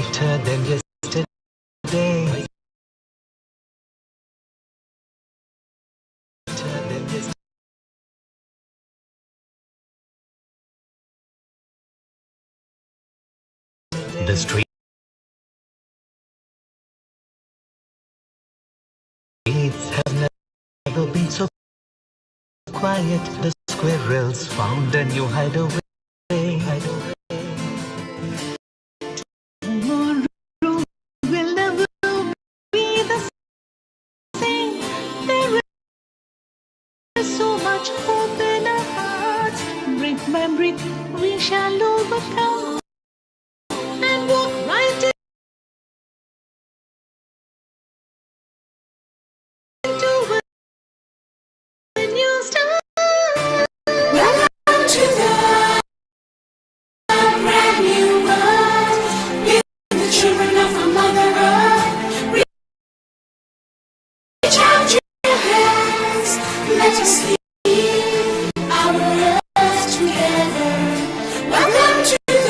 brighter than yesterday. The streets have never been so quiet. The squirrels found a new hideaway. Tomorrow will never be the same. There is so much hope in our hearts. Brick by brick we shall overcome and walk right into a new start. Welcome to the brand new world. We're the children of a mother earth. Reach out your hands. Let us lead our earth together. Welcome to the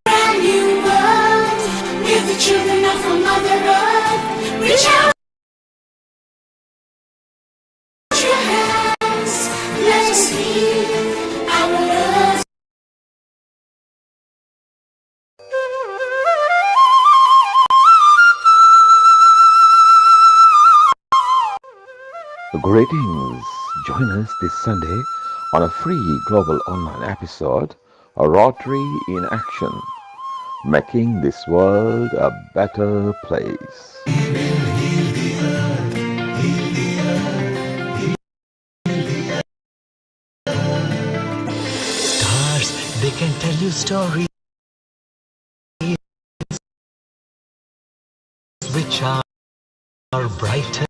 brand new world. We're the children of a mother earth. Reach out your hands. Let us lead our earth. Greetings! Join us this Sunday on a free global online episode, A Rotary in Action, making this world a better place. Stars, they can tell you stories which are brighter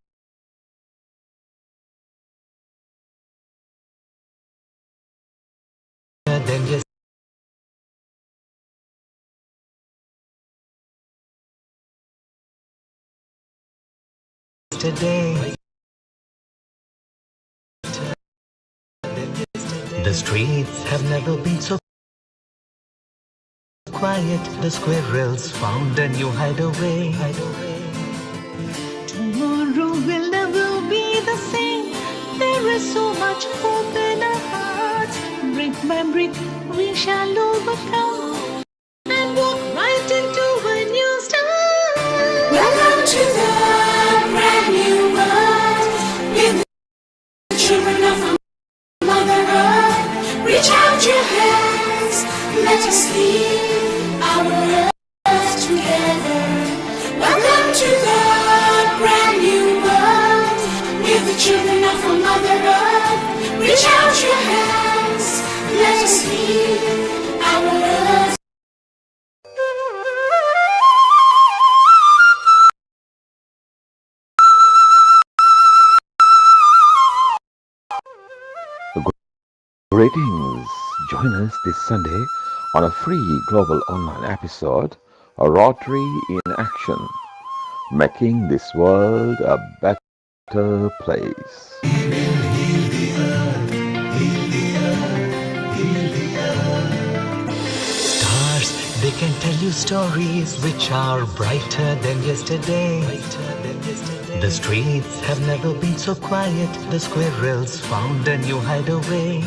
than yesterday. The streets have never been so quiet. The squirrels found a new hideaway. Tomorrow will never be the same. There is so much hope in our hearts. Brick by brick we shall overcome and walk right into a new start. Welcome to the brand new world. We're the children of a mother earth. Reach out your hands. Let us lead our earth together. Welcome to the brand new world. We're the children of a mother earth. Reach out your hands. Let us lead our earth. Greetings! Join us this Sunday on a free global online episode, A Rotary in Action, making this world a better place. Stars, they can tell you stories which are brighter than yesterday. The streets have never been so quiet. The squirrels found a new hideaway.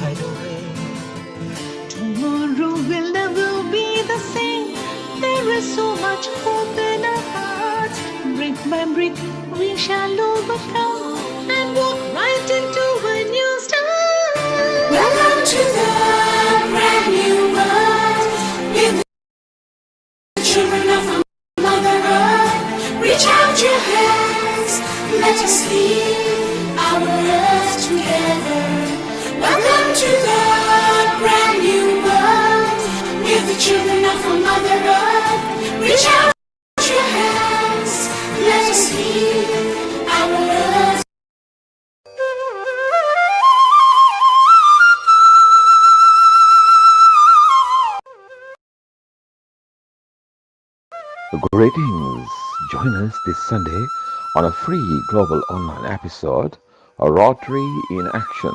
Tomorrow will never be the same. There is so much hope in our hearts. Brick by brick we shall overcome and walk right into a new start. Welcome to the brand new world. We're the children of a mother earth. Reach out your hands. Let us lead our earth together. Welcome to the brand new world. We're the children of a mother earth. Reach out your hands. Let us lead our earth. Greetings! Join us this Sunday on a free global online episode, A Rotary in Action,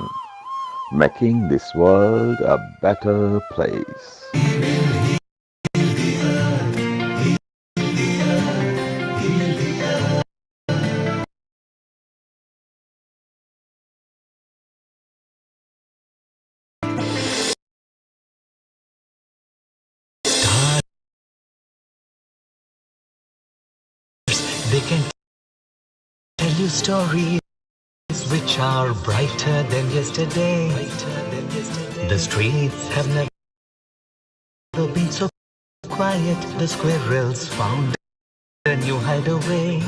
making this world a better place. they can tell you stories which are brighter than yesterday. The streets have never been so quiet. The squirrels found a new hideaway.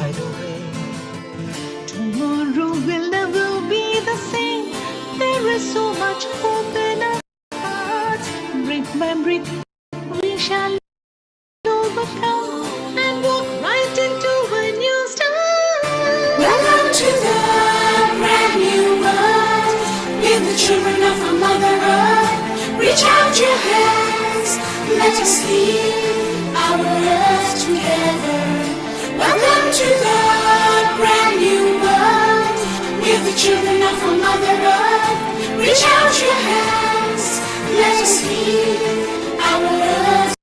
Tomorrow will never be the same. There is so much hope in our hearts. Brick by brick, we shall overcome and walk right into a new start. Welcome to the brand new world. We're the children of our Mother Earth. Reach out your hands, let us heal our earth together. Welcome to the brand new world. We're the children of our Mother Earth. Reach out your hands, let us heal our earth.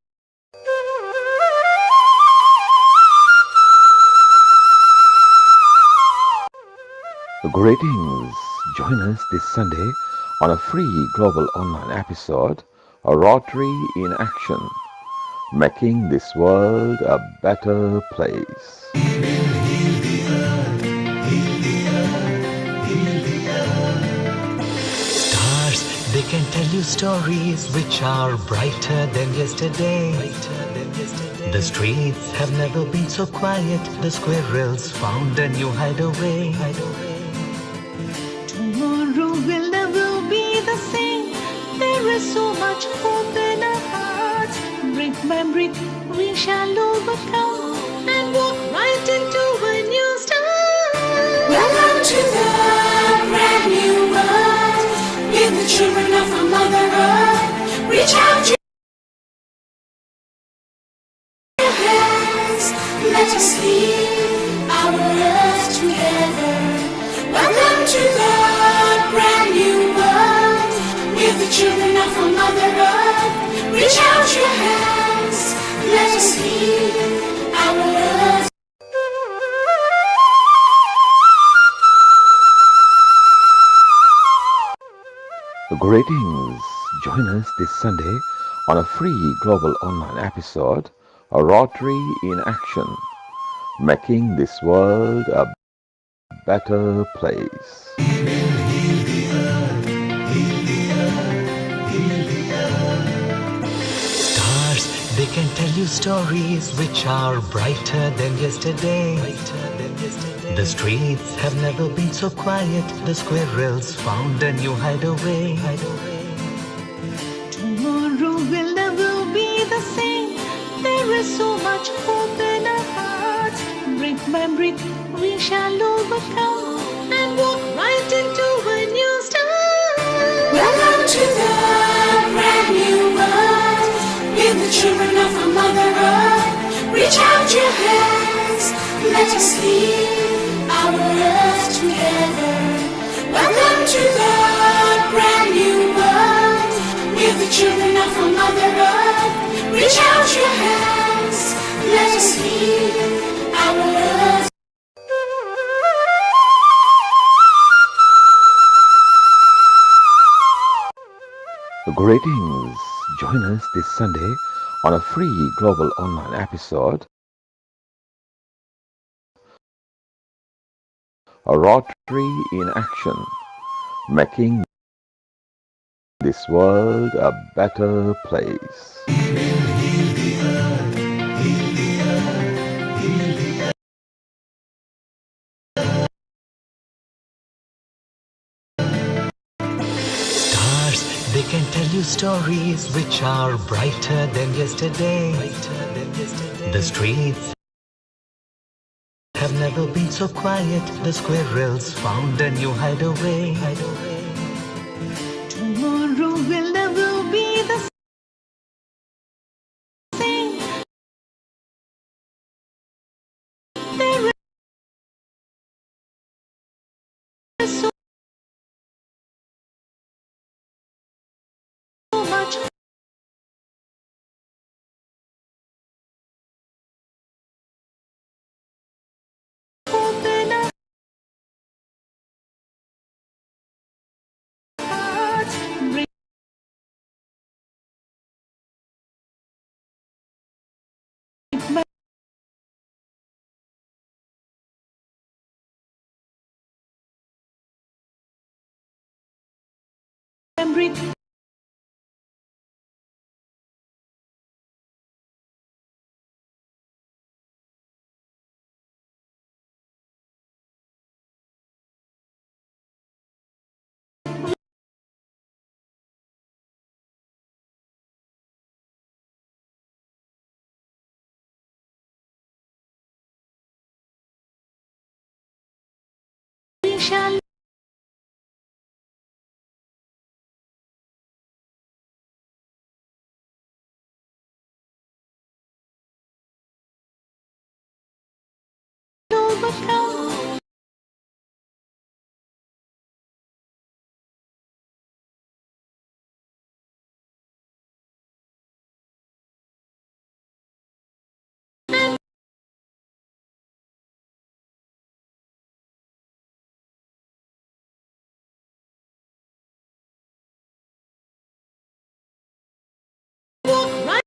Greetings! Join us this Sunday on a free global online episode, A Rotary in Action, making this world a better place. Stars, they can tell you stories which are brighter than yesterday. The streets have never been so quiet. The squirrels found a new hideaway. Tomorrow will never be the same. There is so much hope in our hearts. Brick by brick, we shall overcome and walk right into a new start. Welcome to the brand new world. We're the children of our Mother Earth. Reach out your hands, let us heal our earth together. Welcome to the brand new world. We're the children of our Mother Earth. Reach out your hands, let us heal our earth. Greetings! Join us this Sunday on a free global online episode, A Rotary in Action, making this world a better place. Stars, they can tell you stories which are brighter than yesterday. The streets have never been so quiet. The squirrels found a new hideaway. Tomorrow will never be the same. There is so much hope in our hearts. Brick by brick, we shall overcome and walk right into a new start. Welcome to the brand new world. We're the children of our Mother Earth. Reach out your hands, let us heal our earth together. Welcome to the brand new world. We're the children of our Mother Earth. Reach out your hands, let us heal our earth. Greetings! Join us this Sunday on a free global online episode, A Rotary in Action, making this world a better place. Stars, they can tell you stories which are brighter than yesterday. The streets have never been so quiet. The squirrels found a new hideaway. Tomorrow will never be the same. There is so much hope in our hearts. breathe. We shall overcome. Walk right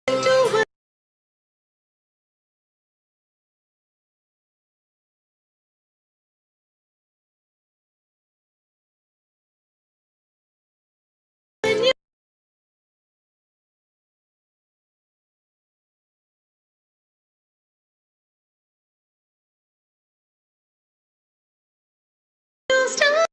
into a new start.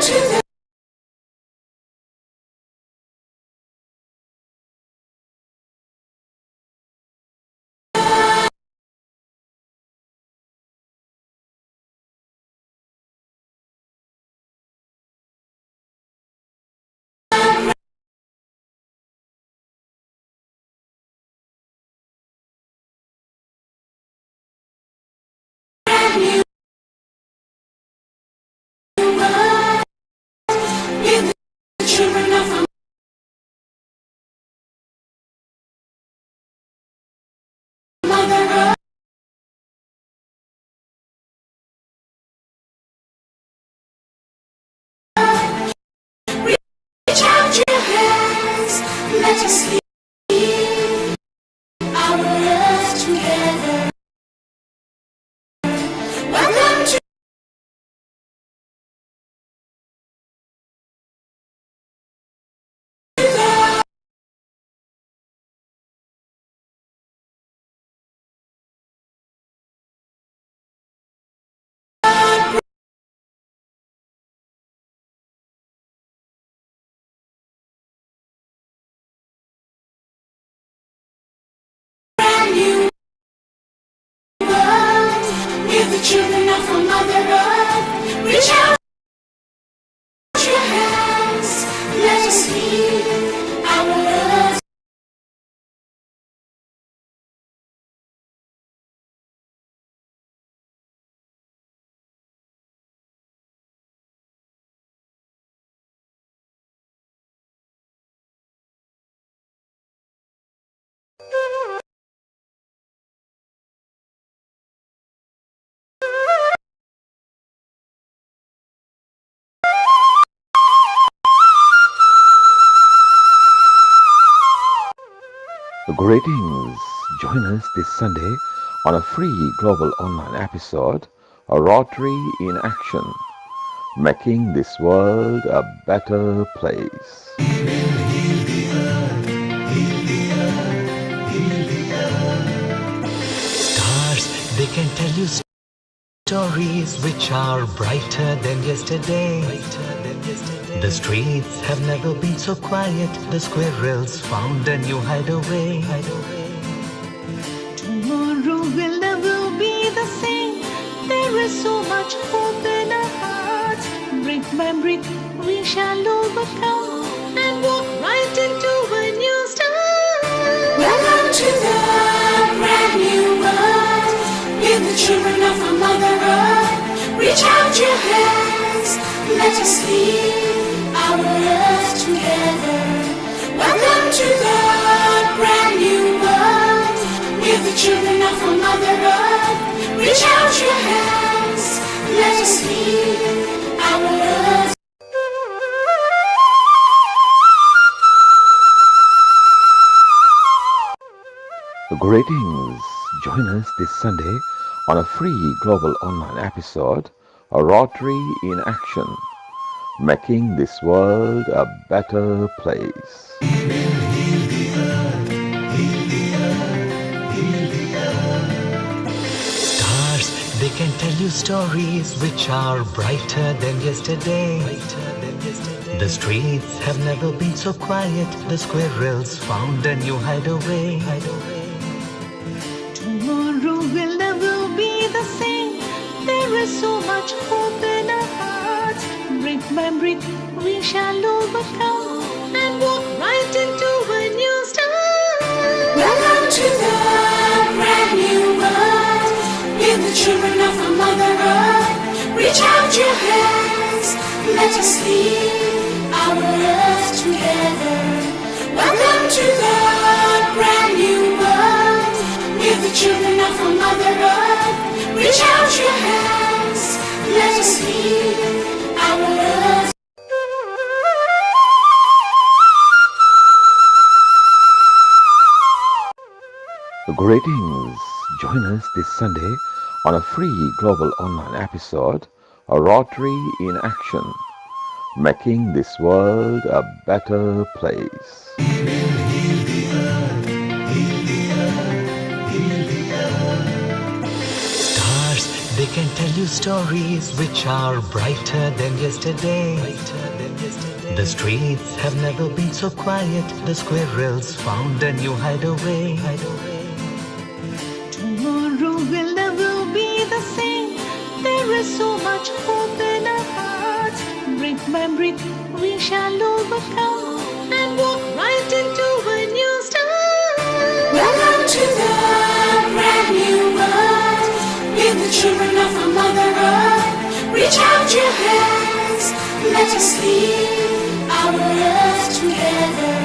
to the brand new world. With the children of our Mother Earth. Reach out your hands, let us heal our earth together. Welcome to the brand new world. With the children of our Mother Earth. Reach out your hands, let us heal our earth. Greetings. Join us this Sunday on a free global online episode, A Rotary in Action, making this world a better place. Stars, they can tell you stories which are brighter than yesterday. The streets have never been so quiet. The squirrels found a new hideaway. Tomorrow will never be the same. There is so much hope in our hearts. Brick by brick, we shall overcome and walk right into a new start. Welcome to the brand new world. We're the children of our Mother Earth. Reach out your hands, let us lead our earth together. Welcome to the brand new world. We're the children of our Mother Earth. Reach out your hands, let us lead our earth. Greetings. Join us this Sunday on a free global online episode, A Rotary in Action, making this world a better place. Stars, they can tell you stories which are brighter than yesterday. The streets have never been so quiet. The squirrels found a new hideaway. Tomorrow will never be the same. There is so much hope in our hearts. Brick by brick, we shall overcome and walk right into a new start. Welcome to the brand new world. We're the children of our Mother Earth. Reach out your hands, let us lead our earth together. Welcome to the brand new world. We're the children of our Mother Earth. Reach out your hands, let us lead our earth. Greetings. Join us this Sunday on a free global online episode, A Rotary in Action, making this world a better place. Stars, they can tell you stories which are brighter than yesterday. The streets have never been so quiet. The squirrels found a new hideaway. Tomorrow will never be the same. There is so much hope in our hearts. Brick by brick, we shall overcome and walk right into a new start. Welcome to the brand new world. We're the children of our Mother Earth. Reach out your hands, let us lead our earth together.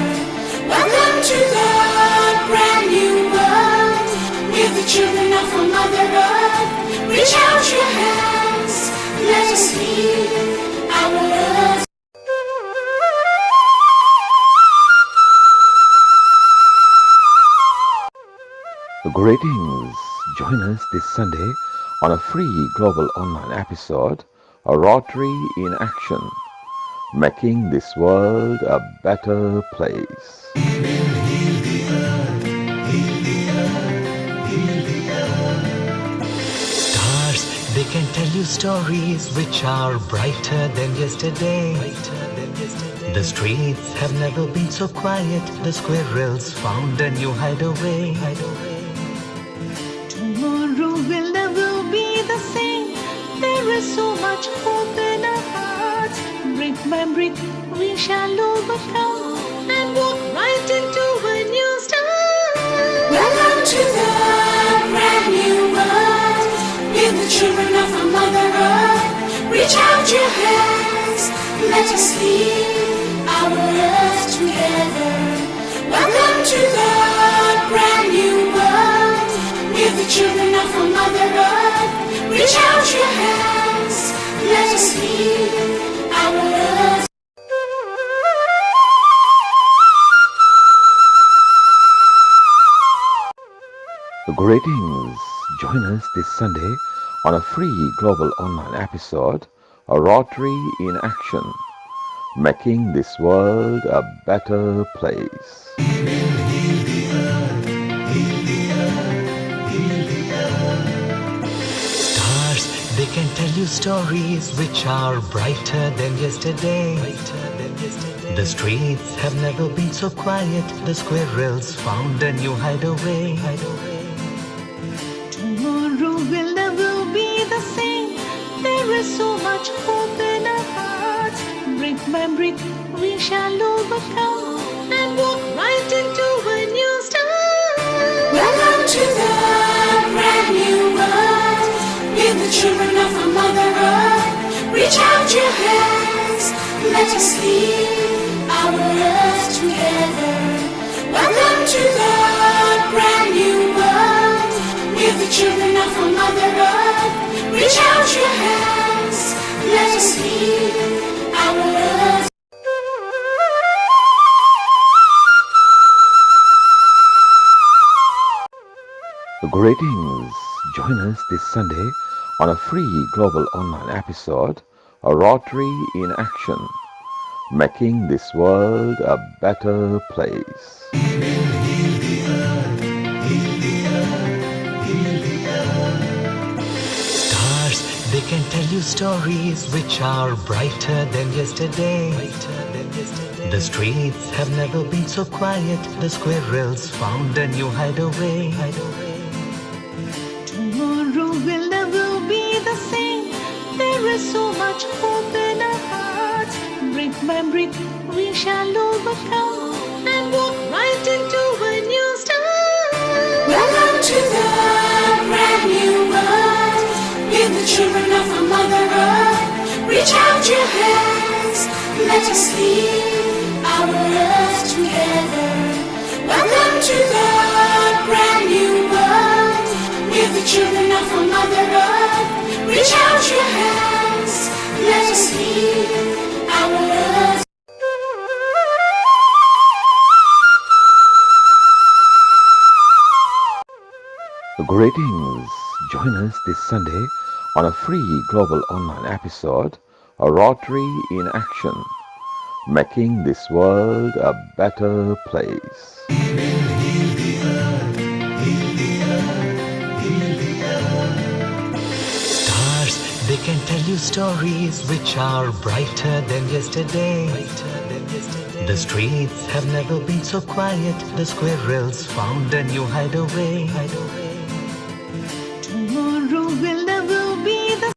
Welcome to the brand new world. We're the children of our Mother Earth. Reach out your hands, let us lead our earth. Greetings. Join us this Sunday on a free global online episode, A Rotary in Action, making this world a better place. Stars, they can tell you stories which are brighter than yesterday. The streets have never been so quiet. The squirrels found a new hideaway. Tomorrow will never be the same. There is so much hope in our hearts. Brick by brick, we shall overcome and walk right into a new start. Welcome to the brand new world. We're the children of our Mother Earth. Reach out your hands, let us lead our earth together. Welcome to the brand new world. We're the children of our Mother Earth. Reach out your hands, let us lead our earth. Greetings. Join us this Sunday on a free global online episode, A Rotary in Action, making this world a better place. Stars, they can tell you stories which are brighter than yesterday. The streets have never been so quiet. The squirrels found a new hideaway. the same. There is so much hope in our hearts. Brick by brick, we shall overcome and walk right into a new start. Welcome to the brand new world. With the children of our Mother Earth. Reach out your hands, let us lead our earth together. Welcome to the brand new world. With the children of our Mother Earth. Reach out your hands, let us lead our earth. Greetings! Join us this Sunday on a free global online episode, A Rotary in Action, making this world a better place. Stars, they can tell you stories which are brighter than yesterday. The streets have never been so quiet. The squirrels found a new hideaway. Tomorrow will never be the same. There is so much hope in our hearts. Brick by brick, we shall overcome and walk right into a new start. Welcome to the brand new world. With the children of our Mother Earth. Reach out your hands, let us lead our earth together. Welcome to the brand new world. With the children of our Mother Earth. Reach out your hands, let us lead our earth. Greetings! Join us this Sunday on a free global online episode, A Rotary in Action, making this world a better place. Stars, they can tell you stories which are brighter than yesterday. The streets have never been so quiet. The squirrels found a new hideaway. Tomorrow will never be the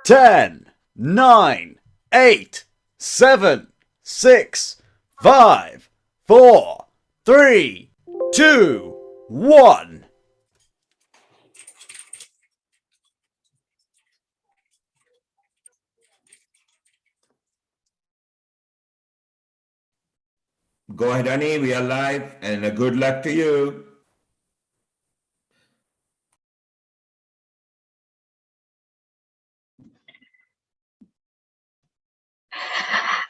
10, 9, 8, 7, 6, 5, 4, 3, 2, 1. Go ahead, honey. We are live, and good luck to you.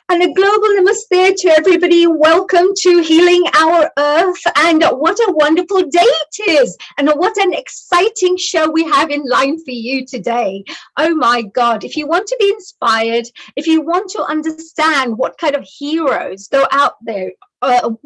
And a global namaste to everybody. Welcome to Healing Our Earth. And what a wonderful day it is. And what an exciting show we have in line for you today. Oh my God. If you want to be inspired, if you want to understand what kind of heroes go out there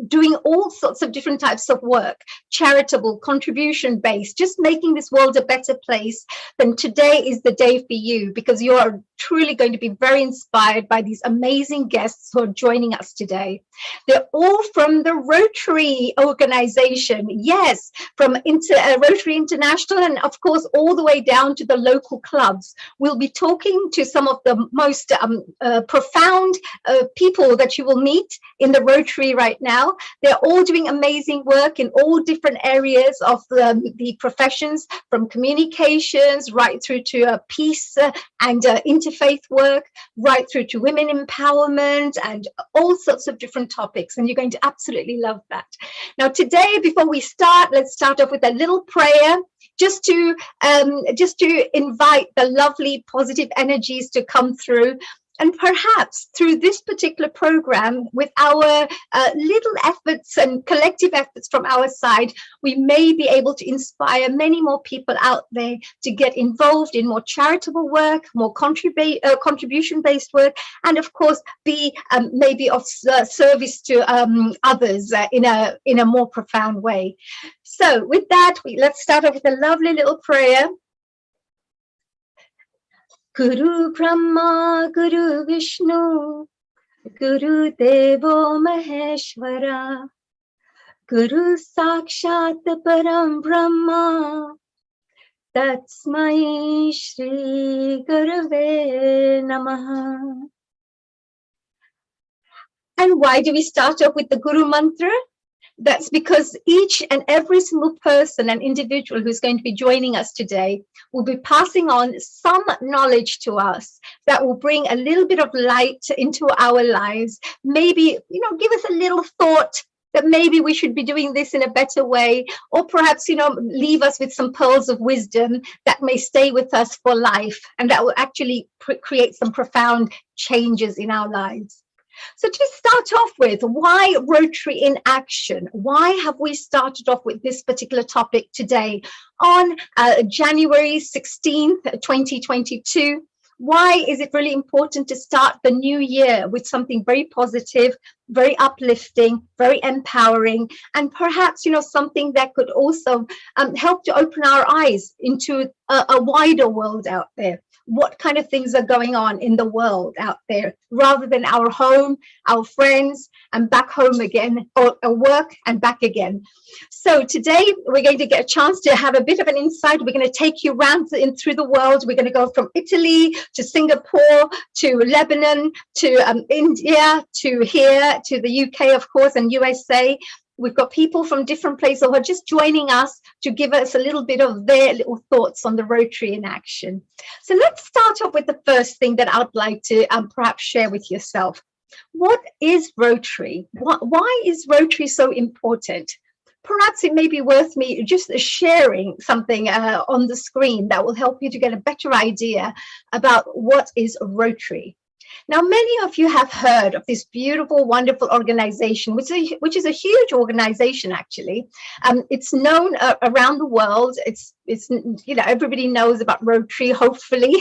doing all sorts of different types of work, charitable, contribution-based, just making this world a better place, then today is the day for you, because you are truly going to be very inspired by these amazing guests who are joining us today. They're all from the Rotary organization, yes, from Rotary International, and of course all the way down to the local clubs. We'll be talking to some of the most profound people that you will meet in the Rotary right now. They're all doing amazing work in all different areas of the professions, from communications right through to peace and interfaith work, right through to women empowerment and all sorts of different topics. And you're going to absolutely love that. Now, today, before we start, let's start off with a little prayer, just to invite the lovely positive energies to come through. And perhaps through this particular program, with our little efforts and collective efforts from our side, we may be able to inspire many more people out there to get involved in more charitable work, more contribution-based work, and of course, be maybe of service to others in a more profound way. So with that, let's start off with a lovely little prayer. Guru Brahma, Guru Vishnu, Guru Devo Maheshwara, Guru Sakshat Param Brahma, Tatsmai Shri Gurave Namaha. And why do we start off with the Guru Mantra? That's because each and every single person and individual who's going to be joining us today will be passing on some knowledge to us that will bring a little bit of light into our lives. Maybe, give us a little thought that maybe we should be doing this in a better way, or perhaps, leave us with some pearls of wisdom that may stay with us for life, and that will actually create some profound changes in our lives. So to start off with, why Rotary in action? Why have we started off with this particular topic today on January 16th, 2022? Why is it really important to start the new year with something very positive, very uplifting, very empowering, and perhaps, something that could also help to open our eyes into a wider world out there? What kind of things are going on in the world out there, rather than our home, our friends, and back home again, or work and back again. So today we're going to get a chance to have a bit of an insight. We're going to take you around through the world. We're going to go from Italy to Singapore to Lebanon to India to here to the UK, of course, and USA. We've got people from different places who are just joining us to give us a little bit of their little thoughts on the Rotary in action. So let's start off with the first thing that I'd like to perhaps share with yourself. What is Rotary? Why is Rotary so important? Perhaps it may be worth me just sharing something on the screen that will help you to get a better idea about what is Rotary. Now, many of you have heard of this beautiful, wonderful organization, which is a huge organization, actually. It's known around the world. It's everybody knows about Rotary, hopefully.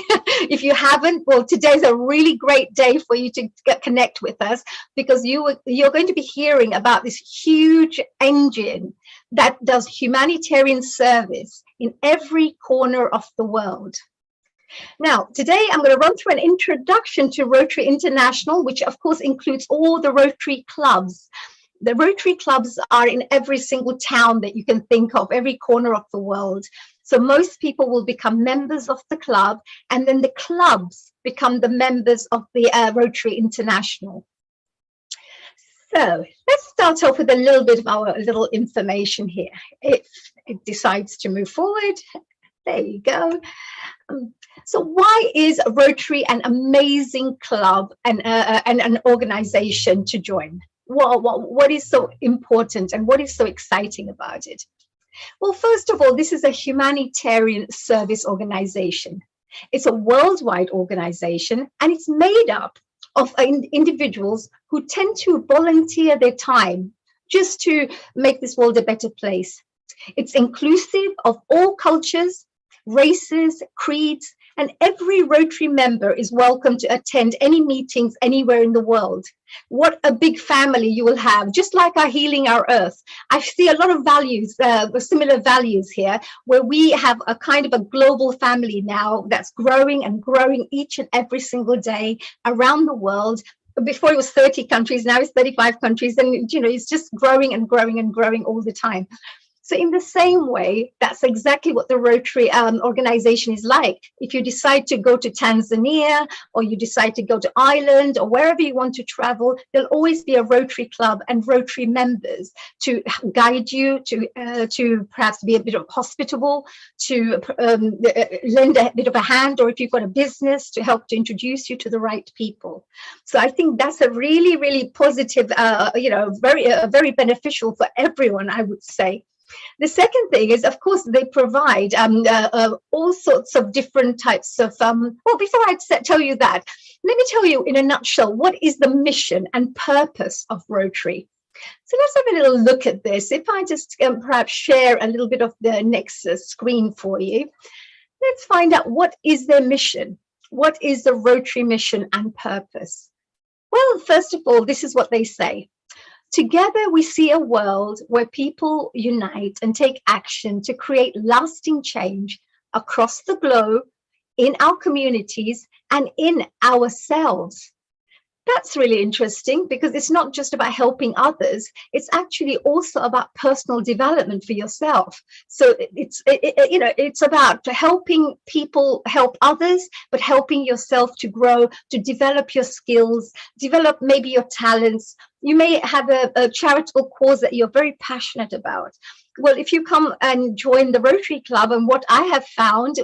If you haven't, well, today's a really great day for you to connect with us, because you're going to be hearing about this huge engine that does humanitarian service in every corner of the world. Now, today I'm going to run through an introduction to Rotary International, which of course includes all the Rotary clubs. The Rotary clubs are in every single town that you can think of, every corner of the world. So most people will become members of the club, and then the clubs become the members of the Rotary International. So let's start off with a little bit of our little information here. If it decides to move forward, there you go. So why is Rotary an amazing club and an organization to join? What is so important and what is so exciting about it? Well, first of all, this is a humanitarian service organization. It's a worldwide organization, and it's made up of individuals who tend to volunteer their time just to make this world a better place. It's inclusive of all cultures, races, creeds, and every Rotary member is welcome to attend any meetings anywhere in the world. What a big family you will have, just like our Healing Our Earth. I see a lot of values, similar values here, where we have a kind of a global family now that's growing and growing each and every single day around the world. Before it was 30 countries, now it's 35 countries, and it's just growing and growing and growing all the time. So in the same way, that's exactly what the Rotary organization is like. If you decide to go to Tanzania, or you decide to go to Ireland, or wherever you want to travel, there'll always be a Rotary club and Rotary members to guide you, to perhaps be a bit of hospitable, to lend a bit of a hand, or if you've got a business, to help to introduce you to the right people. So I think that's a really, really positive, very beneficial for everyone, I would say. The second thing is, of course, they provide all sorts of different types of, well, before I tell you that, let me tell you in a nutshell, what is the mission and purpose of Rotary? So let's have a little look at this. If I just perhaps share a little bit of the next screen for you, let's find out what is their mission. What is the Rotary mission and purpose? Well, first of all, this is what they say. Together, we see a world where people unite and take action to create lasting change across the globe, in our communities, and in ourselves. That's really interesting, because it's not just about helping others, it's actually also about personal development for yourself. So it's about helping people help others, but helping yourself to grow, to develop your skills, develop maybe your talents. You may have a charitable cause that you're very passionate about. Well, if you come and join the Rotary Club, and what I have found,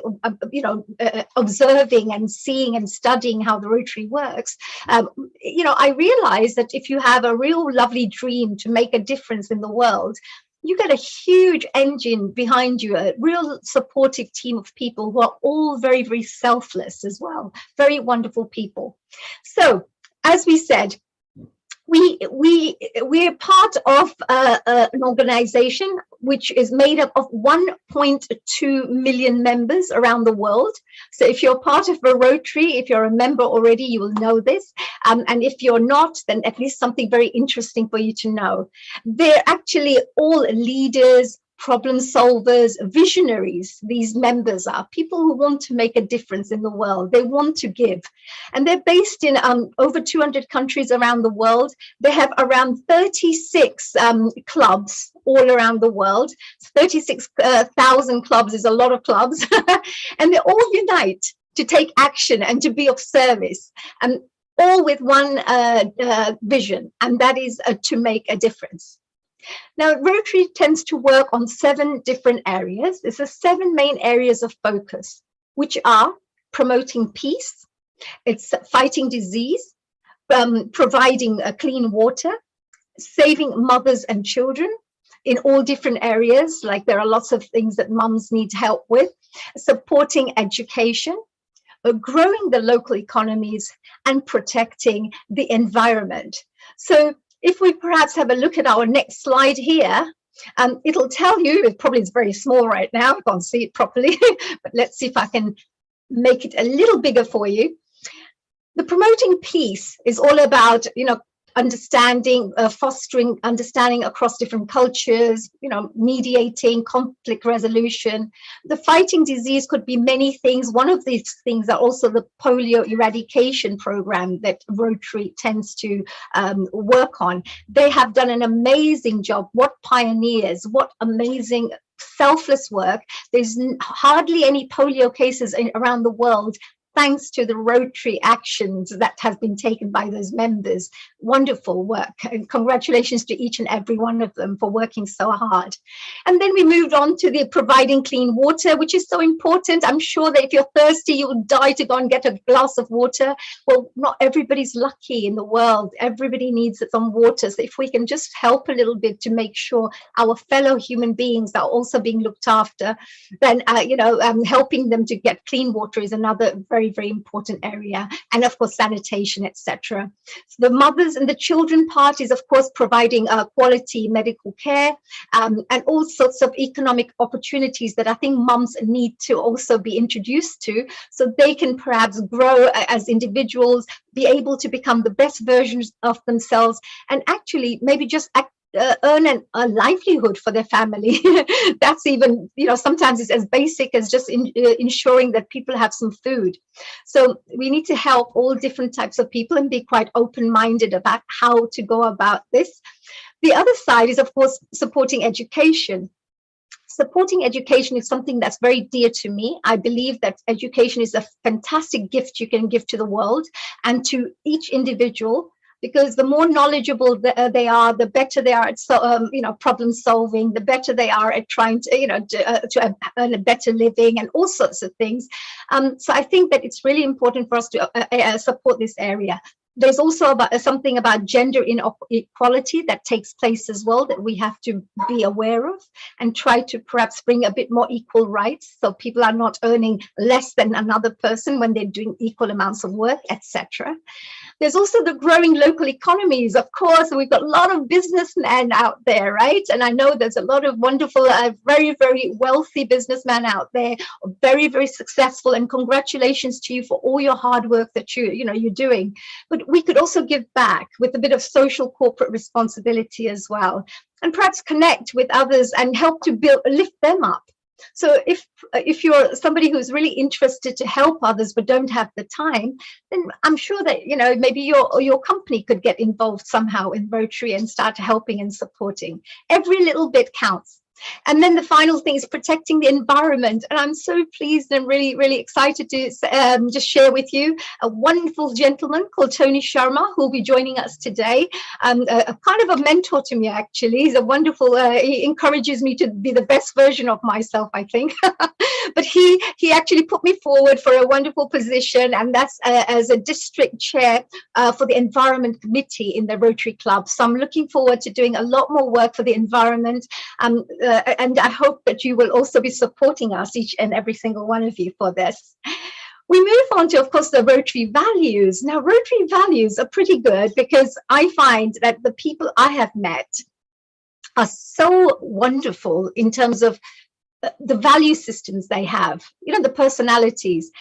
observing and seeing and studying how the Rotary works, I realize that if you have a real lovely dream to make a difference in the world, you get a huge engine behind you, a real supportive team of people who are all very, very selfless as well, very wonderful people. So, as we said, we're part of an organization which is made up of 1.2 million members around the world. So if you're part of a Rotary, if you're a member already, you will know this. And if you're not, then at least something very interesting for you to know. They're actually all leaders, problem solvers, visionaries. These members are people who want to make a difference in the world. They want to give. And they're based in over 200 countries around the world. They have around 36 clubs all around the world. 36,000 clubs is a lot of clubs. And they all unite to take action and to be of service. And all with one vision, and that is to make a difference. Now, Rotary tends to work on 7 different areas. There's 7 main areas of focus, which are promoting peace, it's fighting disease, providing clean water, saving mothers and children in all different areas, like there are lots of things that mums need help with, supporting education, growing the local economies, and protecting the environment. So if we perhaps have a look at our next slide here, it'll tell you, it probably is very small right now, I can't see it properly, but let's see if I can make it a little bigger for you. The promoting peace is all about, understanding, fostering understanding across different cultures, mediating conflict resolution. The fighting disease could be many things. One of these things are also the polio eradication program that Rotary tends to work on. They have done an amazing job. What pioneers, what amazing selfless work. There's hardly any polio cases around the world, thanks to the Rotary actions that have been taken by those members. Wonderful work, and congratulations to each and every one of them for working so hard. And then we moved on to the providing clean water, which is so important. I'm sure that if you're thirsty, you'll die to go and get a glass of water. Well, not everybody's lucky in the world. Everybody needs some water. So if we can just help a little bit to make sure our fellow human beings are also being looked after, then, helping them to get clean water is another very, very important area. And of course, sanitation, etc. So the mothers and the children part is, of course, providing quality medical care, and all sorts of economic opportunities that I think mums need to also be introduced to, so they can perhaps grow as individuals, be able to become the best versions of themselves, and actually maybe just earn a livelihood for their family. That's even, sometimes it's as basic as just ensuring that people have some food. So we need to help all different types of people and be quite open-minded about how to go about this. The other side is, of course, supporting education. Supporting education is something that's very dear to me. I believe that education is a fantastic gift you can give to the world and to each individual, because the more knowledgeable they are, the better they are at problem solving, the better they are at trying to earn a better living and all sorts of things. So I think that it's really important for us to support this area. There's also something about gender inequality that takes place as well, that we have to be aware of and try to perhaps bring a bit more equal rights, so people are not earning less than another person when they're doing equal amounts of work, etc. There's also the growing local economies. Of course, we've got a lot of businessmen out there, right? And I know there's a lot of wonderful, very, very wealthy businessmen out there, very, very successful. And congratulations to you for all your hard work that you're doing. But we could also give back with a bit of social corporate responsibility as well, and perhaps connect with others and help to lift them up. So if you're somebody who's really interested to help others but don't have the time, then I'm sure that maybe your company could get involved somehow in Rotary and start helping and supporting. Every little bit counts. And then the final thing is protecting the environment. And I'm so pleased and really, really excited to just share with you a wonderful gentleman called Tony Sharma, who will be joining us today. A kind of a mentor to me, actually. He's a wonderful, he encourages me to be the best version of myself, I think. But he actually put me forward for a wonderful position, and that's as a district chair for the Environment Committee in the Rotary Club. So I'm looking forward to doing a lot more work for the environment. And I hope that you will also be supporting us, each and every single one of you, for this. We move on to, of course, the Rotary values. Now, Rotary values are pretty good because I find that the people I have met are so wonderful in terms of the value systems they have, the personalities.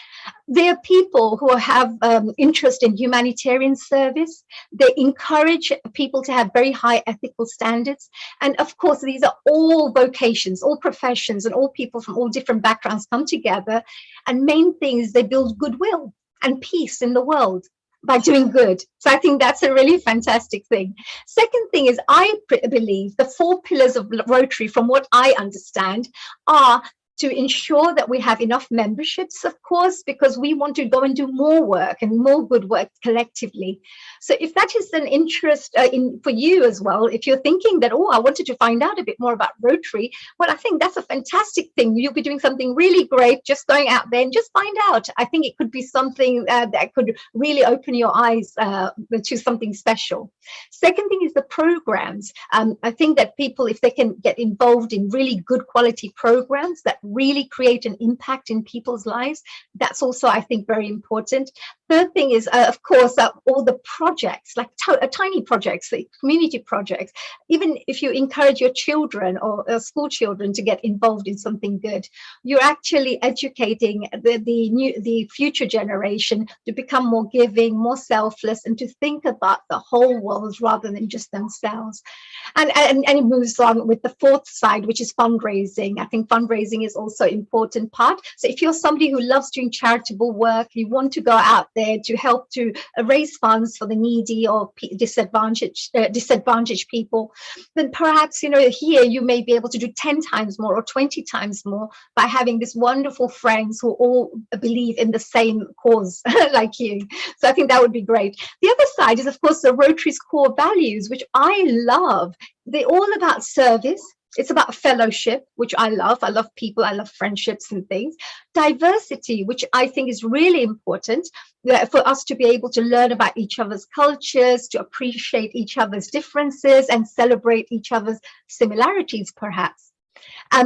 They are people who have interest in humanitarian service. They encourage people to have very high ethical standards. And of course, these are all vocations, all professions, and all people from all different backgrounds come together. And main thing is they build goodwill and peace in the world by doing good. So I think that's a really fantastic thing. Second thing is, I believe the 4 pillars of Rotary, from what I understand, are to ensure that we have enough memberships, of course, because we want to go and do more work and more good work collectively. So if that is an interest for you as well, if you're thinking that, I wanted to find out a bit more about Rotary, well, I think that's a fantastic thing. You'll be doing something really great, just going out there and just find out. I think it could be something that could really open your eyes to something special. Second thing is the programs. I think that people, if they can get involved in really good quality programs that really create an impact in people's lives, that's also, I think, very important. Third thing is, of course, all the projects, like tiny projects, like community projects. Even if you encourage your children or school children to get involved in something good, you're actually educating the future generation to become more giving, more selfless, and to think about the whole world rather than just themselves. And it moves on with the fourth side, which is fundraising. I think fundraising is also an important part. So if you're somebody who loves doing charitable work, you want to go out there to help to raise funds for the needy or disadvantaged people, then perhaps, here you may be able to do 10 times more or 20 times more by having these wonderful friends who all believe in the same cause like you. So I think that would be great. The other side is, of course, the Rotary's core values, which I love. They're all about service. It's about fellowship, which I love. I love people. I love friendships and things. Diversity, which I think is really important for us to be able to learn about each other's cultures, to appreciate each other's differences and celebrate each other's similarities, perhaps.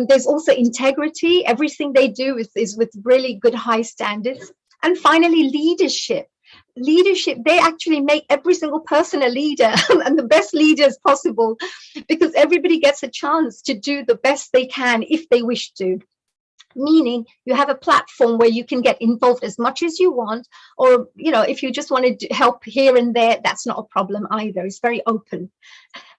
There's also integrity. Everything they do is with really good high standards. And finally, leadership. They actually make every single person a leader and the best leaders possible, because everybody gets a chance to do the best they can if they wish to. Meaning you have a platform where you can get involved as much as you want, or if you just want to help here and there, that's not a problem either. It's very open.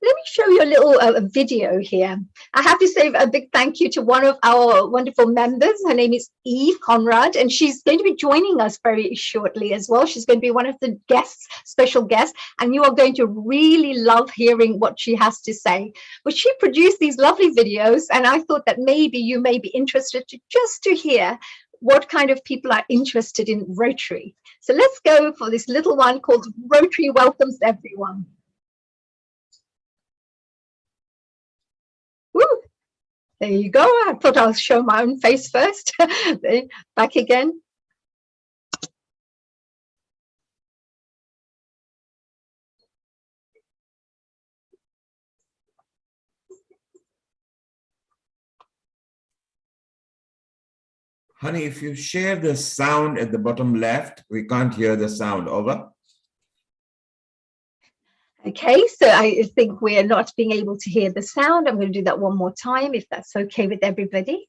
Let me show you a little video here. I have to say a big thank you to one of our wonderful members. Her name is Eve Conrad, and she's going to be joining us very shortly as well. She's going to be one of the guests, special guests, and you are going to really love hearing what she has to say. But she produced these lovely videos, and I thought that maybe you may be interested just to hear what kind of people are interested in Rotary. So let's go for this little one called Rotary Welcomes Everyone. Woo. There you go. I thought I'll show my own face first. Back again. Honey, if you share the sound at the bottom left, we can't hear the sound. Over. Okay, so I think we're not being able to hear the sound. I'm going to do that one more time, if that's okay with everybody.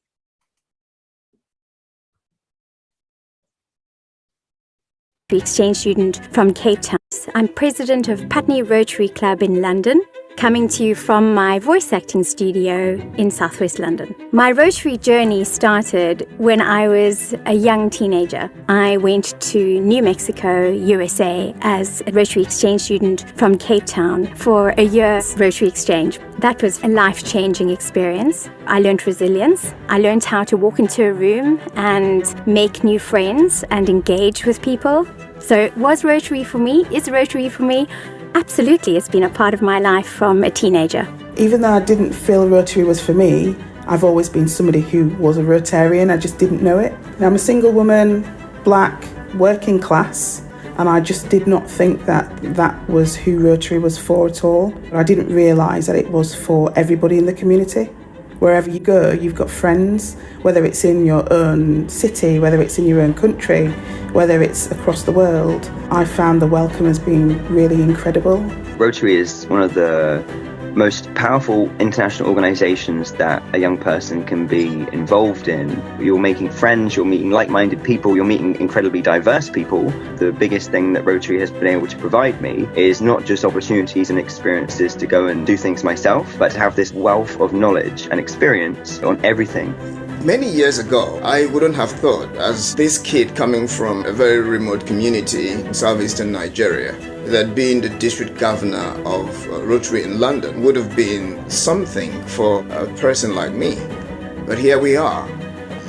Exchange student from Cape Town. I'm president of Putney Rotary Club in London. coming to you from my voice acting studio in southwest London. My Rotary journey started when I was a young teenager. I went to New Mexico, U.S.A. as a Rotary exchange student from Cape Town for a year's Rotary exchange. That was a life-changing experience. I learned resilience. I learned how to walk into a room and make new friends and engage with people. So was Rotary for me? Is Rotary for me? Absolutely, it's been a part of my life from a teenager. Even though I didn't feel Rotary was for me, I've always been somebody who was a Rotarian. I just didn't know it. I'm a single woman, black, working class, and I just did not think that that was who Rotary was for at all. I didn't realise that it was for everybody in the community. Wherever you go, you've got friends, whether it's in your own city, whether it's in your own country, whether it's across the world. I found the welcome as being really incredible. Rotary is one of the most powerful international organizations that a young person can be involved in. You're making friends, you're meeting like-minded people, you're meeting incredibly diverse people. The biggest thing that Rotary has been able to provide me is not just opportunities and experiences to go and do things myself, but to have this wealth of knowledge and experience on everything. Many years ago, I wouldn't have thought, as this kid coming from a very remote community in southeastern Nigeria, that being the district governor of Rotary in London would have been something for a person like me. But here we are.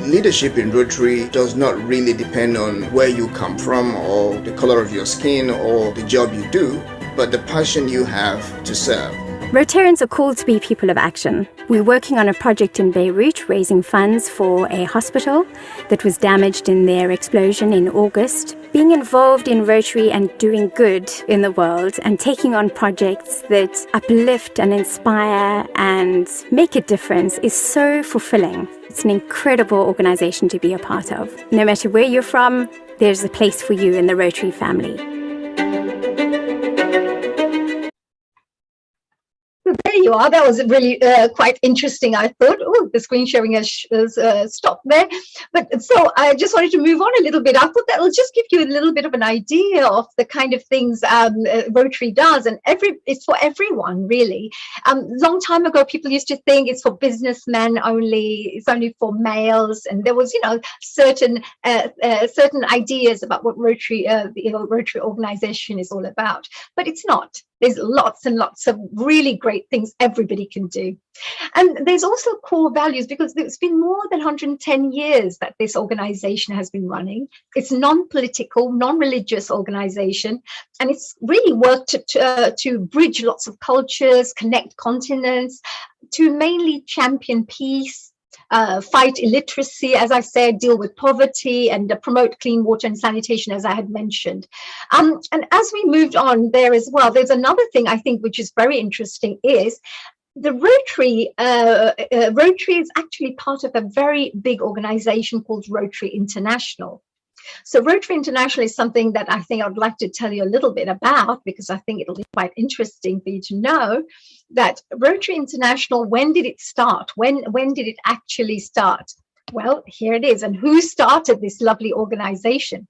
Leadership in Rotary does not really depend on where you come from or the color of your skin or the job you do, but the passion you have to serve. Rotarians are called to be people of action. We're working on a project in Beirut raising funds for a hospital that was damaged in their explosion in August. Being involved in Rotary and doing good in the world and taking on projects that uplift and inspire and make a difference is so fulfilling. It's an incredible organization to be a part of. No matter where you're from, there's a place for you in the Rotary family. There you are. That was really quite interesting. I thought, oh, the screen sharing has stopped there. But so I just wanted to move on a little bit. I thought that will just give you a little bit of an idea of the kind of things Rotary does, and it's for everyone, really. Long time ago, people used to think it's for businessmen only. It's only for males, and there was, certain ideas about what Rotary, the Rotary organization is all about. But it's not. There's lots and lots of really great things everybody can do. And there's also core values, because it's been more than 110 years that this organization has been running. It's non-political, non-religious organization, and it's really worked to bridge lots of cultures, connect continents, to mainly champion peace, fight illiteracy, as I said, deal with poverty, and promote clean water and sanitation, as I had mentioned. And as we moved on there as well, there's another thing I think which is very interesting is the Rotary. Rotary is actually part of a very big organization called Rotary International. So Rotary International is something that I think I would like to tell you a little bit about, because I think it'll be quite interesting for you to know that Rotary International, when did it start? When did it actually start? Well, here it is. And who started this lovely organization?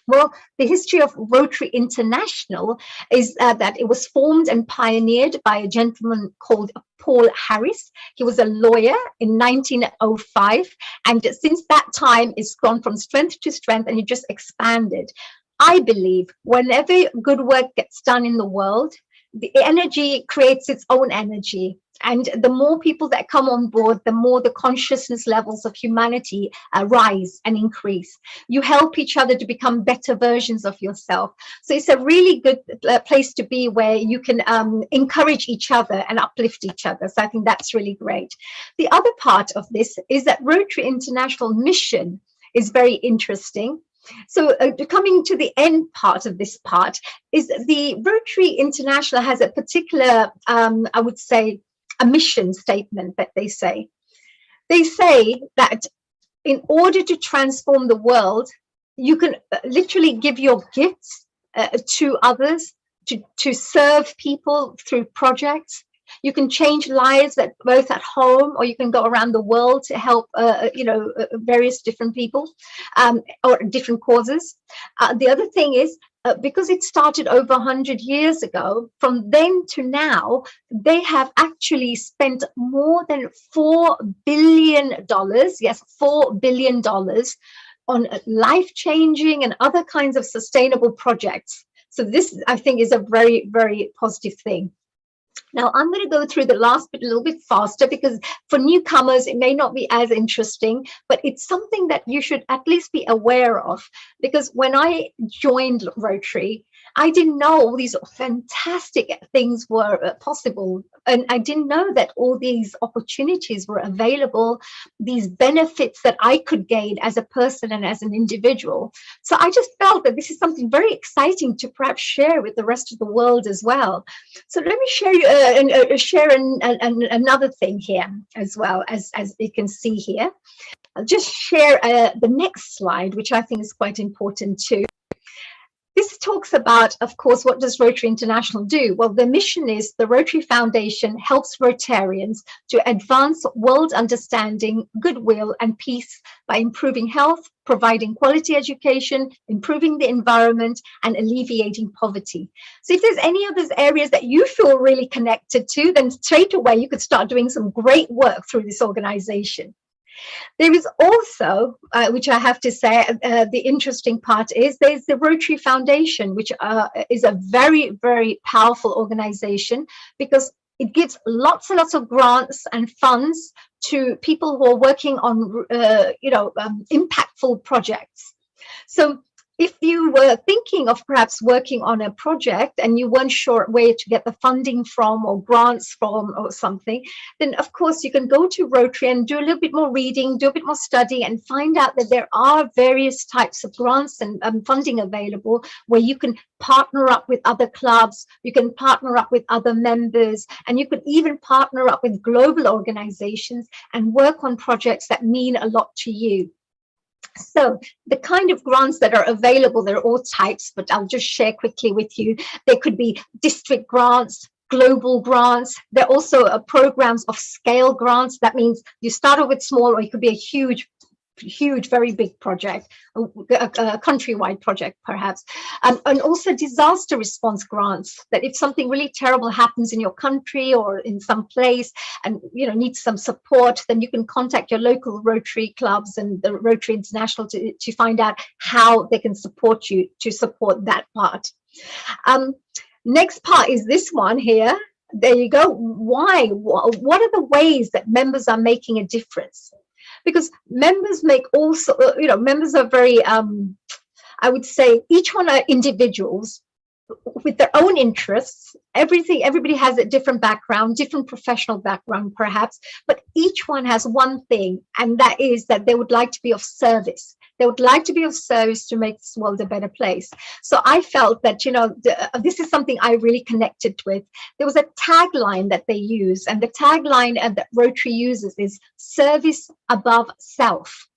Well, the history of Rotary International is that it was formed and pioneered by a gentleman called Paul Harris. He was a lawyer in 1905, and since that time, it's gone from strength to strength, and it just expanded. I believe whenever good work gets done in the world, the energy creates its own energy. And the more people that come on board, the more the consciousness levels of humanity rise and increase. You help each other to become better versions of yourself. So it's a really good place to be, where you can encourage each other and uplift each other. So I think that's really great. The other part of this is that Rotary International mission is very interesting. So coming to the end part of this part is the Rotary International has a particular, I would say, a mission statement that they say. They say that in order to transform the world, you can literally give your gifts to others, to serve people through projects. You can change lives both at home, or you can go around the world to help, various different people or different causes. The other thing is because it started over 100 years ago, from then to now, they have actually spent more than $4 billion, yes, $4 billion on life-changing and other kinds of sustainable projects. So this, I think, is a very, very positive thing. Now, I'm going to go through the last bit a little bit faster because for newcomers, it may not be as interesting, but it's something that you should at least be aware of. Because when I joined Rotary, I didn't know all these fantastic things were possible. And I didn't know that all these opportunities were available, these benefits that I could gain as a person and as an individual. So I just felt that this is something very exciting to perhaps share with the rest of the world as well. So let me share another thing here as well, as you can see here. I'll just share the next slide, which I think is quite important too. This talks about, of course, what does Rotary International do? Well, the mission is the Rotary Foundation helps Rotarians to advance world understanding, goodwill, and peace by improving health, providing quality education, improving the environment, and alleviating poverty. So if there's any of those areas that you feel really connected to, then straight away you could start doing some great work through this organization. There is also, which I have to say, the interesting part is there's the Rotary Foundation, which is a very, very powerful organization because it gives lots and lots of grants and funds to people who are working on, impactful projects. So if you were thinking of perhaps working on a project and you weren't sure where to get the funding from or grants from or something, then of course you can go to Rotary and do a little bit more reading, do a bit more study, and find out that there are various types of grants and funding available where you can partner up with other clubs, you can partner up with other members, and you can even partner up with global organizations and work on projects that mean a lot to you. So the kind of grants that are available, there are all types, but I'll just share quickly with you. There could be district grants, global grants. There are also programs of scale grants. That means you start off with small, or it could be a huge, very big project, a countrywide project perhaps, and also disaster response grants, that if something really terrible happens in your country or in some place and needs some support, then you can contact your local Rotary clubs and the Rotary International to find out how they can support you to support that part. Next part is this one here. There you go. Why? What are the ways that members are making a difference? Because members make also, members are very, I would say, each one are individuals with their own interests. Everybody has a different background, different professional background, perhaps, but each one has one thing, and that is that they would like to be of service. They would like to be of service to make this world a better place. So I felt that, this is something I really connected with. There was a tagline that they use, and the tagline that Rotary uses is service above self.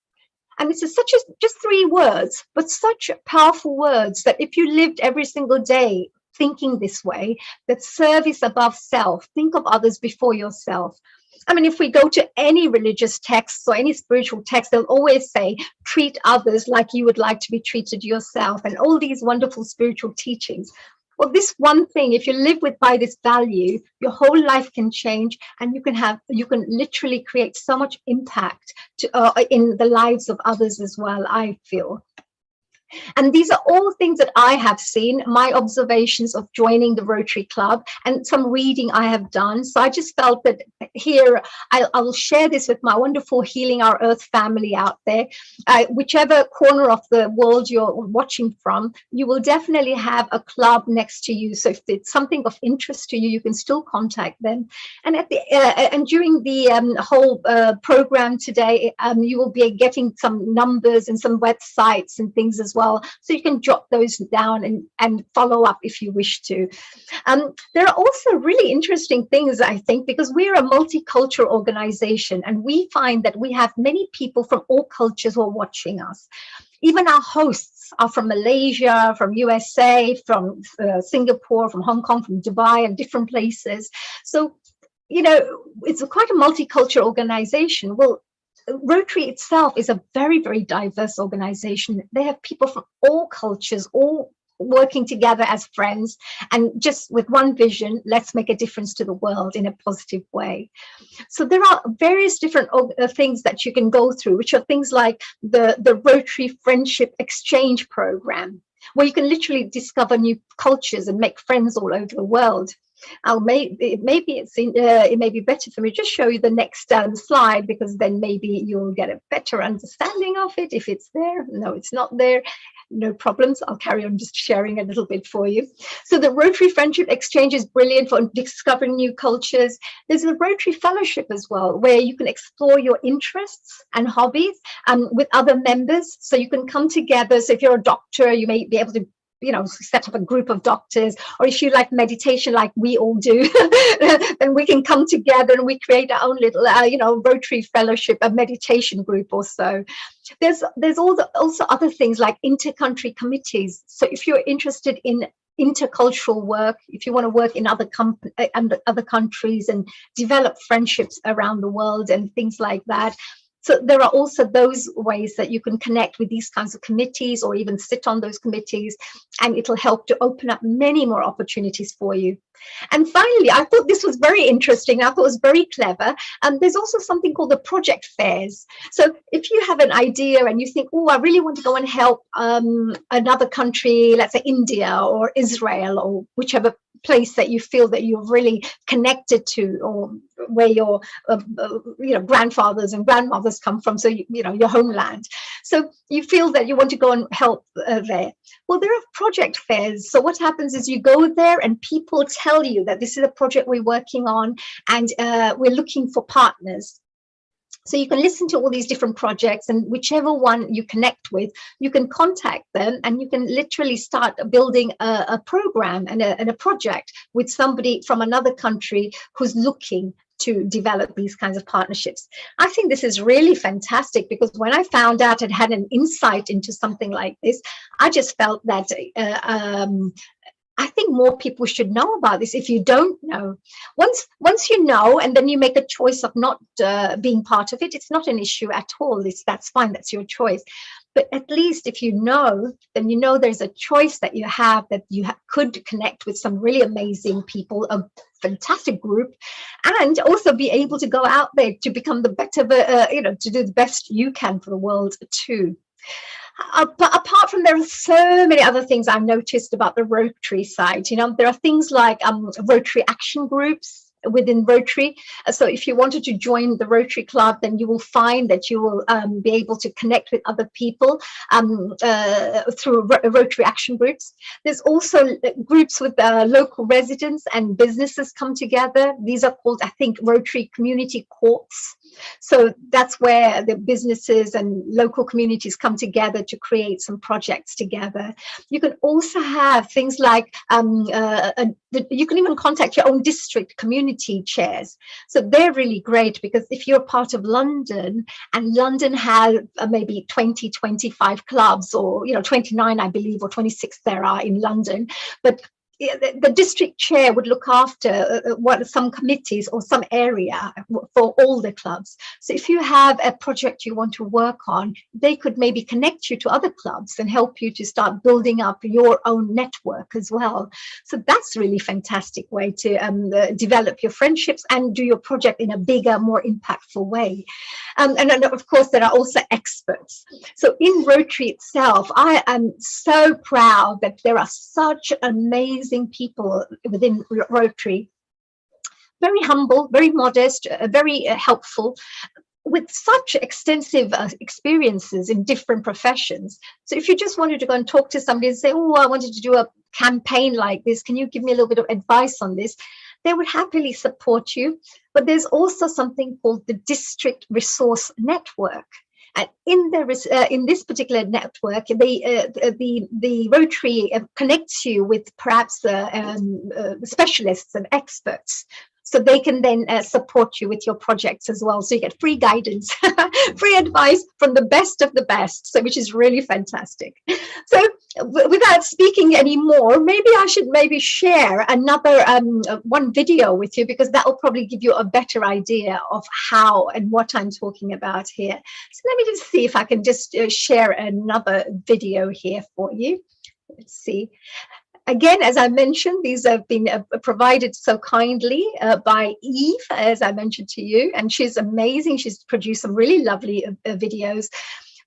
And this is just 3 words, but such powerful words that if you lived every single day thinking this way, that service above self, think of others before yourself. I mean, if we go to any religious texts or any spiritual text, they'll always say, treat others like you would like to be treated yourself, and all these wonderful spiritual teachings. Well, this one thing, if you live by this value, your whole life can change, and you can literally create so much impact in the lives of others as well, I feel. And these are all things that I have seen, my observations of joining the Rotary Club and some reading I have done. So I just felt that here I'll share this with my wonderful Healing Our Earth family out there. Whichever corner of the world you're watching from, you will definitely have a club next to you. So if it's something of interest to you, you can still contact them. And and during the whole program today, you will be getting some numbers and some websites and things as well. So you can jot those down and follow up if you wish to. There are also really interesting things, I think, because we're a multicultural organization, and we find that we have many people from all cultures who are watching us. Even our hosts are from Malaysia, from U.S.A, from Singapore, from Hong Kong, from Dubai, and different places. So, it's quite a multicultural organization. Well, Rotary itself is a very, very diverse organization. They have people from all cultures, all working together as friends, and just with one vision, let's make a difference to the world in a positive way. So there are various different things that you can go through, which are things like the Rotary Friendship Exchange Program, where you can literally discover new cultures and make friends all over the world. It may be better for me to just show you the next slide, because then maybe you'll get a better understanding of it if it's there. No, it's not there. No problems. I'll carry on just sharing a little bit for you. So the Rotary Friendship Exchange is brilliant for discovering new cultures. There's a Rotary Fellowship as well, where you can explore your interests and hobbies with other members. So you can come together. So if you're a doctor, you may be able to set up a group of doctors, or if you like meditation like we all do, then we can come together and we create our own little Rotary Fellowship, a meditation group or so. There's also other things like inter-country committees. So if you're interested in intercultural work, if you want to work in other countries and develop friendships around the world and things like that. So there are also those ways that you can connect with these kinds of committees, or even sit on those committees, and it'll help to open up many more opportunities for you. And finally, I thought this was very interesting. I thought it was very clever. There's also something called the project fairs. So if you have an idea and you think, oh, I really want to go and help another country, let's say India or Israel or whichever place that you feel that you're really connected to, or where your grandfathers and grandmothers come from, so your homeland. So you feel that you want to go and help there. Well, there are project fairs. So what happens is you go there and people tell you that this is a project we're working on, and we're looking for partners. So you can listen to all these different projects, and whichever one you connect with, you can contact them, and you can literally start building a program and a project with somebody from another country who's looking to develop these kinds of partnerships. I think this is really fantastic, because when I found out and had an insight into something like this, I just felt that I think more people should know about this. If you don't know, once you know, and then you make a choice of not being part of it, it's not an issue at all. That's fine. That's your choice. But at least if you know, then you know there's a choice that you have, that you could connect with some really amazing people, a fantastic group, and also be able to go out there to become the better, to do the best you can for the world too. But apart from, there are so many other things I've noticed about the Rotary side. There are things like Rotary action groups within Rotary. So if you wanted to join the Rotary Club, then you will find that you will be able to connect with other people through Rotary action groups. There's also groups with local residents and businesses come together. These are called, I think, Rotary community courts. So that's where the businesses and local communities come together to create some projects together. You can also have things like, you can even contact your own district community chairs. So they're really great, because if you're part of London, and London has maybe 20, 25 clubs, or 29, I believe, or 26 there are in London, but the district chair would look after some committees or some area for all the clubs. So if you have a project you want to work on, they could maybe connect you to other clubs and help you to start building up your own network as well. So that's really fantastic way to develop your friendships and do your project in a bigger, more impactful way. And of course, there are also experts. So in Rotary itself, I am so proud that there are such amazing people within Rotary, very humble, very modest, very helpful, with such extensive experiences in different professions. So if you just wanted to go and talk to somebody and say, oh, I wanted to do a campaign like this, can you give me a little bit of advice on this? They would happily support you. But there's also something called the District Resource Network. And in this particular network, the Rotary connects you with perhaps specialists and experts, so they can then support you with your projects as well. So you get free guidance, free advice from the best of the best, so which is really fantastic. So without speaking anymore, maybe I should share another one video with you, because that will probably give you a better idea of how and what I'm talking about here. So let me just see if I can just share another video here for you. Let's see. Again, as I mentioned, these have been provided so kindly by Eve, as I mentioned to you, and she's amazing. She's produced some really lovely videos.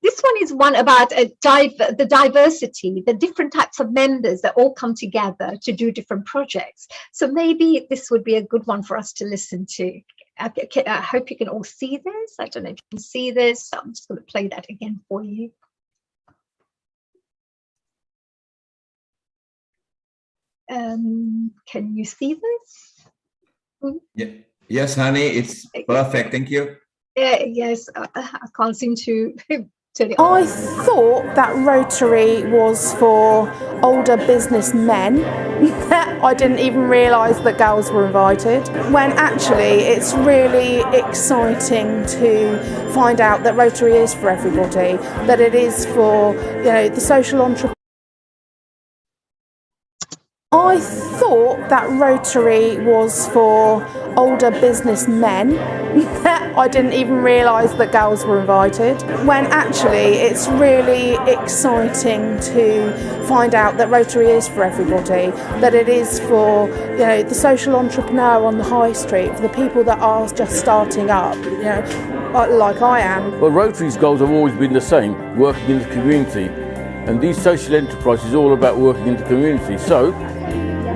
This one is one about the diversity, the different types of members that all come together to do different projects. So maybe this would be a good one for us to listen to. I hope you can all see this. I don't know if you can see this. So I'm just going to play that again for you. Can you see this? Yeah. Yes, honey, it's perfect. Thank you. Yes, I can't seem to turn it I on. thought that Rotary was for older businessmen. I didn't even realise that girls were invited, when actually it's really exciting to find out that Rotary is for everybody, that it is for, you know, the social entrepreneur. I thought that Rotary was for older businessmen. I didn't even realise that girls were invited, when actually it's really exciting to find out that Rotary is for everybody, that it is for, you know, the social entrepreneur on the high street, for the people that are just starting up, you know, like I am. Well, Rotary's goals have always been the same, working in the community, and these social enterprises are all about working in the community, so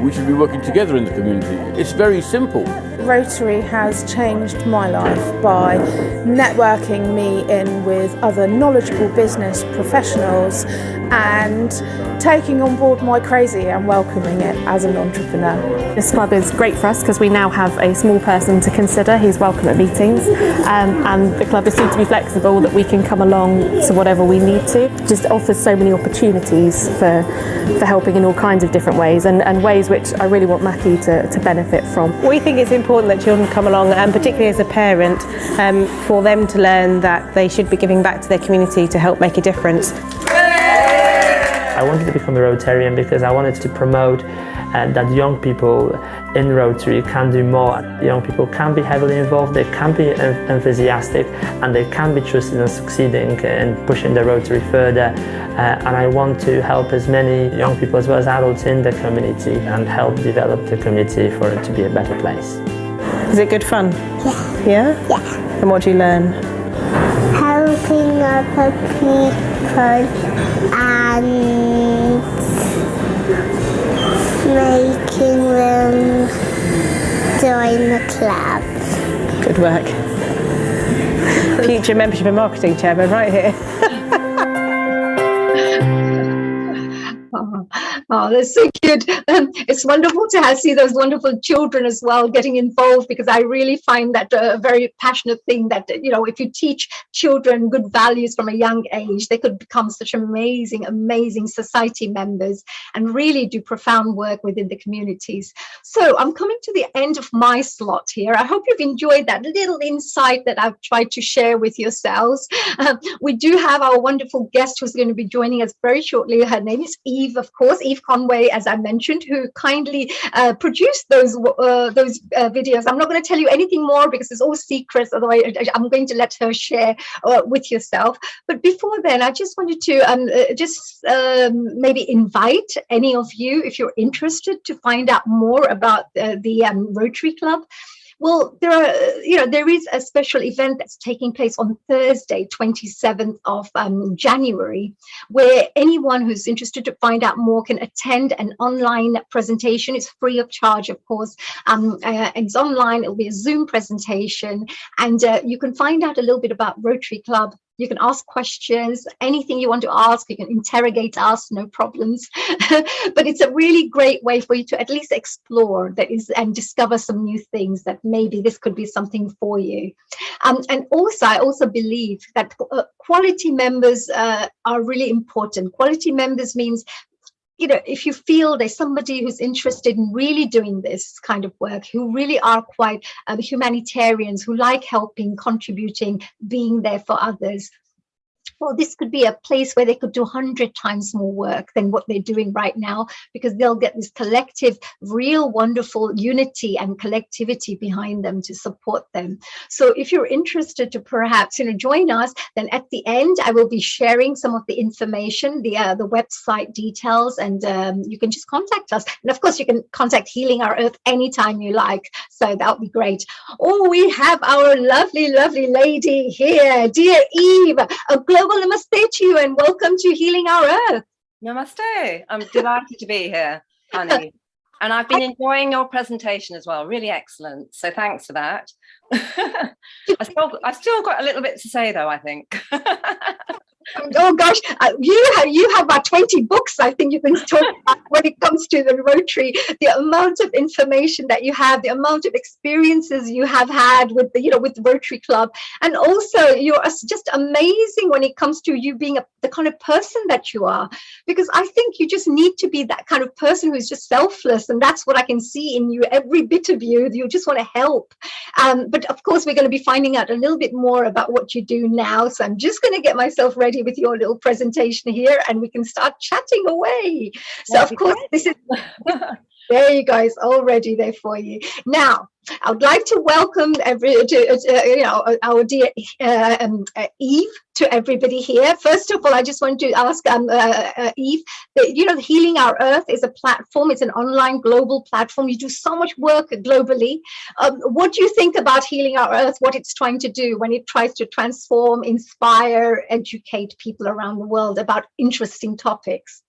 we should be working together in the community. It's very simple. Rotary has changed my life by networking me in with other knowledgeable business professionals and taking on board my crazy and welcoming it as an entrepreneur. This club is great for us because we now have a small person to consider who's welcome at meetings, and the club is seen to be flexible, that we can come along to whatever we need to. It just offers so many opportunities for helping in all kinds of different ways, and ways which I really want Matthew to benefit from. We think it's important that children come along, and particularly as a parent, for them to learn that they should be giving back to their community to help make a difference. I wanted to become a Rotarian because I wanted to promote that young people in Rotary can do more. Young people can be heavily involved, they can be enthusiastic, and they can be trusted in succeeding in pushing the Rotary further. And I want to help as many young people as well as adults in the community and help develop the community for it to be a better place. Is it good fun? Yeah. Yeah? Yeah. And what do you learn? Helping other people and making them join the club. Good work. Future membership and marketing chairman right here. Oh, that's so cute. It's wonderful to see those wonderful children as well getting involved, because I really find that a very passionate thing that, you know, if you teach children good values from a young age, they could become such amazing, amazing society members and really do profound work within the communities. So I'm coming to the end of my slot here. I hope you've enjoyed that little insight that I've tried to share with yourselves. We do have our wonderful guest who's going to be joining us very shortly. Her name is Eve, of course, Eve Conway, as I mentioned, who kindly produced those videos. I'm not going to tell you anything more because it's all secrets. Otherwise, I'm going to let her share with yourself. But before then, I just wanted to maybe invite any of you, if you're interested, to find out more about the Rotary Club. Well, there is a special event that's taking place on Thursday, 27th of January, where anyone who's interested to find out more can attend an online presentation. It's free of charge, of course. It's online. It'll be a Zoom presentation, and you can find out a little bit about Rotary Club. You can ask questions, anything you want to ask. You can interrogate us, no problems. But it's a really great way for you to at least explore and discover some new things that maybe this could be something for you. And also, I also believe that quality members are really important. Quality members means, you know, if you feel there's somebody who's interested in really doing this kind of work, who really are quite humanitarians, who like helping, contributing, being there for others, well, this could be a place where they could do 100 times more work than what they're doing right now, because they'll get this collective, real wonderful unity and collectivity behind them to support them. So if you're interested to perhaps, join us, then at the end, I will be sharing some of the information, the website details, and you can just contact us. And of course, you can contact Healing Our Earth anytime you like. So that would be great. Oh, we have our lovely, lovely lady here, dear Eve. A global namaste to you and welcome to Healing Our Earth. Namaste. I'm delighted to be here, honey. And I've been enjoying your presentation as well. Really excellent. So thanks for that. I still got a little bit to say, though, I think. Oh gosh, you have about 20 books I think you can talk about when it comes to the Rotary, the amount of information that you have, the amount of experiences you have had with the with the Rotary Club, and also you're just amazing when it comes to you being the kind of person that you are, because I think you just need to be that kind of person who's just selfless, and that's what I can see in you, every bit of you. You just want to help, but of course we're going to be finding out a little bit more about what you do now, so I'm just going to get myself ready with your little presentation here and we can start chatting away. So of course this is there you go, it's all ready there for you. Now I would like to welcome our dear Eve to everybody here. First of all, I just want to ask Eve that Healing Our Earth is a platform. It's an online global platform. You do so much work globally. What do you think about Healing Our Earth, what it's trying to do when it tries to transform, inspire, educate people around the world about interesting topics?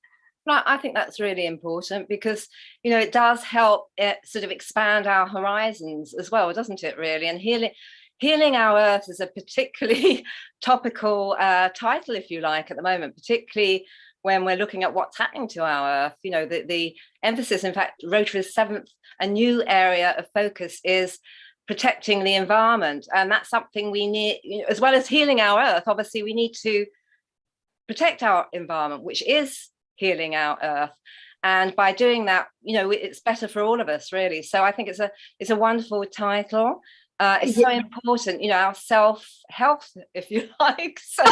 I think that's really important because, it does help sort of expand our horizons as well, doesn't it, really? And Healing Our Earth is a particularly topical title, if you like, at the moment, particularly when we're looking at what's happening to our Earth. The emphasis, in fact, Rotary's seventh, a new area of focus is protecting the environment. And that's something we need, as well as healing our Earth, obviously, we need to protect our environment, which is healing our Earth, and by doing that, it's better for all of us, really. So I think it's a wonderful title. It's so important, our self-health, if you like. So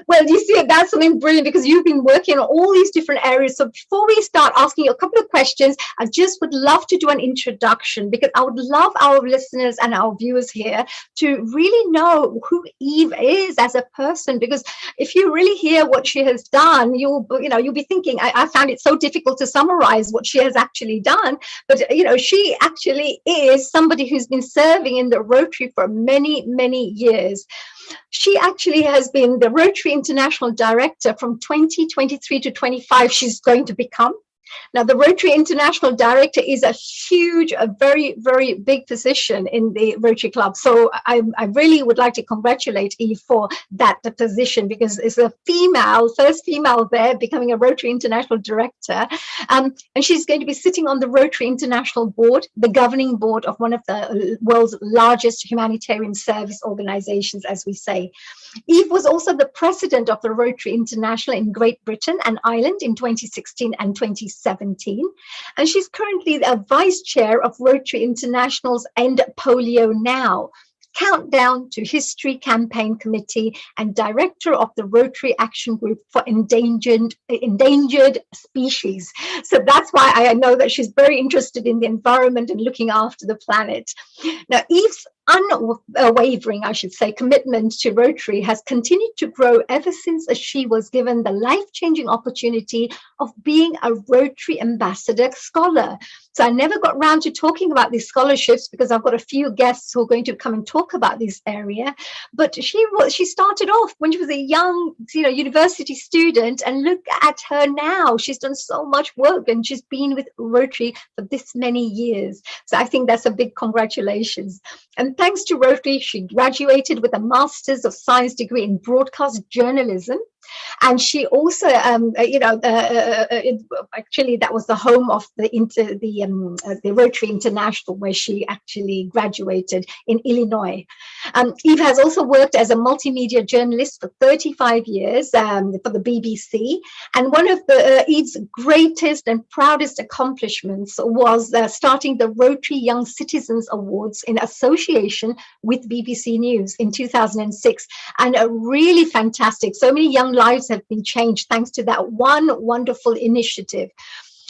well, you see, that's something brilliant because you've been working on all these different areas. So before we start asking you a couple of questions, I just would love to do an introduction because I would love our listeners and our viewers here to really know who Eve is as a person, because if you really hear what she has done, you'll be thinking, I found it so difficult to summarize what she has actually done, but she actually is somebody who's been serving in the Rotary for many, many years. She actually has been the Rotary International Director from 2023 to 25. She's going to become. Now, the Rotary International Director is a very, very big position in the Rotary Club. So I really would like to congratulate Eve for that position, because it's a first female there becoming a Rotary International Director. And she's going to be sitting on the Rotary International Board, the governing board of one of the world's largest humanitarian service organizations, as we say. Eve was also the president of the Rotary International in Great Britain and Ireland in 2016 and 2017. And she's currently the vice chair of Rotary International's End Polio Now Countdown to History Campaign Committee and director of the Rotary Action Group for Endangered Species. So that's why I know that she's very interested in the environment and looking after the planet. Now, Eve's unwavering, I should say, commitment to Rotary has continued to grow ever since she was given the life-changing opportunity of being a Rotary Ambassador Scholar. So I never got around to talking about these scholarships because I've got a few guests who are going to come and talk about this area. But she started off when she was a young, university student, and look at her now. She's done so much work and she's been with Rotary for this many years. So I think that's a big congratulations. And thanks to Rotary, she graduated with a Master's of Science degree in Broadcast Journalism And she also, actually that was the home of the Rotary International, where she actually graduated in Illinois. Eve has also worked as a multimedia journalist for 35 years for the BBC. And one of Eve's greatest and proudest accomplishments was starting the Rotary Young Citizens Awards in association with BBC News in 2006. And really fantastic. So many young lives have been changed thanks to that one wonderful initiative.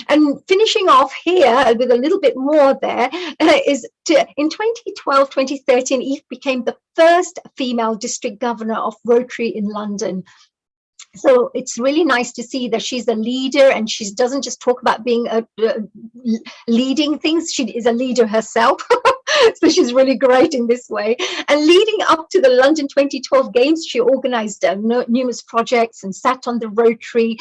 And finishing off here with a little bit more there in 2012, 2013, Eve became the first female district governor of Rotary in London. So it's really nice to see that she's a leader, and she doesn't just talk about being leading things. She is a leader herself. So she's really great in this way. And leading up to the London 2012 Games, she organized numerous projects and sat on the Rotary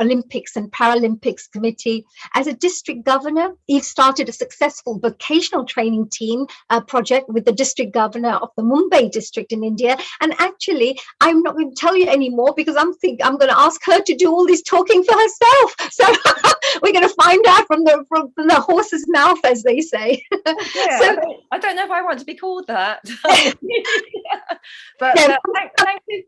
Olympics and Paralympics Committee. As a district governor, Eve started a successful vocational training team project with the district governor of the Mumbai district in India. And actually, I'm not going to tell you anymore because I'm going to ask her to do all this talking for herself. So we're going to find out from the horse's mouth, as they say. Yeah, so, I don't know if I want to be called that. But thank you.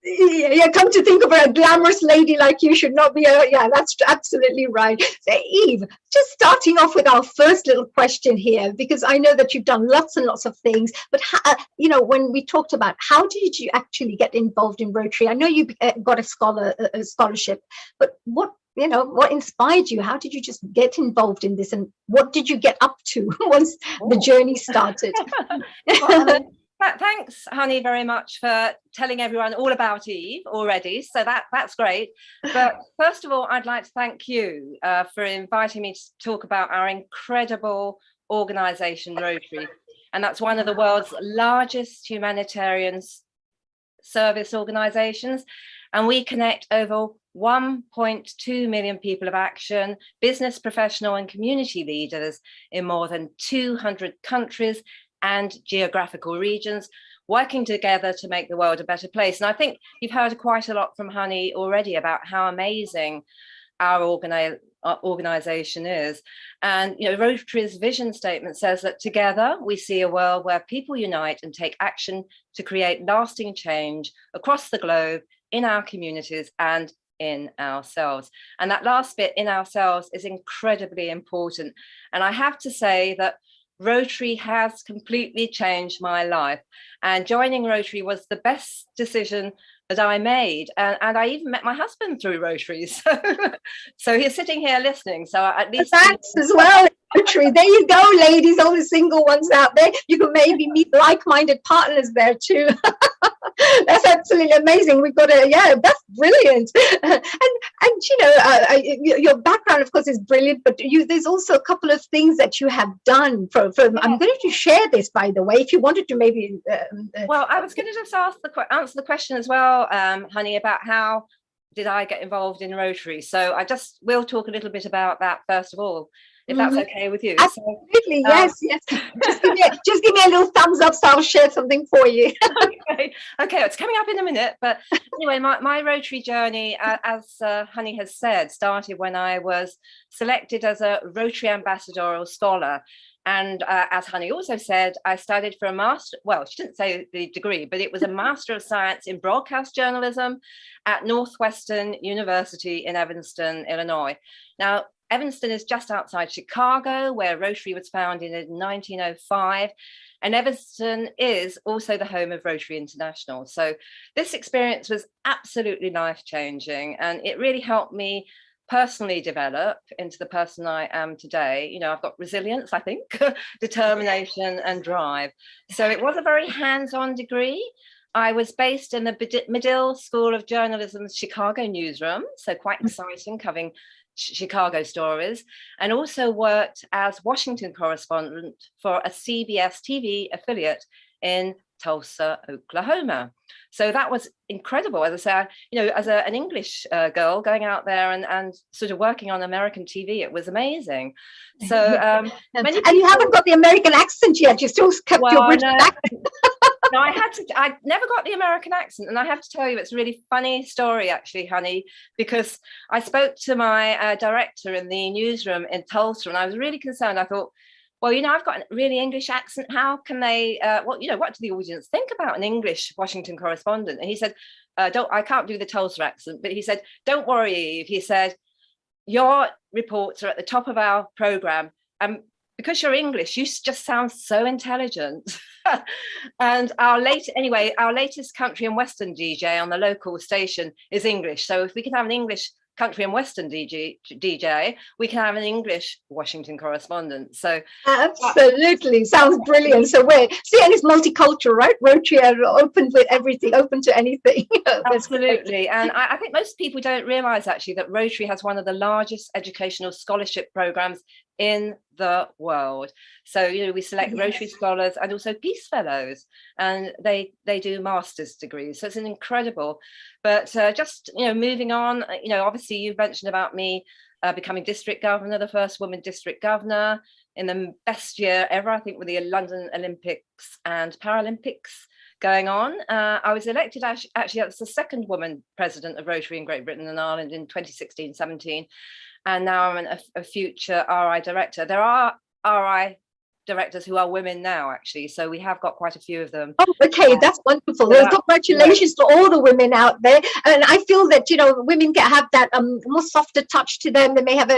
Yeah, come to think of her, a glamorous lady like you should not be yeah, that's absolutely right. So Eve, just starting off with our first little question here, because I know that you've done lots and lots of things, but when we talked about how did you actually get involved in Rotary? I know you got a scholarship, but what inspired you? How did you just get involved in this, and what did you get up to once the journey started? Thanks, Honey, very much for telling everyone all about Eve already. So that's great. But first of all, I'd like to thank you for inviting me to talk about our incredible organisation, Rotary. And that's one of the world's largest humanitarian service organisations. And we connect over 1.2 million people of action, business, professional and community leaders in more than 200 countries and geographical regions, working together to make the world a better place. And I think you've heard quite a lot from Honey already about how amazing our organisation is. And Rotary's vision statement says that together we see a world where people unite and take action to create lasting change across the globe, in our communities and in ourselves. And that last bit, in ourselves, is incredibly important. And I have to say that Rotary has completely changed my life, and joining Rotary was the best decision that I made, and I even met my husband through Rotary, so he's sitting here listening, so at least thanks as well. Rotary, there you go, ladies, all the single ones out there, you can maybe meet like-minded partners there too. That's absolutely amazing. We've got that's brilliant. And your background, of course, is brilliant, but there's also a couple of things that you have done from I'm going to share this, by the way, if you wanted to maybe. Well, I was going to just answer the question as well, Honey, about how did I get involved in Rotary. So we'll talk a little bit about that first of all, if that's okay with you. Absolutely, yes. Just give me a little thumbs up, so I'll share something for you. Okay, it's coming up in a minute. But anyway, my Rotary journey, as Honey has said, started when I was selected as a Rotary Ambassadorial Scholar. And as Honey also said, I studied for a master, well, she didn't say the degree, but it was a Master of Science in Broadcast Journalism at Northwestern University in Evanston, Illinois. Now, Evanston is just outside Chicago, where Rotary was founded in 1905. And Evanston is also the home of Rotary International. So this experience was absolutely life-changing, and it really helped me personally develop into the person I am today. I've got resilience, I think, determination and drive. So it was a very hands-on degree. I was based in the Medill School of Journalism's Chicago newsroom, so quite exciting, covering Chicago stories, and also worked as Washington correspondent for a CBS TV affiliate in Tulsa, Oklahoma. So that was incredible. As I say, as an English girl going out there and sort of working on American TV, it was amazing. So and you haven't got the American accent yet. You still kept your British accent. No, I never got the American accent. And I have to tell you, it's a really funny story, actually, honey, because I spoke to my director in the newsroom in Tulsa, and I was really concerned. I thought, well, I've got a really English accent. How can they, what do the audience think about an English Washington correspondent? And he said, I can't do the Tulsa accent, but he said, don't worry, Eve. He said, your reports are at the top of our program. Because you're English, you just sound so intelligent. And our latest country and western DJ on the local station is English. So if we can have an English country and western DJ, we can have an English Washington correspondent. So absolutely, sounds brilliant. So and it's multicultural, right? Rotary are open with everything, open to anything. Absolutely. And I think most people don't realize actually that Rotary has one of the largest educational scholarship programs in the world. So we select Rotary scholars and also Peace Fellows, and they do master's degrees. So it's an incredible. But just moving on, obviously you've mentioned about me becoming district governor, the first woman district governor in the best year ever, I think, with the London Olympics and Paralympics going on. I was elected actually as the second woman president of Rotary in Great Britain and Ireland in 2016-17. And now I'm a future RI director. There are RI directors who are women now, actually. So we have got quite a few of them. Oh, okay, that's wonderful. Well, congratulations to all the women out there. And I feel that, women can have that more softer touch to them. They may have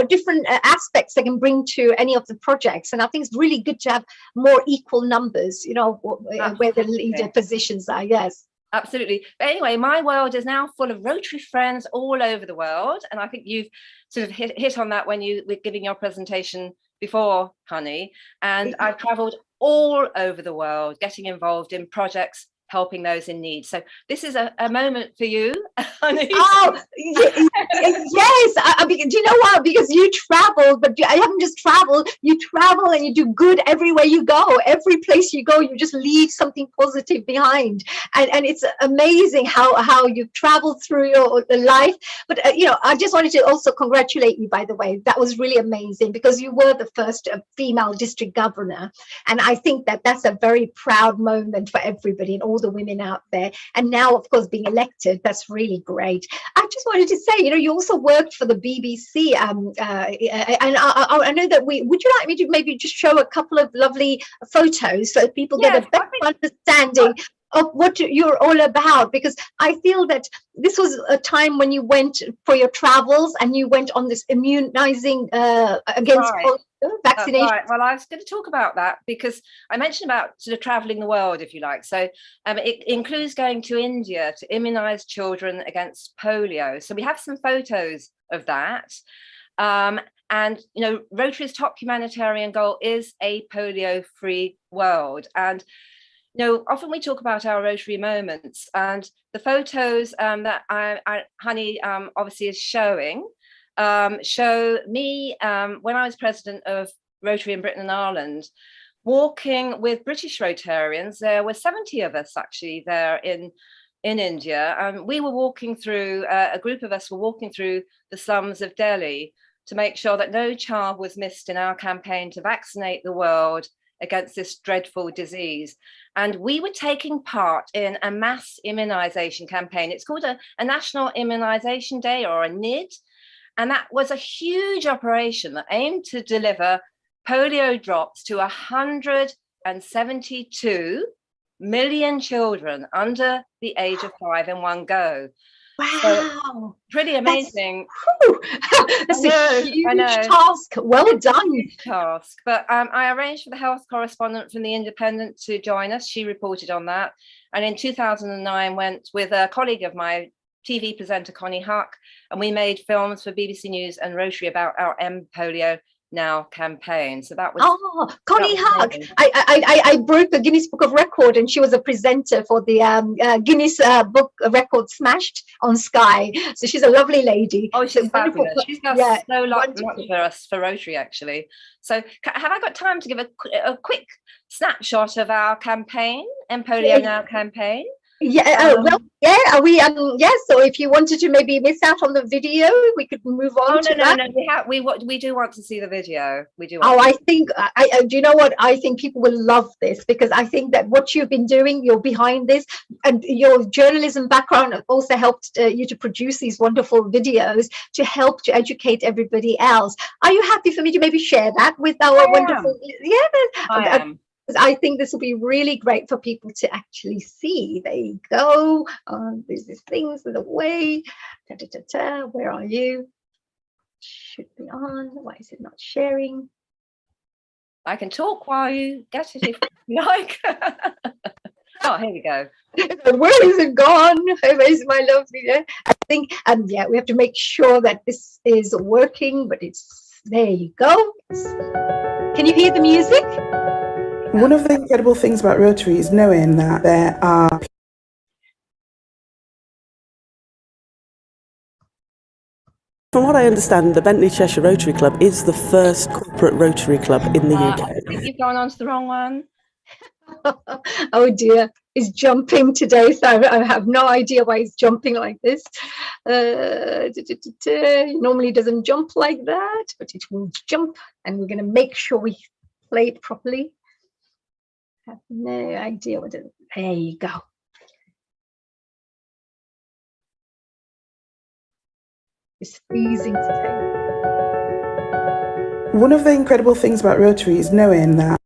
different aspects they can bring to any of the projects. And I think it's really good to have more equal numbers, where the leader positions are. Yes. Absolutely. But anyway, my world is now full of Rotary friends all over the world. And I think you've sort of hit on that when you were giving your presentation before, honey. And I've traveled all over the world, getting involved in projects, helping those in need. So this is a moment for you, honey. Oh, yes. I mean, do you know what? Because you travel, but I haven't just traveled. You travel and you do good everywhere you go. Every place you go, you just leave something positive behind. And it's amazing how you've traveled through your life. But, I just wanted to also congratulate you, by the way. That was really amazing because you were the first female district governor. And I think that's a very proud moment for everybody and all the women out there. And now, of course, being elected, that's really great. I just wanted to say, you also worked for the BBC, and I know that would you like me to maybe just show a couple of lovely photos so people get a better understanding of what you're all about? Because I feel that this was a time when you went for your travels and you went on this immunizing against vaccination. Right. Well, I was going to talk about that because I mentioned about sort of traveling the world, if you like. So it includes going to India to immunize children against polio. So we have some photos of that. And, Rotary's top humanitarian goal is a polio-free world. And often we talk about our Rotary moments, and the photos that Honey obviously is showing show me when I was president of Rotary in Britain and Ireland, walking with British Rotarians. There were 70 of us actually there in India. We were walking through, a group of us were walking through the slums of Delhi to make sure that no child was missed in our campaign to vaccinate the world against this dreadful disease. And we were taking part in a mass immunization campaign. It's called a National Immunization Day, or a NID. And that was a huge operation that aimed to deliver polio drops to 172 million children under the age of 5 in one go. Wow. So, pretty amazing. That's a huge task. Well done. Huge task. But I arranged for the health correspondent from The Independent to join us. She reported on that. And in 2009, went with a colleague of my TV presenter, Connie Huck, and we made films for BBC News and Rotary about our End Polio Now campaign. So that was Connie Huck. I broke the Guinness Book of Record, and she was a presenter for the Guinness Book Record Smashed on Sky. So she's a lovely lady. Oh, she's fabulous. She's got so much for us for Rotary, actually. So have I got time to give a quick snapshot of our campaign, End Polio Now campaign? Yeah, well, yeah, are we, yeah, so if you wanted to maybe miss out on the video, we could move on to that. We do want to see the video. We do. Oh, I think, do you know what? I think people will love this, because I think that what you've been doing, you're behind this, and your journalism background also helped you to produce these wonderful videos to help to educate everybody else. Are you happy for me to maybe share that with our wonderful? I am. I think this will be really great for people to actually see. There you go. There's these things in the way. Where are you? Should be on. Why is it not sharing? I can talk while you get it if you like. Oh, here we go. Where is it gone? Where's my lovely? I think, yeah, we have to make sure that this is working, but it's, there you go. Can you hear the music? One of the incredible things about Rotary is knowing that there are From what I understand, the Bentley Cheshire Rotary Club is the first corporate Rotary club in the UK. I think you've gone on to the wrong one. Oh dear, it's jumping today, so I have no idea why it's jumping like this. It normally doesn't jump like that, but it will jump, and we're going to make sure we play it properly. I have no idea what it is. There you go. It's freezing today. One of the incredible things about Rotary is knowing that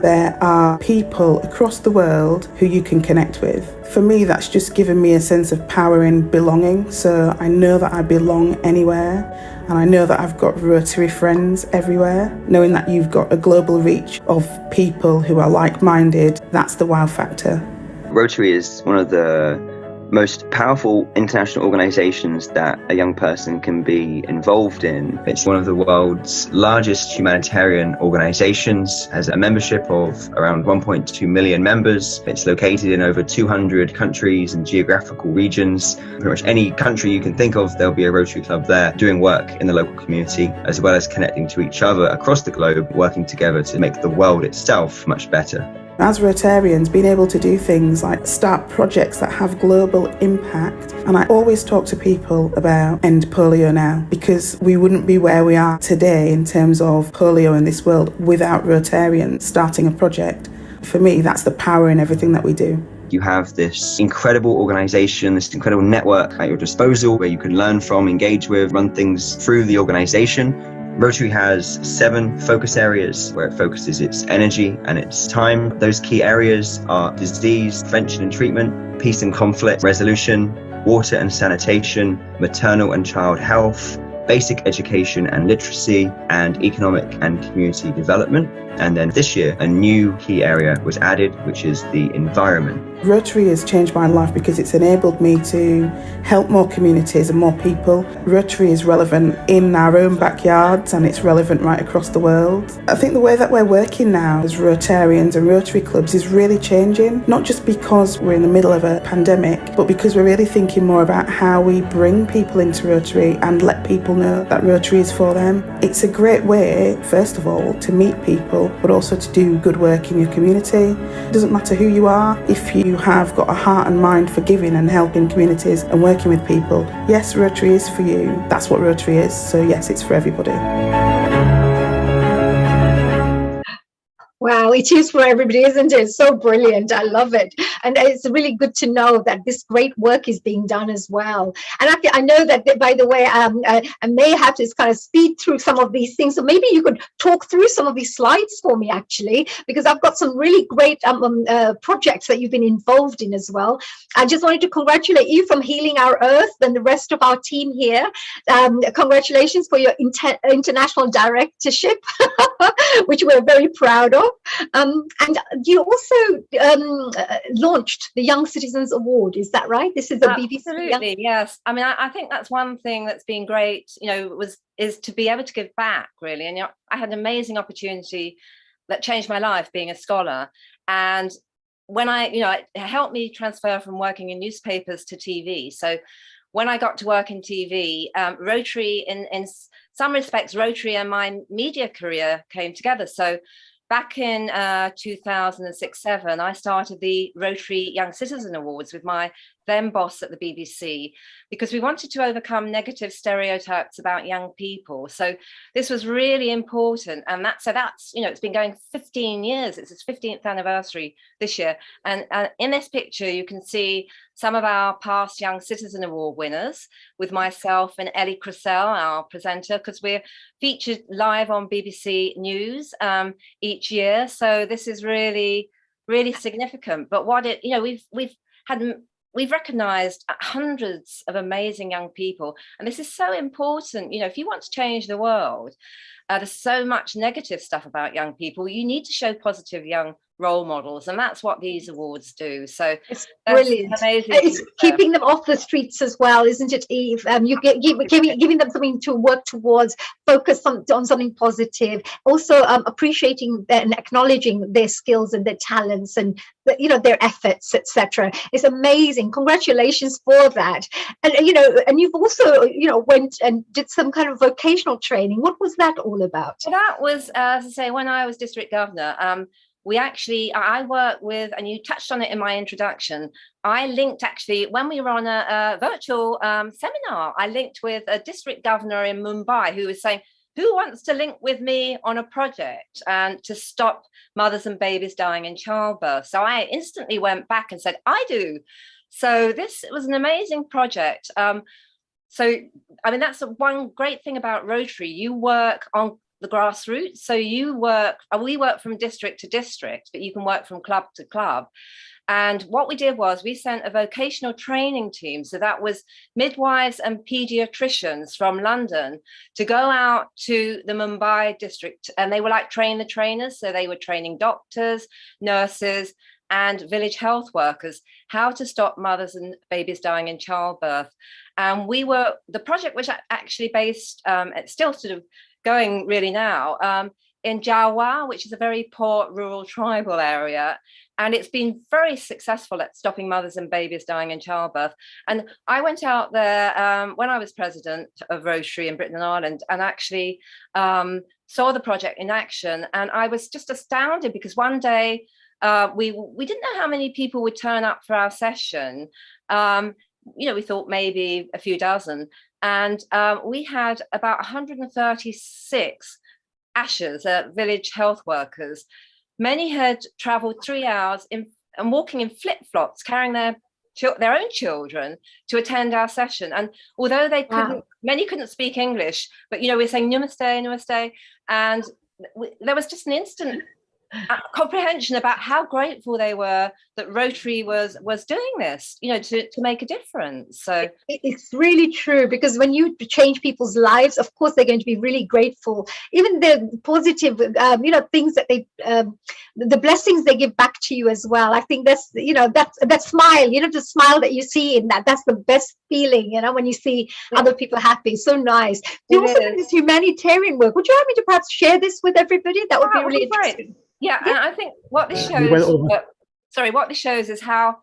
there are people across the world who you can connect with. For me, that's just given me a sense of power and belonging. So I know that I belong anywhere, and I know that I've got Rotary friends everywhere. Knowing that you've got a global reach of people who are like-minded, that's the wow factor. Rotary is one of the most powerful international organizations that a young person can be involved in. It's one of the world's largest humanitarian organizations, has a membership of around 1.2 million members. It's located in over 200 countries and geographical regions. Pretty much any country you can think of, there'll be a Rotary Club there doing work in the local community, as well as connecting to each other across the globe, working together to make the world itself much better. As Rotarians, being able to do things like start projects that have global impact. And I always talk to people about End Polio Now, because we wouldn't be where we are today in terms of polio in this world without Rotarians starting a project. For me, that's the power in everything that we do. You have this incredible organization, this incredible network at your disposal where you can learn from, engage with, run things through the organization. Rotary has 7 focus areas where it focuses its energy and its time. Those key areas are disease, prevention and treatment, peace and conflict resolution, water and sanitation, maternal and child health, basic education and literacy, and economic and community development. And then this year, a new key area was added, which is the environment. Rotary has changed my life because it's enabled me to help more communities and more people. Rotary is relevant in our own backyards, and it's relevant right across the world. I think the way that we're working now as Rotarians and Rotary clubs is really changing, not just because we're in the middle of a pandemic, but because we're really thinking more about how we bring people into Rotary and let people know that Rotary is for them. It's a great way, first of all, to meet people, but also to do good work in your community. It doesn't matter who you are, if you have got a heart and mind for giving and helping communities and working with people, yes, Rotary is for you. That's what Rotary is, so yes, it's for everybody. Wow, it is for everybody, isn't it? It's so brilliant. I love it. And it's really good to know that this great work is being done as well. And I know that, by the way, I may have to kind of speed through some of these things. So maybe you could talk through some of these slides for me, actually, because I've got some really great projects that you've been involved in as well. I just wanted to congratulate you from Healing Our Earth and the rest of our team here. Congratulations for your international directorship, which we're very proud of. And you also launched the Young Citizens Award, is that right? This is a BBC. Absolutely, yes. I mean, I think that's one thing that's been great, you know, is to be able to give back, really. And you know, I had an amazing opportunity that changed my life being a scholar. And when it helped me transfer from working in newspapers to TV. So when I got to work in TV, Rotary in some respects, Rotary and my media career came together. So back in 2006-07, I started the Rotary Young Citizen Awards with my then boss at the BBC, because we wanted to overcome negative stereotypes about young people. So this was really important. And that's, it's been going 15 years. It's its 15th anniversary this year. And in this picture, you can see some of our past Young Citizen Award winners with myself and Ellie Cressell, our presenter, because we're featured live on BBC News each year. So this is really, really significant. But we've recognized hundreds of amazing young people. And this is so important. If you want to change the world, there's so much negative stuff about young people. You need to show positive young role models, and that's what these awards do. So it's brilliant. Amazing. It's keeping them off the streets as well, isn't it, Eve? You giving them something to work towards, focus on something positive, also appreciating and acknowledging their skills and their talents and their efforts, etc. It's amazing. Congratulations for that. And and you've also went and did some kind of vocational training. What was that all about? So that was, as I say, when I was district governor. I work with, and you touched on it in my introduction, I linked actually, when we were on a virtual seminar, I linked with a district governor in Mumbai who was saying, who wants to link with me on a project and to stop mothers and babies dying in childbirth? So I instantly went back and said, I do. So this was an amazing project. That's one great thing about Rotary. You work on the grassroots. So we work from district to district, but you can work from club to club. And what we did was we sent a vocational training team. So that was midwives and pediatricians from London to go out to the Mumbai district. And they were like train the trainers. So they were training doctors, nurses, and village health workers how to stop mothers and babies dying in childbirth. And the project was actually based, it's still sort of going really now, in Jawa, which is a very poor rural tribal area. And it's been very successful at stopping mothers and babies dying in childbirth. And I went out there when I was president of Rotary in Britain and Ireland, and actually saw the project in action. And I was just astounded because one day we didn't know how many people would turn up for our session. We thought maybe a few dozen. And we had about 136 ASHAs, village health workers. Many had travelled 3 hours and walking in flip-flops, carrying their own children to attend our session. And although many couldn't speak English, but we're saying namaste, namaste, and there was just an instant comprehension about how grateful they were that Rotary was doing this, to make a difference. So it's really true, because when you change people's lives, of course they're going to be really grateful. Even the positive, things that they, the blessings they give back to you as well. I think that's, that smile, the smile that you see in that's the best feeling, when you see other people happy. So nice. You also do this humanitarian work. Would you like me to perhaps share this with everybody? That would be really interesting. Yeah, and I think what this shows is how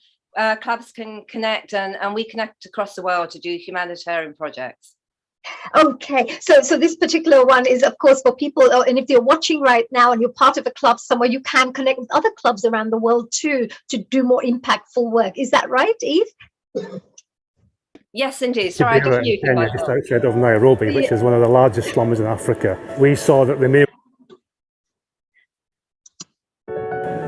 clubs can connect, and we connect across the world to do humanitarian projects. Okay, so this particular one is, of course, for people, and if you're watching right now and you're part of a club somewhere, you can connect with other clubs around the world too to do more impactful work. Is that right, Eve? Yes, indeed. Sorry, I just muted Kenya, just outside of Nairobi, which is one of the largest slums in Africa. We saw that the male.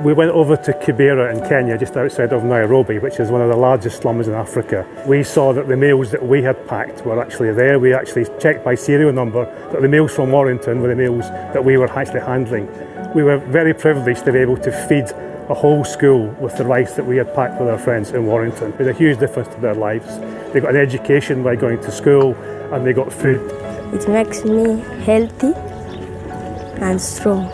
We went over to Kibera in Kenya, just outside of Nairobi, which is one of the largest slums in Africa. We saw that the meals that we had packed were actually there. We actually checked by serial number that the meals from Warrington were the meals that we were actually handling. We were very privileged to be able to feed a whole school with the rice that we had packed with our friends in Warrington. It made a huge difference to their lives. They got an education by going to school, and they got food. It makes me healthy and strong.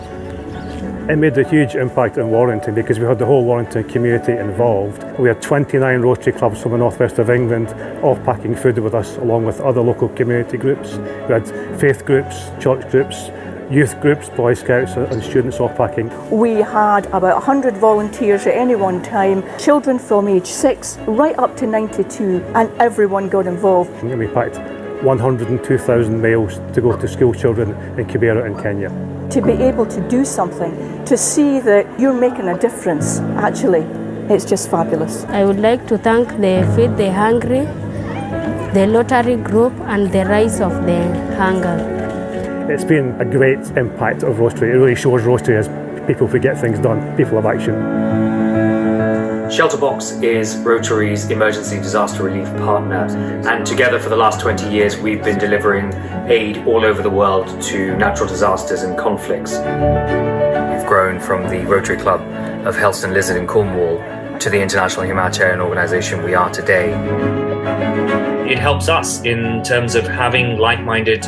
It made a huge impact in Warrington because we had the whole Warrington community involved. We had 29 Rotary clubs from the northwest of England all packing food with us, along with other local community groups. We had faith groups, church groups, youth groups, Boy Scouts and students all packing. We had about 100 volunteers at any one time, children from age 6 right up to 92, and everyone got involved. And we packed 102,000 miles to go to school children in Kibera in Kenya. To be able to do something, to see that you're making a difference, actually, it's just fabulous. I would like to thank the Feed the Hungry, the Rotary Group, and the Rise of the Hunger. It's been a great impact of Rotary. It really shows Rotary as people who get things done, people of action. Shelterbox is Rotary's emergency disaster relief partner, and together for the last 20 years we've been delivering aid all over the world to natural disasters and conflicts. We've grown from the Rotary Club of Helston Lizard in Cornwall to the international humanitarian organisation we are today. It helps us in terms of having like-minded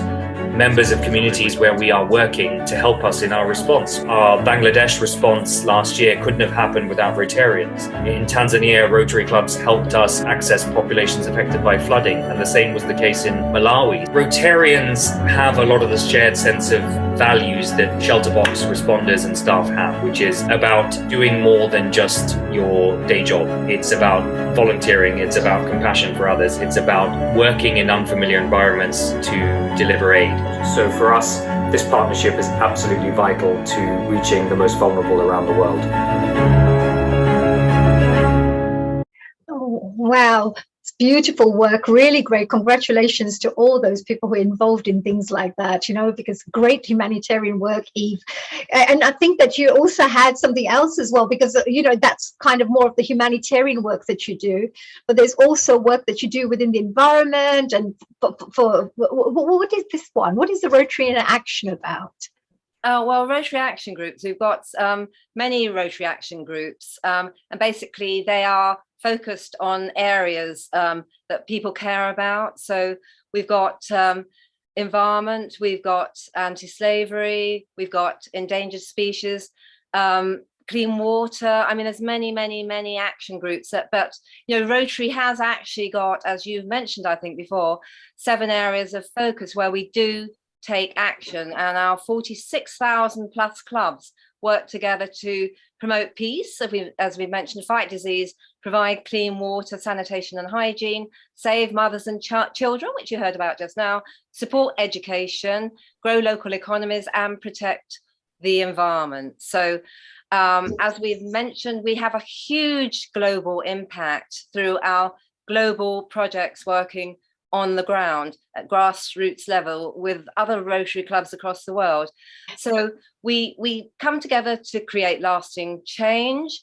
members of communities where we are working to help us in our response. Our Bangladesh response last year couldn't have happened without Rotarians. In Tanzania, Rotary clubs helped us access populations affected by flooding, and the same was the case in Malawi. Rotarians have a lot of the shared sense of values that Shelterbox responders and staff have, which is about doing more than just your day job. It's about volunteering, it's about compassion for others, it's about working in unfamiliar environments to deliver aid. So for us, this partnership is absolutely vital to reaching the most vulnerable around the world. Oh, wow. It's beautiful work, really great. Congratulations to all those people who are involved in things like that, you know, because great humanitarian work, Eve. And I think that you also had something else as well, because, you know, that's kind of more of the humanitarian work that you do, but there's also work that you do within the environment. And for what is this one? What is the Rotary in Action about? Well, Rotary Action Groups, we've got many Rotary Action Groups, and basically they are focused on areas that people care about. So we've got environment, we've got anti-slavery, we've got endangered species, clean water. I mean, there's many action groups but you know, Rotary has actually got, as you've mentioned, I think before, 7 areas of focus where we do take action, and our 46,000 plus clubs work together to promote peace, as we mentioned, fight disease, provide clean water, sanitation and hygiene, save mothers and children, which you heard about just now, support education, grow local economies and protect the environment. So as we've mentioned, we have a huge global impact through our global projects working on the ground at grassroots level with other Rotary clubs across the world. So we come together to create lasting change.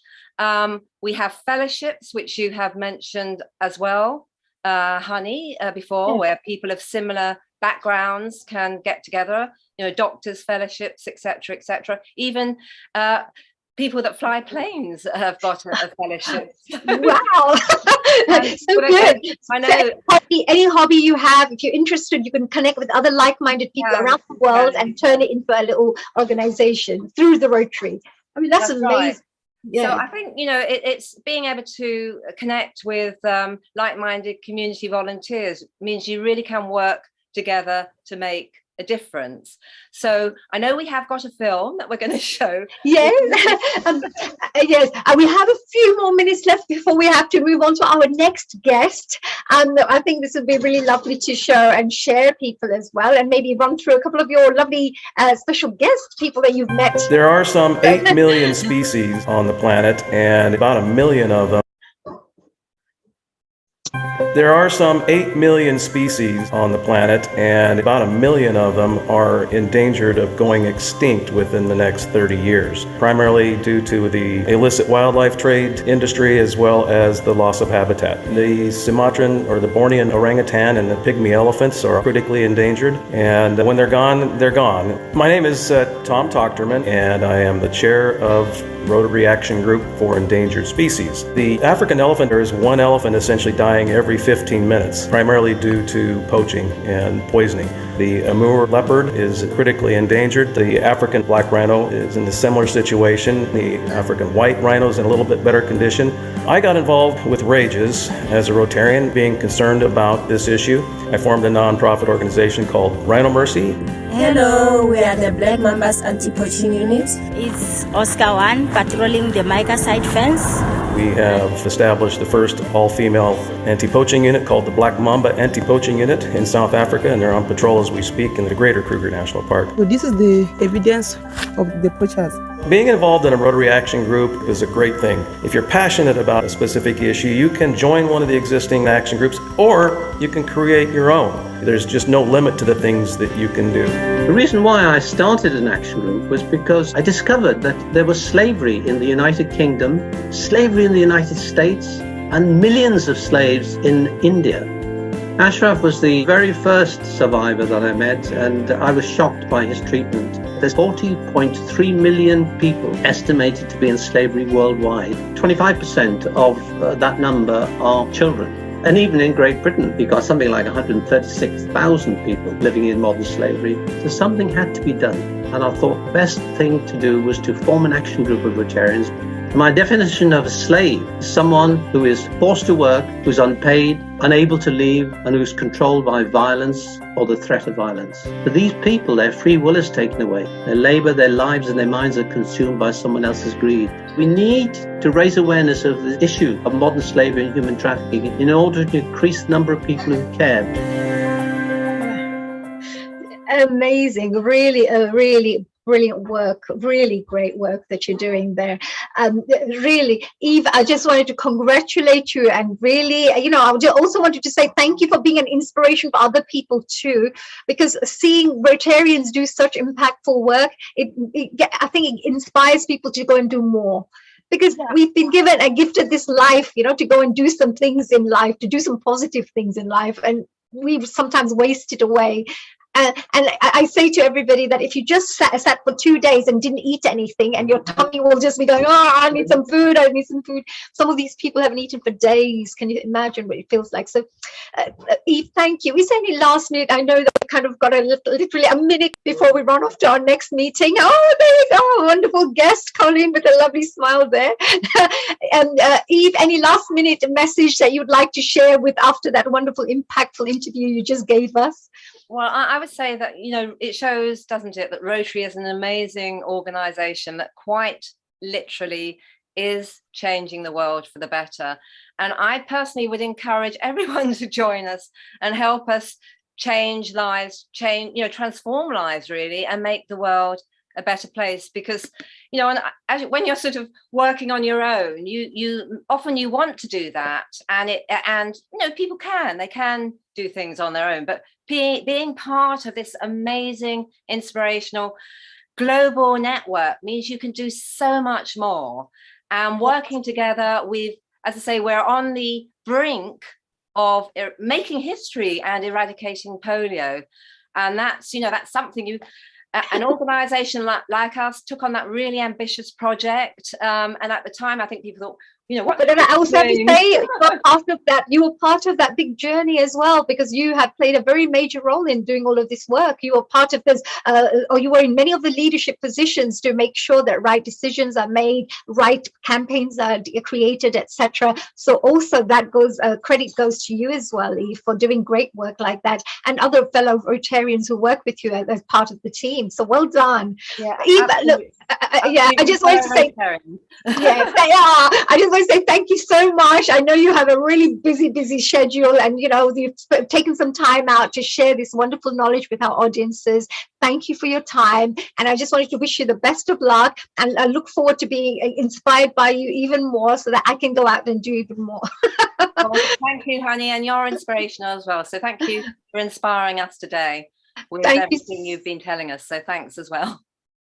We have fellowships, which you have mentioned as well, Honey, before, where people of similar backgrounds can get together, you know, doctors' fellowships, etc., etc. Even people that fly planes have got a fellowship. Wow. So good. I know. So any hobby you have, if you're interested, you can connect with other like-minded people around the world and turn it into a little organization through the Rotary. I mean, that's amazing. Right. Yeah. So I think, you know, it's being able to connect with like-minded community volunteers means you really can work together to make a difference. So I know we have got a film that we're going to show. Yes, yes. We have a few more minutes left before we have to move on to our next guest. And I think this would be really lovely to show and share people as well, and maybe run through a couple of your lovely special guest people that you've met. There are some 8 million species on the planet, and about 1 million of them. There are some 8 million species on the planet, and about 1 million of them are endangered of going extinct within the next 30 years, primarily due to the illicit wildlife trade industry as well as the loss of habitat. The Sumatran or the Bornean orangutan and the pygmy elephants are critically endangered, and when they're gone, they're gone. My name is Tom Tochterman, and I am the chair of Rotary Action Group for Endangered Species. The African elephant, there is one elephant essentially dying every 15 minutes, primarily due to poaching and poisoning. The Amur leopard is critically endangered. The African black rhino is in a similar situation. The African white rhino is in a little bit better condition. I got involved with RAGES as a Rotarian, being concerned about this issue. I formed a non-profit organization called Rhino Mercy. Hello, we are the Black Mambas Anti-Poaching Unit. It's Oscar 1 patrolling the Mica side fence. We have established the first all-female anti-poaching unit called the Black Mamba Anti-Poaching Unit in South Africa, and they're on patrol as we speak in the Greater Kruger National Park. So this is the evidence of the poachers. Being involved in a Rotary Action Group is a great thing. If you're passionate about a specific issue, you can join one of the existing action groups, or you can create your own. There's just no limit to the things that you can do. The reason why I started an action group was because I discovered that there was slavery in the United Kingdom, slavery in the United States, and millions of slaves in India. Ashraf was the very first survivor that I met, and I was shocked by his treatment. There's 40.3 million people estimated to be in slavery worldwide. 25% of that number are children. And even in Great Britain, you've got something like 136,000 people living in modern slavery. So something had to be done. And I thought the best thing to do was to form an action group of Rotarians. My definition of a slave is someone who is forced to work, who's unpaid, unable to leave, and who's controlled by violence or the threat of violence. For these people, their free will is taken away. Their labor, their lives, and their minds are consumed by someone else's greed. We need to raise awareness of the issue of modern slavery and human trafficking in order to increase the number of people who care. Amazing, really brilliant work, really great work that you're doing there. Really, Eve, I just wanted to congratulate you, and really, I also wanted to say thank you for being an inspiration for other people too, because seeing Rotarians do such impactful work, I think it inspires people to go and do more. Because we've been given and gifted this life, to go and do some things in life, to do some positive things in life, and we sometimes waste it away. And I say to everybody that if you just sat for 2 days and didn't eat anything, and your tummy will just be going, oh, I need some food. Some of these people haven't eaten for days. Can you imagine what it feels like? So, Eve, thank you. Is there any last minute? I know that we kind of got literally a minute before we run off to our next meeting. Oh, there you go. A wonderful guest, Colleen, with a lovely smile there. And Eve, any last minute message that you'd like to share with after that wonderful, impactful interview you just gave us? Well, I would say that, it shows, doesn't it, that Rotary is an amazing organisation that quite literally is changing the world for the better. And I personally would encourage everyone to join us and help us change lives, transform lives really, and make the world a better place. Because, when you're sort of working on your own, you often want to do that, and people can do things on their own, but being part of this amazing, inspirational global network means you can do so much more. And working together, as I say, we're on the brink of making history and eradicating polio, and that's something an organisation like us took on that really ambitious project, and at the time I think people thought, what? But I also have to say, you were part of that big journey as well, because you have played a very major role in doing all of this work. You were part of this, or you were in many of the leadership positions to make sure that right decisions are made, right campaigns are created, etc. So also that credit goes to you as well, Eve, for doing great work like that, and other fellow Rotarians who work with you as part of the team. So well done. Yeah, Eve, look, I just wanted to say, I just want to say thank you so much. I know you have a really busy schedule, and you've taken some time out to share this wonderful knowledge with our audiences. Thank you for your time, and I just wanted to wish you the best of luck, and I look forward to being inspired by you even more, so that I can go out and do even more. Well, thank you, honey, and you're inspirational as well. So thank you for inspiring us today with everything you've been telling us. So thanks as well.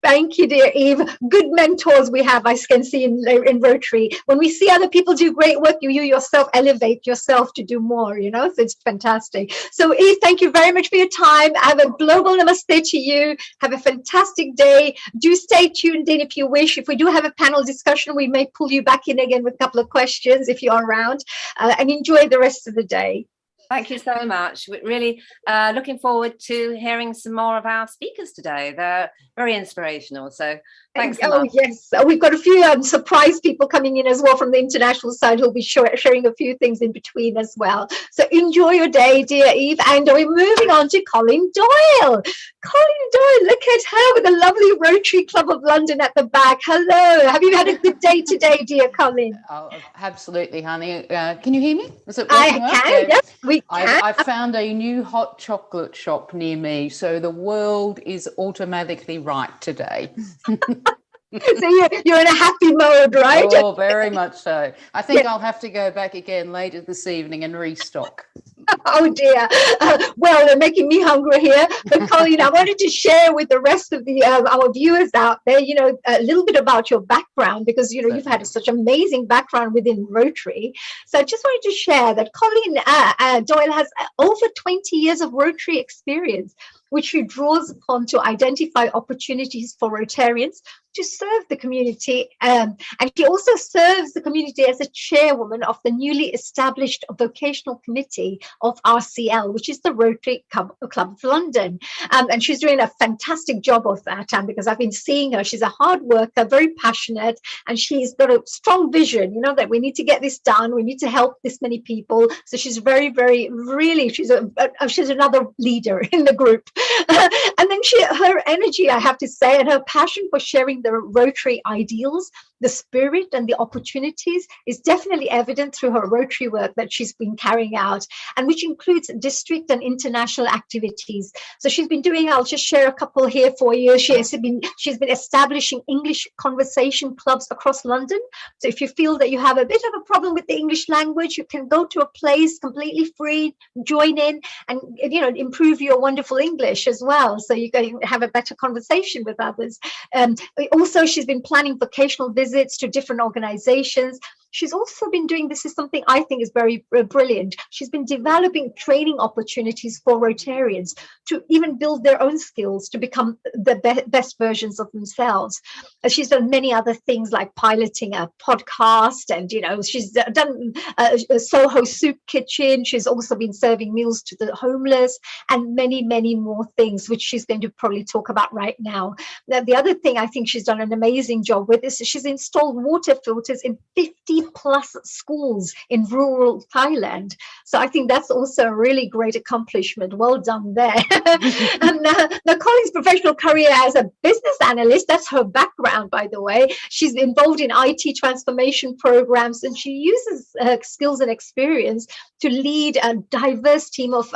Thank you, dear Eve. Good mentors we have, I can see in Rotary. When we see other people do great work, you yourself elevate yourself to do more, so it's fantastic. So Eve, thank you very much for your time. Have a global namaste to you. Have a fantastic day. Do stay tuned in if you wish. If we do have a panel discussion, we may pull you back in again with a couple of questions if you're around, and enjoy the rest of the day. Thank you so much. We're really looking forward to hearing some more of our speakers today. They're very inspirational. So Thanks Oh, so much. yes. We've got a few surprise people coming in as well from the international side who'll be sharing a few things in between as well. So enjoy your day, dear Eve. And we're moving on to Colin Doyle. Colin Doyle, look at her with the lovely Rotary Club of London at the back. Hello. Have you had a good day today, dear Colin? Oh, absolutely, honey. Can you hear me? Is it I working well? can, yes, we can. I've found a new hot chocolate shop near me, so the world is automatically right today. So you're in a happy mode, right? Oh, very much so. I think I'll have to go back again later this evening and restock. Oh dear. Well, they're making me hungry here. But Colleen, I wanted to share with the rest of the our viewers out there, a little bit about your background, because you've had such amazing background within Rotary. So I just wanted to share that Colleen Doyle has over 20 years of Rotary experience, which she draws upon to identify opportunities for Rotarians to serve the community. And she also serves the community as a chairwoman of the newly established vocational committee of RCL, which is the Rotary Club of London. And she's doing a fantastic job of that, because I've been seeing her. She's a hard worker, very passionate, and she's got a strong vision, that we need to get this done. We need to help this many people. So she's very, very, really, she's another leader in the group. And then her energy, I have to say, and her passion for sharing the Rotary ideals, the spirit and the opportunities is definitely evident through her Rotary work that she's been carrying out, and which includes district and international activities. So she's been doing, I'll just share a couple here for you. She's been establishing English conversation clubs across London. So if you feel that you have a bit of a problem with the English language, you can go to a place completely free, join in, and improve your wonderful English as well, so you can have a better conversation with others. Also, she's been planning vocational visits to different organizations. She's also been doing, this is something I think is very brilliant, she's been developing training opportunities for Rotarians to even build their own skills to become the best versions of themselves. She's done many other things like piloting a podcast, and she's done a Soho soup kitchen. She's also been serving meals to the homeless, and many, many more things, which she's going to probably talk about right now. Now, the other thing I think she's done an amazing job with is she's installed water filters in 50+ schools in rural Thailand. So I think that's also a really great accomplishment. Well done there. And now Colin's professional career as a business analyst, that's her background, by the way. She's involved in IT transformation programs, and she uses her skills and experience to lead a diverse team of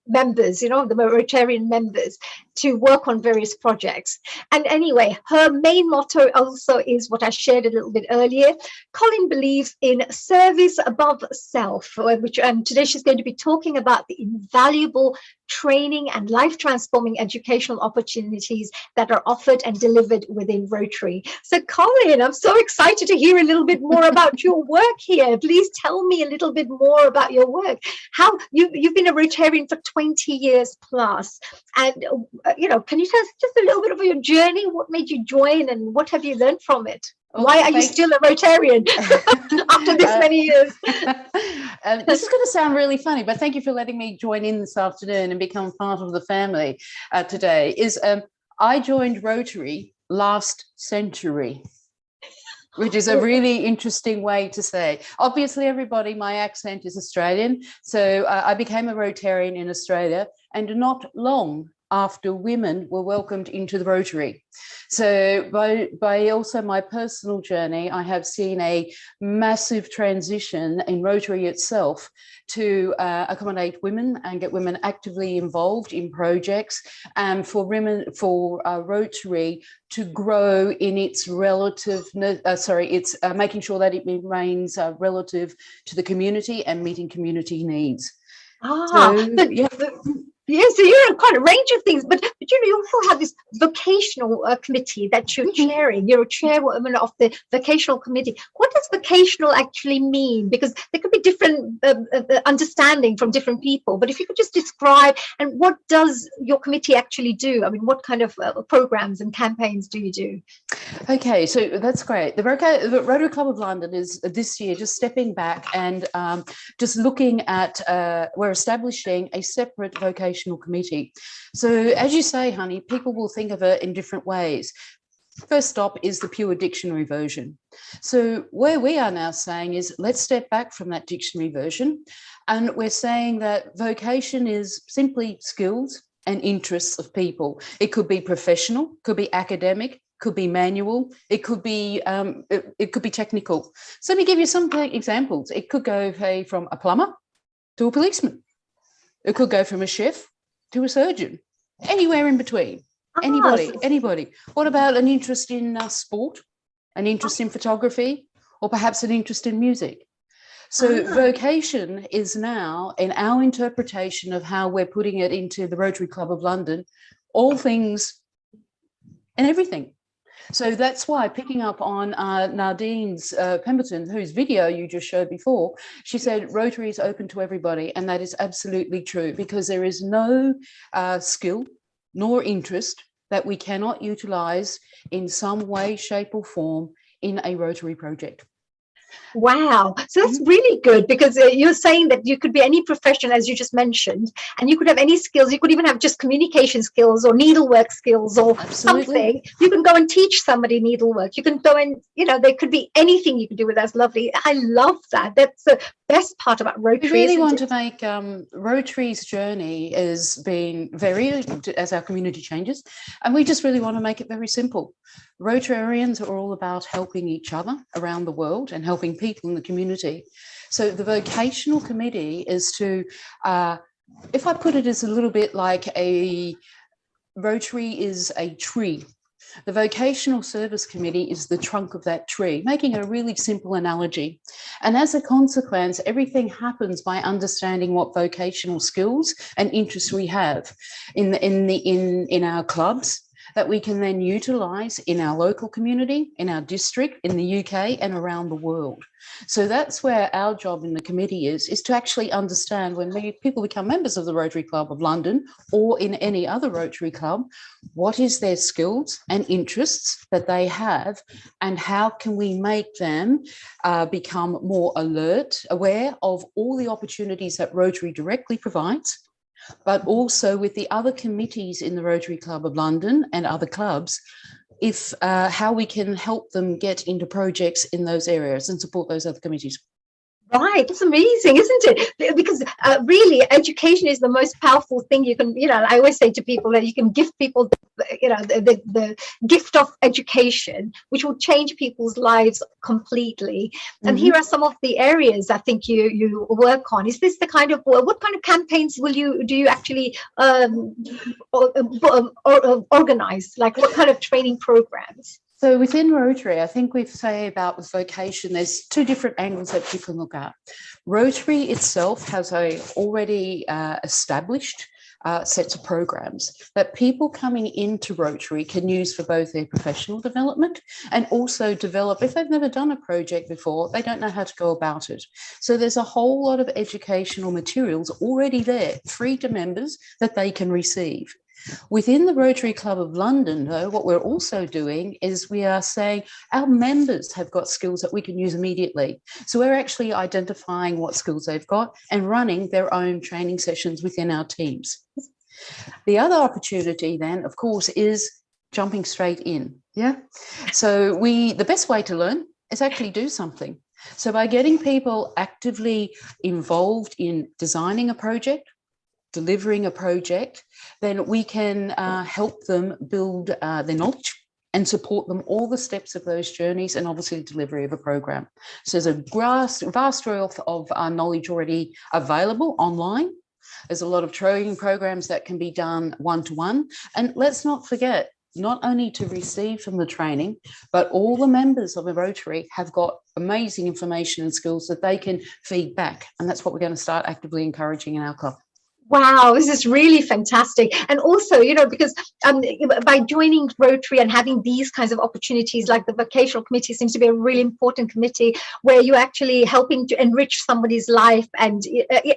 members, the Rotarian members, to work on various projects. And anyway, her main motto also is what I shared a little bit earlier. Colin believes in service above self, and today she's going to be talking about the invaluable training and life-transforming educational opportunities that are offered and delivered within Rotary. So Colin, I'm so excited to hear a little bit more about your work here. Please tell me a little bit more about your work. How you've been a Rotarian for 20 years plus, and can you tell us just a little bit of your journey? What made you join, and what have you learned from it? Why are you still a Rotarian after this many years? This is going to sound really funny, but thank you for letting me join in this afternoon and become part of the family today. I joined Rotary last century, which is a really interesting way to say. Obviously, everybody, my accent is Australian. So I became a Rotarian in Australia, and not long after women were welcomed into the Rotary. So by also my personal journey, I have seen a massive transition in Rotary itself to accommodate women and get women actively involved in projects, and for Rotary to grow in its it's making sure that it remains relative to the community and meeting community needs. So you're in quite a range of things, but you also have this vocational committee that you're chairing. You're a chairwoman of the vocational committee. What does does vocational actually mean? Because there could be different understanding from different people, but if you could just describe, and what does your committee actually do? I mean, what kind of programs and campaigns do you do? Okay, so that's great. The Rotary Club of London is this year just stepping back and just looking at, we're establishing a separate vocational committee. So as you say, honey, people will think of it in different ways. First stop is the pure dictionary version. So where we are now saying is, let's step back from that dictionary version, and we're saying that vocation is simply skills and interests of people. It could be professional, could be academic, could be manual, it could be technical. So let me give you some examples. It could go from a plumber to a policeman. It could go from a chef to a surgeon, anywhere in between. Anybody. What about an interest in sport, an interest in photography, or perhaps an interest in music? So vocation is now, in our interpretation of how we're putting it into the Rotary Club of London, all things and everything. So that's why, picking up on Nadine's Pemberton, whose video you just showed before, she said Rotary is open to everybody, and that is absolutely true, because there is no skill nor interest that we cannot utilise in some way, shape or form in a Rotary project. Wow. So that's really good, because you're saying that you could be any profession, as you just mentioned, and you could have any skills. You could even have just communication skills or needlework skills or something. You can go and teach somebody needlework. You can go and, there could be anything you can do with that. That's lovely. I love that. That's the best part about Rotary. We really want to make Rotary's journey as being varied as our community changes, and we just really want to make it very simple. Rotarians are all about helping each other around the world and helping people in the community. So the vocational committee is to, if I put it as a little bit like a Rotary is a tree, the vocational service committee is the trunk of that tree, making a really simple analogy. And as a consequence, everything happens by understanding what vocational skills and interests we have in our clubs, that we can then utilise in our local community, in our district, in the UK and around the world. So that's where our job in the committee is to actually understand, when people become members of the Rotary Club of London or in any other Rotary Club, what is their skills and interests that they have, and how can we make them become more alert, aware of all the opportunities that Rotary directly provides, but also with the other committees in the Rotary Club of London and other clubs, how we can help them get into projects in those areas and support those other committees. Right, it's amazing, isn't it? Because really, education is the most powerful thing you can, I always say to people that you can give people, the gift of education, which will change people's lives completely. And here are some of the areas I think you work on. Is this the kind of, what kind of campaigns do you actually organize? Like, what kind of training programs? So within Rotary, I think we say about with vocation, there's two different angles that you can look at. Rotary itself has already established sets of programs that people coming into Rotary can use for both their professional development and also develop, if they've never done a project before, they don't know how to go about it. So there's a whole lot of educational materials already there, free to members, that they can receive. Within the Rotary Club of London, though, what we're also doing is we are saying our members have got skills that we can use immediately. So we're actually identifying what skills they've got and running their own training sessions within our teams. The other opportunity then, of course, is jumping straight in. Yeah. So the best way to learn is actually do something. So by getting people actively involved in designing a project, delivering a project, then we can help them build their knowledge and support them all the steps of those journeys, and obviously delivery of a program. So there's a vast wealth of knowledge already available online. There's a lot of training programs that can be done one-to-one. And let's not forget, not only to receive from the training, but all the members of a Rotary have got amazing information and skills that they can feed back. And that's what we're going to start actively encouraging in our club. Wow, this is really fantastic. And also, because by joining Rotary and having these kinds of opportunities, like the vocational committee seems to be a really important committee where you're actually helping to enrich somebody's life and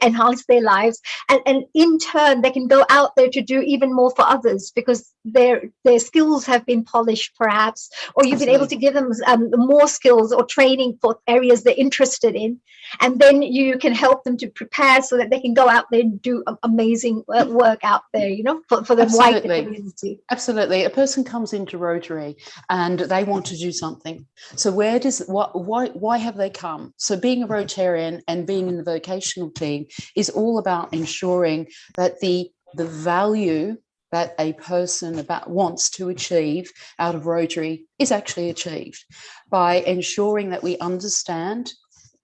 enhance their lives. And in turn, they can go out there to do even more for others because their skills have been polished, perhaps, or you've been able to give them more skills or training for areas they're interested in. And then you can help them to prepare so that they can go out there and do amazing work out there, for the wider community. Absolutely. A person comes into Rotary and they want to do something. So why have they come? So being a Rotarian and being in the vocational team is all about ensuring that the value that a person wants to achieve out of Rotary is actually achieved by ensuring that we understand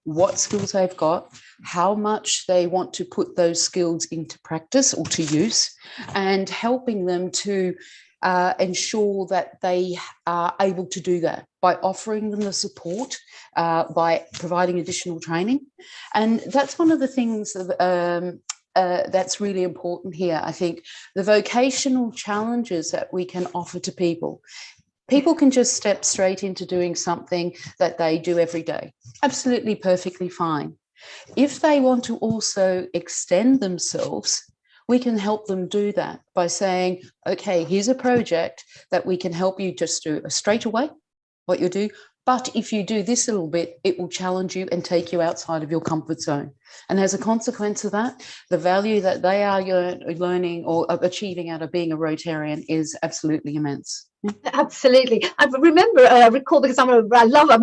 what skills they've got, how much they want to put those skills into practice or to use, and helping them to ensure that they are able to do that by offering them the support, by providing additional training. And that's one of the things that's really important here. I think the vocational challenges that we can offer to people. People can just step straight into doing something that they do every day. Absolutely perfectly fine. If they want to also extend themselves, we can help them do that by saying, okay, here's a project that we can help you just do straight away what you do. But if you do this a little bit, it will challenge you and take you outside of your comfort zone. And as a consequence of that, the value that they are learning or achieving out of being a Rotarian is absolutely immense. Absolutely. I recall because I'm a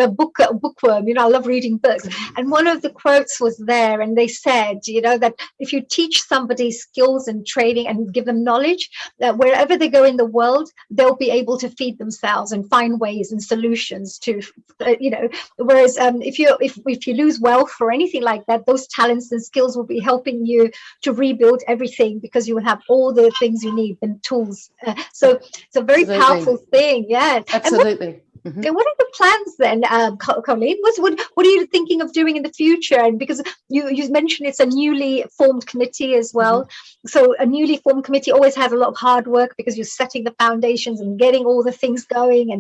bookworm, I love reading books. And one of the quotes was there, and they said, that if you teach somebody skills and training and give them knowledge, that wherever they go in the world, they'll be able to feed themselves and find ways and solutions to, whereas if you lose wealth or anything like that, those talents and skills will be helping you to rebuild everything because you will have all the things you need and tools. So it's a very powerful thing. Yeah, absolutely. What are the plans then, Colleen? What are you thinking of doing in the future? And because you mentioned it's a newly formed committee as well. So a newly formed committee always has a lot of hard work because you're setting the foundations and getting all the things going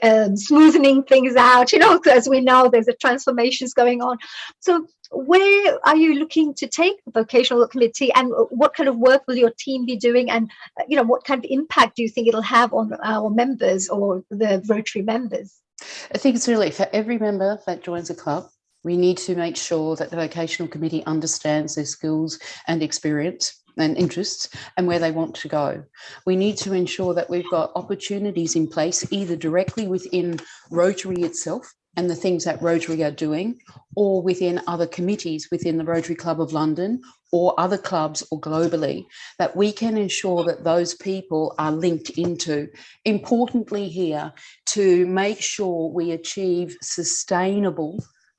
and smoothing things out. As we know, there's a transformations going on. So where are you looking to take the vocational committee, and what kind of work will your team be doing, and what kind of impact do you think it'll have on our members or the Rotary members? I think it's really for every member that joins a club, we need to make sure that the vocational committee understands their skills and experience and interests and where they want to go. We need to ensure that we've got opportunities in place either directly within Rotary itself and the things that Rotary are doing, or within other committees within the Rotary Club of London or other clubs or globally, that we can ensure that those people are linked into. Importantly here, to make sure we achieve sustainable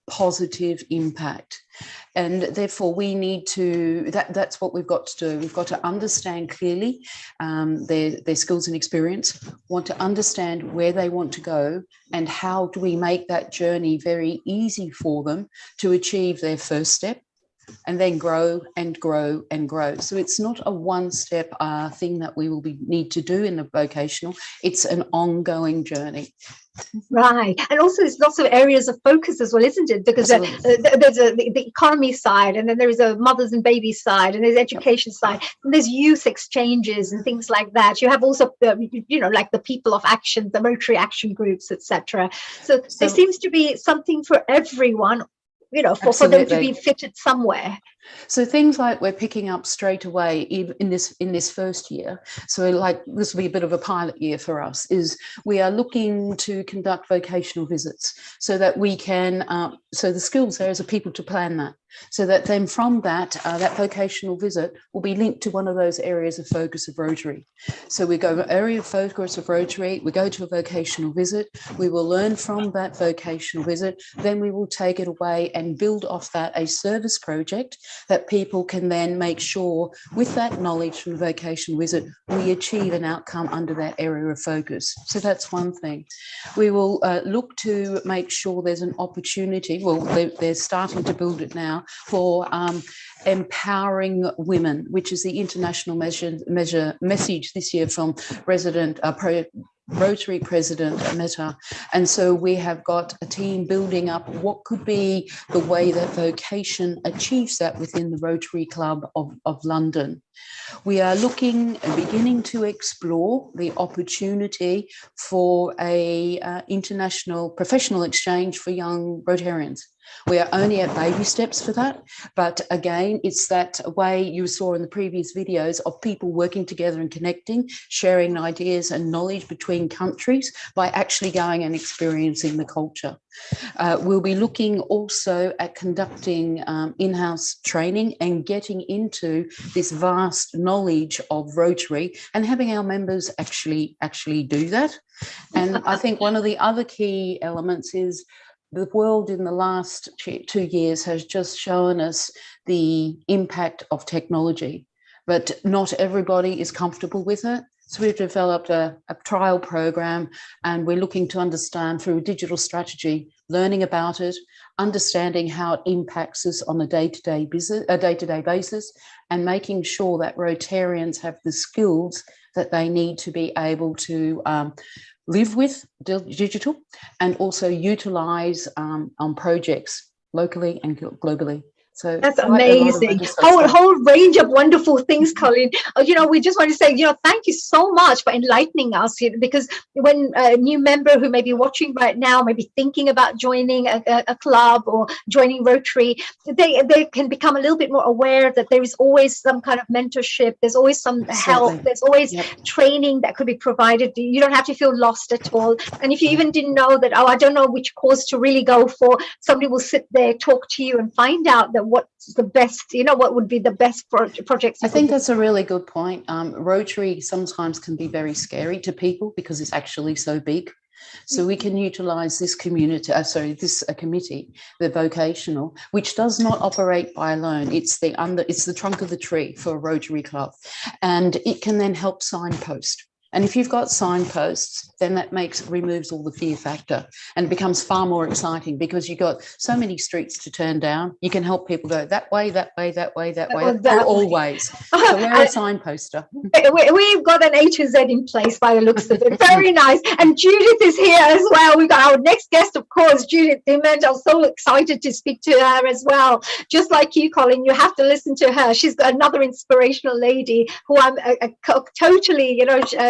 positive impact. And therefore we need to, that's what we've got to do. We've got to understand clearly their skills and experience, want to understand where they want to go, and how do we make that journey very easy for them to achieve their first step, and then grow and grow and grow. So it's not a one-step thing that we will need to do in the vocational. It's an ongoing journey. Right. And also there's lots of areas of focus as well, isn't it? Because there's the economy side, and then there is a mothers and babies side, and there's education side, and there's youth exchanges and things like that. You have also, like the people of action, the Rotary action groups, etc. So there seems to be something for everyone, for them to be fitted somewhere. So things like we're picking up straight away in this first year. So like this will be a bit of a pilot year for us, is we are looking to conduct vocational visits so that we can, so the skills there is a people to plan that. So that then from that, that vocational visit will be linked to one of those areas of focus of Rotary. So we go area of focus of Rotary, we go to a vocational visit, we will learn from that vocational visit, then we will take it away and build off that a service project that people can then make sure with that knowledge from the vocation wizard, we achieve an outcome under that area of focus. So that's one thing. We will look to make sure there's an opportunity, well, they're starting to build it now, for empowering women, which is the international message this year from Rotary President Meta. And so we have got a team building up what could be the way that vocation achieves that within the Rotary Club of London. We are beginning to explore the opportunity for a international professional exchange for young Rotarians. We are only at baby steps for that. But again, it's that way you saw in the previous videos of people working together and connecting, sharing ideas and knowledge between countries by actually going and experiencing the culture. We'll be looking also at conducting in-house training and getting into this vast knowledge of Rotary and having our members actually do that. And I think one of the other key elements is the world in the last 2 years has just shown us the impact of technology, but not everybody is comfortable with it. So we've developed a trial program, and we're looking to understand through a digital strategy, learning about it, understanding how it impacts us on a day-to-day basis, and making sure that Rotarians have the skills that they need to be able to live with digital and also utilize on projects locally and globally. So that's amazing. Whole range of wonderful things, Colleen. We just want to say, thank you so much for enlightening us, because when a new member who may be watching right now, may be thinking about joining a club or joining Rotary, they can become a little bit more aware that there is always some kind of mentorship. There's always some help. There's always training that could be provided. You don't have to feel lost at all. And if you even didn't know that, I don't know which course to really go for, somebody will sit there, talk to you and find out that what's the best, what would be the best projects. I think that's a really good point. Rotary sometimes can be very scary to people because it's actually so big. So we can utilize this community, this committee, the vocational, which does not operate by alone. It's the trunk of the tree for a Rotary Club, and it can then help signpost. And if you've got signposts, then that removes all the fear factor, and it becomes far more exciting because you've got so many streets to turn down. You can help people go that way, that way, that way, that way, or all ways. So we're a signposter. We've got an A to Z in place by the looks of it. Very nice. And Judith is here as well. We've got our next guest, of course, Judith Dimond. I'm so excited to speak to her as well. Just like you, Colin, you have to listen to her. She's another inspirational lady who I'm totally,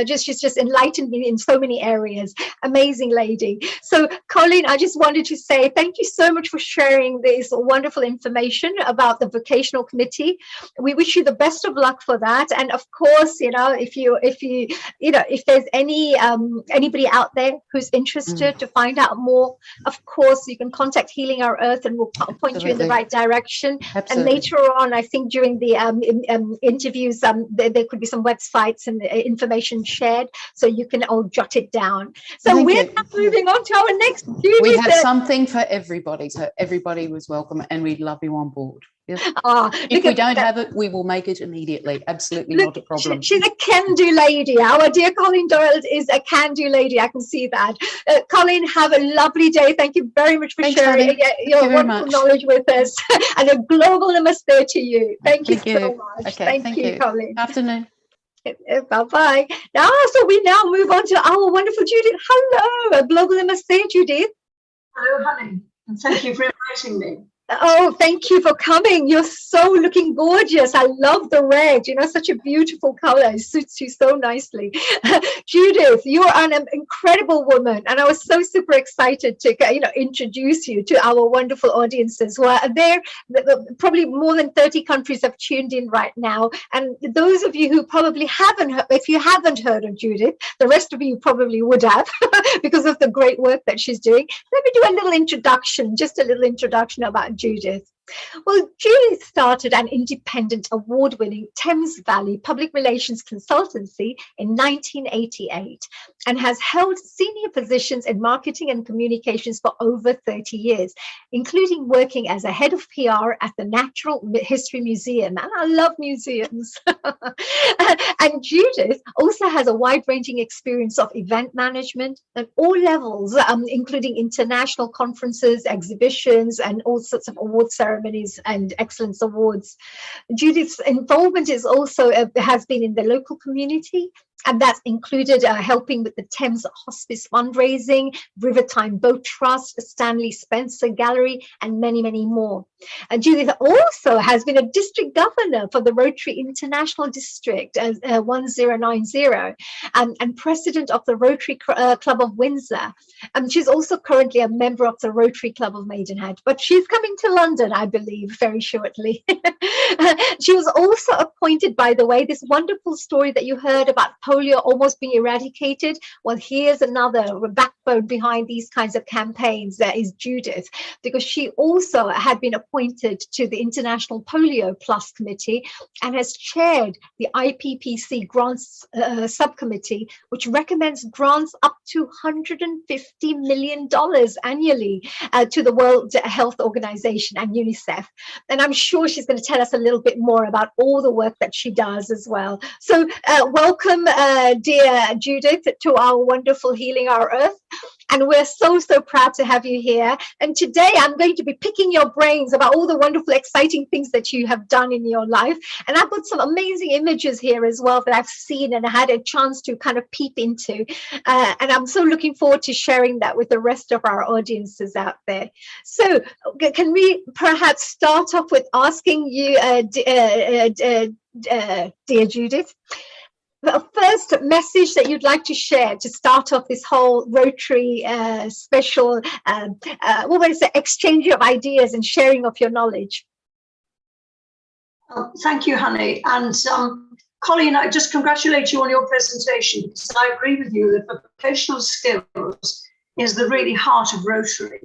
she's just enlightened me in so many areas. Amazing lady. So, Colleen, I just wanted to say thank you so much for sharing this wonderful information about the vocational committee. We wish you the best of luck for that. And of course, if there's anybody out there who's interested to find out more, of course, you can contact Healing Our Earth, and we'll point you in the right direction. Absolutely. And later on, I think during the interviews, there could be some websites and information shared, so you can all jot it down. So we're now moving on to our next Judith. We have something for everybody, so everybody was welcome, and we'd love you on board. Yes. If we don't have it, we will make it immediately. Absolutely not a problem. She's a can-do lady. Our dear Colleen Doyle is a can-do lady. I can see that. Colleen, have a lovely day. Thank you very much for sharing your wonderful knowledge with us. And a global namaste to you. Thank you so much. Okay, thank you, Colleen. Afternoon. Bye-bye. So we now move on to our wonderful Judith. Hello, a global namaste, Judith. Hello, honey, and thank you for inviting me. Oh, thank you for coming. You're so looking gorgeous. I love the red. Such a beautiful color. It suits you so nicely. Judith, you are an incredible woman, and I was so super excited to introduce you to our wonderful audiences who are there. Probably more than 30 countries have tuned in right now, and those of you who probably haven't heard, if you haven't heard of Judith, the rest of you probably would have because of the great work that she's doing. Let me do a little introduction, just a little introduction about Judith. Well, Judith started an independent, award-winning Thames Valley public relations consultancy in 1988 and has held senior positions in marketing and communications for over 30 years, including working as a head of PR at the Natural History Museum. And I love museums. And Judith also has a wide-ranging experience of event management at all levels, including international conferences, exhibitions, and all sorts of award ceremonies and excellence awards. Judith's involvement is also has been in the local community, and that's included helping with the Thames Hospice fundraising, Rivertime Boat Trust, Stanley Spencer Gallery, and many, many more. Judith also has been a district governor for the Rotary International District 1090 and president of the Rotary Club of Windsor. She's also currently a member of the Rotary Club of Maidenhead, but she's coming to London, I believe, very shortly. She was also appointed, by the way, this wonderful story that you heard about polio almost being eradicated. Well, here's another backbone behind these kinds of campaigns. That is Judith, because she also had been appointed to the International Polio Plus Committee and has chaired the IPPC Grants Subcommittee, which recommends grants up to $150 million annually to the World Health Organization and UNICEF. And I'm sure she's going to tell us a little bit more about all the work that she does as well. So welcome, dear Judith, to our wonderful Healing Our Earth. And we're so, so proud to have you here. And today I'm going to be picking your brains about all the wonderful, exciting things that you have done in your life. And I've got some amazing images here as well that I've seen and had a chance to kind of peep into. And I'm so looking forward to sharing that with the rest of our audiences out there. So can we perhaps start off with asking you, dear Judith, the first message that you'd like to share to start off this whole Rotary special, exchange of ideas and sharing of your knowledge? Thank you, Honey. And Colleen, I just congratulate you on your presentation, because I agree with you that vocational skills is the really heart of Rotary.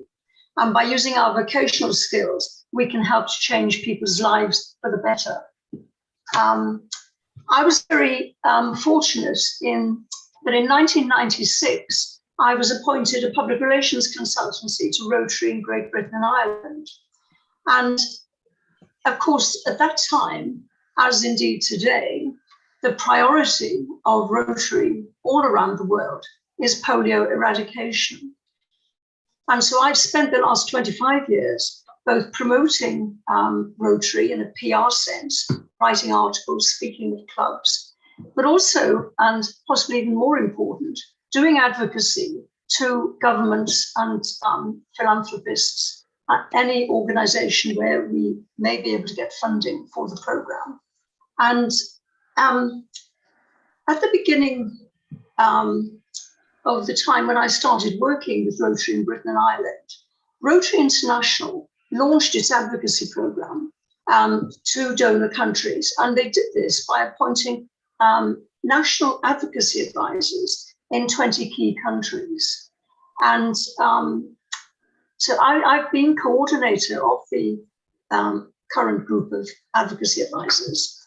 And by using our vocational skills, we can help to change people's lives for the better. I was very fortunate that in 1996, I was appointed a public relations consultancy to Rotary in Great Britain and Ireland. And of course, at that time, as indeed today, the priority of Rotary all around the world is polio eradication. And so I've spent the last 25 years both promoting Rotary in a PR sense, writing articles, speaking with clubs, but also, and possibly even more important, doing advocacy to governments and philanthropists at any organization where we may be able to get funding for the program. And at the beginning of the time when I started working with Rotary in Britain and Ireland, Rotary International launched its advocacy program to donor countries. And they did this by appointing national advocacy advisors in 20 key countries. And so I've been coordinator of the current group of advocacy advisors.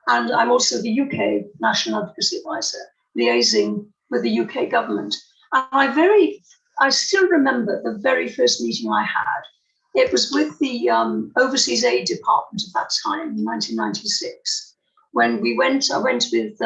And I'm also the UK National Advocacy Advisor, liaising with the UK government. And I still remember the very first meeting I had. It was with the Overseas Aid Department at that time, in 1996, when I went with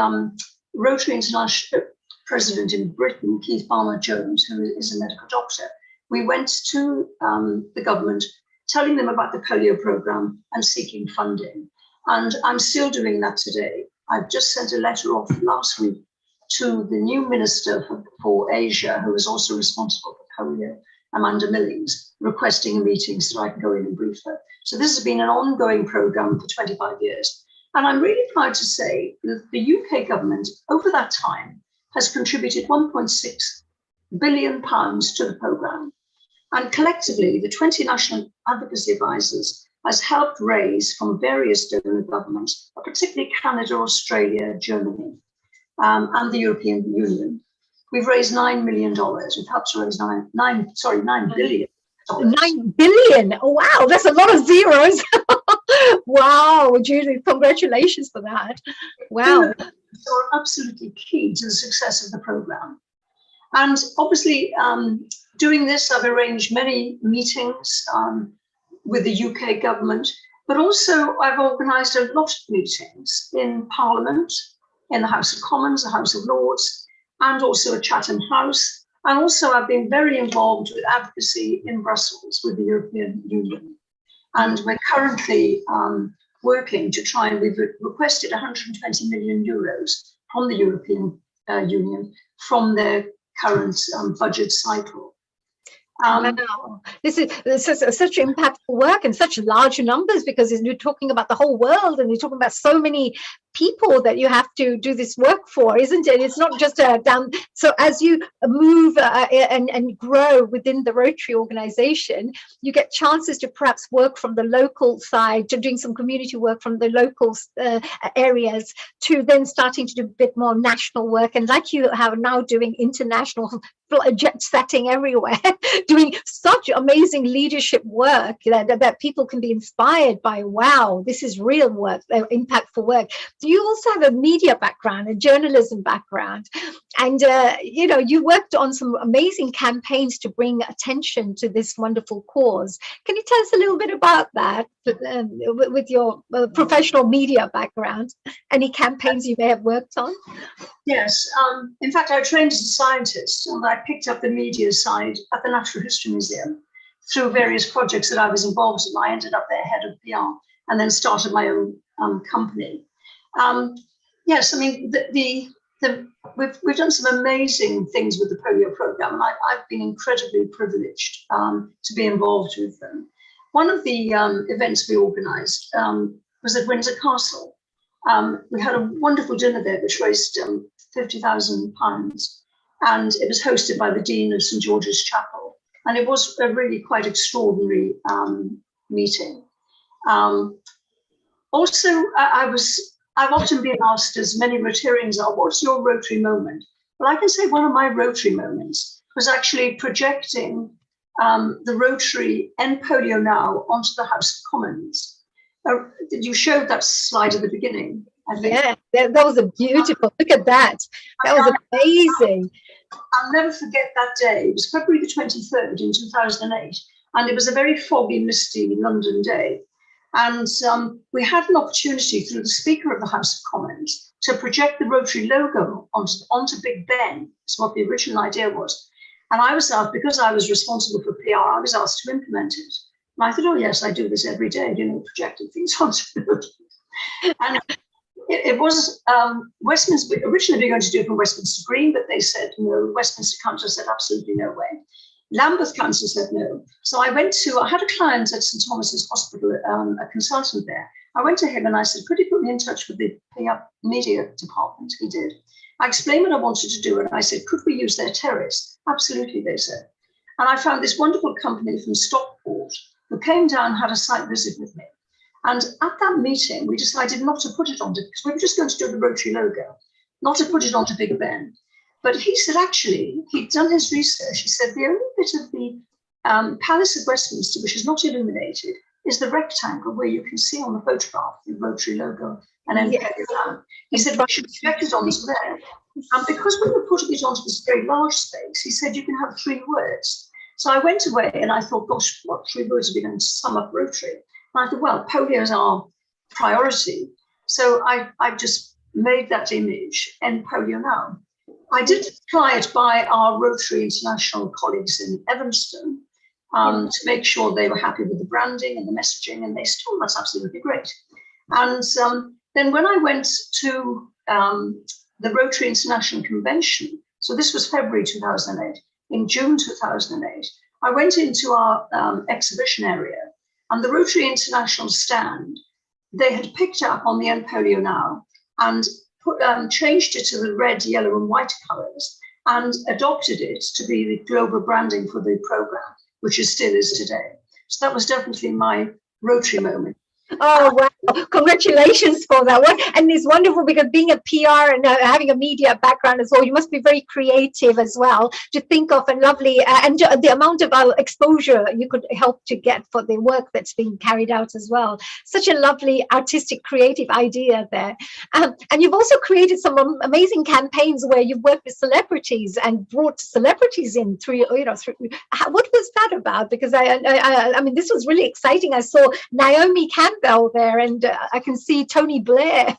Rotary International President in Britain, Keith Barnard-Jones, who is a medical doctor. We went to the government, telling them about the polio program and seeking funding. And I'm still doing that today. I've just sent a letter off last week to the new Minister for Asia, who is also responsible for polio, Amanda Millings, requesting a meeting so I can go in and brief her. So this has been an ongoing program for 25 years. And I'm really proud to say that the UK government over that time has contributed £1.6 billion to the program. And collectively, the 20 national advocacy advisors has helped raise from various donor governments, particularly Canada, Australia, Germany, and the European Union. We've raised $9 million. We've helped to raise $9 billion 9 billion. Oh, wow, that's a lot of zeros. Wow, Julie, congratulations for that. Wow. So are absolutely key to the success of the program. And obviously, doing this, I've arranged many meetings with the UK government, but also I've organised a lot of meetings in Parliament, in the House of Commons, the House of Lords, and also at Chatham House. And also I've been very involved with advocacy in Brussels with the European Union. And we're currently working to try, and we've requested 120 million euros from the European Union from their current budget cycle. Wow. This is such impactful work and such large numbers, because you're talking about the whole world and you're talking about so many people that you have to do this work for, isn't it? It's not just down. So as you move and grow within the Rotary organization, you get chances to perhaps work from the local side, to doing some community work from the local areas, to then starting to do a bit more national work. And like you have now doing international jet setting everywhere, doing such amazing leadership work that people can be inspired by. Wow, this is real work, impactful work. You also have a media background, a journalism background, and you worked on some amazing campaigns to bring attention to this wonderful cause. Can you tell us a little bit about that with your professional media background? Any campaigns you may have worked on? Yes, in fact, I trained as a scientist, and I picked up the media side at the Natural History Museum through various projects that I was involved in. I ended up their head of PR and then started my own company. Yes, I mean, we've done some amazing things with the polio program, and I've been incredibly privileged to be involved with them. One of the events we organised was at Windsor Castle. We had a wonderful dinner there, which raised £50,000, and it was hosted by the Dean of St George's Chapel, and it was a really quite extraordinary meeting. Also, I've often been asked, as many Rotarians are, what's your Rotary moment? Well, I can say one of my Rotary moments was actually projecting the Rotary End Polio Now onto the House of Commons. You showed that slide at the beginning, I think. Yeah, that was a beautiful, look at that. That was amazing. I'll never forget that day. It was February the 23rd in 2008, and it was a very foggy, misty London day. And we had an opportunity through the Speaker of the House of Commons to project the Rotary logo onto Big Ben. That's what the original idea was. And I was asked, because I was responsible for PR, I was asked to implement it. And I thought, oh, yes, I do this every day, projecting things onto the building. And it was Westminster, originally we were going to do it from Westminster Green, but they said no. Westminster Council said absolutely no way. Lambeth Council said no. So I had a client at St Thomas's Hospital, a consultant there. I went to him and I said, could you put me in touch with the PR media department? He did. I explained what I wanted to do, and I said, could we use their terrace? Absolutely, they said. And I found this wonderful company from Stockport who came down, had a site visit with me. And at that meeting, we decided not to put it onto, because we were just going to do the Rotary logo, not to put it onto Big Ben. But he said, actually, he'd done his research. He said, the only bit of the Palace of Westminster, which is not illuminated, is the rectangle where you can see on the photograph the Rotary logo and then he said, we should project it onto there. And because we were putting it onto this very large space, he said, you can have 3 words. So I went away and I thought, gosh, what 3 words are we going to sum up Rotary? And I thought, well, polio is our priority. So I just made that image, End Polio Now. I did try it by our Rotary International colleagues in Evanston to make sure they were happy with the branding and the messaging, and they still, that's absolutely great. And then when I went to the Rotary International Convention, so this was February 2008, in June 2008, I went into our exhibition area, and the Rotary International stand, they had picked up on the End Polio Now and changed it to the red, yellow and white colours and adopted it to be the global branding for the programme, which it still is today. So that was definitely my Rotary moment. Oh, wow. Congratulations for that one. And it's wonderful because being a PR and having a media background as well, you must be very creative as well to think of a lovely, and the amount of exposure you could help to get for the work that's being carried out as well. Such a lovely artistic, creative idea there. And you've also created some amazing campaigns where you've worked with celebrities and brought celebrities in through, what was that about? Because I mean, this was really exciting. I saw Naomi Campbell there, and I can see Tony Blair.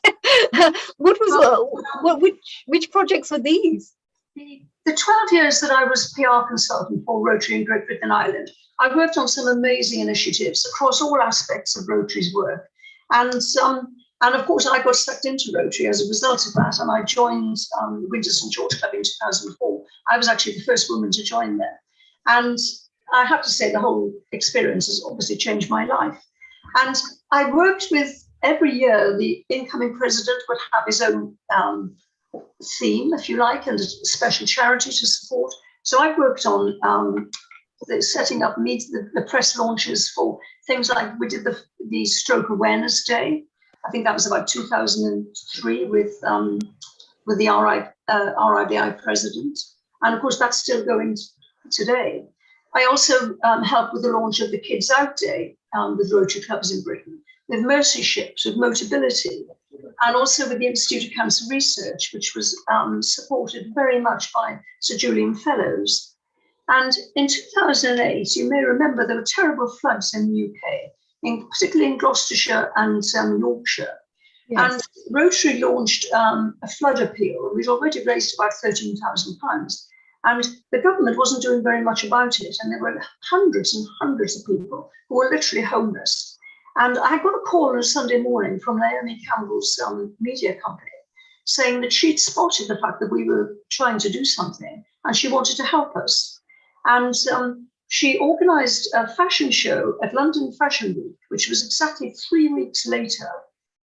Which projects were these? The 12 years that I was PR consultant for Rotary in Great Britain Island, I worked on some amazing initiatives across all aspects of Rotary's work. And of course, I got sucked into Rotary as a result of that, and I joined the Windsor St George Club in 2004. I was actually the first woman to join there. And I have to say the whole experience has obviously changed my life. And I worked with, every year, the incoming president would have his own theme, if you like, and a special charity to support. So I worked on setting up the press launches for things like, we did the Stroke Awareness Day. I think that was about 2003 with the RIBI president. And of course, that's still going today. I also helped with the launch of the Kids Out Day with Rotary clubs in Britain, with Mercy Ships, with Motability, and also with the Institute of Cancer Research, which was supported very much by Sir Julian Fellows. And in 2008, you may remember there were terrible floods in the UK, particularly in Gloucestershire and Yorkshire. Yes. And Rotary launched a flood appeal. We'd already raised about £13,000. And the government wasn't doing very much about it. And there were hundreds and hundreds of people who were literally homeless. And I got a call on a Sunday morning from Naomi Campbell's media company saying that she'd spotted the fact that we were trying to do something and she wanted to help us. And she organised a fashion show at London Fashion Week, which was exactly 3 weeks later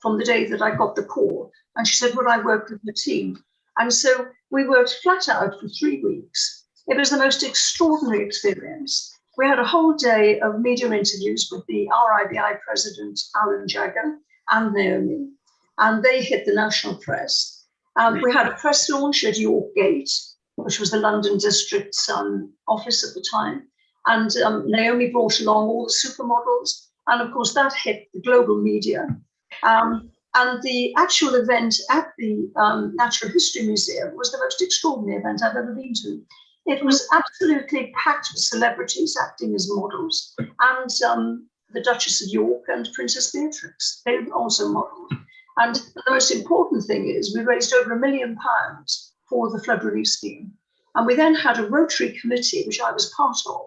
from the day that I got the call. And she said, would I work with the team? And so we worked flat out for 3 weeks. It was the most extraordinary experience. We had a whole day of media interviews with the RIBI president, Alan Jagger, and Naomi, and they hit the national press. We had a press launch at York Gate, which was the London district's office at the time. And Naomi brought along all the supermodels. And of course, that hit the global media. And the actual event at the Natural History Museum was the most extraordinary event I've ever been to. It was absolutely packed with celebrities acting as models, and the Duchess of York and Princess Beatrix, they also modeled. And the most important thing is we raised over £1 million for the flood relief scheme. And we then had a Rotary committee, which I was part of,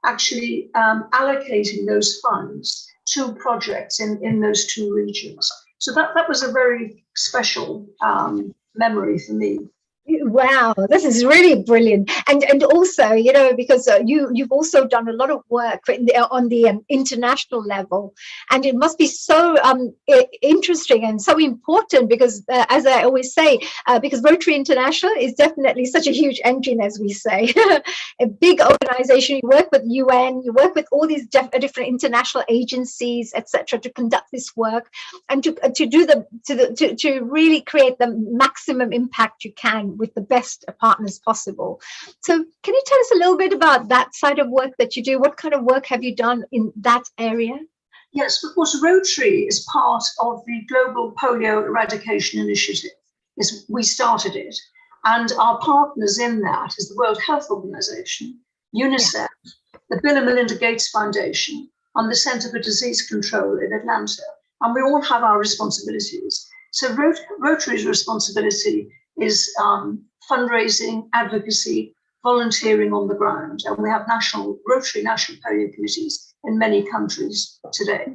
actually allocating those funds to projects in those two regions. So that was a very special memory for me. Wow, this is really brilliant. And also, because you've also done a lot of work on the international level, and it must be so interesting and so important because, as I always say, because Rotary International is definitely such a huge engine, as we say, a big organization. You work with UN, you work with all these different international agencies, etc., to conduct this work and to really create the maximum impact you can with the best partners possible. So can you tell us a little bit about that side of work that you do? What kind of work have you done in that area? Yes, of course, Rotary is part of the Global Polio Eradication Initiative. We started it. And our partners in that is the World Health Organization, UNICEF, the Bill and Melinda Gates Foundation, and the Center for Disease Control in Atlanta. And we all have our responsibilities. So Rotary's responsibility is fundraising, advocacy, volunteering on the ground. And we have Rotary National Polio Committees in many countries today.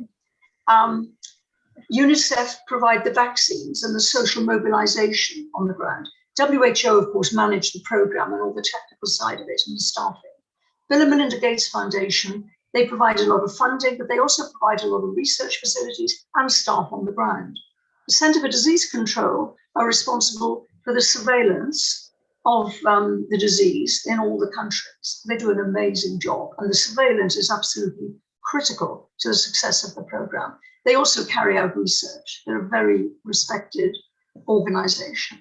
UNICEF provide the vaccines and the social mobilization on the ground. WHO, of course, managed the program and all the technical side of it and the staffing. Bill and Melinda Gates Foundation, they provide a lot of funding, but they also provide a lot of research facilities and staff on the ground. The Center for Disease Control are responsible for the surveillance of the disease in all the countries. They do an amazing job, and the surveillance is absolutely critical to the success of the program. They also carry out research. They're a very respected organization.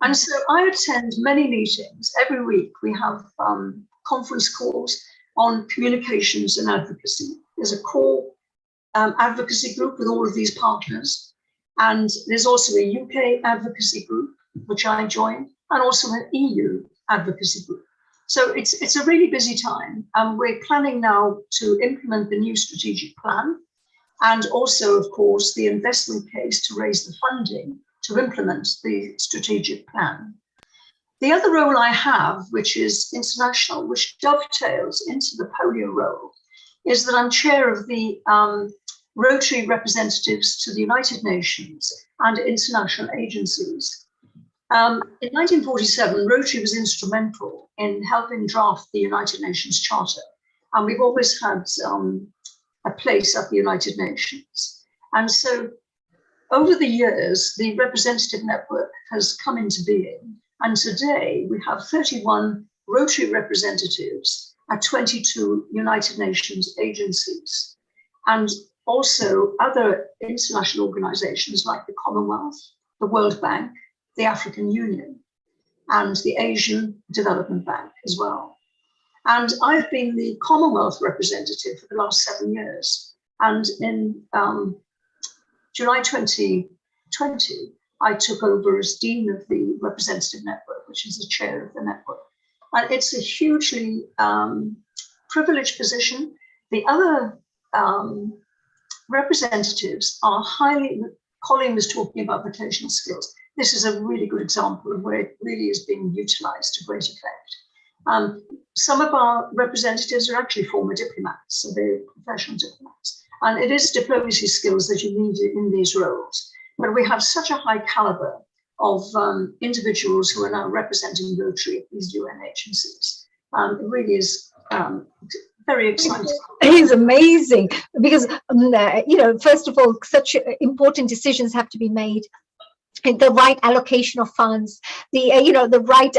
And so I attend many meetings. Every week we have conference calls on communications and advocacy. There's a core advocacy group with all of these partners. And there's also a UK advocacy group, which I joined, and also an EU advocacy group. So it's a really busy time. We're planning now to implement the new strategic plan, and also, of course, the investment case to raise the funding to implement the strategic plan. The other role I have, which is international, which dovetails into the polio role, is that I'm chair of the Rotary representatives to the United Nations and international agencies. In 1947, Rotary was instrumental in helping draft the United Nations Charter, and we've always had a place at the United Nations. And so over the years, the representative network has come into being, and today we have 31 Rotary representatives at 22 United Nations agencies, and also other international organizations like the Commonwealth, the World Bank, the African Union, and the Asian Development Bank as well. And I've been the Commonwealth representative for the last 7 years. And in July 2020, I took over as Dean of the Representative Network, which is the chair of the network. And it's a hugely privileged position. The other representatives are highly, Colin was talking about vocational skills. This is a really good example of where it really is being utilized to great effect. Some of our representatives are actually former diplomats, so they're professional diplomats. And it is diplomacy skills that you need in these roles. But we have such a high caliber of individuals who are now representing Rotary at these UN agencies. It really is very exciting. It is amazing because, first of all, such important decisions have to be made. The right allocation of funds, the right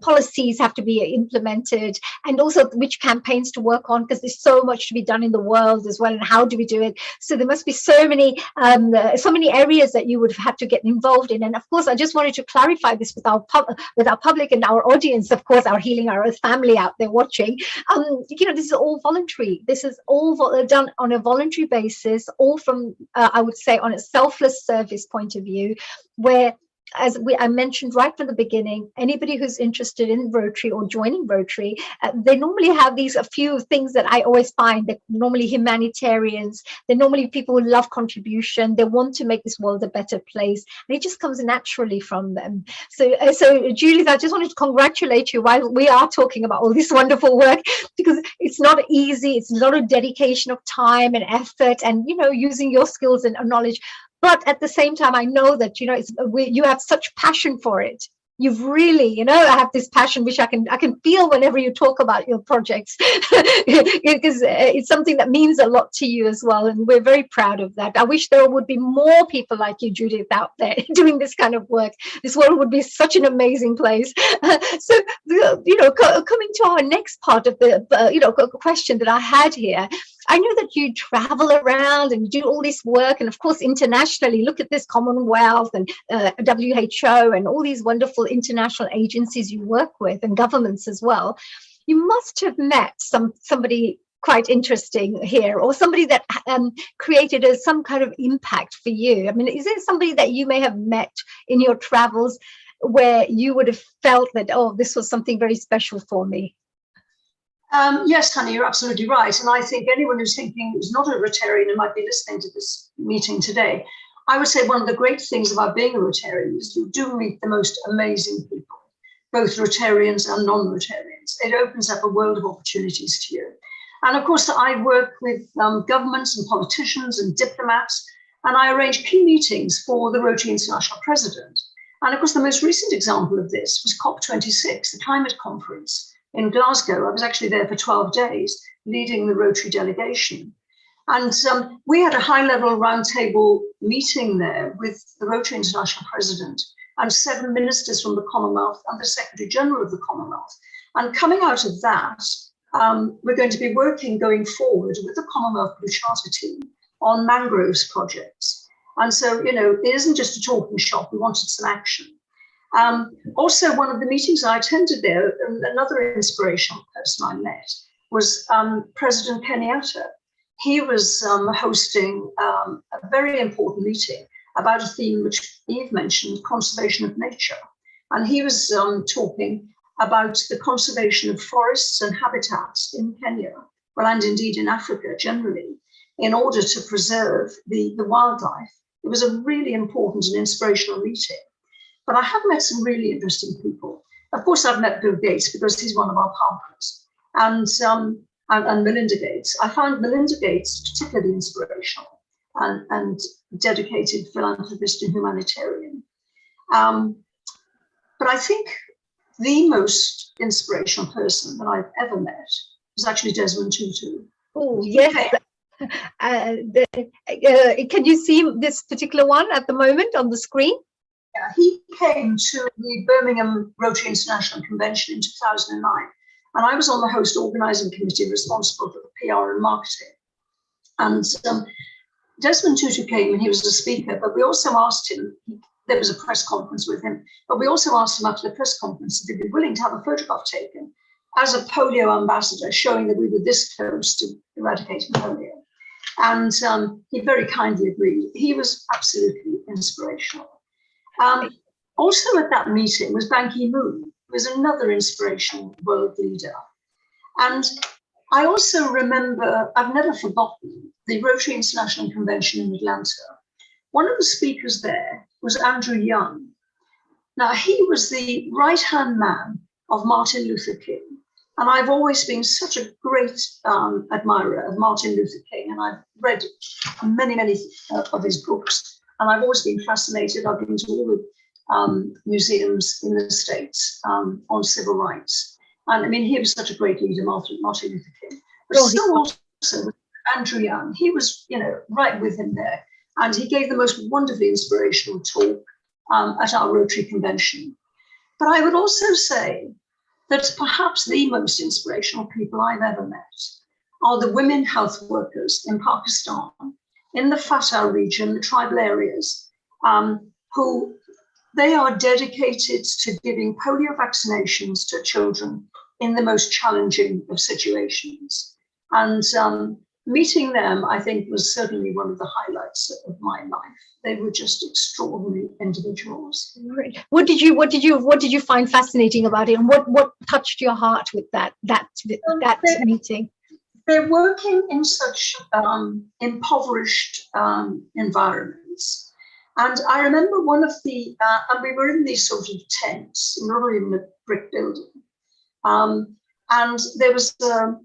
policies have to be implemented, and also which campaigns to work on, because there's so much to be done in the world as well, and how do we do it? So there must be so many areas that you would have had to get involved in. And of course, I just wanted to clarify this with our public and our audience, of course, our Healing Our Earth family out there watching. This is all voluntary. This is all done on a voluntary basis, all from I would say on a selfless service point of view, where, as I mentioned right from the beginning, anybody who's interested in Rotary or joining Rotary, they normally have a few things that I always find. They're normally humanitarians. They're normally people who love contribution. They want to make this world a better place, and it just comes naturally from them. So Judith, I just wanted to congratulate you while we are talking about all this wonderful work, because it's not easy. It's a lot of dedication of time and effort, and using your skills and knowledge. But at the same time, I know that, you have such passion for it. You've really, have this passion, which I can feel whenever you talk about your projects, because it's something that means a lot to you as well. And we're very proud of that. I wish there would be more people like you, Judith, out there doing this kind of work. This world would be such an amazing place. So, coming to our next part of the, question that I had here, I know that you travel around and you do all this work, and of course internationally, look at this Commonwealth and WHO and all these wonderful international agencies you work with, and governments as well. You must have met somebody quite interesting here, or somebody that created some kind of impact for you. I mean, is there somebody that you may have met in your travels where you would have felt that, oh, this was something very special for me? Yes, Honey, you're absolutely right. And I think anyone who's not a Rotarian and might be listening to this meeting today, I would say one of the great things about being a Rotarian is you do meet the most amazing people, both Rotarians and non-Rotarians. It opens up a world of opportunities to you. And of course, I work with governments and politicians and diplomats, and I arrange key meetings for the Rotary International President. And of course, the most recent example of this was COP26, the climate conference in Glasgow. I was actually there for 12 days, leading the Rotary delegation. And we had a high-level roundtable meeting there with the Rotary International President and 7 ministers from the Commonwealth and the Secretary General of the Commonwealth. And coming out of that, we're going to be working going forward with the Commonwealth Blue Charter team on mangroves projects. And so, it isn't just a talking shop. We wanted some action. Also, one of the meetings I attended there, another inspirational person I met was President Kenyatta. He was hosting a very important meeting about a theme which Eve mentioned, conservation of nature. And he was talking about the conservation of forests and habitats in Kenya, well, and indeed in Africa generally, in order to preserve the wildlife. It was a really important and inspirational meeting. But I have met some really interesting people. Of course, I've met Bill Gates because he's one of our partners, and Melinda Gates. I found Melinda Gates particularly inspirational and dedicated philanthropist and humanitarian. But I think the most inspirational person that I've ever met was actually Desmond Tutu. Oh, yes. Can you see this particular one at the moment on the screen? Yeah, he came to the Birmingham Rotary International Convention in 2009, and I was on the host organizing committee responsible for the PR and marketing. And Desmond Tutu came and he was a speaker, but we also asked him, there was a press conference with him, but we also asked him after the press conference if he'd be willing to have a photograph taken as a polio ambassador, showing that we were this close to eradicating polio. And he very kindly agreed. He was absolutely inspirational. Also at that meeting was Ban Ki-moon, who was another inspirational world leader. And I also remember, I've never forgotten, the Rotary International Convention in Atlanta. One of the speakers there was Andrew Young. Now, he was the right-hand man of Martin Luther King. And I've always been such a great admirer of Martin Luther King. And I've read many, many of his books. And I've always been fascinated. I've been to all the museums in the States on civil rights. And I mean, he was such a great leader, Martin Luther King. But so also Andrew Young, he was, right with him there. And he gave the most wonderfully inspirational talk at our Rotary convention. But I would also say that perhaps the most inspirational people I've ever met are the women health workers in Pakistan, in the Fatah region, the tribal areas, who they are dedicated to giving polio vaccinations to children in the most challenging of situations. And meeting them, I think, was certainly one of the highlights of my life. They were just extraordinary individuals. What did you find fascinating about it, and what touched your heart with that meeting? They're working in such impoverished environments. And I remember one of the, and we were in these sort of tents, not in a brick building. And there was a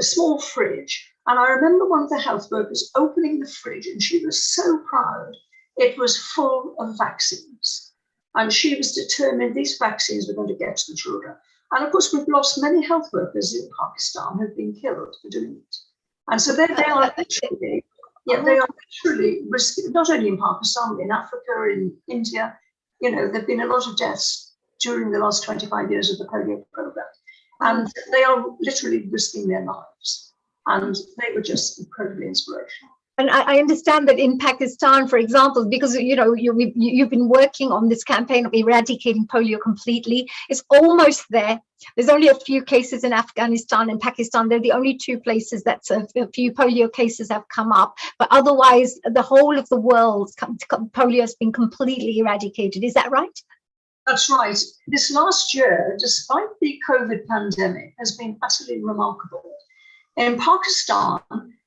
small fridge. And I remember one of the health workers opening the fridge, and she was so proud. It was full of vaccines. And she was determined these vaccines were going to get to the children. And of course, we've lost many health workers in Pakistan who've been killed for doing it. And so they are literally, they are literally risking, not only in Pakistan, in Africa, in India, there've been a lot of deaths during the last 25 years of the polio program. And they are literally risking their lives. And they were just incredibly inspirational. And I understand that in Pakistan, for example, because you've been working on this campaign of eradicating polio completely, it's almost there. There's only a few cases in Afghanistan and Pakistan. They're the only two places that a few polio cases have come up. But otherwise, the whole of the world, polio has been completely eradicated. Is that right? That's right. This last year, despite the COVID pandemic, has been utterly remarkable. In Pakistan,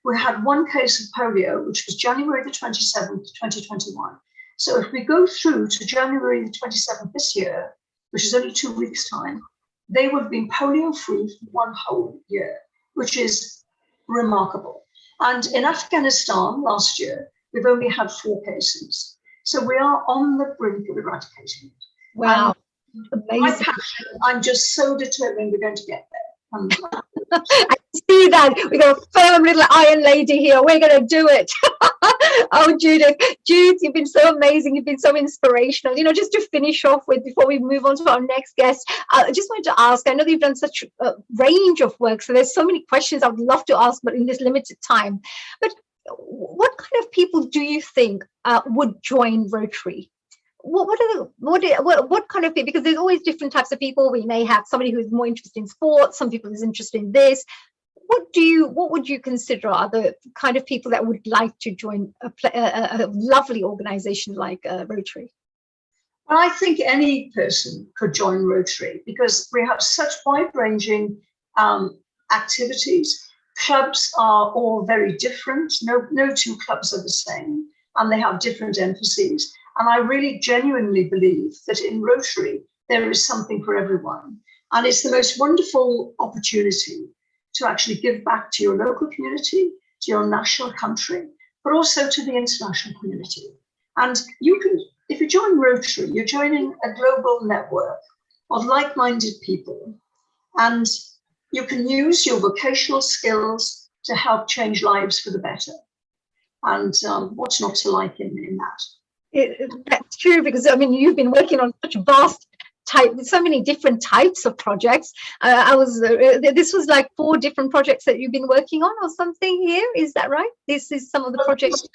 we had one case of polio, which was January the 27th, 2021. So if we go through to January the 27th this year, which is only 2 weeks' time, they would have been polio-free for one whole year, which is remarkable. And in Afghanistan last year, we've only had 4 cases. So we are on the brink of eradicating it. Wow. Amazing. My passion, I'm just so determined we're going to get there. I see that. We got a firm little iron lady here. We're going to do it. Oh, Judith, you've been so amazing. You've been so inspirational. Just to finish off with, before we move on to our next guest, I just wanted to ask, I know that you've done such a range of work, so there's so many questions I would love to ask, but in this limited time. But what kind of people do you think would join Rotary? What kind of people? Because there's always different types of people. We may have somebody who's more interested in sports, some people who's interested in this. What would you consider are the kind of people that would like to join a lovely organization like Rotary? Well, I think any person could join Rotary because we have such wide-ranging activities. Clubs are all very different. No two clubs are the same, and they have different emphases. And I really genuinely believe that in Rotary, there is something for everyone. And it's the most wonderful opportunity to actually give back to your local community, to your national country, but also to the international community. And you can, if you join Rotary, you're joining a global network of like-minded people. And you can use your vocational skills to help change lives for the better. And what's not to like in that? That's true, because I mean, you've been working on such vast so many different types of projects. This was like 4 different projects that you've been working on or something here. Is that right? This is some of the projects.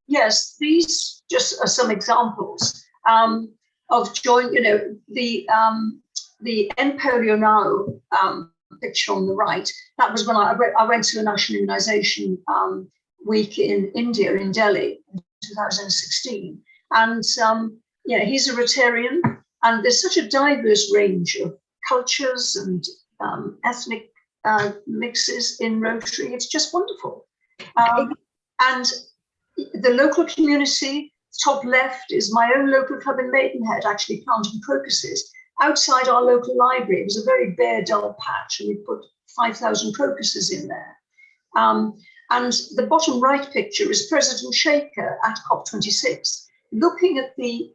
Yes, these just are some examples of joint, the Emporio Now picture on the right. That was when I went to a national immunization week in India, in Delhi, in 2016. And he's a Rotarian. And there's such a diverse range of cultures and ethnic mixes in Rotary. It's just wonderful. And the local community, top left, is my own local club in Maidenhead, actually planting crocuses outside our local library. It was a very bare, dull patch, and we put 5,000 crocuses in there. And the bottom right picture is President Shaker at COP26. Looking at the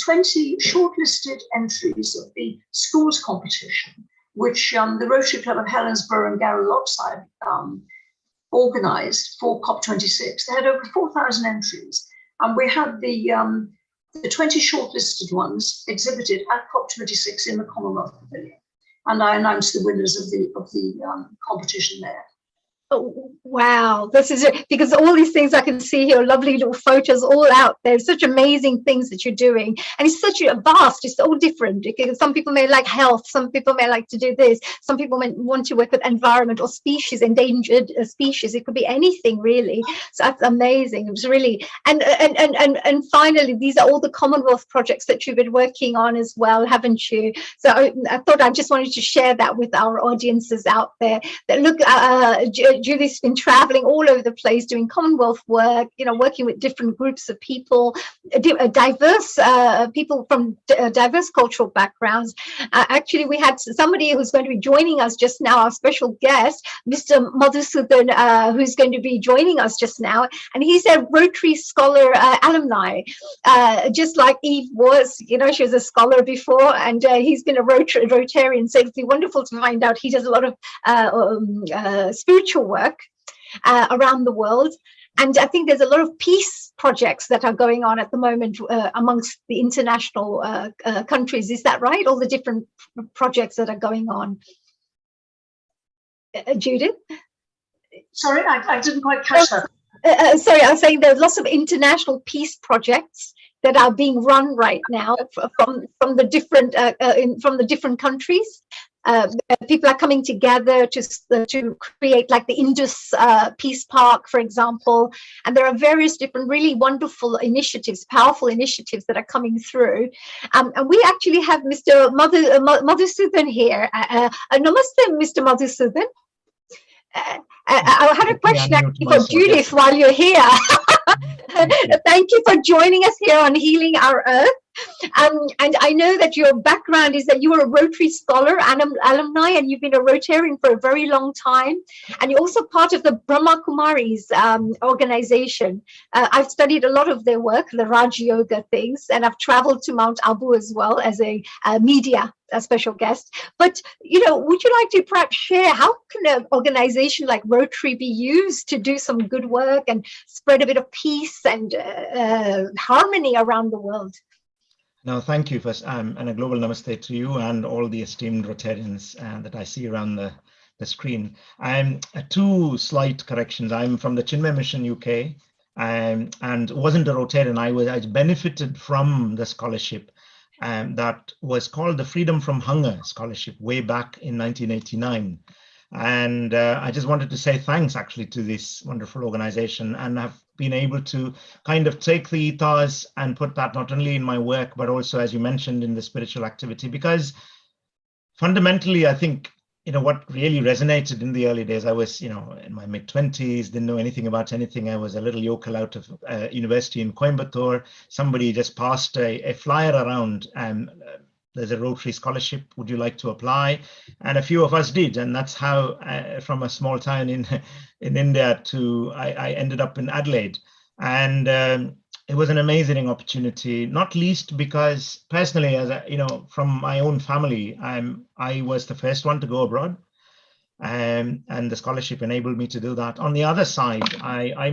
20 shortlisted entries of the schools competition, which the Rotary Club of Helensburgh and Garrow Lochside organised for COP26. They had over 4,000 entries, and we had the 20 shortlisted ones exhibited at COP26 in the Commonwealth Pavilion, and I announced the winners of the competition there. Oh, wow, this is it, because all these things I can see here, lovely little photos all out there, such amazing things that you're doing. And it's such a vast, it's all different. Some people may like health, some people may like to do this, some people may want to work with environment or species, endangered species. It could be anything really. So that's amazing. It was really, and finally, these are all the Commonwealth projects that you've been working on as well, haven't you? So I thought I just wanted to share that with our audiences out there. That look, Julie's been traveling all over the place doing Commonwealth work, working with different groups of people, diverse people from diverse cultural backgrounds. Actually, we had somebody who's going to be joining us just now, our special guest, Mr. Madhusudan, who's going to be joining us just now. And he's a Rotary Scholar alumni, just like Eve was. She was a scholar before, and he's been a Rotarian. So it'd be wonderful to find out. He does a lot of spiritual work around the world, and I think there's a lot of peace projects that are going on at the moment amongst the international countries. Is that right? All the different projects that are going on. Judith? Sorry, I didn't quite catch that. Sorry, I was saying there's lots of international peace projects that are being run right now from the different countries. People are coming together to create like the Indus Peace Park, for example, and there are various different really wonderful initiatives, powerful initiatives that are coming through. And we actually have Mr. Madhusudan here. Namaste, Mr. Madhusudan. I had a question actually for Judith while you're here. Thank you for joining us here on Healing Our Earth. And I know that your background is that you were a Rotary Scholar and alumni, and you've been a Rotarian for a very long time. And you're also part of the Brahma Kumaris organization. I've studied a lot of their work, the Raj Yoga things, and I've traveled to Mount Abu as well as a special guest. But, would you like to perhaps share how can an organization like Rotary be used to do some good work and spread a bit of peace and harmony around the world? No, thank you first, and a global namaste to you and all the esteemed Rotarians that I see around the the screen. Two slight corrections. I'm from the Chinmay Mission, UK, and wasn't a Rotarian. I benefited from the scholarship that was called the Freedom from Hunger Scholarship way back in 1989. And I just wanted to say thanks actually to this wonderful organization, and have been able to kind of take the ethos and put that not only in my work, but also, as you mentioned, in the spiritual activity. Because fundamentally, I think, what really resonated in the early days, I was, in my mid-20s, didn't know anything about anything. I was a little yokel out of university in Coimbatore. Somebody just passed a flyer around, and there's a Rotary scholarship. Would you like to apply? And a few of us did. And that's how, from a small town in India I ended up in Adelaide. And it was an amazing opportunity, not least because personally, as from my own family, I was the first one to go abroad. And the scholarship enabled me to do that. On the other side, I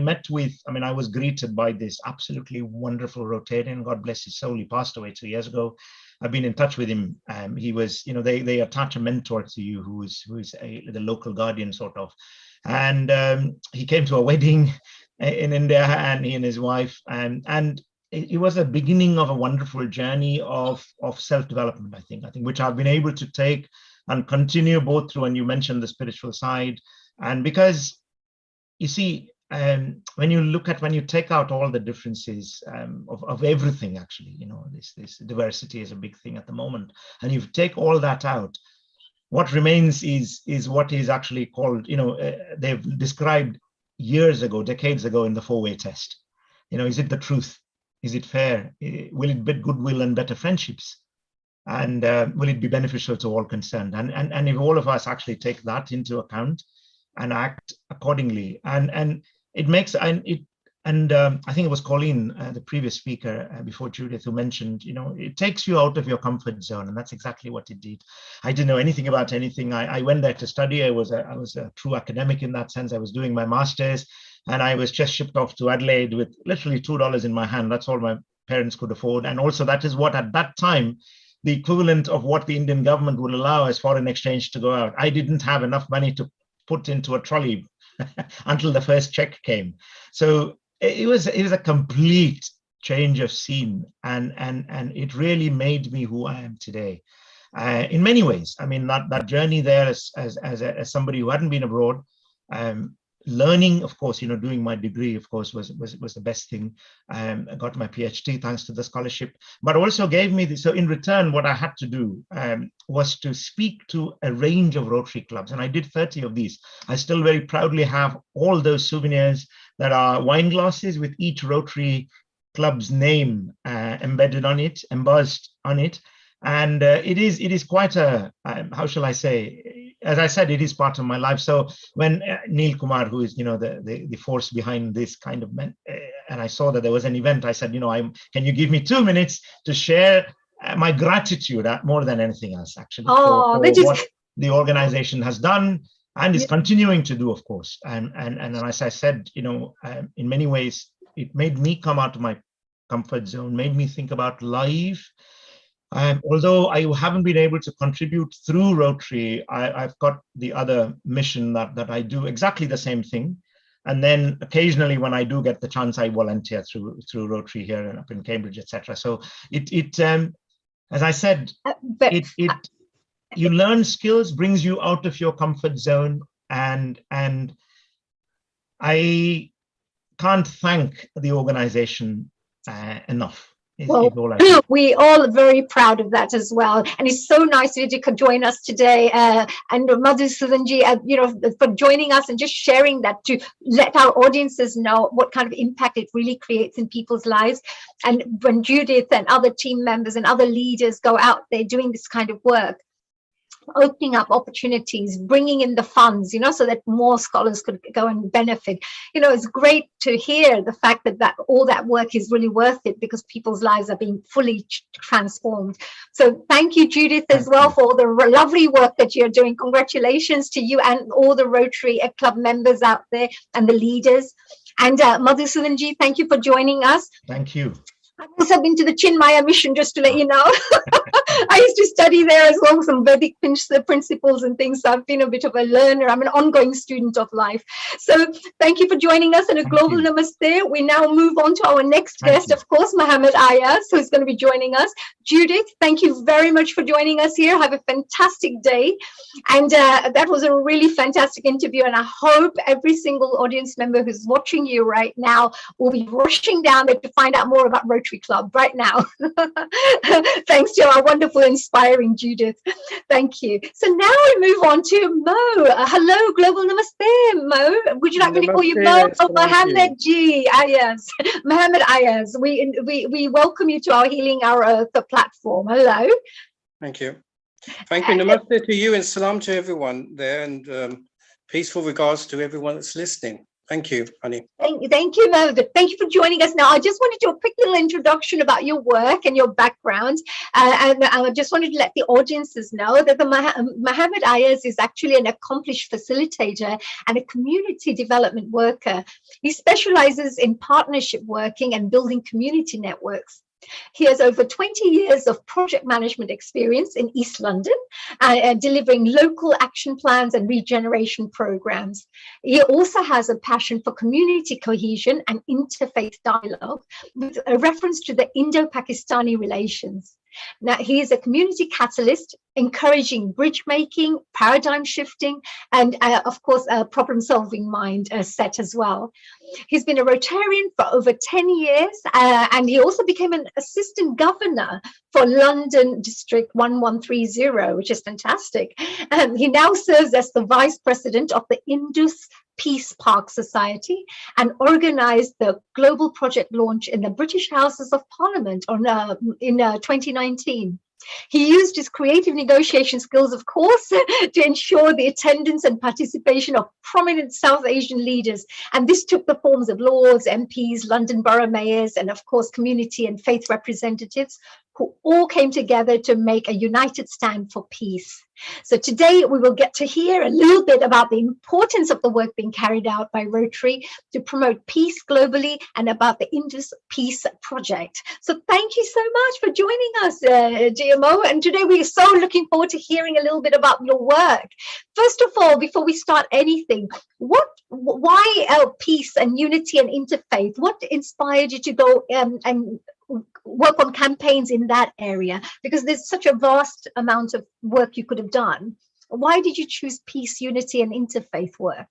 was greeted by this absolutely wonderful Rotarian. God bless his soul. He passed away 2 years ago. I've been in touch with him. He was, they attach a mentor to you who is the local guardian sort of. And he came to a wedding in India, and he and his wife, and it was a beginning of a wonderful journey of self-development, I think, which I've been able to take and continue both through, and you mentioned the spiritual side. And because you see, when you take out all the differences of everything, actually, this diversity is a big thing at the moment. And you take all that out, what remains is what is actually called, they've described years ago, decades ago, in the four-way test. Is it the truth? Is it fair? Will it build goodwill and better friendships? And will it be beneficial to all concerned? And if all of us actually take that into account and act accordingly, and it makes, I think it was Colleen, the previous speaker before Judith, who mentioned, it takes you out of your comfort zone, and that's exactly what it did. I didn't know anything about anything. I went there to study. I was a true academic in that sense. I was doing my master's, and I was just shipped off to Adelaide with literally $2 in my hand. That's all my parents could afford. And also that is what at that time, the equivalent of what the Indian government would allow as foreign exchange to go out. I didn't have enough money to put into a trolley until the first check came. So it was a complete change of scene, and it really made me who I am today. In many ways, that journey there as somebody who hadn't been abroad, learning, of course, doing my degree, of course, was the best thing. I got my PhD thanks to the scholarship, but also gave me so in return, what I had to do was to speak to a range of Rotary clubs, and I did 30 of these. I still very proudly have all those souvenirs that are wine glasses with each Rotary club's name embedded on it, embossed on it. And it is quite a, how shall I say, as I said, it is part of my life. So when Neil Kumar, who is, the force behind this kind of, and I saw that there was an event, I said, can you give me 2 minutes to share my gratitude more than anything else, actually, for what the organization has done and is continuing to do, of course. And as I said, in many ways, it made me come out of my comfort zone, made me think about life. Although I haven't been able to contribute through Rotary, I've got the other mission that I do exactly the same thing. And then occasionally when I do get the chance, I volunteer through Rotary here and up in Cambridge, etc. So it as I said, you learn skills, brings you out of your comfort zone, and I can't thank the organization enough. Well, we all are very proud of that as well, and it's so nice that you could join us today, and Madhusudanji, for joining us and just sharing that to let our audiences know what kind of impact it really creates in people's lives. And when Judith and other team members and other leaders go out there doing this kind of work, opening up opportunities, bringing in the funds, so that more scholars could go and benefit. It's great to hear the fact that all that work is really worth it because people's lives are being fully transformed. So thank you, Judith, as well, for all the lovely work that you're doing. Congratulations to you and all the Rotary Club members out there and the leaders. And Madhusudanji, thank you for joining us. Thank you. I've also been to the Chinmaya mission, just to let you know. I used to study there as well, some Vedic principles and things. So I've been a bit of a learner. I'm an ongoing student of life. So thank you for joining us in a global namaste. We now move on to our next guest, of course, Mohammed Ayaz, who's going to be joining us. Judith, thank you very much for joining us here. Have a fantastic day. And that was a really fantastic interview. And I hope every single audience member who's watching you right now will be rushing down there to find out more about Rotary Club right now. Thanks to our wonderful, inspiring Judith. Thank you. So now we move on to Mo. Hello, Global Namaste, Mo. Would you like me to call you Mo or Mohammed G? Ayaz. Mohammed Ayaz. We welcome you to our Healing Our Earth platform. Hello. Thank you. Thank you. Namaste to you and salam to everyone there, and peaceful regards to everyone that's listening. Thank you, honey. Thank you, Mo. Thank you for joining us. Now, I just wanted to do a quick little introduction about your work and your background. And I just wanted to let the audiences know that the Mohammed Ayaz is actually an accomplished facilitator and a community development worker. He specializes in partnership working and building community networks. He has over 20 years of project management experience in East London, delivering local action plans and regeneration programs. He also has a passion for community cohesion and interfaith dialogue, with a reference to the Indo-Pakistani relations. Now, he is a community catalyst, encouraging bridge making, paradigm shifting, and of course, a problem-solving mindset as well. He's been a Rotarian for over 10 years, and he also became an assistant governor for London District 1130, which is fantastic. He now serves as the vice president of the Indus Peace Park Society and organized the global project launch in the British Houses of Parliament in 2019. He used his creative negotiation skills, of course, to ensure the attendance and participation of prominent South Asian leaders. And this took the forms of lords, MPs, London borough mayors, and of course, community and faith representatives who all came together to make a united stand for peace. So today we will get to hear a little bit about the importance of the work being carried out by Rotary to promote peace globally and about the Indus Peace Project. So thank you so much for joining us, GMO. And today we are so looking forward to hearing a little bit about your work. First of all, before we start anything, why peace and unity and interfaith? What inspired you to go and work on campaigns in that area? Because there's such a vast amount of work you could have done. Why did you choose peace, unity, and interfaith work?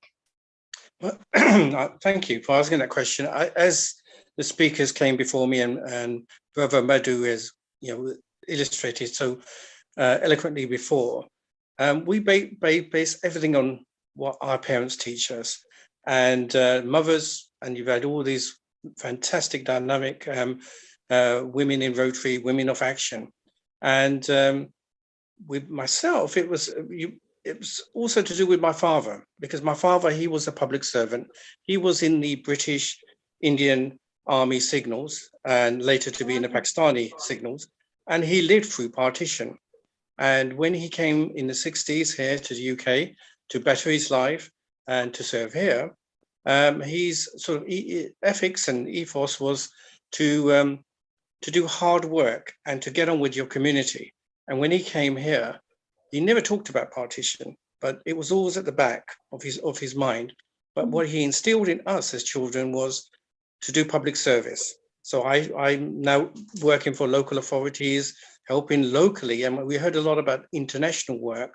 Well, thank you for asking that question. As the speakers came before me and Brother Madhu has illustrated so eloquently before, we base everything on what our parents teach us, and mothers, and you've had all these fantastic dynamic women in Rotary, women of action. And with myself, it was also to do with my father, because my father, he was a public servant. He was in the British Indian Army signals and later to be in the Pakistani signals. And he lived through partition. And when he came in the 60s here to the UK to better his life and to serve here, his sort of ethics and ethos was to do hard work and to get on with your community. And when he came here, he never talked about partition, but it was always at the back of his mind. But what he instilled in us as children was to do public service. So I'm now working for local authorities, helping locally, and we heard a lot about international work,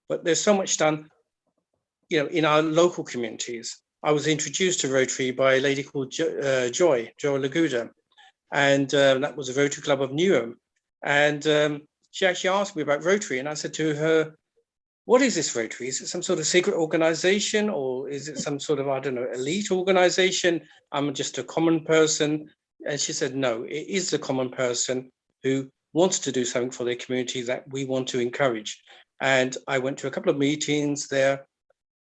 but there's so much done, in our local communities. I was introduced to Rotary by a lady called Joy Laguda, and that was a Rotary Club of Newham. And she actually asked me about Rotary, and I said to her, what is this Rotary? Is it some sort of secret organization, or is it some sort of, I don't know, elite organization? I'm just a common person. And she said, no, it is the common person who wants to do something for their community that we want to encourage. And I went to a couple of meetings there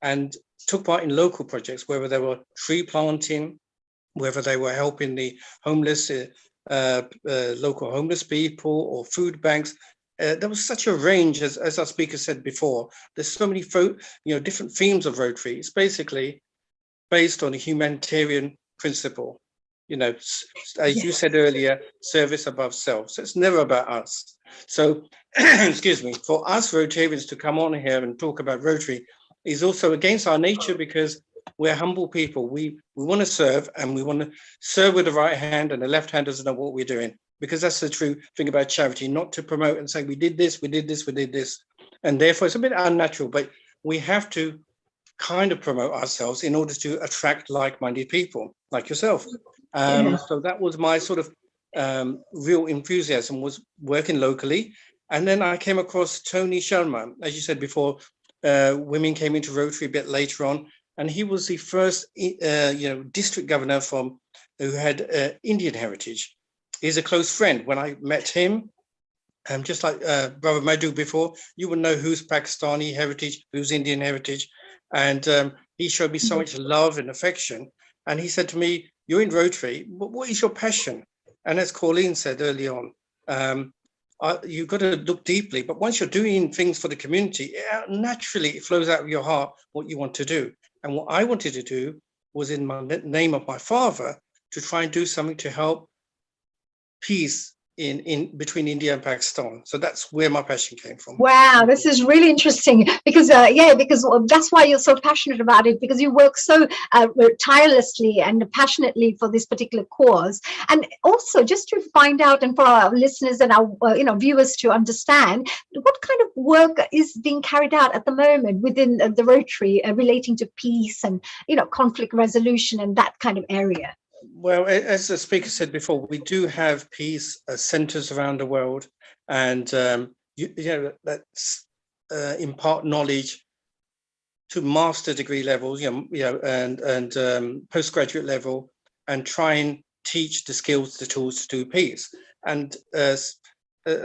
and took part in local projects, whether they were tree planting, whether they were helping the homeless, local homeless people, or food banks. There was such a range, as our speaker said before. There's so many different themes of Rotary. It's basically based on a humanitarian principle. as you said earlier, service above self. So it's never about us. So, excuse me, for us Rotarians to come on here and talk about Rotary is also against our nature, because we're humble people. We want to serve, and we want to serve with the right hand, and the left hand doesn't know what we're doing, because that's the true thing about charity, not to promote and say, we did this, we did this, we did this. And therefore it's a bit unnatural, but we have to kind of promote ourselves in order to attract like-minded people like yourself. So that was my sort of real enthusiasm, was working locally. And then I came across Tony Sharma, as you said before, women came into Rotary a bit later on, and he was the first district governor who had Indian heritage. He's a close friend. When I met him, just like Brother Madhu before, you would know who's Pakistani heritage, who's Indian heritage. And he showed me so much love and affection. And he said to me, you're in Rotary, but what is your passion? And as Colleen said early on, you've got to look deeply. But once you're doing things for the community, naturally it flows out of your heart what you want to do. And what I wanted to do was, in my name of my father, to try and do something to help peace in between India and Pakistan. So that's where my passion came from. Wow, this is really interesting, because because that's why you're so passionate about it, because you work so tirelessly and passionately for this particular cause. And also, just to find out, and for our listeners and our viewers to understand, what kind of work is being carried out at the moment within the Rotary relating to peace and conflict resolution and that kind of area? Well, as the speaker said before, we do have peace centers around the world, and that's impart knowledge to master degree levels, and postgraduate level, and try and teach the skills, the tools to do peace. And a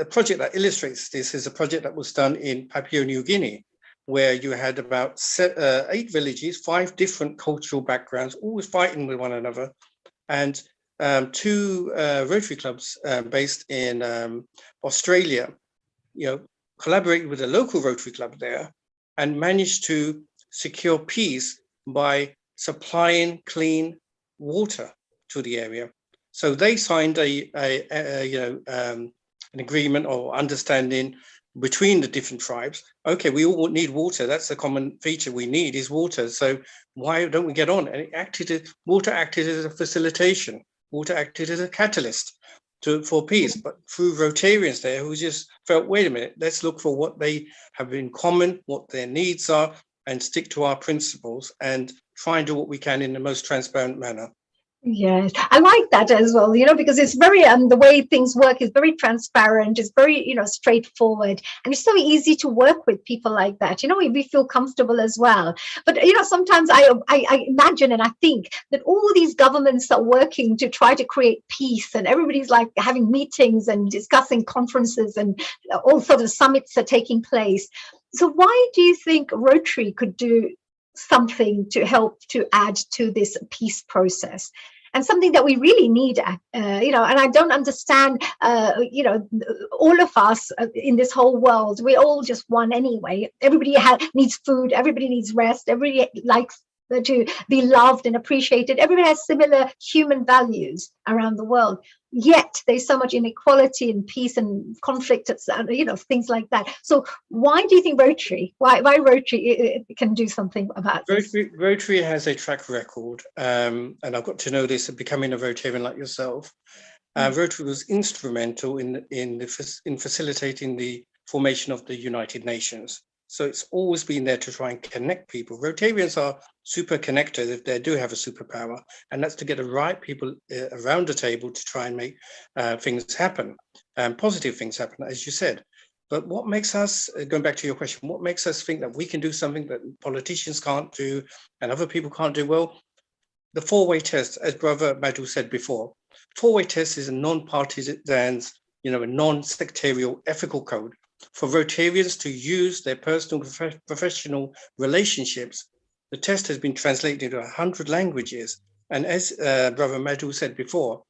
project that illustrates this is a project that was done in Papua New Guinea, where you had about 8 villages, 5 different cultural backgrounds, always fighting with one another. And 2 Rotary clubs based in Australia, collaborated with a local Rotary club there and managed to secure peace by supplying clean water to the area. So they signed an agreement or understanding between the different tribes. Okay, we all need water. That's the common feature we need, is water. So why don't we get on? And water acted as a facilitation. Water acted as a catalyst for peace. But through Rotarians there who just felt, wait a minute, let's look for what they have in common, what their needs are, and stick to our principles and try and do what we can in the most transparent manner. Yes, I like that as well, because it's very, the way things work is very transparent, it's very, straightforward, and it's so easy to work with people like that. We feel comfortable as well. But, sometimes I imagine and I think that all these governments are working to try to create peace, and everybody's like having meetings and discussing conferences, and all sort of summits are taking place. So why do you think Rotary could do something to help to add to this peace process, and something that we really need, and I don't understand, all of us in this whole world, we're all just one anyway. Everybody needs food, everybody needs rest, everybody likes to be loved and appreciated. Everybody has similar human values around the world. Yet there's so much inequality and peace and conflict, things like that. So why do you think Rotary, why Rotary can do something about this? Rotary has a track record, and I've got to know this, becoming a Rotarian like yourself. Rotary was instrumental in facilitating the formation of the United Nations. So it's always been there to try and connect people. Rotarians are super connectors if they do have a superpower, and that's to get the right people around the table to try and make things happen, positive things happen, as you said. But what makes us, going back to your question, what makes us think that we can do something that politicians can't do and other people can't do? Well, the 4-way test, as Brother Madhu said before, 4-way test is a non-partisan, a non-sectarial ethical code for Rotarians to use their personal professional relationships. The test has been translated into 100 languages. And as Brother Madhu said before,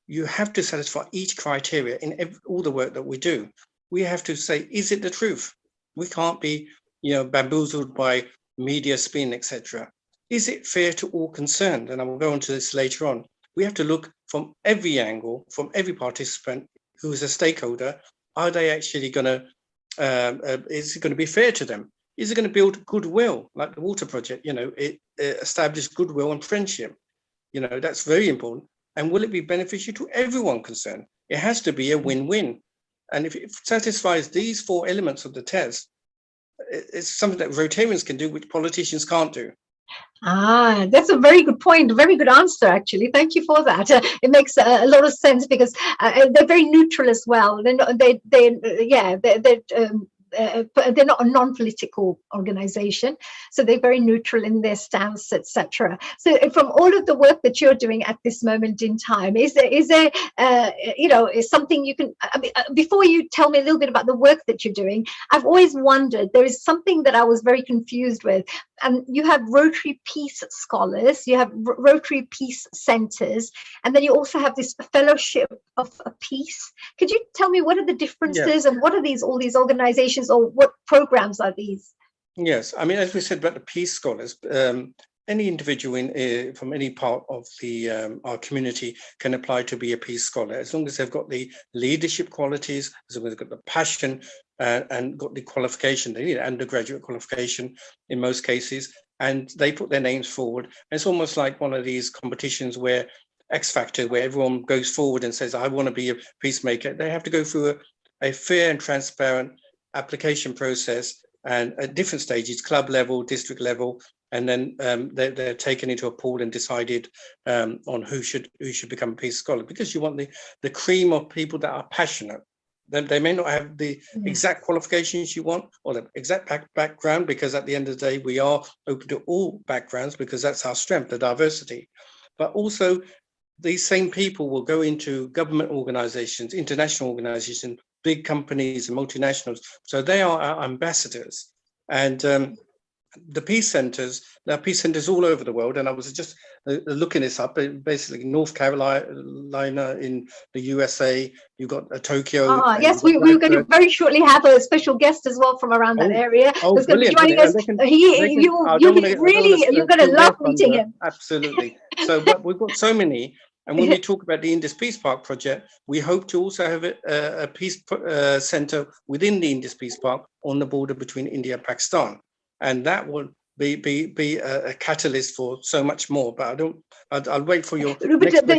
you have to satisfy each criteria in all the work that we do. We have to say, is it the truth? We can't be bamboozled by media spin, etc. Is it fair to all concerned? And I will go into this later on. we have to look from every angle, from every participant who is a stakeholder. Are they actually going to, is it going to be fair to them? Is it going to build goodwill, like the water project? It established goodwill and friendship. That's very important. And will it be beneficial to everyone concerned? It has to be a win-win. And if it satisfies these 4 elements of the test, it's something that Rotarians can do, which politicians can't do. That's a very good point, a very good answer, actually. Thank you for that. It makes a lot of sense because they're very neutral as well. They're not a non-political organization, so they're very neutral in their stance, etc. So from all of the work that you're doing at this moment in time, is there is something you can, before you tell me a little bit about the work that you're doing, I've always wondered, there is something that I was very confused with. And you have Rotary Peace Scholars, you have Rotary Peace Centers, and then you also have this Fellowship of Peace. Could you tell me what are the differences and what are all these organizations, or what programs are these? Yes, I mean, as we said about the Peace Scholars, any individual from any part of our community can apply to be a Peace Scholar, as long as they've got the leadership qualities, as long as they've got the passion and got the qualification. They need an undergraduate qualification in most cases, and they put their names forward. And it's almost like one of these competitions where X Factor, where everyone goes forward and says, I want to be a peacemaker. They have to go through a fair and transparent application process, and at different stages, club level, district level, and then they're taken into a pool and decided on who should become a Peace Scholar, because you want the cream of people that are passionate. They may not have the exact qualifications you want or the exact background, because at the end of the day, we are open to all backgrounds because that's our strength, the diversity. But also, these same people will go into government organizations, international organizations, big companies and multinationals. So they are our ambassadors. And the peace centers, there are peace centers all over the world. And I was just looking this up, basically North Carolina in the U.S.A, you've got Tokyo. Yes, we're going to very shortly have a special guest as well from around that area. Who's going to be joining us. You're going to love meeting him. Absolutely. So, but we've got so many. And when we talk about the Indus Peace Park project, we hope to also have a peace center within the Indus Peace Park on the border between India and Pakistan. And that will be a catalyst for so much more. But I'll wait for your. But the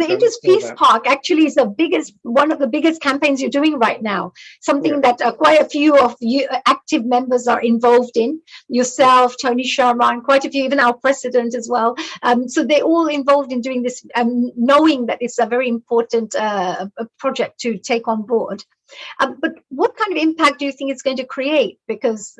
Indus Peace Park actually is one of the biggest campaigns you're doing right now. Something that quite a few of you active members are involved in. Yourself, Tony Sharma, and quite a few, even our president as well. So they're all involved in doing this, knowing that it's a very important project to take on board. But what kind of impact do you think it's going to create? Because,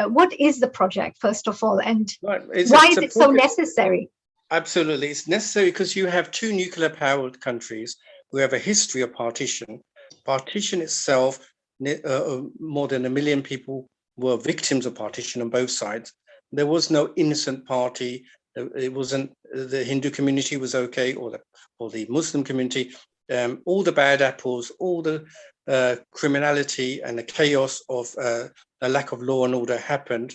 what is the project, first of all, and why is it so necessary? Absolutely. It's necessary because you have 2 nuclear-powered countries who have a history of partition. Partition itself, more than 1 million people were victims of partition on both sides. There was no innocent party. It wasn't, the Hindu community was okay, or the Muslim community. All the bad apples, all the criminality and the chaos of a lack of law and order happened.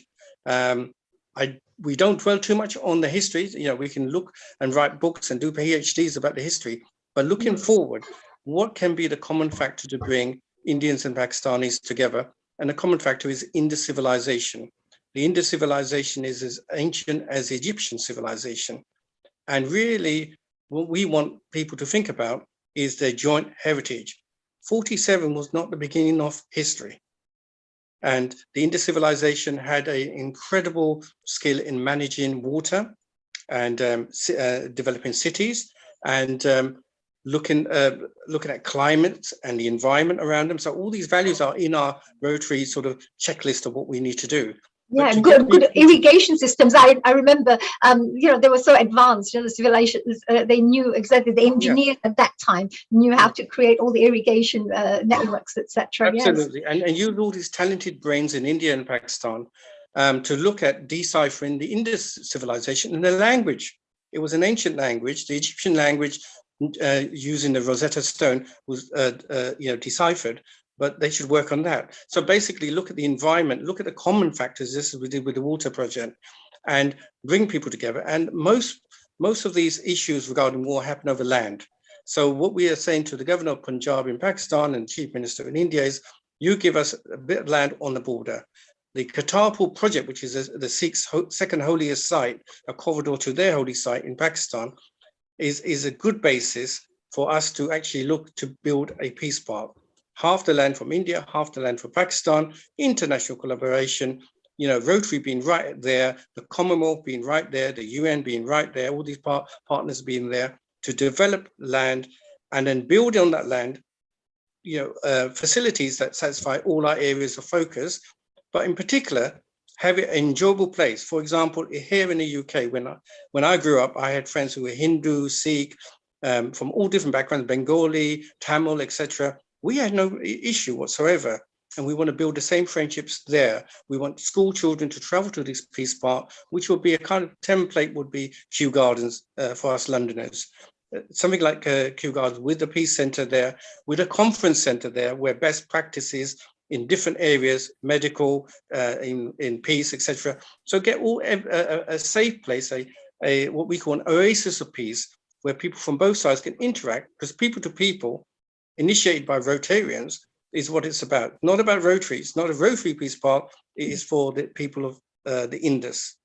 We don't dwell too much on the history. We can look and write books and do PhDs about the history, but looking forward, what can be the common factor to bring Indians and Pakistanis together? And the common factor is Indus civilization. The Indus civilization is as ancient as Egyptian civilization. And really, what we want people to think about is their joint heritage. 47 was not the beginning of history. And the Indus civilization had an incredible skill in managing water and developing cities and looking at climate and the environment around them. So all these values are in our Rotary sort of checklist of what we need to do. Yeah, good irrigation systems. I remember, they were so advanced. The civilizations, they knew exactly. The engineers at that time knew how to create all the irrigation networks, etc. Absolutely, yes. And used all these talented brains in India and Pakistan to look at deciphering the Indus civilization and the language. It was an ancient language. The Egyptian language, using the Rosetta Stone, was deciphered. But they should work on that. So basically, look at the environment, look at the common factors. This is what we did with the water project, and bring people together. And most most of these issues regarding war happen over land. So what we are saying to the governor of Punjab in Pakistan and chief minister in India is, you give us a bit of land on the border. The Kartarpur project, which is the Sikhs' second holiest site, a corridor to their holy site in Pakistan, is a good basis for us to actually look to build a peace park. Half the land from India, half the land from Pakistan, international collaboration, you know, Rotary being right there, the Commonwealth being right there, the UN being right there, all these partners being there to develop land and then build on that land, you know, facilities that satisfy all our areas of focus, but in particular, have it an enjoyable place. For example, here in the UK, when I grew up, I had friends who were Hindu, Sikh, from all different backgrounds, Bengali, Tamil, etc. We had no issue whatsoever. And we want to build the same friendships there. We want school children to travel to this peace park, which would be a kind of template, would be Kew Gardens for us Londoners. Something like Kew Gardens with the peace centre there, with a conference centre there, where best practices in different areas, medical, in peace, etc. So get all a safe place, a what we call an oasis of peace, where people from both sides can interact, because people to people, initiated by Rotarians, is what it's about. Not about Rotary. It's not a Rotary peace park. It is for the people of the Indus.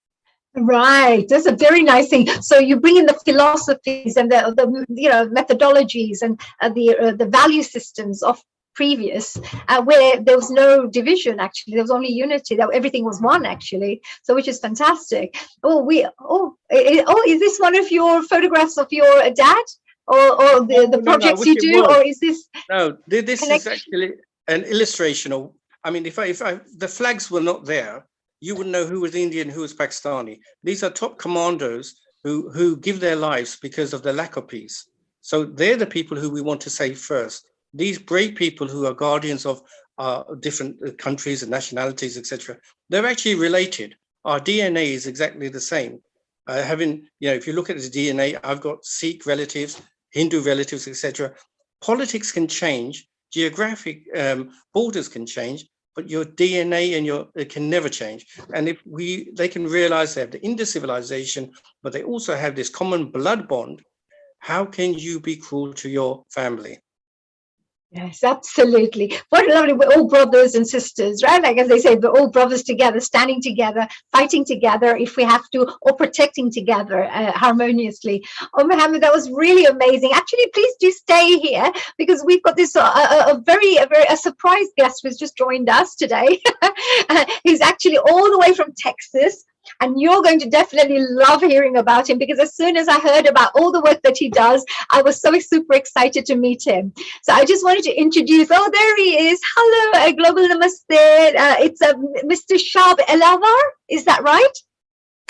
Right, that's a very nice thing. So you bring in the philosophies and the you know, methodologies and the value systems of previous, where there was no division. Actually, there was only unity. That everything was one, actually. So which is fantastic. Is this one of your photographs of your dad? Or the projects you do, or is this? No, this is actually an illustration of. I mean, if the flags were not there, you wouldn't know who was Indian, who was Pakistani. These are top commandos who give their lives because of the lack of peace. So they're the people who we want to save first. These brave people who are guardians of different countries and nationalities, etc. They're actually related. Our DNA is exactly the same. If you look at the DNA, I've got Sikh relatives, Hindu relatives, etc. Politics can change, geographic borders can change, but your DNA and it can never change. And if they can realize they have the Indus civilization, but they also have this common blood bond, how can you be cruel to your family? Yes, absolutely. What lovely, we're all brothers and sisters, right? Like as they say, we're all brothers together, standing together, fighting together if we have to, or protecting together harmoniously. Oh, Mohammed, that was really amazing. Actually, please do stay here because we've got this a very surprise guest who's just joined us today. He's actually all the way from Texas. And you're going to definitely love hearing about him, because as soon as I heard about all the work that he does, I was so super excited to meet him. So I just wanted to introduce, there he is. Hello, Global Namaste. It's Mr. Shab Elavar. Is that right?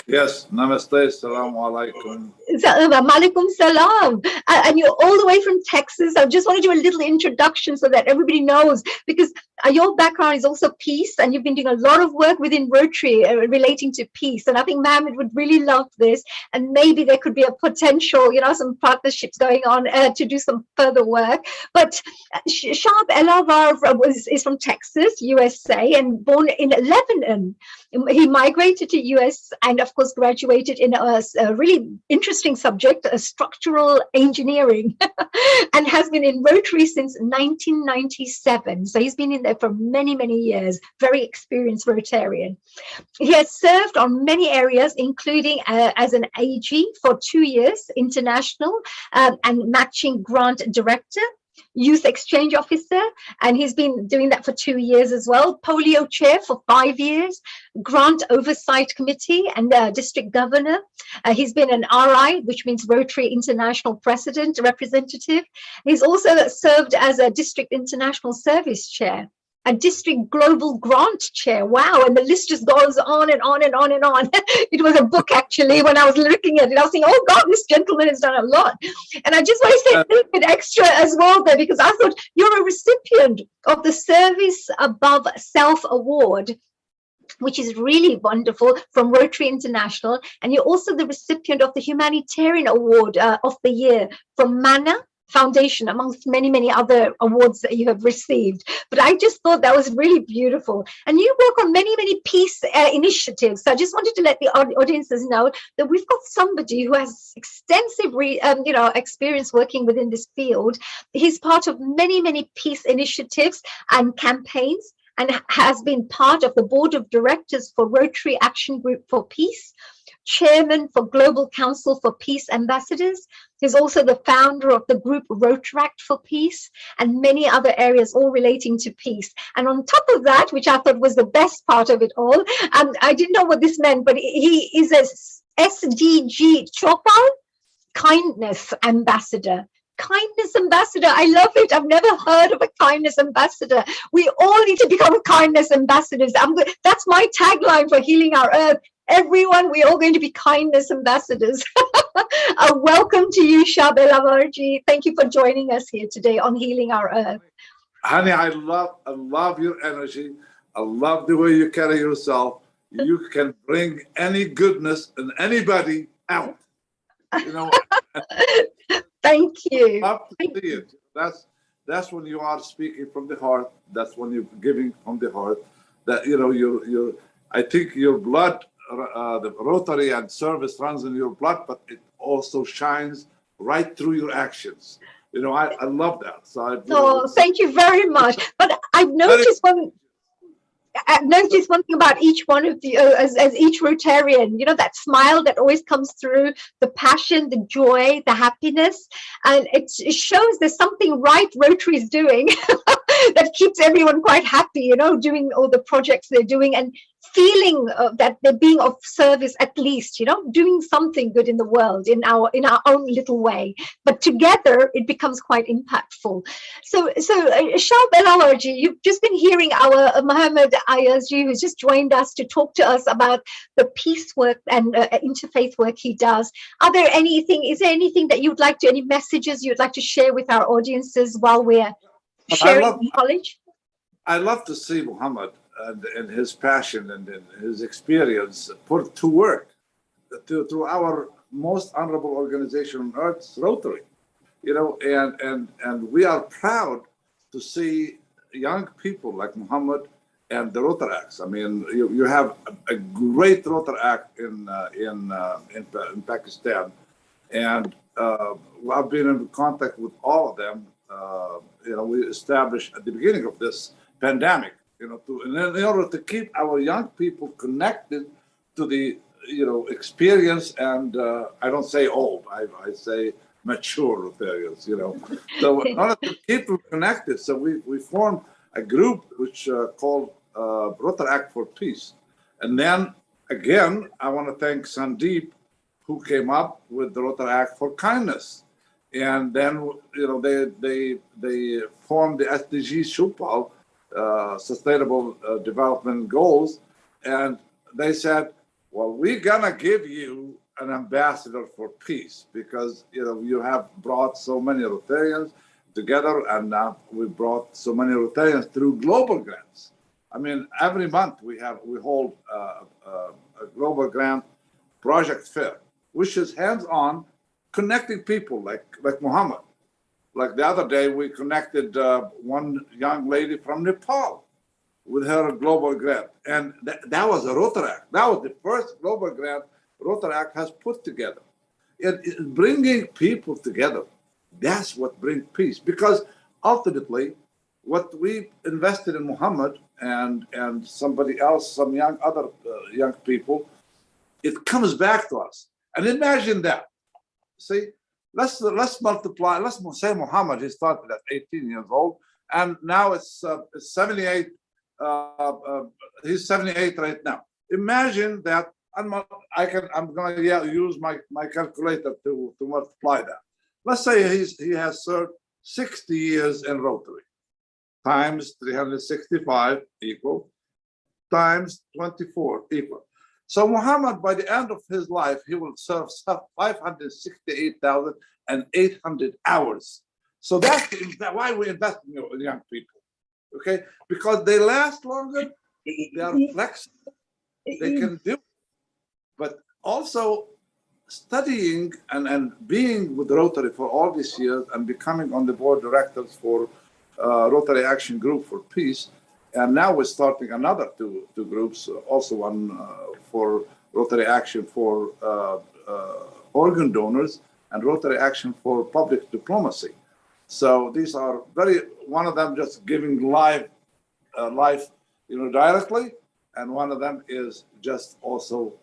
Yes, Namaste, Assalamu alaikum. Malaikum salam. And you're all the way from Texas. I just want to do a little introduction so that everybody knows, because your background is also peace, and you've been doing a lot of work within Rotary relating to peace. And I think Mohammed would really love this. And maybe there could be a potential, some partnerships going on to do some further work. But Shab Elavar is from Texas, USA, and born in Lebanon. He migrated to US and, of course, graduated in a really interesting subject, structural engineering, and has been in Rotary since 1997. So he's been in there for many, many years, very experienced Rotarian. He has served on many areas, including as an AG for 2 years, international and matching grant director, youth exchange officer, and he's been doing that for 2 years as well, polio chair for 5 years, grant oversight committee and district governor. He's been an RI, which means Rotary International President representative. He's also served as a district international service chair, a district global grant chair. Wow. And the list just goes on and on and on and on. It was a book, actually, when I was looking at it. I was thinking, oh God, this gentleman has done a lot. And I just want to say a little bit extra as well there, because I thought you're a recipient of the Service Above Self Award, which is really wonderful, from Rotary International. And you're also the recipient of the Humanitarian Award of the Year from MANA, Foundation, amongst many, many other awards that you have received. But I just thought that was really beautiful. And you work on many, many peace initiatives. So I just wanted to let the audiences know that we've got somebody who has extensive experience working within this field. He's part of many, many peace initiatives and campaigns, and has been part of the board of directors for Rotary Action Group for Peace, chairman for Global Council for Peace Ambassadors. He's also the founder of the group Rotaract for Peace, and many other areas all relating to peace. And on top of that, which I thought was the best part of it all, I didn't know what this meant, but he is a SDG Chopal kindness ambassador. Kindness ambassador. I love it. I've never heard of a kindness ambassador. We all need to become kindness ambassadors. That's my tagline for Healing Our Earth. Everyone, we're all going to be kindness ambassadors. Welcome to you, Shabel Amarji. Thank you for joining us here today on Healing Our Earth. Honey, I love your energy. I love the way you carry yourself. You can bring any goodness in anybody out. You know. Thank you. Love to see it. That's when you are speaking from the heart. That's when you're giving from the heart. That your I think your blood, the Rotary and service runs in your blood, but it also shines right through your actions. I love that. So thank you very much. But I've noticed one thing about each one of you, as each Rotarian, that smile that always comes through, the passion, the joy, the happiness, and it shows there's something right Rotary is doing that keeps everyone quite happy, doing all the projects they're doing and feeling that they're being of service, at least, doing something good in the world in our own little way. But together, it becomes quite impactful. So Shabel Amarji, you've just been hearing our Mohammed Ayazji, who's just joined us to talk to us about the peace work and interfaith work he does. Is there anything that you'd like to, any messages you'd like to share with our audiences while we're sharing knowledge? I love to see Muhammad and his passion and his experience put to work through our most honorable organization on earth, Rotary. And we are proud to see young people like Muhammad and the Rotaracts. I mean, you have a great Rotaract in Pakistan, and I've been in contact with all of them. We established at the beginning of this pandemic, in order to keep our young people connected to the, experience and I don't say old, I say mature Rotarians, So in order to keep them connected, so we formed a group which called Rotaract for Peace. And then again, I want to thank Sandeep, who came up with the Rotaract for Kindness. And then, they formed the SDG Shupal, Sustainable Development Goals. And they said, well, we're gonna give you an ambassador for peace because, you have brought so many Rotarians together, and now we brought so many Rotarians through global grants. I mean, every month we hold a global grant project fair, which is hands-on, connecting people like Muhammad. Like the other day, we connected one young lady from Nepal with her global grant. And that was a Rotaract. That was the first global grant Rotaract has put together. It bringing people together, that's what brings peace. Because ultimately, what we invested in Muhammad and somebody else, some other young people, it comes back to us. And imagine that. See, let's multiply. Let's say Muhammad, he started at 18 years old, and now it's 78. He's 78 right now. Imagine that. I'm going to use my calculator to multiply that. Let's say he has served 60 years in Rotary, times 365 equal, times 24 equal. So Muhammad, by the end of his life, he will serve 568,800 hours. So that's why we invest in young people, okay? Because they last longer, they are flexible, they can do. But also, studying and being with Rotary for all these years and becoming on the board directors for Rotary Action Group for Peace. And now we're starting another two groups, also one for Rotary Action for organ donors and Rotary Action for public diplomacy. So these are one of them just giving life, directly, and one of them is just also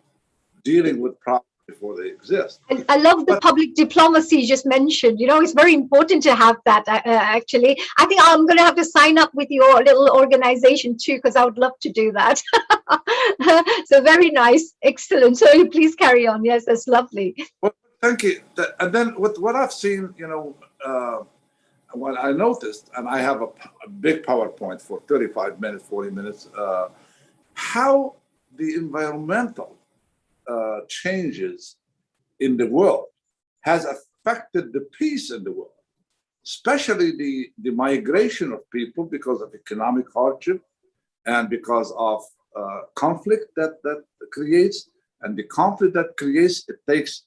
dealing with problems before they exist. And I love the public diplomacy you just mentioned. It's very important to have that, actually. I think I'm going to have to sign up with your little organization too, because I would love to do that. So very nice. Excellent. So please carry on. Yes, that's lovely. Well, thank you. And then with what I've seen, what I noticed, and I have a big PowerPoint for 35 minutes, 40 minutes, how the environmental changes in the world has affected the peace in the world, especially the migration of people because of economic hardship and because of conflict that creates, and the conflict that creates, it takes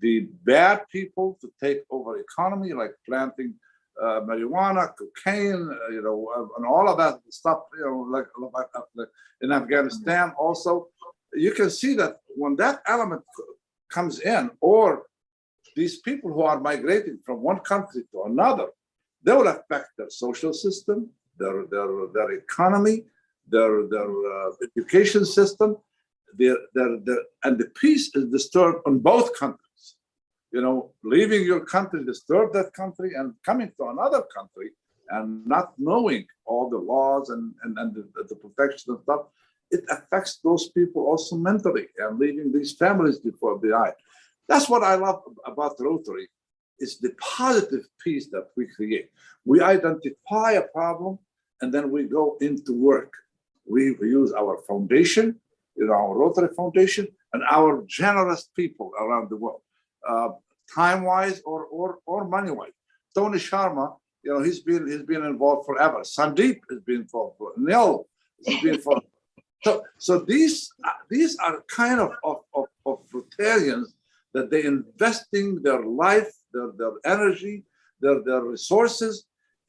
the bad people to take over economy, like planting marijuana, cocaine, and all of that stuff, like in Afghanistan also. You can see that when that element comes in, or these people who are migrating from one country to another, they will affect their social system, their economy, their education system, and the peace is disturbed on both countries. Leaving your country disturb that country, and coming to another country and not knowing all the laws and the protection and stuff, it affects those people also mentally, and leaving these families behind. That's what I love about Rotary, is the positive peace that we create. We identify a problem, and then we go into work. We use our foundation, our Rotary Foundation, and our generous people around the world, time-wise or money-wise. Tony Sharma, he's been involved forever. Sandeep has been involved. Neil has been involved. So these are kind of Rotarians that they investing their life, their energy, their resources,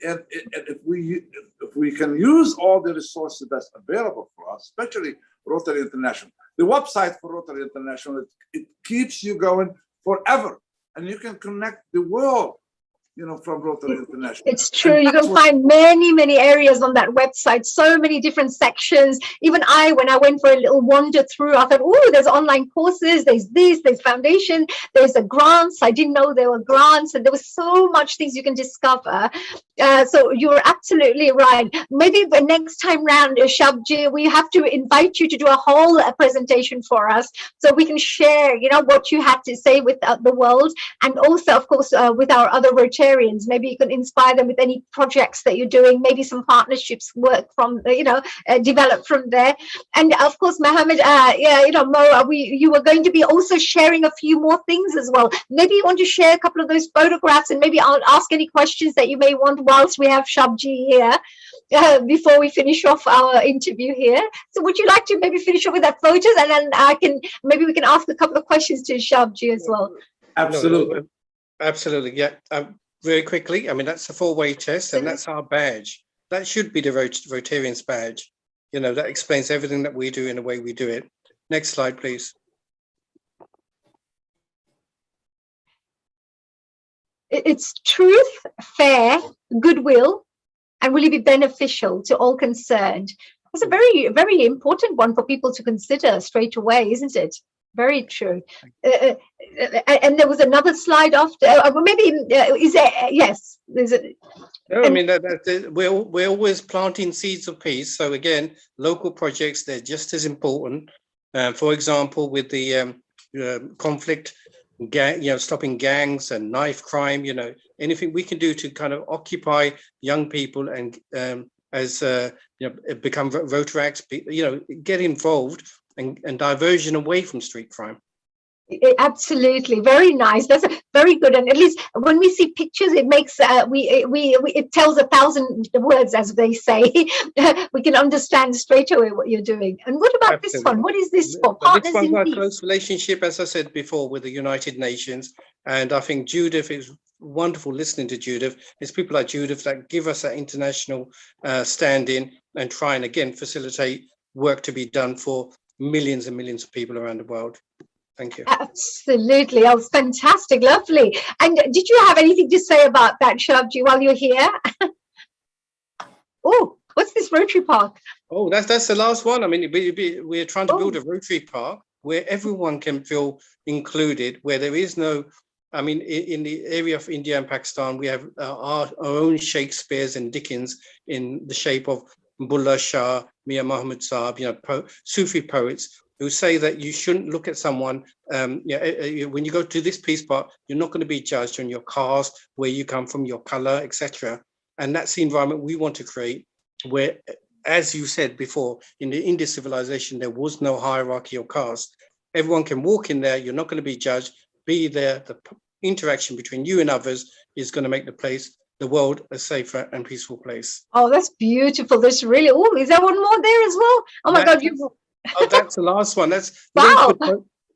and if we can use all the resources that's available for us, especially Rotary International. The website for Rotary International, it keeps you going forever, and you can connect the world, from Rotary International. It's true. You can find many areas on that website, so many different sections. Even when I went for a little wander through, I thought, oh, there's online courses, there's foundation, there's grants. I didn't know there were grants, and there was so much things you can discover. So you're absolutely right. Maybe the next time round, Shabji, we have to invite you to do a whole presentation for us, so we can share, what you had to say with the world, and also, of course, with our other Rotarians. Maybe you can inspire them with any projects that you're doing, maybe some partnerships work from, develop from there. And of course, Mohammed, Mo, you were going to be also sharing a few more things as well. Maybe you want to share a couple of those photographs, and maybe I'll ask any questions that you may want whilst we have Shabji here, before we finish off our interview here. So would you like to maybe finish off with that photos, and then maybe we can ask a couple of questions to Shabji as well. Absolutely, yeah. Very quickly, that's a four-way test, and that's our badge. That should be the Rotarian's badge. That explains everything that we do in the way we do it. Next slide, please. It's truth, fair, goodwill, and will it be beneficial to all concerned? That's a very, very important one for people to consider straight away, isn't it? Very true. And there was another slide after. Maybe is there? Yes. There's a. No, we're always planting seeds of peace. So again, local projects, they're just as important. For example, with the conflict, stopping gangs and knife crime. Anything we can do to kind of occupy young people and become Rotaracts. Get involved. And diversion away from street crime. Absolutely, very nice. That's very good, and at least when we see pictures, it makes it tells 1,000 words, as they say. We can understand straight away what you're doing. And what about this one? What is this for? But this Partners one's in our Peace. close relationship, as I said before, with the United Nations. And I think Judith is wonderful listening to Judith. It's people like Judith that give us that international stand-in and try and, again, facilitate work to be done for millions and millions of people around the world. Thank you. Absolutely. That was fantastic. Lovely. And did you have anything to say about that, Shabji, while you're here? Oh, what's this Rotary Park? Oh, that's the last one. I mean, we're trying to build a Rotary Park where everyone can feel included, where there is no, I mean, in the area of India and Pakistan, we have our own Shakespeare's and Dickens in the shape of Bulleh Shah, Mir Muhammad Saab, Sufi poets who say that you shouldn't look at someone, when you go to this peace park, you're not going to be judged on your caste, where you come from, your color, etc. And that's the environment we want to create, where, as you said before, in the Indian civilization, there was no hierarchy or caste. Everyone can walk in there, you're not going to be judged, be there. The interaction between you and others is going to make the world a safer and peaceful place. Oh, that's beautiful. That's really, oh, is there one more there as well? Oh my God. Oh, that's the last one. That's wow.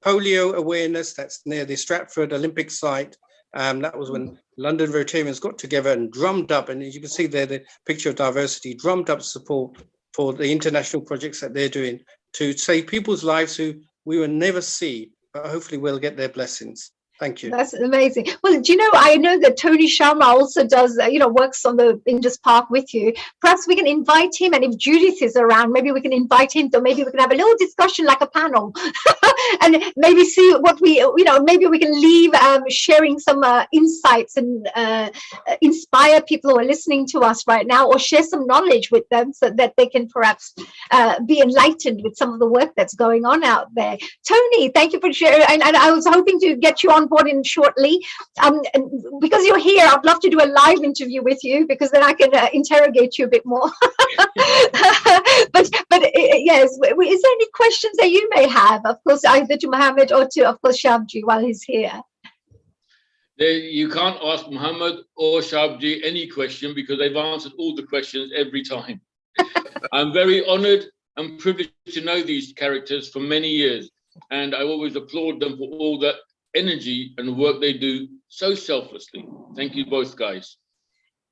Polio awareness. That's near the Stratford Olympic site. That was when London Rotarians got together and drummed up, and as you can see there, the picture of diversity, drummed up support for the international projects that they're doing to save people's lives who we will never see, but hopefully we'll get their blessings. Thank you. That's amazing. Well, do you know, I know that Tony Sharma also does, works on the Indus Park with you. Perhaps we can invite him, and if Judith is around, maybe we can invite him, so maybe we can have a little discussion like a panel and maybe see what maybe we can leave sharing some insights and inspire people who are listening to us right now, or share some knowledge with them so that they can perhaps be enlightened with some of the work that's going on out there. Tony, thank you for sharing. And I was hoping to get you on board in shortly. And because you're here, I'd love to do a live interview with you, because then I can interrogate you a bit more. but yes, is there any questions that you may have? Of course, either to Mohammed or to, of course, Shabji while he's here. You can't ask Mohammed or Shabji any question, because they've answered all the questions every time. I'm very honored and privileged to know these characters for many years, and I always applaud them for all the energy and work they do so selflessly. Thank you both, guys.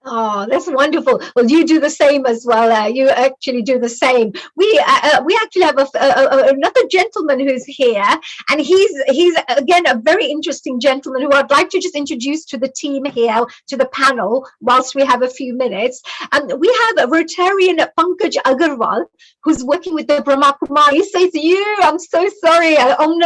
Oh, that's wonderful. Well, you do the same as well. You actually do the same. We actually have another gentleman who's here, and he's again a very interesting gentleman who I'd like to just introduce to the team here, to the panel, whilst we have a few minutes. And we have a Rotarian, Pankaj Agarwal, who's working with the Brahma Kumari. So it's you. I'm so sorry. Om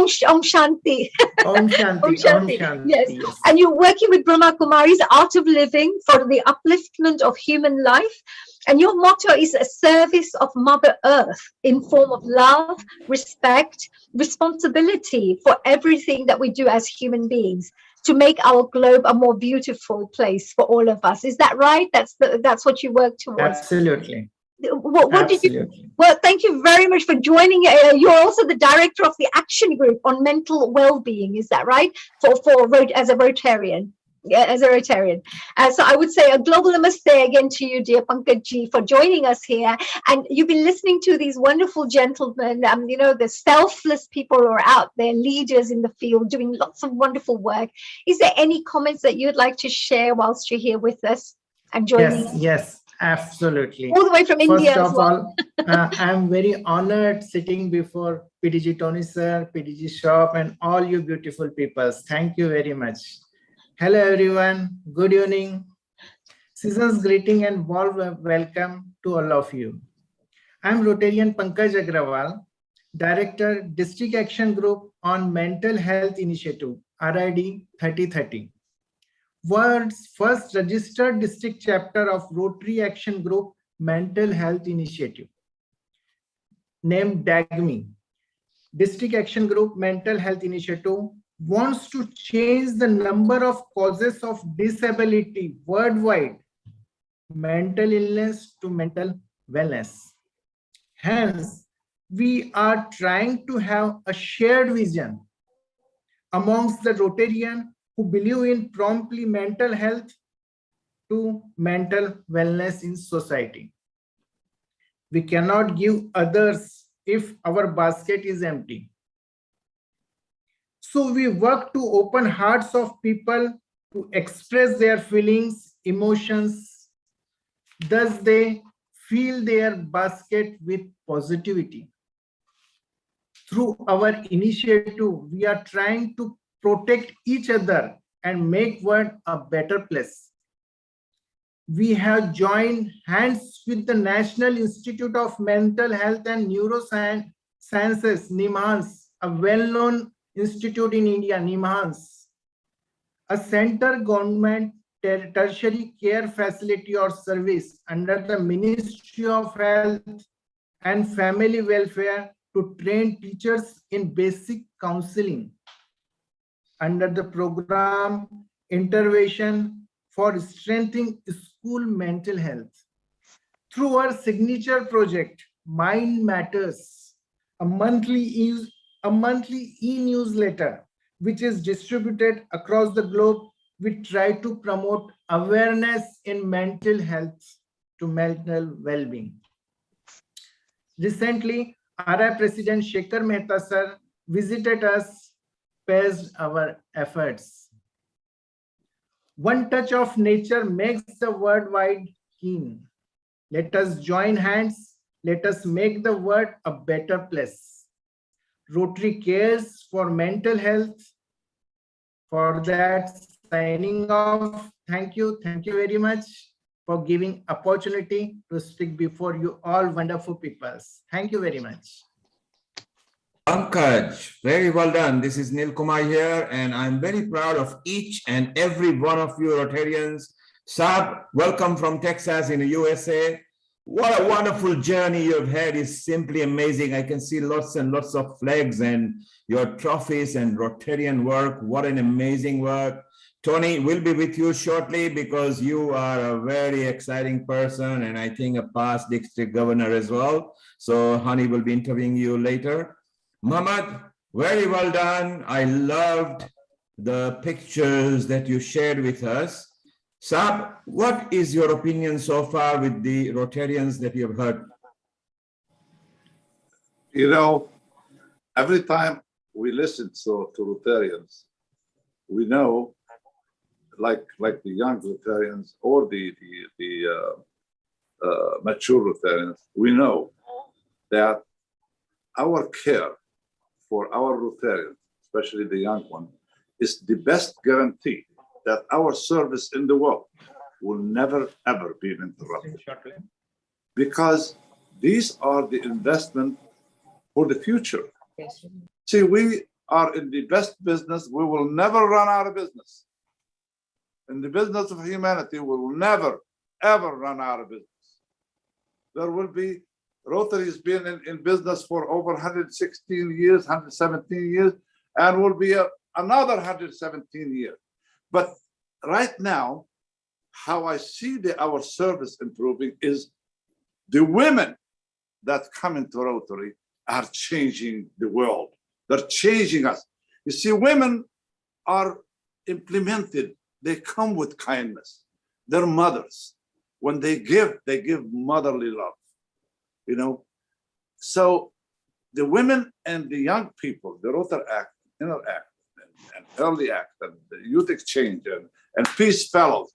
Shanti. Om Shanti. Om Shanti. Yes. And you're working with Brahma Kumari's Art of Living for the upliftment of human life. And your motto is a service of Mother Earth in form of love, respect, responsibility for everything that we do as human beings to make our globe a more beautiful place for all of us. Is that right? That's what you work towards. Absolutely. What did you? Well, thank you very much for joining. You're also the director of the Action Group on Mental Well-being. Is that right? As a Rotarian. Yeah, as a Rotarian. So I would say a global namaste again to you, dear Pankaj, for joining us here. And you've been listening to these wonderful gentlemen, the selfless people who are out there, leaders in the field, doing lots of wonderful work. Is there any comments that you'd like to share whilst you're here with us and joining us? Yes, absolutely. All the way from India as well. First of all, I'm very honored sitting before PDG Tony sir, PDG Shop, and all you beautiful people. Thank you very much. Hello everyone, good evening. Season's greeting and warm welcome to all of you. I'm Rotarian Pankaj Agrawal, Director, District Action Group on Mental Health Initiative, RID 3030. World's first registered district chapter of Rotary Action Group Mental Health Initiative, named DAGMI. District Action Group Mental Health Initiative wants to change the number of causes of disability worldwide, mental illness to mental wellness. Hence, we are trying to have a shared vision amongst the Rotarians who believe in promptly mental health to mental wellness in society. We cannot give others if our basket is empty. So we work to open hearts of people to express their feelings, emotions. Thus they fill their basket with positivity. Through our initiative, we are trying to protect each other and make world a better place. We have joined hands with the National Institute of Mental Health and Neurosciences, NIMHANS, a well-known institute in India, NIMHANS, a center government tertiary care facility or service under the Ministry of Health and Family Welfare to train teachers in basic counseling under the program Intervention for Strengthening School Mental Health. Through our signature project, Mind Matters, a monthly e-newsletter which is distributed across the globe, we try to promote awareness in mental health to mental well-being. Recently, RI President Shekhar Mehta sir visited us, praised our efforts. One touch of nature makes the worldwide keen. Let us join hands. Let us make the world a better place. Rotary cares for mental health. For that, signing off. Thank you. Thank you very much for giving opportunity to speak before you all wonderful people. Thank you very much. Pankaj, very well done. This is Nil Kumar here, and I'm very proud of each and every one of you Rotarians. Saab, welcome from Texas in the USA. What a wonderful journey you've had. Is simply amazing. I can see lots and lots of flags and your trophies and Rotarian work. What an amazing work. Tony, we'll be with you shortly because you are a very exciting person and I think a past district governor as well. So Hani will be interviewing you later. Muhammad, very well done. I loved the pictures that you shared with us. Saab, what is your opinion so far with the Rotarians that you've heard? You know, every time we listen to Rotarians, we know, like the young Rotarians or the mature Rotarians, we know that our care for our Rotarians, especially the young one, is the best guarantee that our service in the world will never, ever be interrupted. Because these are the investment for the future. See, we are in the best business. We will never run out of business. In the business of humanity, we will never, ever run out of business. There will be, Rotary has been in business for over 116 years, 117 years, and will be another 117 years. But right now, how I see our service improving is the women that come into Rotary are changing the world. They're changing us. You see, women are implemented. They come with kindness. They're mothers. When they give motherly love, you know. So the women and the young people, the Rotary Act, Interact, and Early Act, and the Youth Exchange, and Peace Fellows,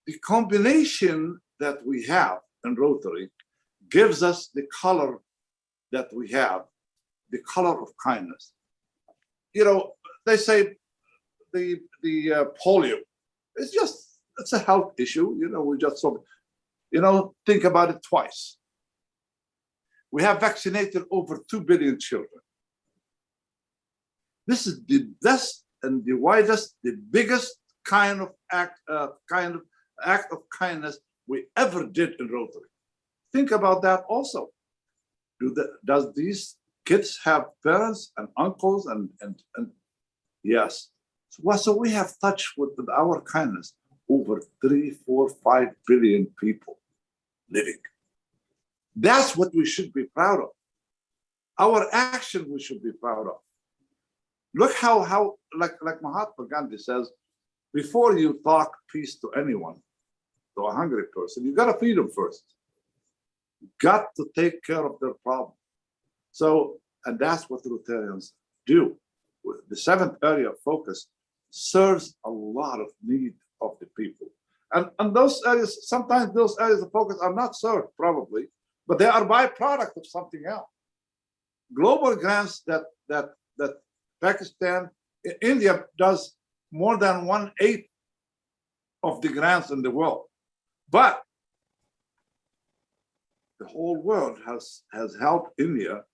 the combination that we have in Rotary gives us the color that we have, the color of kindness. You know, they say the polio, it's a health issue. You know, we just saw, you know, think about it twice. We have vaccinated over 2 billion children. This is the best and the widest, the biggest kind of act of kindness we ever did in Rotary. Think about that also. Does these kids have parents and uncles and yes. So we have touched with our kindness over 3, 4, 5 billion people living. That's what we should be proud of. Our action we should be proud of. Look how like Mahatma Gandhi says, before you talk peace to anyone, to a hungry person, you got to feed them first. Got to take care of their problem. So, and that's what the Rotarians do. The seventh area of focus serves a lot of need of the people. And those areas, sometimes those areas of focus are not served, probably, but they are byproduct of something else. Global grants that Pakistan, India does more than 1/8 of the grants in the world. But the whole world has helped India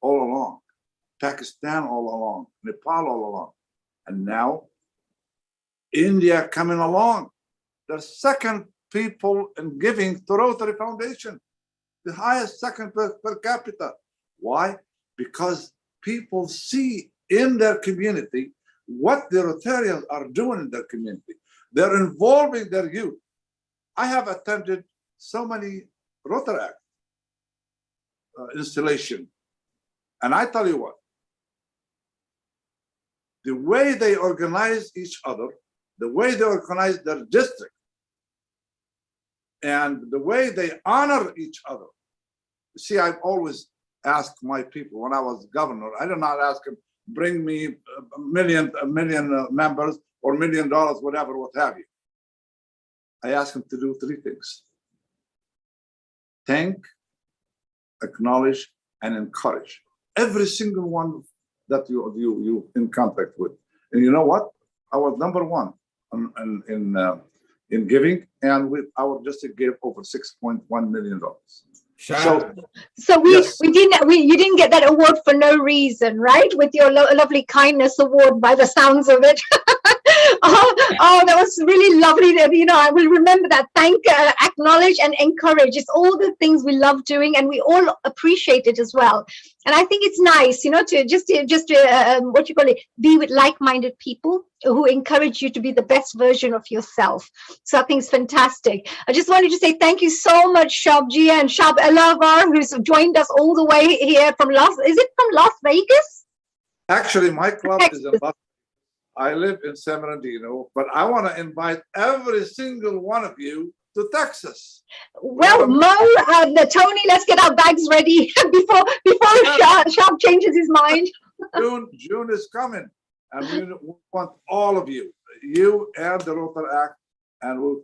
all along, Pakistan all along, Nepal all along. And now India coming along. The second people in giving to Rotary Foundation, the highest second per capita. Why? Because people see in their community what the Rotarians are doing in their community. They're involving their youth. I have attended so many Rotary installation, and I tell you what, the way they organize each other, the way they organize their district, and the way they honor each other. You see, I've always asked my people when I was governor, I did not ask them, bring me a million members or $1 million, whatever, what have you. I asked them to do 3 things: thank, acknowledge, and encourage every single one that you in contact with. And you know what? I was #1 in giving, and with our district gave over $6.1 million. So you didn't get that award for no reason, right? With your lovely kindness award, by the sounds of it. oh, that was really lovely. That, I will remember that. Thank, acknowledge, and encourage. It's all the things we love doing, and we all appreciate it as well. And I think it's nice, to just what you call it, be with like-minded people who encourage you to be the best version of yourself. So I think it's fantastic. I just wanted to say thank you so much, Shabji and Shab Elavar, who's joined us all the way here from Las Vegas? Actually, my club is in Las. I live in San Bernardino, but I want to invite every single one of you to Texas. Well, Mo, Tony, let's get our bags ready before Shab changes his mind. June is coming, and we want all of you and the Rotary Act, and we'll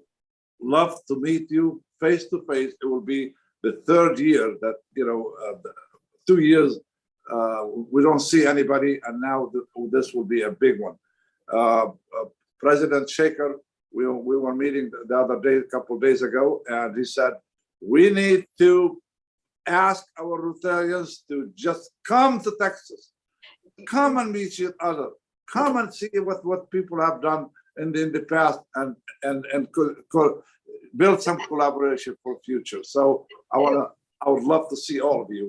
love to meet you face to face. It will be the 3rd year that 2 years we don't see anybody, and now this will be a big one. President Shaker, we were meeting the other day, a couple of days ago, and he said, we need to ask our Rotarians to just come to Texas, come and meet each other, come and see what people have done in the past, and build some collaboration for future. So I would love to see all of you.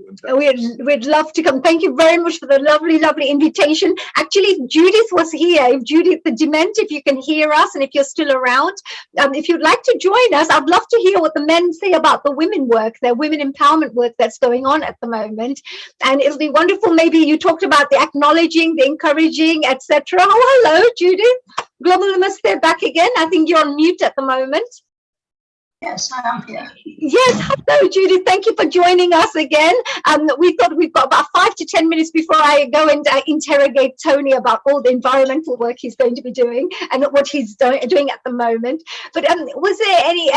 We'd love to come. Thank you very much for the lovely, lovely invitation. Actually, if Judith was here, if Judith the Dement, if you can hear us, and if you're still around, if you'd like to join us, I'd love to hear what the men say about the women work, their women empowerment work that's going on at the moment. And it'll be wonderful. Maybe you talked about the acknowledging, the encouraging, etc. Oh, hello, Judith. Global Namaste back again. I think you're on mute at the moment. Yes, I am here. Yes, hello, Judith. Thank you for joining us again. We thought we've got about 5 to 10 minutes before I go and interrogate Tony about all the environmental work he's going to be doing and what he's doing at the moment. But was there any,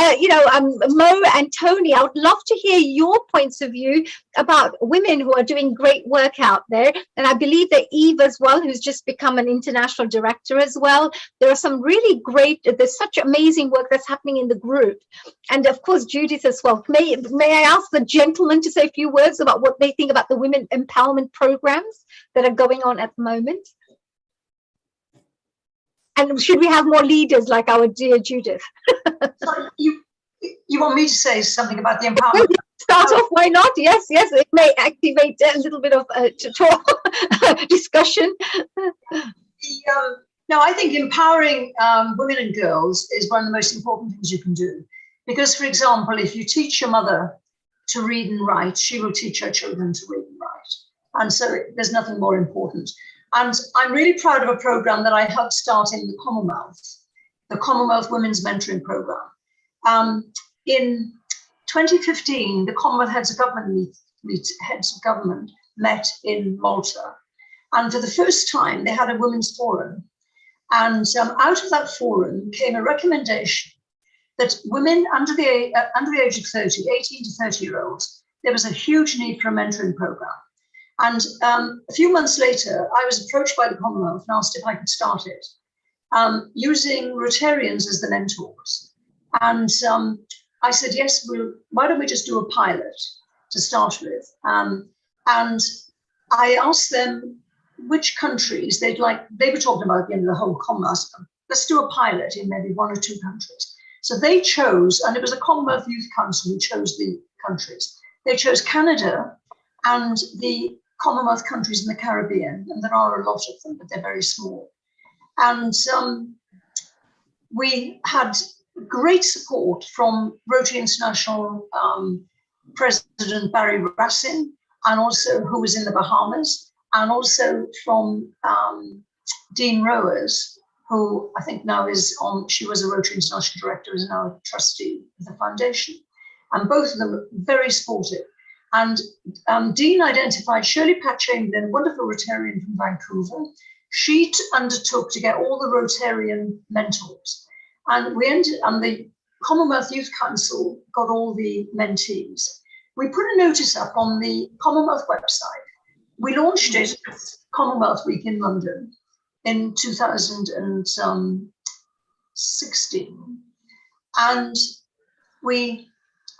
Mo and Tony, I would love to hear your points of view about women who are doing great work out there. And I believe that Eve as well, who's just become an international director as well. There are some really great, there's such amazing work that's happening in the group. And of course, Judith as well. May I ask the gentlemen to say a few words about what they think about the women empowerment programs that are going on at the moment? And should we have more leaders like our dear Judith? So you want me to say something about the empowerment? Start off, why not? Yes, it may activate a little bit of discussion. No, I think empowering women and girls is one of the most important things you can do. Because, for example, if you teach your mother to read and write, she will teach her children to read and write. And so there's nothing more important. And I'm really proud of a program that I helped start in the Commonwealth Women's Mentoring Program. In 2015, the Commonwealth Heads of Government met in Malta. And for the first time, they had a women's forum. And out of that forum came a recommendation that women under the age of 30, 18 to 30-year-olds, there was a huge need for a mentoring program. And a few months later, I was approached by the Commonwealth and asked if I could start it, using Rotarians as the mentors. And I said, yes, why don't we just do a pilot to start with? And I asked them which countries they'd like. They were talking about the whole Commonwealth. Let's do a pilot in maybe 1 or 2 countries. So they chose, and it was a Commonwealth Youth Council who chose the countries. They chose Canada and the Commonwealth countries in the Caribbean, and there are a lot of them, but they're very small. And we had great support from Rotary International President Barry Racine, and also who was in the Bahamas, and also from Dean Rowers, who I think now she was a Rotary International Director, is now a trustee of the foundation. And both of them were very supportive. And Dean identified Shirley Pat-Chamberlain, a wonderful Rotarian from Vancouver. She undertook to get all the Rotarian mentors. And the Commonwealth Youth Council got all the mentees. We put a notice up on the Commonwealth website. We launched it Commonwealth Week in London in 2016. And we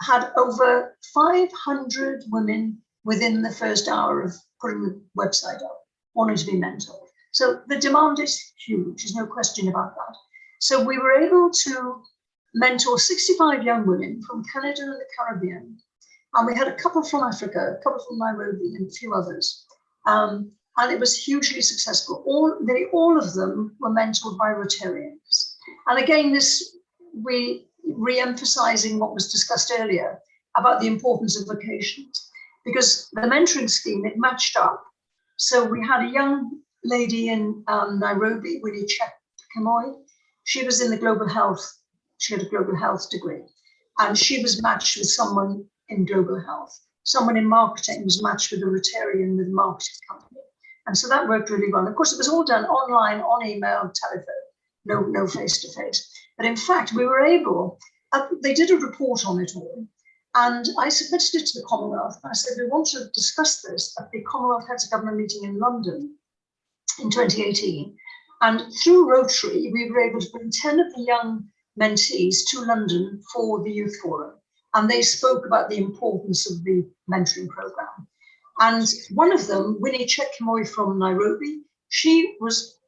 had over 500 women within the first hour of putting the website up, wanting to be mentored. So the demand is huge, there's no question about that. So we were able to mentor 65 young women from Canada and the Caribbean. And we had a couple from Africa, a couple from Nairobi, and a few others. And it was hugely successful. All of them were mentored by Rotarians. And again, re-emphasizing what was discussed earlier about the importance of vocations, because the mentoring scheme, it matched up. So we had a young lady in Nairobi, Winnie Chekimoy. She was in the global health. She had a global health degree, and she was matched with someone in global health. Someone in marketing was matched with a Rotarian with a marketing company. And so that worked really well. Of course, it was all done online, on email, telephone, no face-to-face. But in fact, we were able, they did a report on it all. And I submitted it to the Commonwealth. And I said, we want to discuss this at the Commonwealth Heads of Government meeting in London in 2018. And through Rotary, we were able to bring 10 of the young mentees to London for the Youth Forum. And they spoke about the importance of the mentoring program. And one of them, Winnie Chekimoy from Nairobi, she was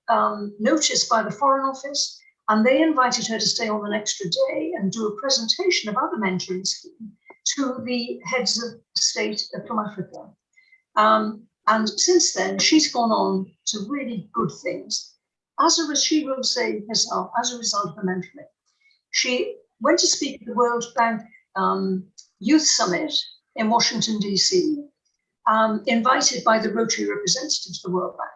noticed by the Foreign Office, and they invited her to stay on an extra day and do a presentation about the mentoring scheme to the heads of state from Africa. And since then, she's gone on to really good things. She will say herself, as a result of the mentoring. She went to speak at the World Bank Youth Summit in Washington, D.C., invited by the Rotary representative to the World Bank.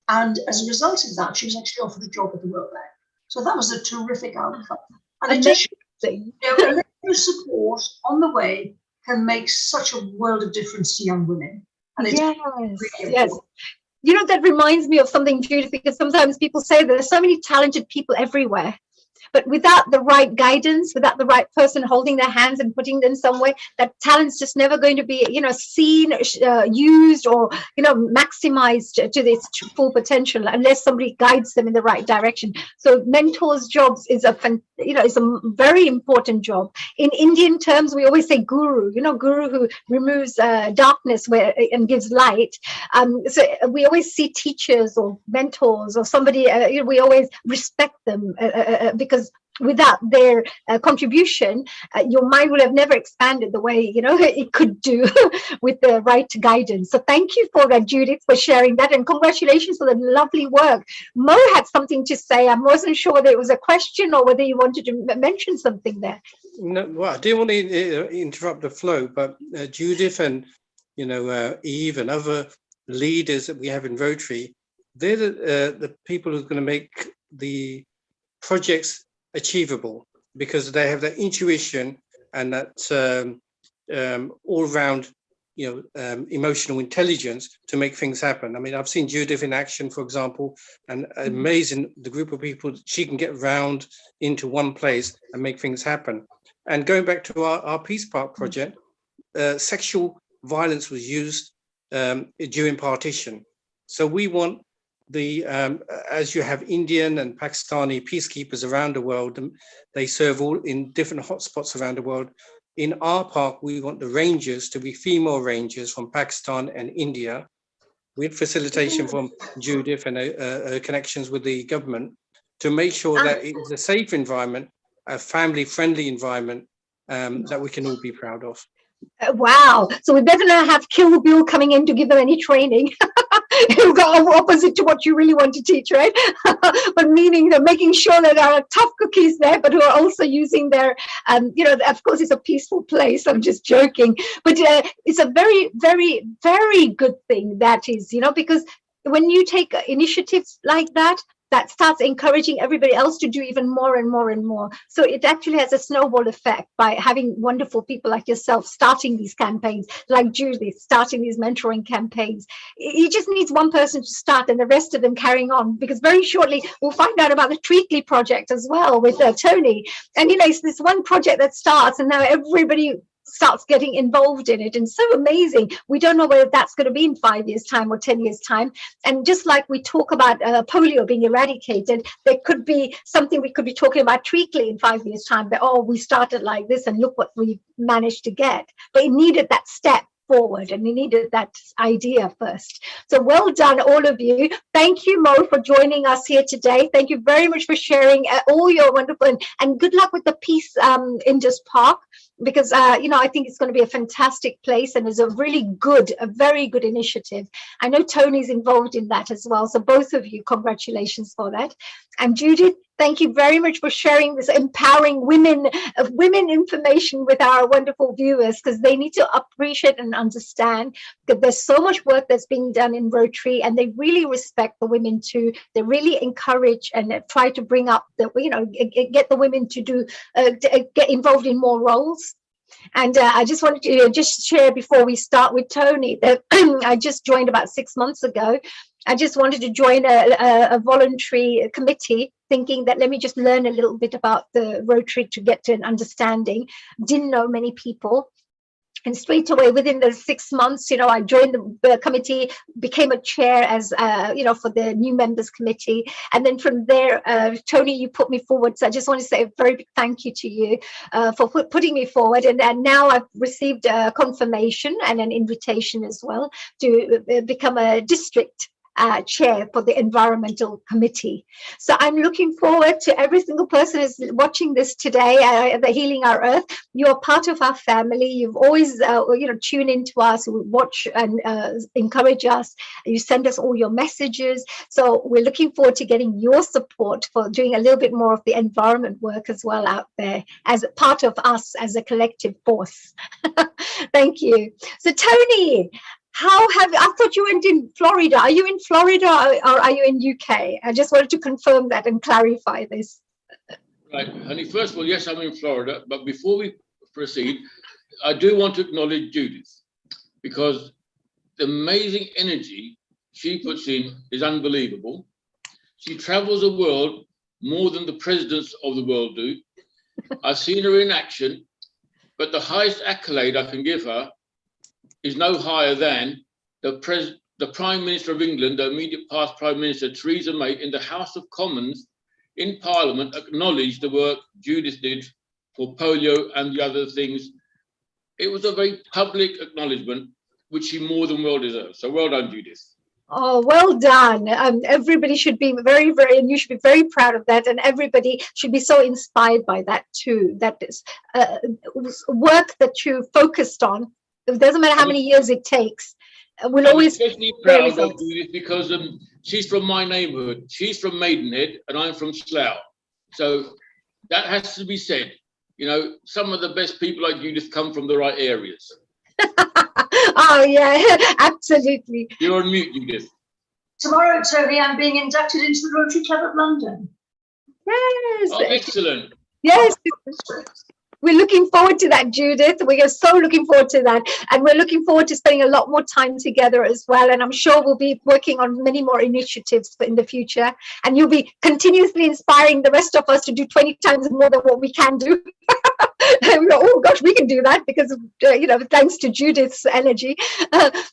And as a result of that, she was actually offered a job at the World Bank. So that was a terrific outcome. And it just, a little support on the way can make such a world of difference to young women. And it's really yes. You know, that reminds me of something, Judith, because sometimes people say that there's so many talented people everywhere. But without the right guidance, without the right person holding their hands and putting them somewhere, that talent's just never going to be, seen, used, or, maximized to its full potential unless somebody guides them in the right direction. So mentors' jobs is a very important job. In Indian terms, we always say guru, guru who removes darkness and gives light. So we always see teachers or mentors or somebody, we always respect them because without their contribution, your mind would have never expanded the way it could do with the right guidance. So thank you for that, Judith, for sharing that, and congratulations for the lovely work. Mo had something to say. I wasn't sure whether it was a question or whether you wanted to mention something there. No, well, I didn't want to interrupt the flow, but Judith and Eve and other leaders that we have in Rotary, they're the people who are going to make the projects achievable, because they have that intuition and that all-round, emotional intelligence to make things happen. I mean, I've seen Judith in action, for example, and amazing the group of people she can get round into one place and make things happen. And going back to our Peace Park project, sexual violence was used during partition. So we want as you have Indian and Pakistani peacekeepers around the world, they serve all in different hotspots around the world. In our park, we want the rangers to be female rangers from Pakistan and India, with facilitation from Judith and connections with the government, to make sure that it's a safe environment, a family-friendly environment that we can all be proud of. Wow. So we better not have Kill Bill coming in to give them any training. You've got opposite to what you really want to teach, right? But meaning that making sure that there are tough cookies there, but who are also using their, of course, it's a peaceful place. I'm just joking. But it's a very, very, very good thing that is, because when you take initiatives like that, that starts encouraging everybody else to do even more and more and more. So it actually has a snowball effect by having wonderful people like yourself starting these campaigns, like Judith starting these mentoring campaigns. It just needs one person to start and the rest of them carrying on, because very shortly we'll find out about the Treatley project as well with Tony. And, it's this one project that starts and now everybody starts getting involved in it, and so amazing. We don't know whether that's going to be in 5 years' time or 10 years' time. And just like we talk about polio being eradicated, there could be something we could be talking about Treatley in 5 years' time, that, we started like this and look what we managed to get. But it needed that step forward, and we needed that idea first. So well done, all of you. Thank you, Mo, for joining us here today. Thank you very much for sharing all your wonderful, and good luck with the Peace Indus Park, because I think it's going to be a fantastic place, and is a very good initiative. I know Tony's involved in that as well, so both of you, congratulations for that. And Judith, thank you very much for sharing this empowering women information with our wonderful viewers, because they need to appreciate and understand that there's so much work that's being done in Rotary, and they really respect the women too. They really encourage and try to bring up get the women to get involved in more roles. And I just wanted to share before we start with Tony that I just joined about 6 months ago. I just wanted to join a voluntary committee, thinking that let me just learn a little bit about the Rotary to get to an understanding. Didn't know many people. And straight away, within the 6 months, I joined the committee, became a chair as, for the new members committee. And then from there, Tony, you put me forward. So I just want to say a very big thank you to you for putting me forward. And now I've received a confirmation and an invitation as well to become a district chair for the environmental committee. So I'm looking forward to every single person who's watching this today, the Healing Our Earth. You're part of our family. You've always, tune into us, watch and encourage us. You send us all your messages. So we're looking forward to getting your support for doing a little bit more of the environment work as well out there, as part of us as a collective force. Thank you. So Tony, I thought you went in Florida. Are you in Florida or are you in UK? I just wanted to confirm that and clarify this. Right, honey, first of all, yes, I'm in Florida, but before we proceed, I do want to acknowledge Judith, because the amazing energy she puts in is unbelievable. She travels the world more than the presidents of the world do. I've seen her in action, but the highest accolade I can give her is no higher than the Prime Minister of England, the immediate past Prime Minister, Theresa May, in the House of Commons in Parliament, acknowledged the work Judith did for polio and the other things. It was a very public acknowledgement, which she more than well deserves. So well done, Judith. Oh, well done. Everybody should be very, very, and you should be very proud of that. And everybody should be so inspired by that too. That is work that you focused on. It doesn't matter how many years it takes. We'll always be especially proud of Judith because she's from my neighbourhood. She's from Maidenhead and I'm from Slough. So that has to be said. Some of the best people like Judith come from the right areas. Oh, yeah, absolutely. You're on mute, Judith. Tomorrow, Tony, I'm being inducted into the Rotary Club of London. Yes. Oh, excellent. Yes. We're looking forward to that, Judith. We are so looking forward to that. And we're looking forward to spending a lot more time together as well. And I'm sure we'll be working on many more initiatives in the future. And you'll be continuously inspiring the rest of us to do 20 times more than what we can do. Oh gosh, we can do that because thanks to Judith's energy.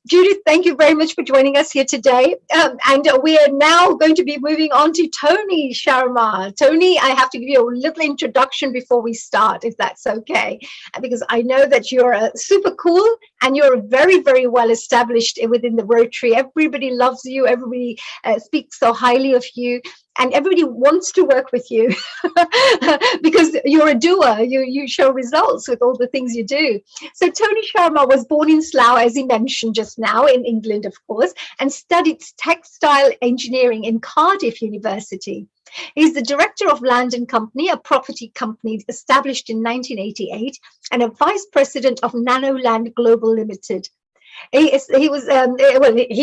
Judith, thank you very much for joining us here today. And we are now going to be moving on to Tony Sharma. Tony, I have to give you a little introduction before we start, if that's okay, because I know that you're super cool and you're very, very well established within the Rotary. Everybody loves you. Everybody speaks so highly of you. And everybody wants to work with you because you're a doer. You show results with all the things you do. So Tony Sharma was born in Slough, as he mentioned just now, in England, of course, and studied textile engineering in Cardiff University. He's the director of Land and Company, a property company established in 1988, and a vice president of Nanoland Global Limited. He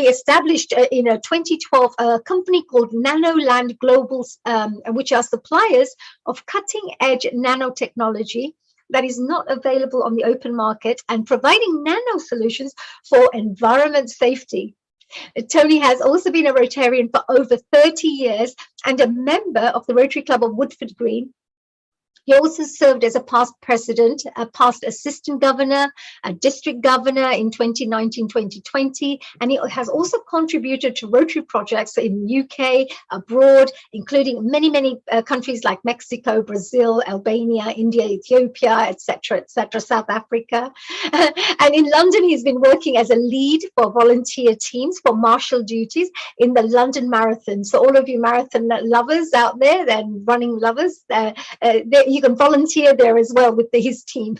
established in 2012 a company called Nanoland Global, which are suppliers of cutting-edge nanotechnology that is not available on the open market and providing nano solutions for environment safety. Tony has also been a Rotarian for over 30 years and a member of the Rotary Club of Woodford Green. He also served as a past president, a past assistant governor, a district governor in 2019-2020, and he has also contributed to Rotary projects in UK, abroad, including many countries like Mexico, Brazil, Albania, India, Ethiopia, etc., South Africa. And in London, he's been working as a lead for volunteer teams for marshal duties in the London Marathon. So all of you marathon lovers out there, then running lovers, you can volunteer there as well with his team.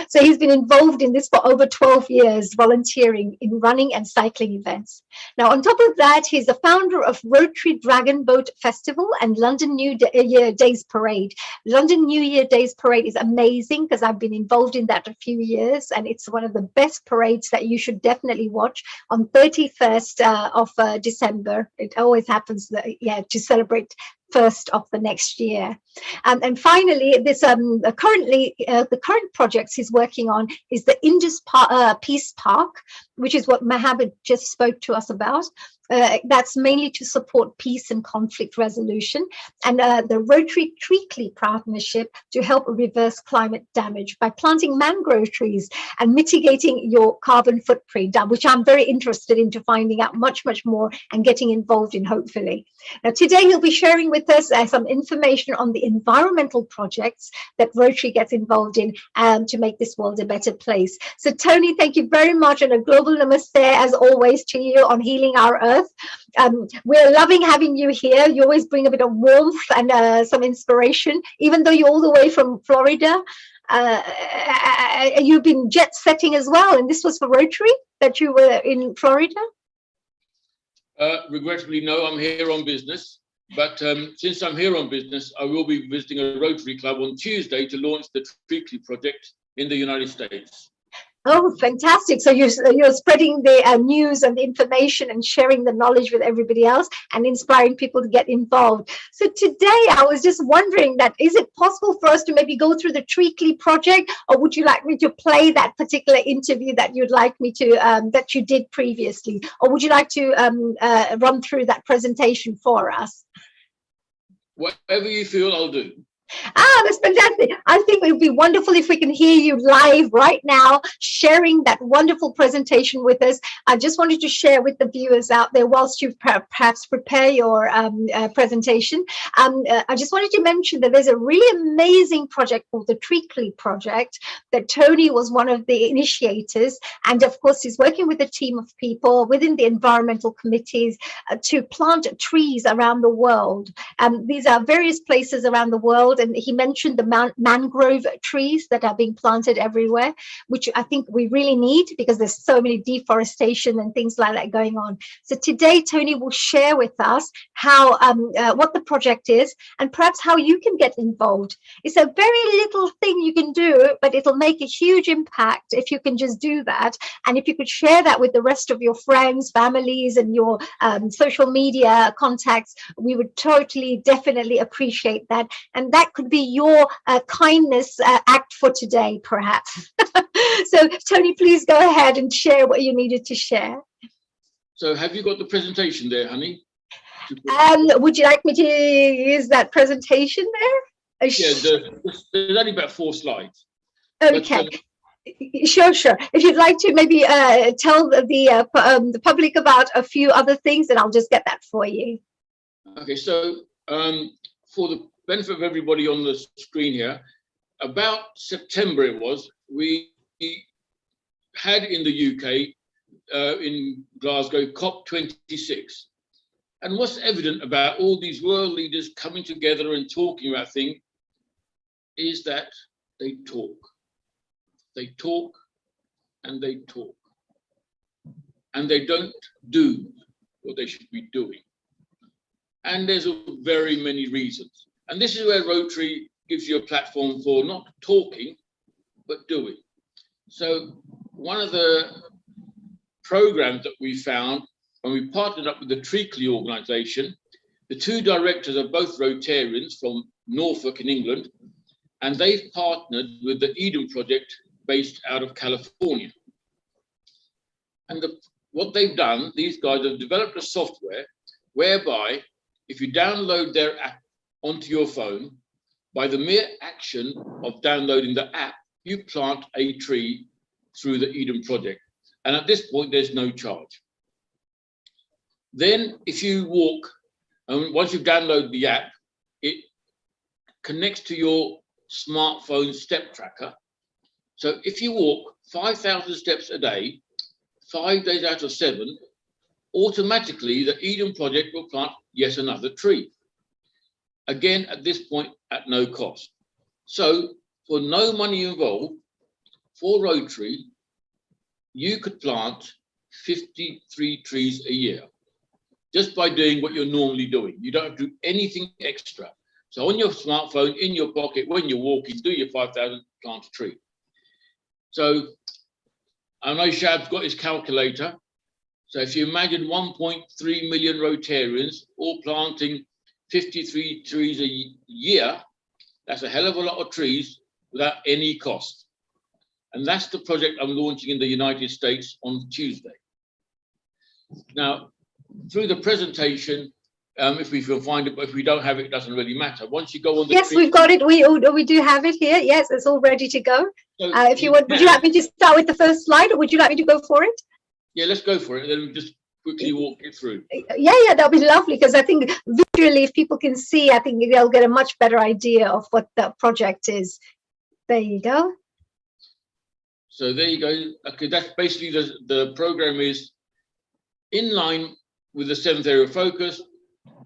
So he's been involved in this for over 12 years, volunteering in running and cycling events. Now, on top of that, he's the founder of Rotary Dragon Boat Festival and London New Year Days Parade. London New Year Days Parade is amazing because I've been involved in that a few years, and it's one of the best parades that you should definitely watch on 31st of December. It always happens to celebrate 1st of the next year. And finally, this currently the current projects he's working on is the Indus Peace Park, which is what Mohammed just spoke to us about. That's mainly to support peace and conflict resolution, and the Rotary Treacly partnership to help reverse climate damage by planting mangrove trees and mitigating your carbon footprint, which I'm very interested into finding out much more and getting involved in, hopefully. Now, today he'll be sharing with us some information on the environmental projects that Rotary gets involved in to make this world a better place. So, Tony, thank you very much, and a global namaste, as always, to you on Healing Our Earth. We're loving having you here. You always bring a bit of warmth and some inspiration, even though you're all the way from Florida. You've been jet setting as well, and this was for Rotary that you were in Florida? Regrettably, no, I'm here on business. But since I'm here on business, I will be visiting a Rotary Club on Tuesday to launch the Treacly project in the United States. Oh, fantastic. So you're spreading the news and the information and sharing the knowledge with everybody else and inspiring people to get involved. So today I was just wondering that, is it possible for us to maybe go through the Treacly project, or would you like me to play that particular interview that you'd like me to, that you did previously? Or would you like to run through that presentation for us? Whatever you feel, I'll do. That's fantastic. I think it would be wonderful if we can hear you live right now, sharing that wonderful presentation with us. I just wanted to share with the viewers out there, whilst you perhaps prepare your presentation, I just wanted to mention that there's a really amazing project called the Treacly project that Tony was one of the initiators. And of course, he's working with a team of people within the environmental committees to plant trees around the world. These are various places around the world. world. And he mentioned the mangrove trees that are being planted everywhere, which I think we really need because there's so many deforestation and things like that going on. So today, Tony will share with us how what the project is and perhaps how you can get involved. It's a very little thing you can do, but it'll make a huge impact if you can just do that. And if you could share that with the rest of your friends, families, and your social media contacts, we would totally, definitely appreciate that. And that could be your kindness act for today, perhaps. So, Tony, please go ahead and share what you needed to share. So have you got the presentation there, honey? Would you like me to use that presentation there? Yeah, there's only about 4 slides. Okay. Sure. If you'd like to maybe tell the public about a few other things, then I'll just get that for you. Okay, so for the benefit of everybody on the screen here, about September it was, we had in the UK, in Glasgow, COP26. And what's evident about all these world leaders coming together and talking about things is that they talk. They talk and they talk. And they don't do what they should be doing. And there's very many reasons. And this is where Rotary gives you a platform for not talking, but doing. So one of the programs that we found when we partnered up with the Treacly organization, the 2 directors are both Rotarians from Norfolk in England, and they've partnered with the Eden Project based out of California. And what they've done, these guys have developed a software whereby if you download their app onto your phone, by the mere action of downloading the app, you plant a tree through the Eden Project. And at this point, there's no charge. Then if you walk, and once you've downloaded the app, it connects to your smartphone step tracker. So if you walk 5,000 steps a day, 5 days out of 7, automatically the Eden Project will plant yet another tree. Again, at this point, at no cost. So for no money involved, for Rotary, you could plant 53 trees a year just by doing what you're normally doing. You don't have to do anything extra. So on your smartphone, in your pocket, when you're walking, do your 5,000, plant a tree. So I know Shab's got his calculator. So if you imagine 1.3 million Rotarians all planting 53 trees a year, that's a hell of a lot of trees without any cost. And that's the project I'm launching in the United States on Tuesday. Now, through the presentation, if we can find it, but if we don't have it, it doesn't really matter. Once you go on the yes, we've got it. We do have it here. Yes, it's all ready to go. So if you would you like me to start with the first slide, or would you like me to go for it? Yeah, let's go for it. Then we just quickly walk it through. Yeah, that'll be lovely, because I think visually, if people can see, I think they'll get a much better idea of what the project is. There you go. So there you go. Okay, that's basically the program is in line with the 7th area of focus,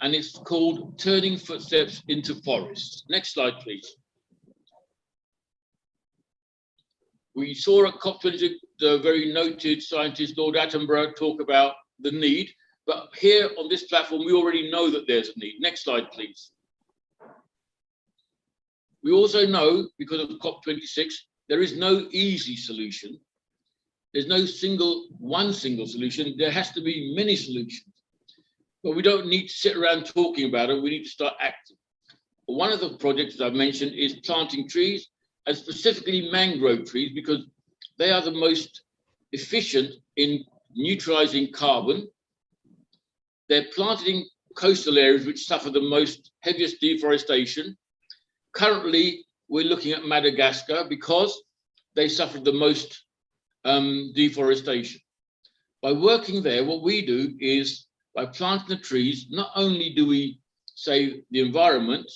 and it's called Turning Footsteps into Forests. Next slide, please. We saw at COP26 the very noted scientist Lord Attenborough talk about the need, but here on this platform, we already know that there's a need. Next slide, please. We also know, because of COP26, there is no easy solution. There's no one single solution. There has to be many solutions. But we don't need to sit around talking about it. We need to start acting. One of the projects I've mentioned is planting trees, and specifically mangrove trees, because they are the most efficient in neutralizing carbon. They're planted in coastal areas which suffer the most heaviest deforestation. Currently, we're looking at Madagascar because they suffered the most deforestation. By working there, what we do is, by planting the trees, not only do we save the environment,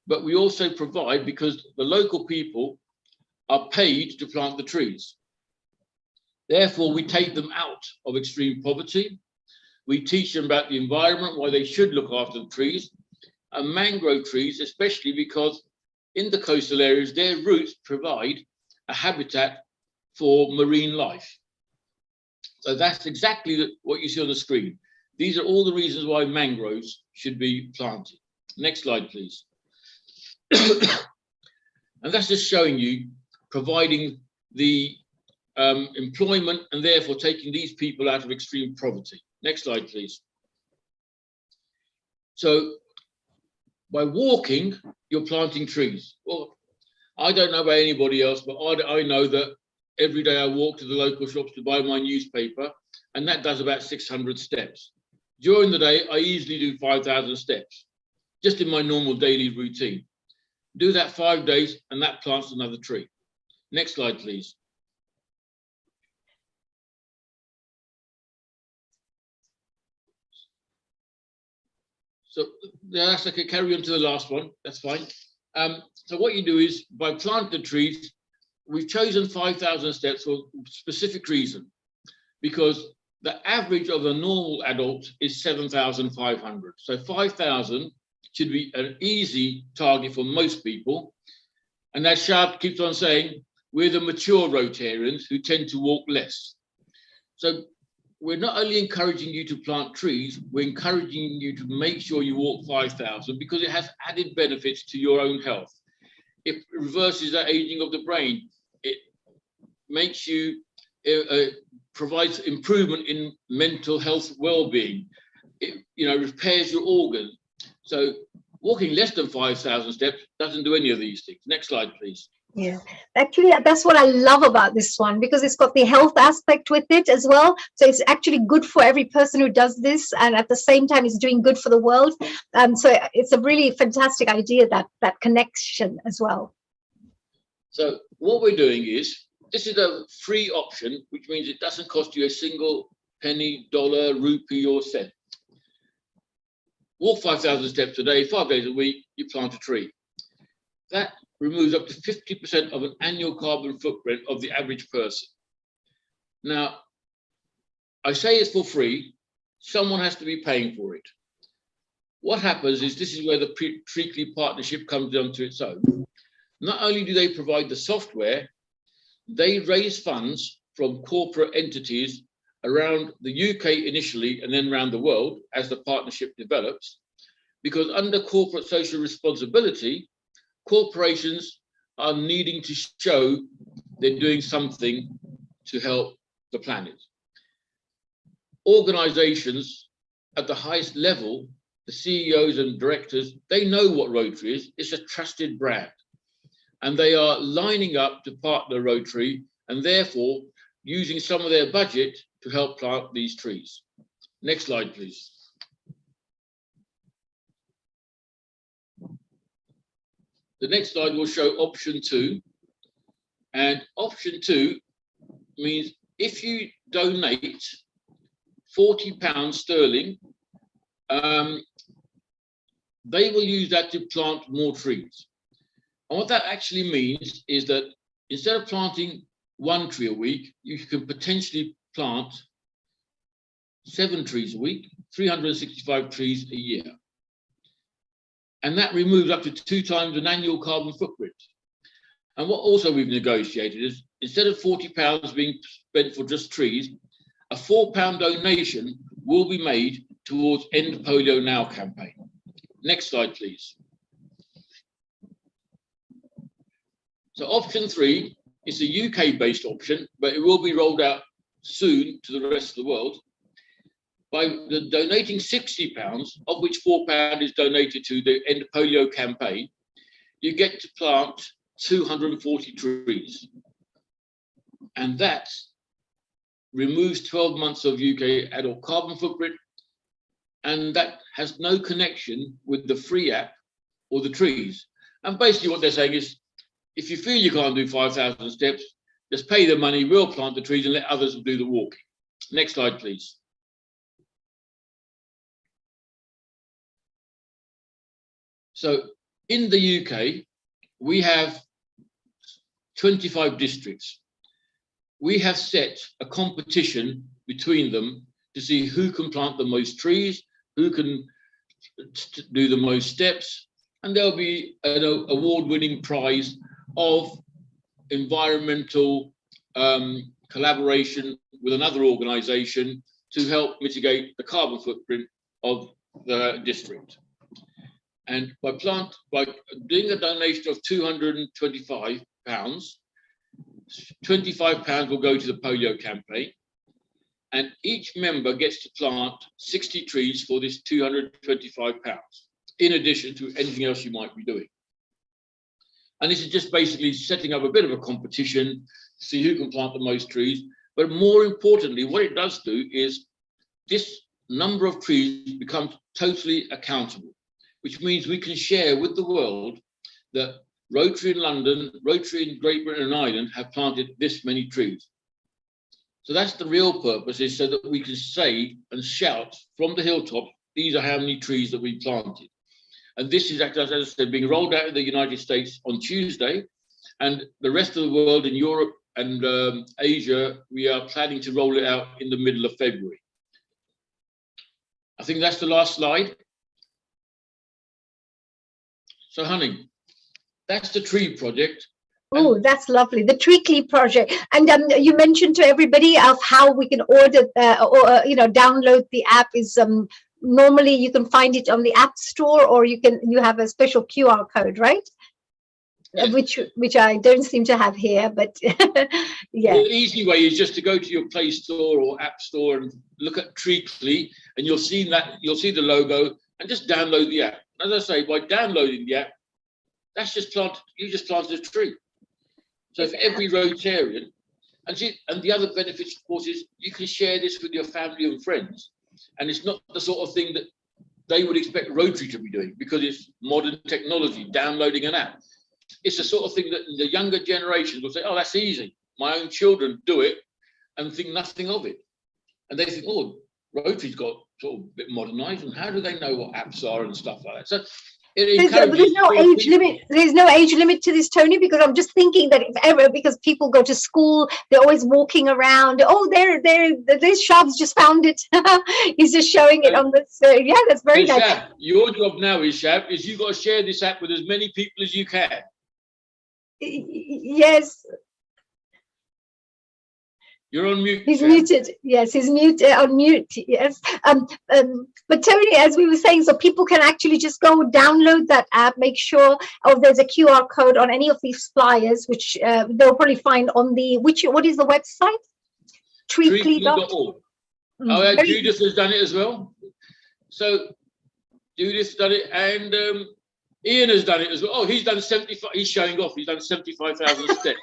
but we also provide, because the local people are paid to plant the trees. Therefore, we take them out of extreme poverty. We teach them about the environment, why they should look after the trees, and mangrove trees, especially because in the coastal areas, their roots provide a habitat for marine life. So that's exactly what you see on the screen. These are all the reasons why mangroves should be planted. Next slide, please. And that's just showing you providing the employment and therefore taking these people out of extreme poverty. Next slide, please. So by walking, you're planting trees. Well, I don't know about anybody else, but I know that every day I walk to the local shops to buy my newspaper, and that does about 600 steps. During the day, I easily do 5,000 steps, just in my normal daily routine. Do that 5 days, and that plants another tree. Next slide, please. So that's okay, carry on to the last one, that's fine. So what you do is, by planting the trees, we've chosen 5,000 steps for a specific reason, because the average of a normal adult is 7,500. So 5,000 should be an easy target for most people. And as Shab keeps on saying, we're the mature Rotarians who tend to walk less. So we're not only encouraging you to plant trees, we're encouraging you to make sure you walk 5,000 because it has added benefits to your own health. It reverses the aging of the brain. It makes you, provides improvement in mental health well-being. It, repairs your organs. So walking less than 5,000 steps doesn't do any of these things. Next slide, please. Yeah, actually, that's what I love about this one, because it's got the health aspect with it as well. So it's actually good for every person who does this, and at the same time, it's doing good for the world. So it's a really fantastic idea, that connection as well. So what we're doing is, this is a free option, which means it doesn't cost you a single penny, dollar, rupee, or cent. Walk 5,000 steps a day, 5 days a week, you plant a tree. That removes up to 50% of an annual carbon footprint of the average person. Now, I say it's for free, someone has to be paying for it. What happens is, this is where the Treacly partnership comes down to its own. Not only do they provide the software, they raise funds from corporate entities around the UK initially, and then around the world as the partnership develops, because under corporate social responsibility, corporations are needing to show they're doing something to help the planet. Organizations at the highest level, the CEOs and directors, they know what Rotary is. It's a trusted brand. And they are lining up to partner Rotary, and therefore using some of their budget to help plant these trees. Next slide, please. The next slide will show option 2. And option 2 means if you donate £40 sterling, they will use that to plant more trees. And what that actually means is that instead of planting 1 tree a week, you can potentially plant 7 trees a week, 365 trees a year. And that removes up to 2 times an annual carbon footprint. And what also we've negotiated is, instead of £40 being spent for just trees, a £4 donation will be made towards End Polio Now campaign. Next slide, please. So option 3 is a UK-based option, but it will be rolled out soon to the rest of the world. By donating £60, of which £4 is donated to the End Polio campaign, you get to plant 240 trees. And that removes 12 months of UK adult carbon footprint, and that has no connection with the free app or the trees. And basically what they're saying is, if you feel you can't do 5,000 steps, just pay the money, we'll plant the trees and let others do the walking. Next slide, please. So in the UK, we have 25 districts. We have set a competition between them to see who can plant the most trees, who can do the most steps, and there'll be an award-winning prize of environmental collaboration with another organisation to help mitigate the carbon footprint of the district. And by doing a donation of £225, £25 will go to the polio campaign, and each member gets to plant 60 trees for this £225, in addition to anything else you might be doing. And this is just basically setting up a bit of a competition to see who can plant the most trees. But more importantly, what it does do is this number of trees becomes totally accountable, which means we can share with the world that Rotary in London, Rotary in Great Britain and Ireland have planted this many trees. So that's the real purpose, is so that we can say and shout from the hilltops, these are how many trees that we planted. And this is, as I said, being rolled out in the United States on Tuesday, and the rest of the world in Europe and Asia, we are planning to roll it out in the middle of February. I think that's the last slide. So, honey, that's the tree project. Oh, that's lovely. The Treacly project. And you mentioned to everybody of how we can order or download the app is normally you can find it on the App Store, or you have a special QR code, right? Yes. Which I don't seem to have here, but yeah. The easy way is just to go to your Play Store or App Store and look at Treacly, and you'll see the logo, and just download the app. As I say, by downloading the app, you just planted a tree. So if every Rotarian, and the other benefits, of course, is you can share this with your family and friends. And it's not the sort of thing that they would expect Rotary to be doing, because it's modern technology, downloading an app. It's the sort of thing that the younger generations will say, oh, that's easy. My own children do it and think nothing of it. And they think, oh, Rotary's got sort of a bit modernized, and how do they know what apps are and stuff like that? So there's no age limit. There's no age limit to this, Tony, because I'm just thinking that if ever, because people go to school, they're always walking around. Oh, there's Shab's just found it. He's just showing it on this. Yeah, that's very nice. Shab, your job now is, Shab, is you've got to share this app with as many people as you can. Yes. You're on mute. He's Shab. muted. Yes, he's on mute. Yes. But Tony, as we were saying, so people can actually just go download that app, make sure there's a QR code on any of these flyers, which they'll probably find on what is the website? Treacly.org. Oh, yeah, Judith has done it as well. So Judith's done it, and Ian has done it as well. Oh, he's done 75. He's showing off. He's done 75,000 steps.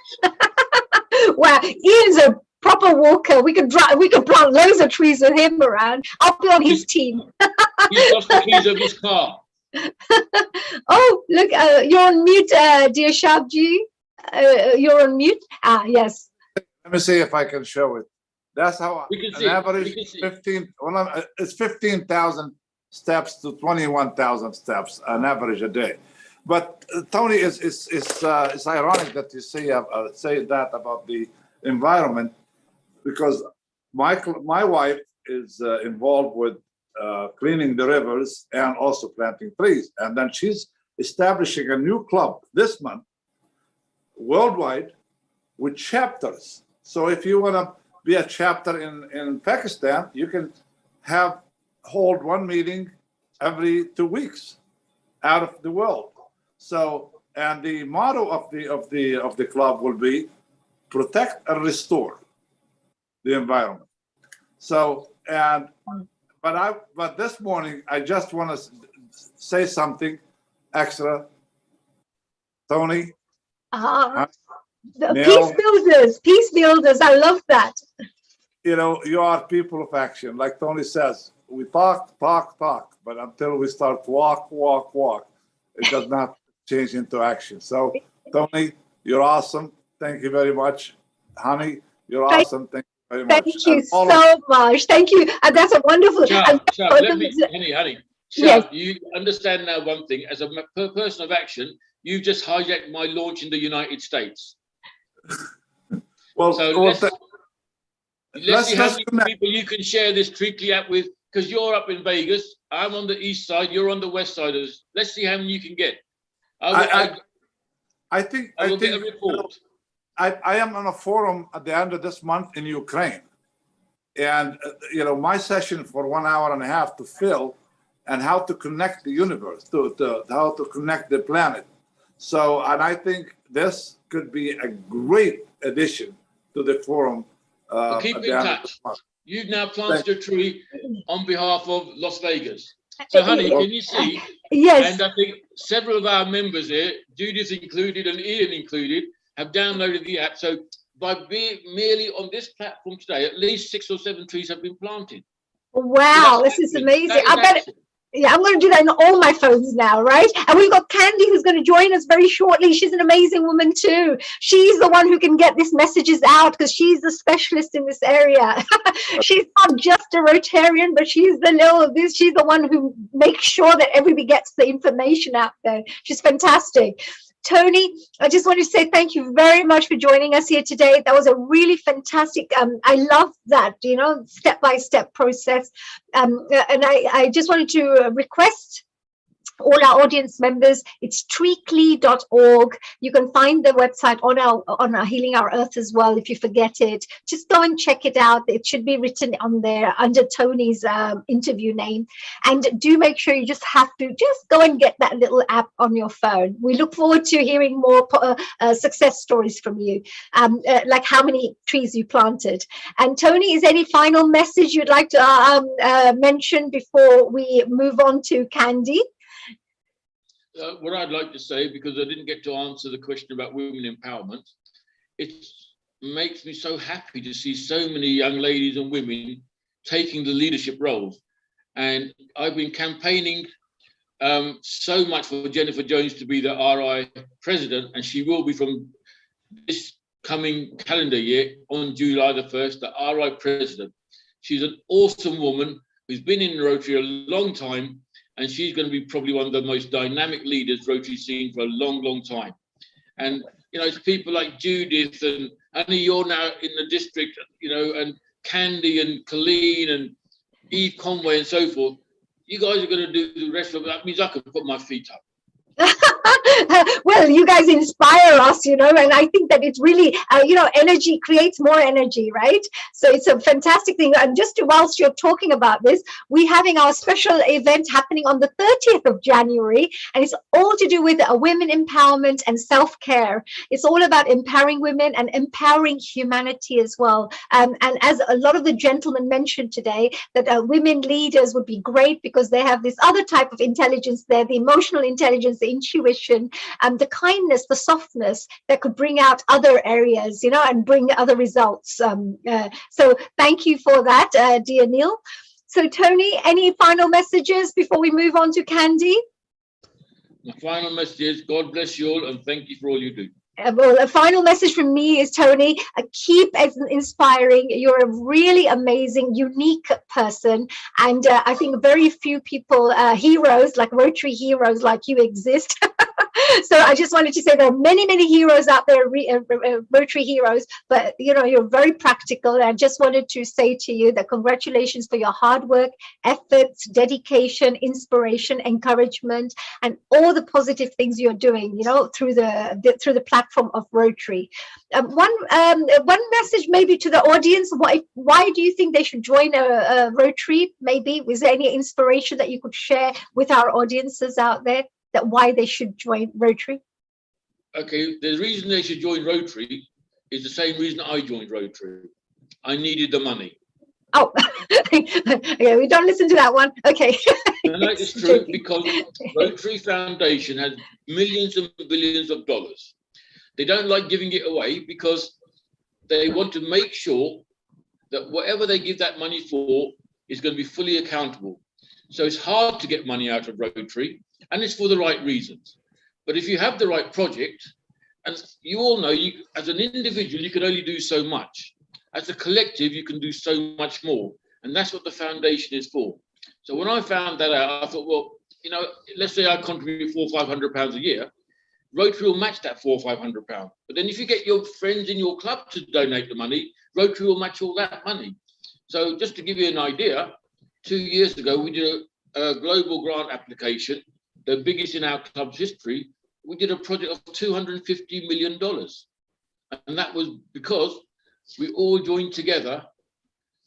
Wow, Ian's a proper walker. We could plant loads of trees with him around. I'll be on his team. He's lost the keys of his car. Oh, look, you're on mute, dear Shabji. You're on mute. Ah, yes. Let me see if I can show it. That's how an average 15. Well, it's 15,000 steps to 21,000 steps on average a day. But Tony, it's ironic that you say that about the environment, because my wife is involved with cleaning the rivers and also planting trees, and then she's establishing a new club this month worldwide with chapters. So if you want to be a chapter in Pakistan, you can hold one meeting every 2 weeks out of the world. So, and the motto of the club will be protect and restore the environment. So, but this morning I just want to say something extra. Tony, peace builders. I love that. You are people of action. Like Tony says, we talk, but until we start to walk, it does not change into action. So, Tony, you're awesome. Thank you very much. Honey, you're awesome. Thank you very much. Thank you so much. Thank you. And that's a wonderful. Shab, honey. Shab, yes. You understand now one thing. As a person of action, you just hijacked my launch in the United States. Well, so let's see how many people you can share this Treacly app with, because you're up in Vegas, I'm on the east side, you're on the west side. Let's see how many you can get. I think I will get a report. I am on a forum at the end of this month in Ukraine, and my session for 1.5 hours to fill, and how to connect the universe, to how to connect the planet. So, and I think this could be a great addition to the forum. Well, keep in touch. You've now planted a tree on behalf of Las Vegas. So, honey, can you see? Yes. And I think several of our members here, Judith included and Ian included, have downloaded the app. So by being merely on this platform today, at least 6 or 7 trees have been planted. Wow, this is amazing. I bet. Yeah, I'm going to do that on all my phones now, right? And we've got Candy who's going to join us very shortly. She's an amazing woman too. She's the one who can get these messages out because she's the specialist in this area. She's not just a Rotarian, but she's the one who makes sure that everybody gets the information out there. She's fantastic. Tony, I just want to say thank you very much for joining us here today. That was a really fantastic, I love that, step-by-step process. And I just wanted to request all our audience members, it's treecly.org. You can find the website on our Healing Our Earth as well. If you forget it, just go and check it out. It should be written on there under Tony's interview name. And do make sure you just go and get that little app on your phone. We look forward to hearing more success stories from you, like how many trees you planted. And Tony, is there any final message you'd like to mention before we move on to Candy? What I'd like to say, because I didn't get to answer the question about women empowerment, it makes me so happy to see so many young ladies and women taking the leadership roles. And I've been campaigning so much for Jennifer Jones to be the RI president, and she will be from this coming calendar year on July the 1st, the RI president. She's an awesome woman who's been in Rotary a long time, and she's going to be probably one of the most dynamic leaders Rotary's seen for a long, long time. And, it's people like Judith and Annie, you're now in the district, and Candy and Colleen and Eve Conway and so forth. You guys are going to do the rest of it. That means I can put my feet up. Well, you guys inspire us, and I think that it's really, energy creates more energy, right? So it's a fantastic thing. And just whilst you're talking about this, we're having our special event happening on the 30th of January, and it's all to do with women empowerment and self-care. It's all about empowering women and empowering humanity as well. And as a lot of the gentlemen mentioned today, that women leaders would be great because they have this other type of intelligence there, the emotional intelligence, the intuition, the kindness, the softness that could bring out other areas, and bring other results. So thank you for that, dear Neil. So Tony, any final messages before we move on to Candy? My final message is God bless you all and thank you for all you do. Well, a final message from me is, Tony, keep inspiring. You're a really amazing, unique person. And I think very few people, heroes, like Rotary heroes like you exist. So I just wanted to say there are many, many heroes out there, Rotary heroes, but you're very practical. And I just wanted to say to you that congratulations for your hard work, efforts, dedication, inspiration, encouragement, and all the positive things you're doing, through the platform of Rotary. One message maybe to the audience: why do you think they should join a Rotary? Maybe was there any inspiration that you could share with our audiences out there? That why they should join Rotary? Okay, the reason they should join Rotary is the same reason I joined Rotary. I needed the money. Oh, okay, we don't listen to that one. Okay. No, it's true, because Rotary Foundation has millions and billions of dollars. They don't like giving it away because they want to make sure that whatever they give that money for is going to be fully accountable. So it's hard to get money out of Rotary, and it's for the right reasons. But if you have the right project, and you all know, as an individual, you can only do so much. As a collective, you can do so much more. And that's what the foundation is for. So when I found that out, I thought, well, let's say I contribute £400 or £500 a year, Rotary will match that £400 or £500. But then if you get your friends in your club to donate the money, Rotary will match all that money. So just to give you an idea, 2 years ago, we did a global grant application, the biggest in our club's history, we did a project of $250 million. And that was because we all joined together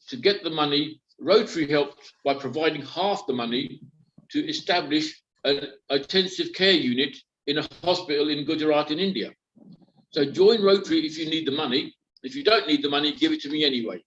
to get the money. Rotary helped by providing half the money to establish an intensive care unit in a hospital in Gujarat in India. So join Rotary if you need the money. If you don't need the money, give it to me anyway.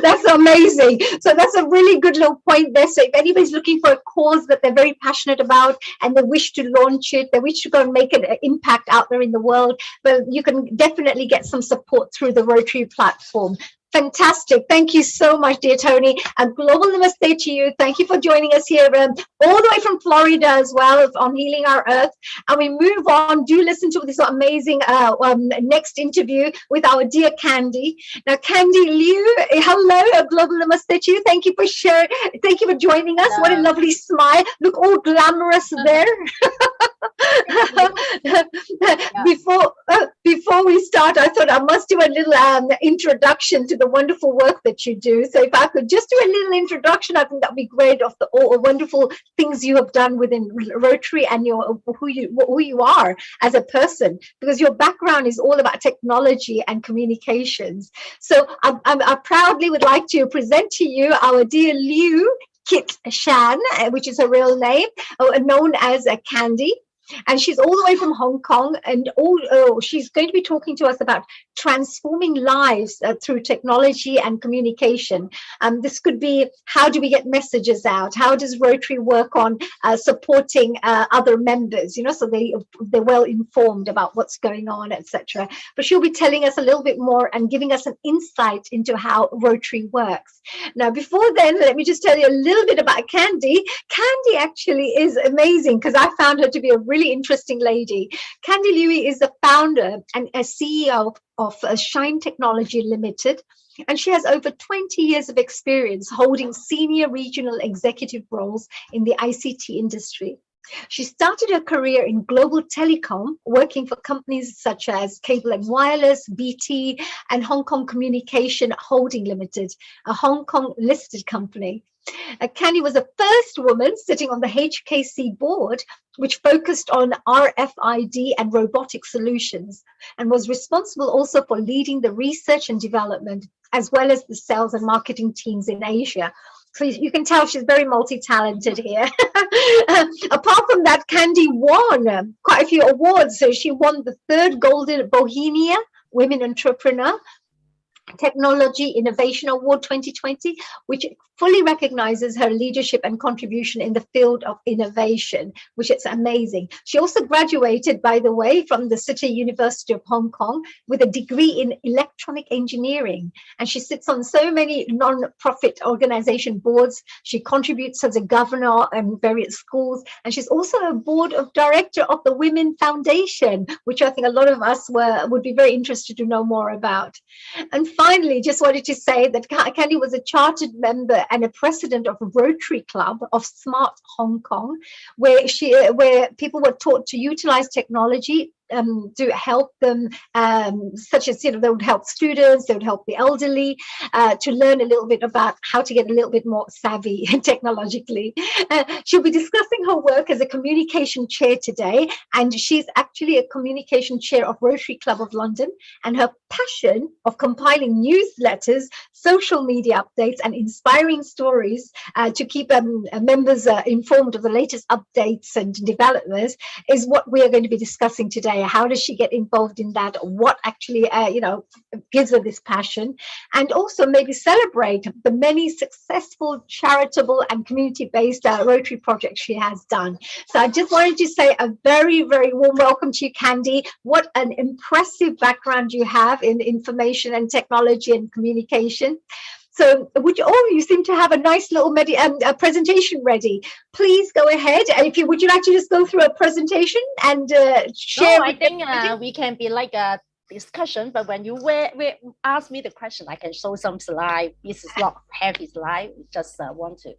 That's amazing. So that's a really good little point there. So if anybody's looking for a cause that they're very passionate about and they wish to launch it, they wish to go and make an impact out there in the world, well, you can definitely get some support through the Rotary platform. Fantastic. Thank you so much, dear Tony. And global namaste to you. Thank you for joining us here all the way from Florida as well on Healing Our Earth. And we move on. Do listen to this amazing next interview with our dear Candy. Now, Candy Liu, hello, a global namaste to you. Thank you for sharing. Thank you for joining us. What a lovely smile. Look all glamorous there. Before we start, I thought I must do a little introduction to the wonderful work that you do. So if I could just do a little introduction, I think that'd be great of the all wonderful things you have done within Rotary and who you are as a person, because your background is all about technology and communications. So I proudly would like to present to you our dear Liu Kit Shan, which is her real name, known as Candy. And she's all the way from Hong Kong, and she's going to be talking to us about transforming lives through technology and communication. This could be, how do we get messages out? How does Rotary work on supporting other members, so they're well informed about what's going on, etc. But she'll be telling us a little bit more and giving us an insight into how Rotary works. Now, before then, let me just tell you a little bit about Candy. Candy actually is amazing because I found her to be a really interesting lady. Candy Liu is the founder and a CEO of Shine Technology Limited, and she has over 20 years of experience holding senior regional executive roles in the ICT industry. She started her career in global telecom, working for companies such as Cable and Wireless, BT, and Hong Kong Communication Holding Limited, a Hong Kong listed company. Candy was the first woman sitting on the HKST board, which focused on RFID and robotic solutions, and was responsible also for leading the research and development, as well as the sales and marketing teams in Asia. So you can tell she's very multi-talented here. Apart from that, Candy won quite a few awards. So she won the 3rd Golden Bohemia Women Entrepreneur Technology Innovation Award 2020, which fully recognizes her leadership and contribution in the field of innovation, which is amazing. She also graduated, by the way, from the City University of Hong Kong with a degree in electronic engineering. And she sits on so many non-profit organization boards. She contributes as a governor in various schools. And she's also a board of director of the Women Foundation, which I think a lot of us would be very interested to know more about. And finally, just wanted to say that Candy was a chartered member and a president of a Rotary Club of Smart Hong Kong, where people were taught to utilize technology to help them, such as, they would help students, they would help the elderly to learn a little bit about how to get a little bit more savvy technologically. She'll be discussing her work as a communication chair today, and she's actually a communication chair of Rotary Club of London, and her passion of compiling newsletters, social media updates, and inspiring stories to keep members informed of the latest updates and developments is what we are going to be discussing today. How does she get involved in that? What actually, gives her this passion? And also maybe celebrate the many successful, charitable and community-based Rotary projects she has done. So I just wanted to say a very, very warm welcome to you, Candy. What an impressive background you have in information and technology and communication. So you seem to have a nice little presentation ready. Please go ahead. And would you like to just go through a presentation and share? No, I think we can be like a discussion, but when you ask me the question, I can show some slide. This is not heavy slide. We just want to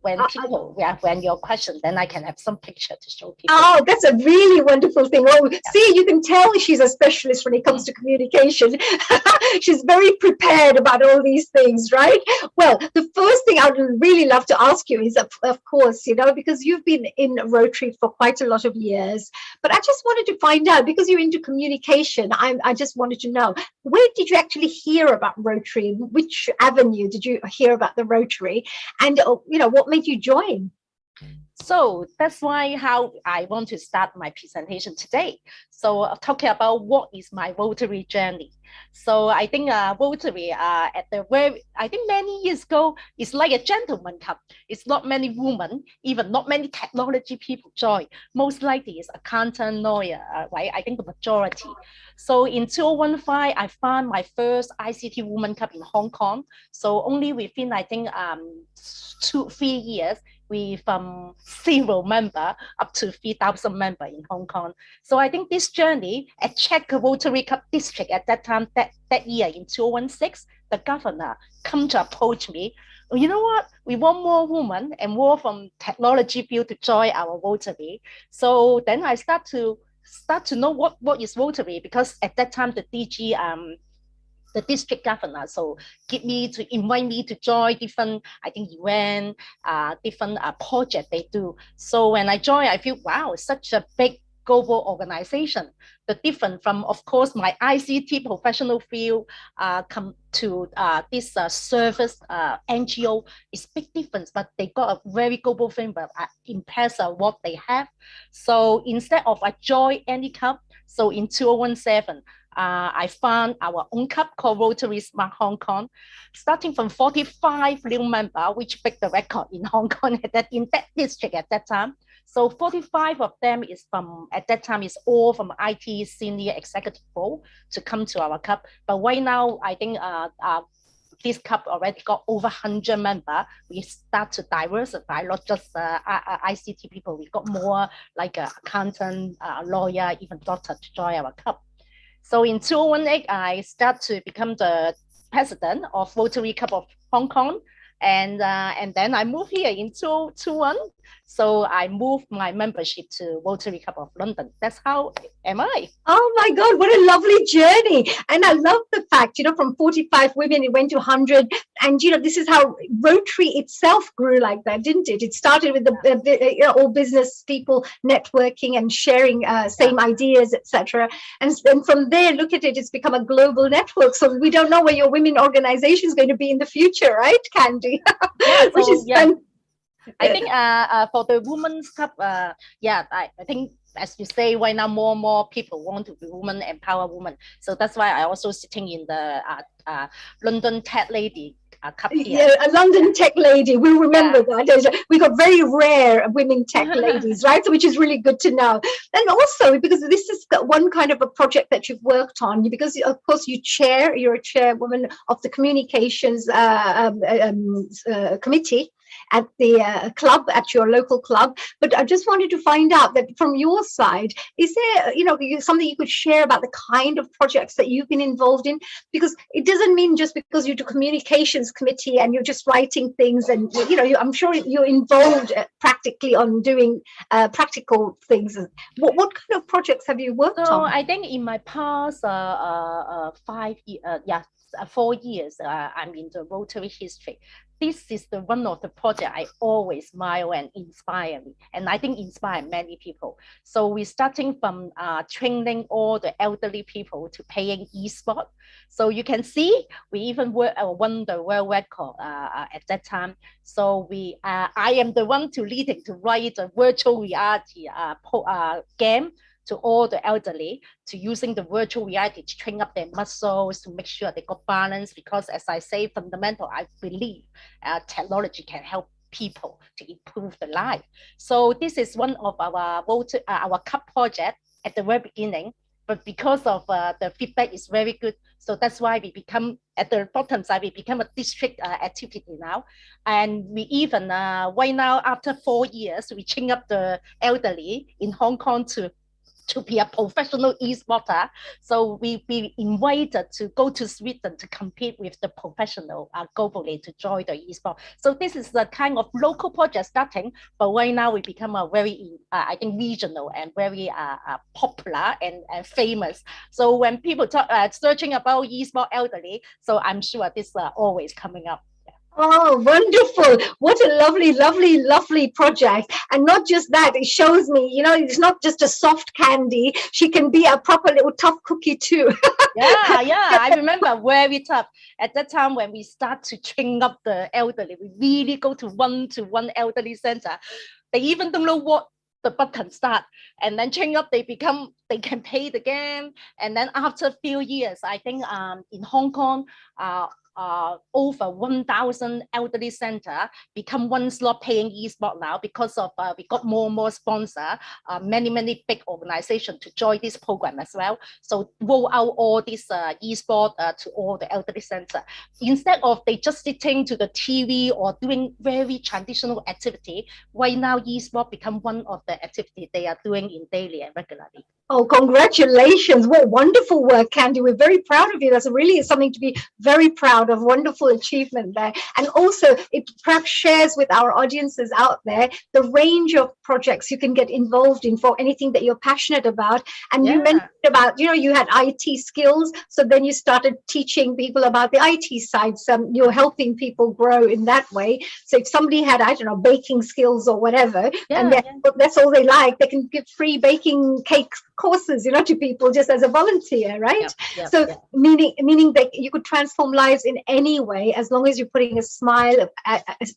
when people, when your question, then I can have some picture to show people. Oh, that's a really wonderful thing. Oh, see, you can tell she's a specialist when it comes to communication. She's very prepared about all these things, right? Well, the first thing I would really love to ask you is, of course, you know, because you've been in Rotary for quite a lot of years, but I just wanted to find out, because you're into communication, I just wanted to know, where did you actually hear about Rotary? Which avenue did you hear about the Rotary? And, you know, what made you join? So that's why how I want to start my presentation today. So talking about what is my Rotary journey. So I think Rotary at the very, I think many years ago, it's like a gentleman club. It's not many women, even not many technology people join. Most likely it's accountant, lawyer, right? I think the majority. So in 2015, I found my first ICT Women Club in Hong Kong. So only within, I think, 2-3 years, we from 0 member up to 3,000 member in Hong Kong. So I think this journey at Czech Rotary Club District at that time, that year in 2016, the governor come to approach me. You know what? We want more women and more from technology field to join our Rotary. So then I start to know what is Rotary, because at that time the DG the district governor so invite me to join different, I think, event, different project they do. So when I joined, I feel, wow, it's such a big global organization. The different from, of course, my ICT professional field come to this service NGO is big difference, but they got a very global framework. I'm impressed at what they have. So instead of I join any club, so in 2017, I found our own club called Rotary Smart Hong Kong, starting from 45 new members, which break the record in Hong Kong in that district at that time. So 45 of them is from, at that time, is all from IT senior executive role to come to our club. But right now, I think this club already got over 100 members. We start to diversify, not just ICT people. We got more like accountant, lawyer, even doctor to join our club. So in 2018, I start to become the president of Rotary Club of Hong Kong. And then I moved here in 2021. So I moved my membership to Rotary Club of London. That's how am I. Oh my God, what a lovely journey. And I love the fact, you know, from 45 women, it went to 100. And, you know, this is how Rotary itself grew like that, didn't it? It started with all business people networking and sharing same ideas, etc. And then from there, look at it, it's become a global network. So we don't know where your women organization is going to be in the future, right, Candy? Yeah, which is fun. I think for the Women's Club, I think, as you say, right now more and more people want to be women, empower women. So that's why I also sitting in the London Tech Lady Cup here. Yeah, a London Tech Lady. We remember that. We got very rare women tech ladies, right? So which is really good to know. And also because this is one kind of a project that you've worked on, because of course you're a chairwoman of the communications committee at the club, at your local club. But I just wanted to find out that from your side, is there, you know, something you could share about the kind of projects that you've been involved in? Because it doesn't mean just because you do communications committee and you're just writing things and, you know, I'm sure you're involved practically on doing practical things. What kind of projects have you worked on? I think in my past 4 years, I'm in the Rotary history. This is one of the projects I always smile and inspire me, and I think inspire many people. So we're starting from training all the elderly people to playing e-sport. So you can see we even won the world record at that time. So I am the one to write a virtual reality game to all the elderly, to using the virtual reality to train up their muscles, to make sure they got balance. Because as I say, fundamental, I believe technology can help people to improve the life. So this is one of our cup project at the very beginning. But because of the feedback is very good, so that's why we become, at the bottom side, we become a district activity now. And we even, right now, after 4 years, we train up the elderly in Hong Kong to to be a professional e-sporter. So we invited to go to Sweden to compete with the professional globally to join the e-sport. So this is the kind of local project starting, but right now we become a very, I think, regional and very popular and famous. So when people talk searching about e-sport elderly, so I'm sure this is always coming up. Oh, wonderful. What a lovely, lovely, lovely project. And not just that, it shows me, you know, it's not just a soft candy. She can be a proper little tough cookie too. Yeah, I remember very tough. At that time when we start to train up the elderly, we really go to one elderly center. They even don't know what the button start, and then train up, they can pay the game. And then after a few years, I think in Hong Kong, over 1,000 elderly center become one slot paying e-sport now because of we got more and more sponsor, many big organizations to join this program as well. So roll out all this e-sport to all the elderly center. Instead of they just sitting to the TV or doing very traditional activity, right now e-sport become one of the activities they are doing in daily and regularly. Oh, congratulations. What wonderful work, Candy. We're very proud of you. That's really something to be very proud of. Wonderful achievement there. And also, it perhaps shares with our audiences out there the range of projects you can get involved in for anything that you're passionate about. And you mentioned about, you know, you had IT skills. So then you started teaching people about the IT side. So you're helping people grow in that way. So if somebody had, I don't know, baking skills or whatever, and that's all they like, they can give free baking cake courses, you know, to people just as a volunteer, right? Meaning that you could transform lives in any way as long as you're putting a smile,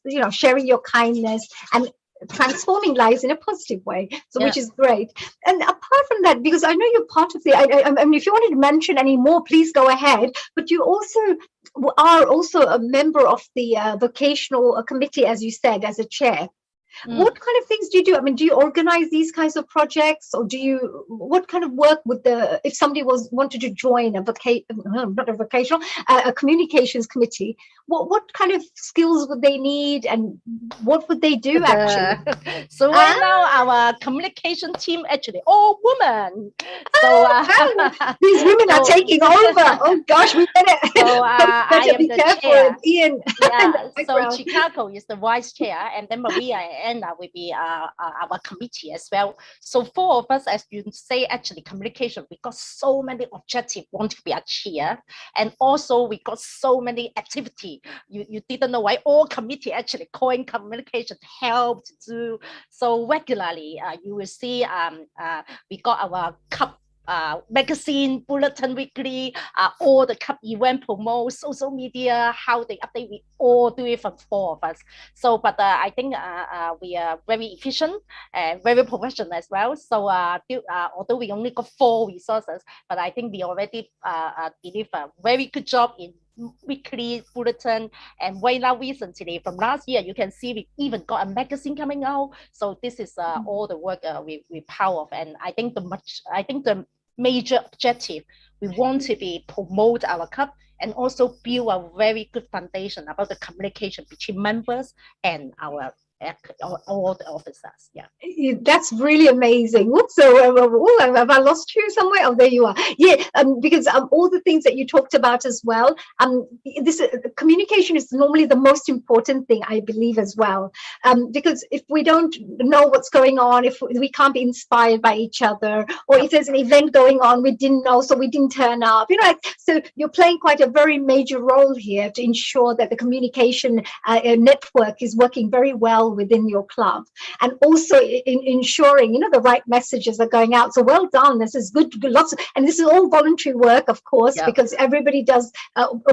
you know, sharing your kindness and transforming lives in a positive way. So which is great. And apart from that, because I know you're part of the, I mean, if you wanted to mention any more, please go ahead. But you also are also a member of the vocational committee, as you said, as a chair. What kind of things do you do? I mean, do you organize these kinds of projects, or do you, what kind of work would if somebody wanted to join a communications committee, what kind of skills would they need and what would they do actually? So right now our communication team actually all women. So these women are taking over. Oh gosh, we better, so, I am be the careful. chair. Ian. So Chicago is the vice chair, and then Maria and Anna will be our committee as well. So four of us, as you say, actually communication, we got so many objectives want to be achieved, and also we got so many activity. You didn't know why all committee actually calling communication help to do. So regularly, you will see we got our cup magazine, bulletin weekly, all the cup event promote, social media, how they update, we all do it from four of us. So, but I think we are very efficient and very professional as well. So, although we only got 4 resources, but I think we already deliver a very good job in weekly bulletin. And right now, recently, from last year, you can see we even got a magazine coming out. So this is all the work we're proud of. And I think the major objective, we want to be promote our cup and also build a very good foundation about the communication between members and our all the officers. That's really amazing. So have I lost you somewhere? Oh, there you are. Because all the things that you talked about as well, this communication is normally the most important thing, I believe, as well, because if we don't know what's going on, if we can't be inspired by each other, or if there's an event going on we didn't know, so we didn't turn up, you know, so you're playing quite a very major role here to ensure that the communication network is working very well within your club, and also in ensuring, you know, the right messages are going out. So well done. This is good. And this is all voluntary work, of course, because everybody does,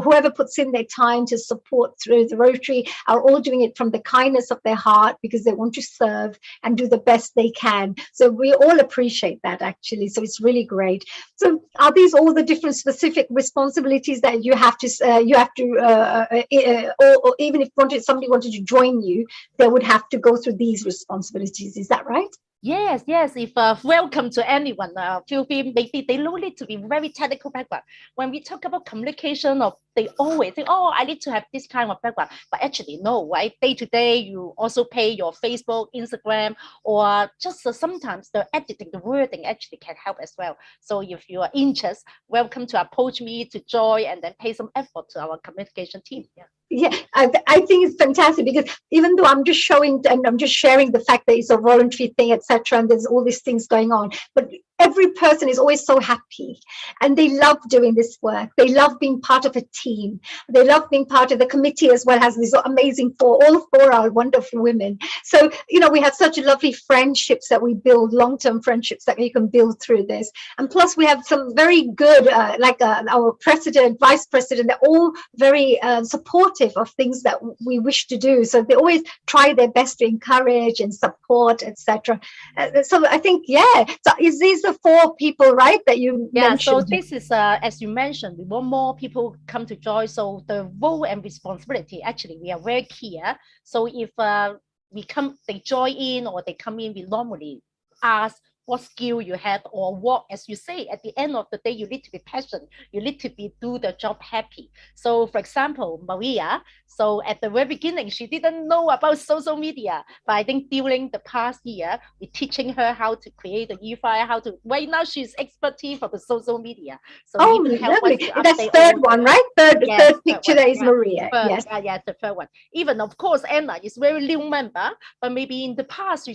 whoever puts in their time to support through the Rotary are all doing it from the kindness of their heart because they want to serve and do the best they can. So we all appreciate that, actually. So it's really great. So are these all the different specific responsibilities that you have to or even if somebody wanted to join you, they would have to go through these responsibilities? Is that right? Yes, yes. If welcome to anyone, feel free. Maybe they don't need to be very technical background. When we talk about communication, or they always think, "Oh, I need to have this kind of background." But actually, no, right? Day to day, you also pay your Facebook, Instagram, or just sometimes the editing, the wording actually can help as well. So if you are interested, welcome to approach me to join and then pay some effort to our communication team. Yeah. Yeah, I think it's fantastic because even though I'm just showing and I'm just sharing the fact that it's a voluntary thing, etc., and there's all these things going on, but every person is always so happy and they love doing this work. They love being part of a team. They love being part of the committee as well, has these amazing all four are wonderful women. So, we have such lovely friendships that we build, long-term friendships that you can build through this. And plus we have some very good, our president, vice president, they're all very supportive of things that we wish to do. So they always try their best to encourage and support, etc. So I think, so is these the four people, right, that you mentioned? So this is, as you mentioned, we want more people come to join. So the role and responsibility, actually, we are very clear. So if they join in or they come in, we normally ask what skill you have, or what, as you say, at the end of the day, you need to be passionate. You need to do the job happy. So for example, Maria, so at the very beginning, she didn't know about social media, but I think during the past year, we're teaching her how to create the e-file, right now she's expertise for the social media. So lovely. That's third one, right? Third picture, that is Maria. Yes. Yeah, the third one. Even, of course, Anna is very new member, but maybe in the past,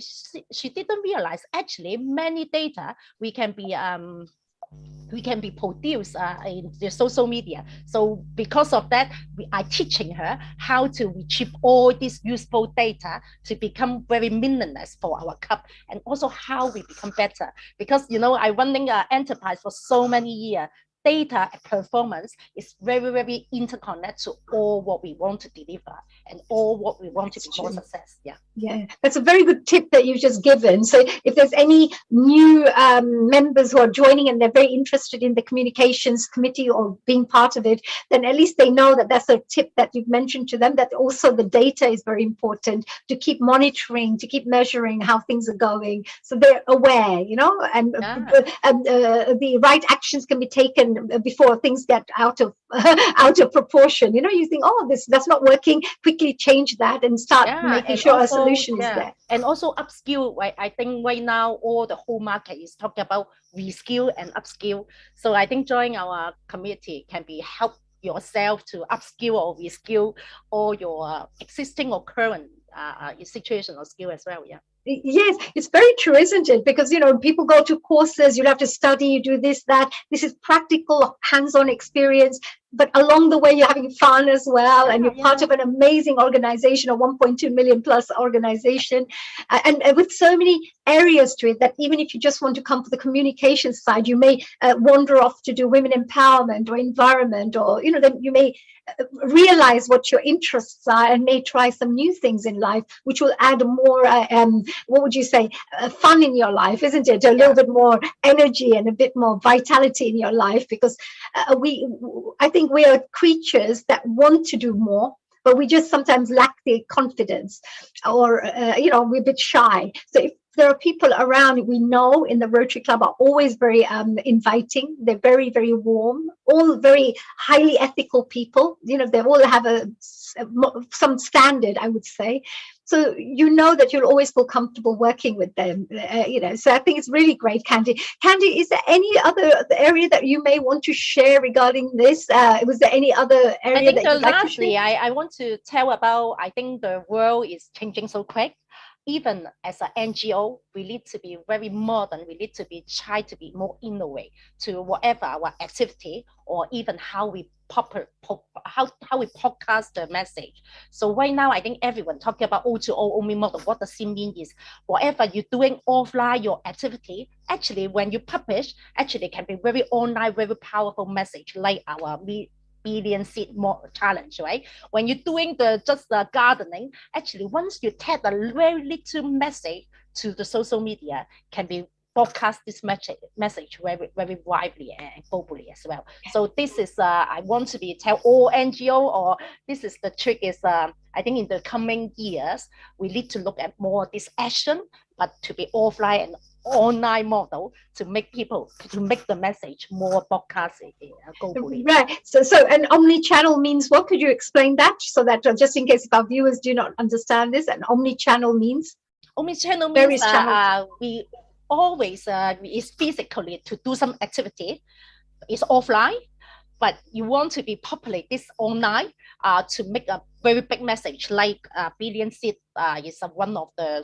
she didn't realize actually many data we can be produced in the social media. So because of that, we are teaching her how to retrieve all this useful data to become very meaningless for our club, and also how we become better. Because I running an enterprise for so many years. Data and performance is very, very interconnected to all what we want to deliver and all what we want to be more success. Yeah, that's a very good tip that you've just given. So if there's any new members who are joining and they're very interested in the communications committee or being part of it, then at least they know that that's a tip that you've mentioned to them, that also the data is very important to keep monitoring, to keep measuring how things are going. So they're aware, and the right actions can be taken before things get out of proportion. You think, that's not working, quickly change that and start making sure a solution is there. And also upskill, right? I think right now all the whole market is talking about reskill and upskill. So I think joining our community can be help yourself to upskill or reskill all your existing or current situation or skill as well. Yes, it's very true, isn't it? Because, people go to courses, you have to study, you do this, that. This is practical, hands-on experience. But along the way, you're having fun as well. And you're part of an amazing organization, a 1.2 million plus organization. And with so many areas to it that even if you just want to come for the communication side, you may wander off to do women empowerment or environment, or, then you may realize what your interests are and may try some new things in life, which will add more, what would you say, fun in your life, isn't it? A little bit more energy and a bit more vitality in your life, because I think we are creatures that want to do more, but we just sometimes lack the confidence, or, we're a bit shy. So if there are people around we know in the Rotary Club are always very inviting. They're very, very warm, all very highly ethical people. They all have some standard, I would say. So that you'll always feel comfortable working with them. So I think it's really great, Candy. Candy, is there any other area that you may want to share regarding this? Was there any other area that you'd like to share? I want to tell about, I think the world is changing so quick. Even as an NGO, we need to be very modern. We need to try to be more innovative to whatever our activity, or even how we how we podcast the message. So right now, I think everyone talking about O2O only model. What does it mean is whatever you're doing offline, your activity, actually when you publish, actually can be very online, very powerful message, like our billion seed more challenge, right? When you're doing just the gardening, actually once you tag a very little message to the social media, can be broadcast this message very, very widely and globally as well. So this is I want to tell all NGO, or this is the trick is I think in the coming years we need to look at more this action but to be offline and online model to make the message more broadcasted globally. Right. So an omni-channel means what? Could you explain that so that just in case if our viewers do not understand this, an omni-channel means? Omni-channel means we always is physically to do some activity. It's offline, but you want to be populate this online to make a very big message, like billion seed is one of the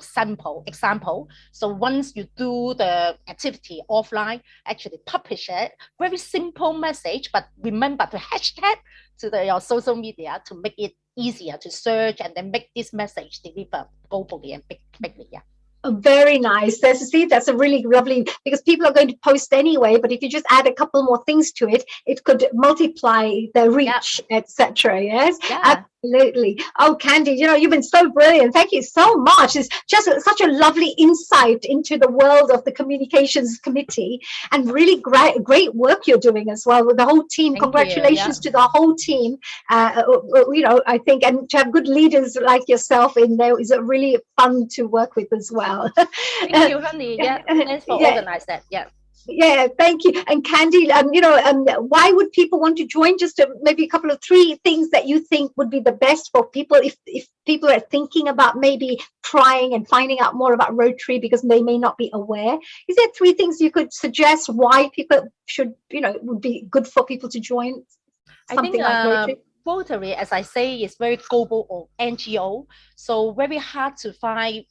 example. So once you do the activity offline, actually publish it, very simple message, but remember to hashtag to your social media to make it easier to search and then make this message deliver globally and bigly. Yeah. Very nice. That's a really lovely, because people are going to post anyway, but if you just add a couple more things to it, it could multiply the reach, etc. Yes, absolutely. Oh, Candy, you've been so brilliant. Thank you so much. It's just such a lovely insight into the world of the communications committee, and really great work you're doing as well with the whole team. Congratulations to the whole team. I think, and to have good leaders like yourself in there is really fun to work with as well. Thank you, honey. Yeah, thanks for organizing that. Yeah. Yeah, thank you. And Candy, why would people want to join? Just maybe a couple of 3 things that you think would be the best for people if people are thinking about maybe trying and finding out more about Rotary because they may not be aware. Is there 3 things you could suggest why people should, would be good for people to join something like Rotary? Rotary, as I say, is very global or NGO, so very hard to find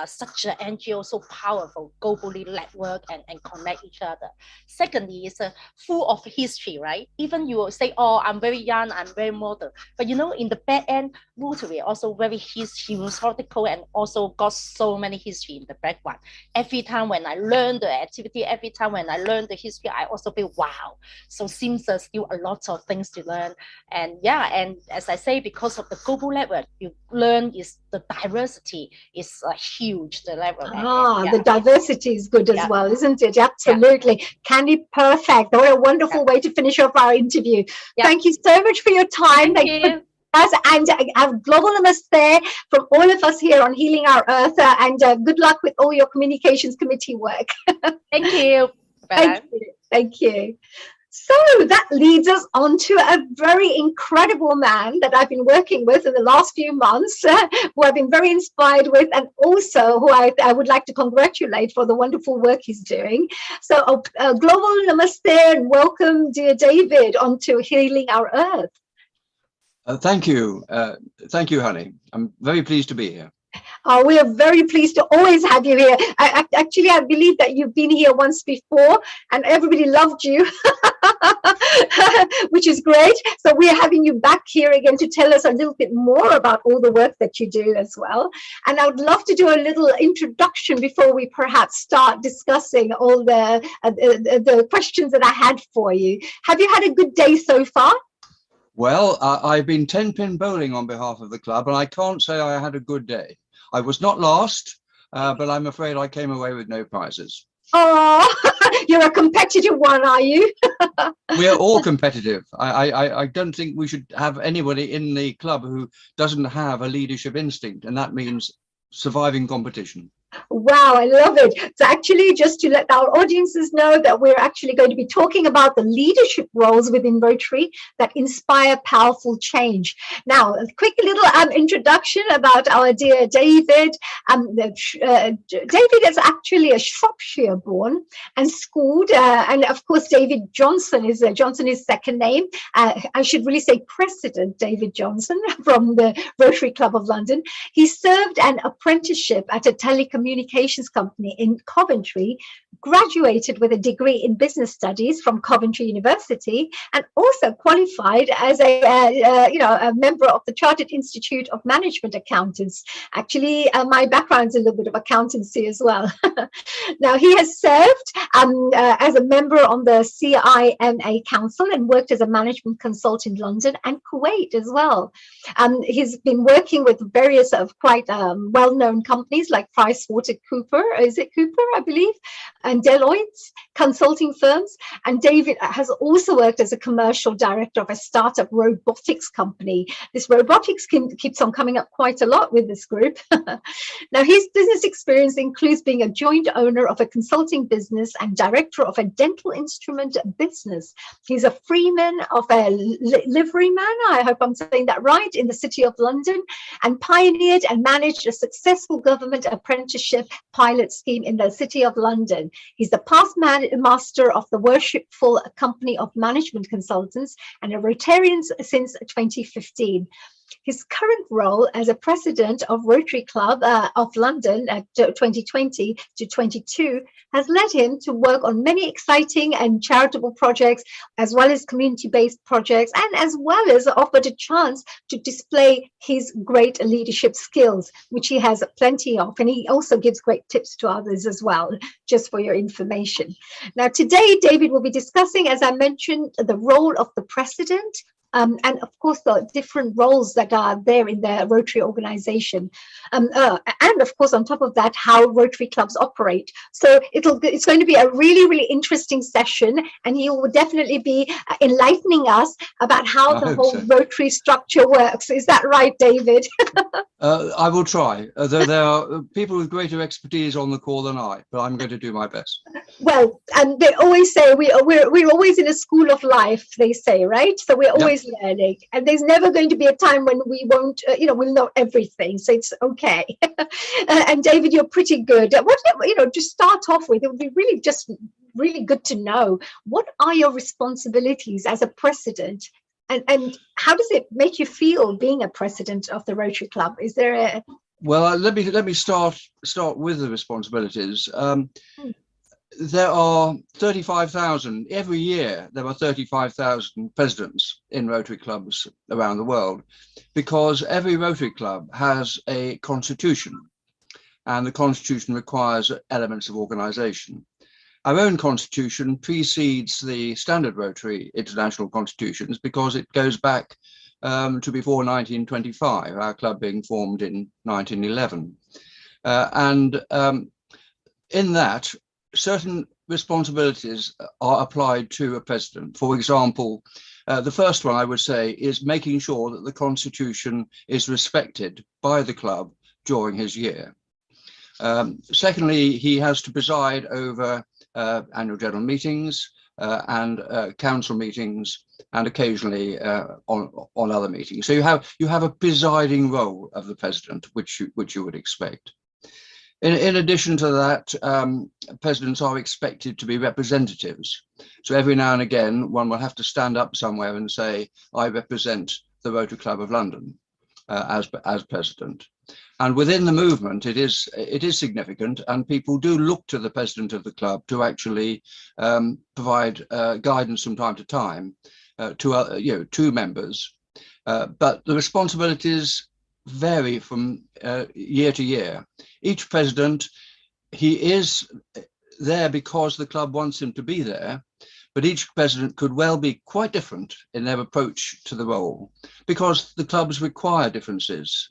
such an NGO so powerful, globally network and connect each other. Secondly, it's full of history, right? Even you will say, oh, I'm very young, I'm very modern. But in the back end, Rotary also very historical and also got so many history in the background. Every time when I learn the activity, every time when I learn the history, I also feel, wow. So seems there's still a lot of things to learn. And and as I say, because of the global network, you learn is the diversity is huge, the level. The diversity is good as well, isn't it? Absolutely. Candy, perfect. What a wonderful way to finish off our interview. Thank you so much for your time. Thank you. And have global namaste from all of us here on Healing Our Earth, and good luck with all your communications committee work. Thank you. Thank you. So that leads us on to a very incredible man that I've been working with in the last few months, who I've been very inspired with, and also who I would like to congratulate for the wonderful work he's doing. So global namaste and welcome, dear David, onto Healing Our Earth. Thank you. Thank you, honey. I'm very pleased to be here. We are very pleased to always have you here. I believe that you've been here once before and everybody loved you, which is great. So we're having you back here again to tell us a little bit more about all the work that you do as well. And I would love to do a little introduction before we perhaps start discussing all the questions that I had for you. Have you had a good day so far? Well, I've been 10-pin bowling on behalf of the club, and I can't say I had a good day. I was not last, but I'm afraid I came away with no prizes. Oh, you're a competitive one, are you? We are all competitive. I don't think we should have anybody in the club who doesn't have a leadership instinct, and that means surviving competition. Wow, I love it. So actually, just to let our audiences know that we're actually going to be talking about the leadership roles within Rotary that inspire powerful change. Now, a quick little introduction about our dear David. David is actually a Shropshire born and schooled, and of course, David Johnson is his second name. I should really say President David Johnson from the Rotary Club of London. He served an apprenticeship at a telecommunications company in Coventry, graduated with a degree in business studies from Coventry University, and also qualified as a member of the Chartered Institute of Management Accountants. Actually, my background's a little bit of accountancy as well. Now, he has served as a member on the CIMA Council and worked as a management consultant in London and Kuwait as well. He's been working with various quite well-known companies like PricewaterhouseCoopers, is it Cooper, I believe, and Deloitte's consulting firms. And David has also worked as a commercial director of a startup robotics company. This robotics keeps on coming up quite a lot with this group. Now, his business experience includes being a joint owner of a consulting business and director of a dental instrument business. He's a freeman of a liveryman, I hope I'm saying that right, in the City of London, and pioneered and managed a successful government apprenticeship pilot scheme in the City of London. He's the past master of the Worshipful Company of Management Consultants and a Rotarian since 2015. His current role as a president of Rotary Club of London at 2020 to 22 has led him to work on many exciting and charitable projects, as well as community-based projects, and as well as offered a chance to display his great leadership skills, which he has plenty of. And he also gives great tips to others as well, just for your information. Now, today, David will be discussing, as I mentioned, the role of the president, and of course the different roles that are there in the Rotary organization, and of course on top of that how Rotary clubs operate. So it's going to be a really interesting session, and he will definitely be enlightening us about how the whole Rotary structure works. Is that right, David? I will try, though there are people with greater expertise on the call than I, but I'm going to do my best. Well, and they always say we're always in a school of life, they say, right? So we're always learning, and there's never going to be a time when we won't, we'll know everything. So it's okay. And David, you're pretty good. To start off with, it would be really good to know, what are your responsibilities as a president, and how does it make you feel being a president of the Rotary Club? Is there a... Well, let me start with the responsibilities. There are 35,000 every year. There are 35,000 presidents in Rotary clubs around the world, because every Rotary club has a constitution, and the constitution requires elements of organization. Our own constitution precedes the standard Rotary international constitutions because it goes back to before 1925, our club being formed in 1911. In that, certain responsibilities are applied to a president. For example, the first one I would say is making sure that the constitution is respected by the club during his year. Secondly, he has to preside over annual general meetings and council meetings, and occasionally on other meetings. So you have a presiding role of the president, which you would expect. In addition to that, presidents are expected to be representatives. So every now and again, one will have to stand up somewhere and say, I represent the Rotary Club of London as president. And within the movement, it is significant, and people do look to the president of the club to actually provide guidance from time to time to members. But the responsibilities vary from year to year. Each president, he is there because the club wants him to be there, but each president could well be quite different in their approach to the role, because the clubs require differences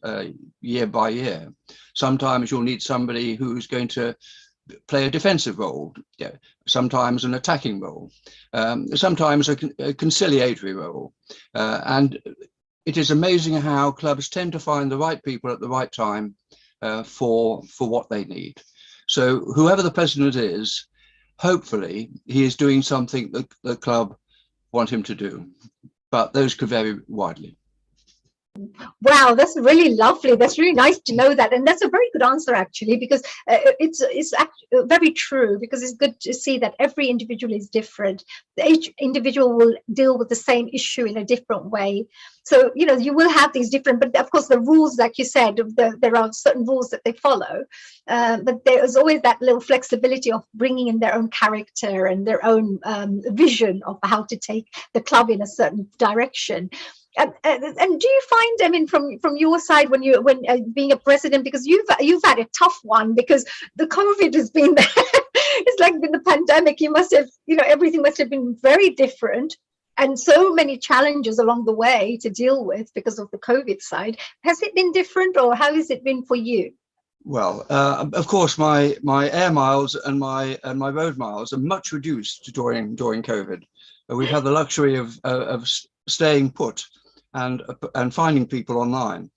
year by year. Sometimes you'll need somebody who's going to play a defensive role, sometimes an attacking role, sometimes a conciliatory role, and it is amazing how clubs tend to find the right people at the right time for what they need. So whoever the president is, hopefully he is doing something that the club want him to do, but those could vary widely. Wow, that's really lovely. That's really nice to know that. And that's a very good answer, actually, because it's very true, because it's good to see that every individual is different. Each individual will deal with the same issue in a different way. So, you will have these different, but of course, the rules, like you said, there are certain rules that they follow. But there is always that little flexibility of bringing in their own character and their own vision of how to take the club in a certain direction. And do you find, from your side, when being a president, because you've had a tough one, because the COVID has been there. It's like in the pandemic, you must have, everything must have been very different, and so many challenges along the way to deal with because of the COVID side. Has it been different, or how has it been for you? Well, of course, my air miles and my road miles are much reduced during COVID. We've had the luxury of staying put and finding people online.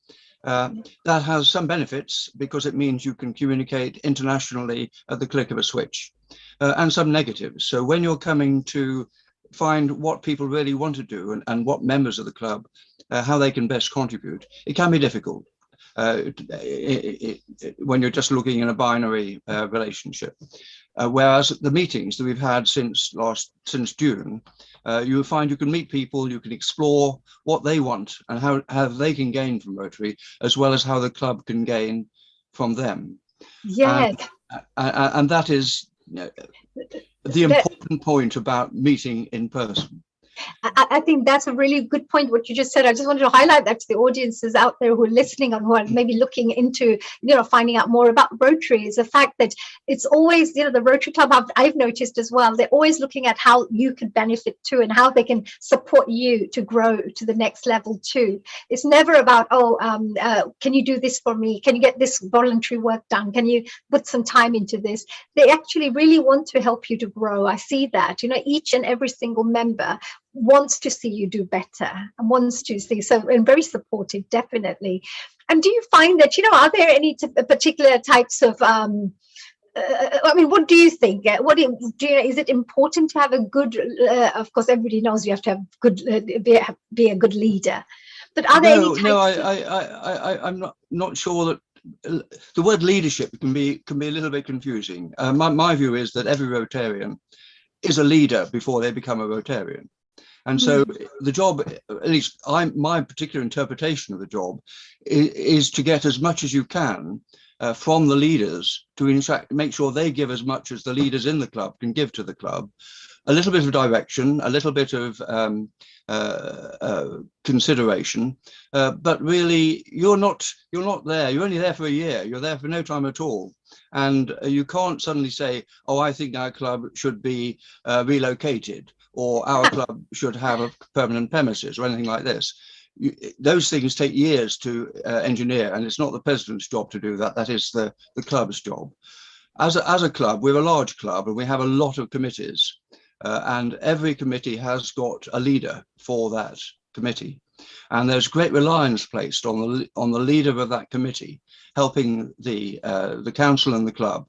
That has some benefits because it means you can communicate internationally at the click of a switch, and some negatives. So when you're coming to find what people really want to do and what members of the club, how they can best contribute, it can be difficult. When you're just looking in a binary relationship, whereas the meetings that we've had since June, you'll find you can meet people, you can explore what they want and how they can gain from Rotary, as well as how the club can gain from them. Yes. And that is the important point about meeting in person. I think that's a really good point, what you just said. I just wanted to highlight that to the audiences out there who are listening and who are maybe looking into, finding out more about Rotary, is the fact that it's always, the Rotary Club, I've noticed as well, they're always looking at how you could benefit too and how they can support you to grow to the next level too. It's never about, can you do this for me? Can you get this voluntary work done? Can you put some time into this? They actually really want to help you to grow. I see that, each and every single member wants to see you do better and wants to see, and very supportive, definitely. And do you find that, are there any particular types of, what do you think? Is it important to have a good, of course, everybody knows you have to have good, be a good leader, but are there any types I'm not sure that the word leadership can be a little bit confusing. My view is that every Rotarian is a leader before they become a Rotarian. And so the job, at least my particular interpretation of the job, is to get as much as you can from the leaders to make sure they give as much as the leaders in the club can give to the club. A little bit of direction, a little bit of consideration, but really you're not there. You're only there for a year. You're there for no time at all. And you can't suddenly say, oh, I think our club should be relocated, or our club should have a permanent premises, or anything like this. Those things take years to engineer, and it's not the president's job to do that. That is the club's job. As a club, we're a large club, and we have a lot of committees, and every committee has got a leader for that committee. And there's great reliance placed on the leader of that committee, helping the council and the club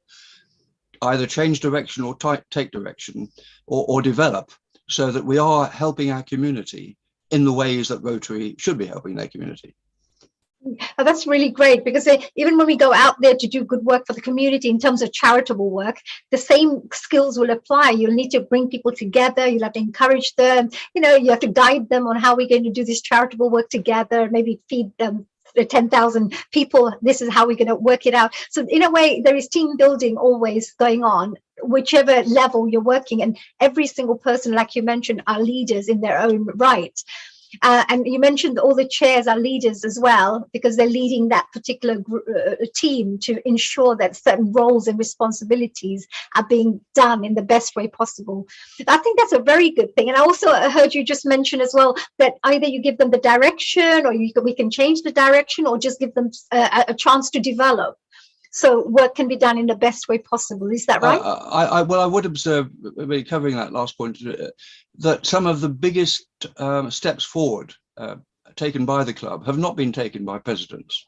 either change direction or take direction or develop, so that we are helping our community in the ways that Rotary should be helping their community. Oh, that's really great, because even when we go out there to do good work for the community in terms of charitable work, the same skills will apply. You'll need to bring people together. You'll have to encourage them. You have to guide them on how we're going to do this charitable work together, maybe feed them 10,000 people. This is how we're going to work it out. So in a way, there is team building always going on, whichever level you're working. And every single person, like you mentioned, are leaders in their own right. And you mentioned all the chairs are leaders as well, because they're leading that particular team to ensure that certain roles and responsibilities are being done in the best way possible. I think that's a very good thing. And I also heard you just mention as well that either you give them the direction, or we can change the direction, or just give them a chance to develop. So work can be done in the best way possible. Is that right? I would observe, covering that last point, that some of the biggest steps forward taken by the club have not been taken by presidents.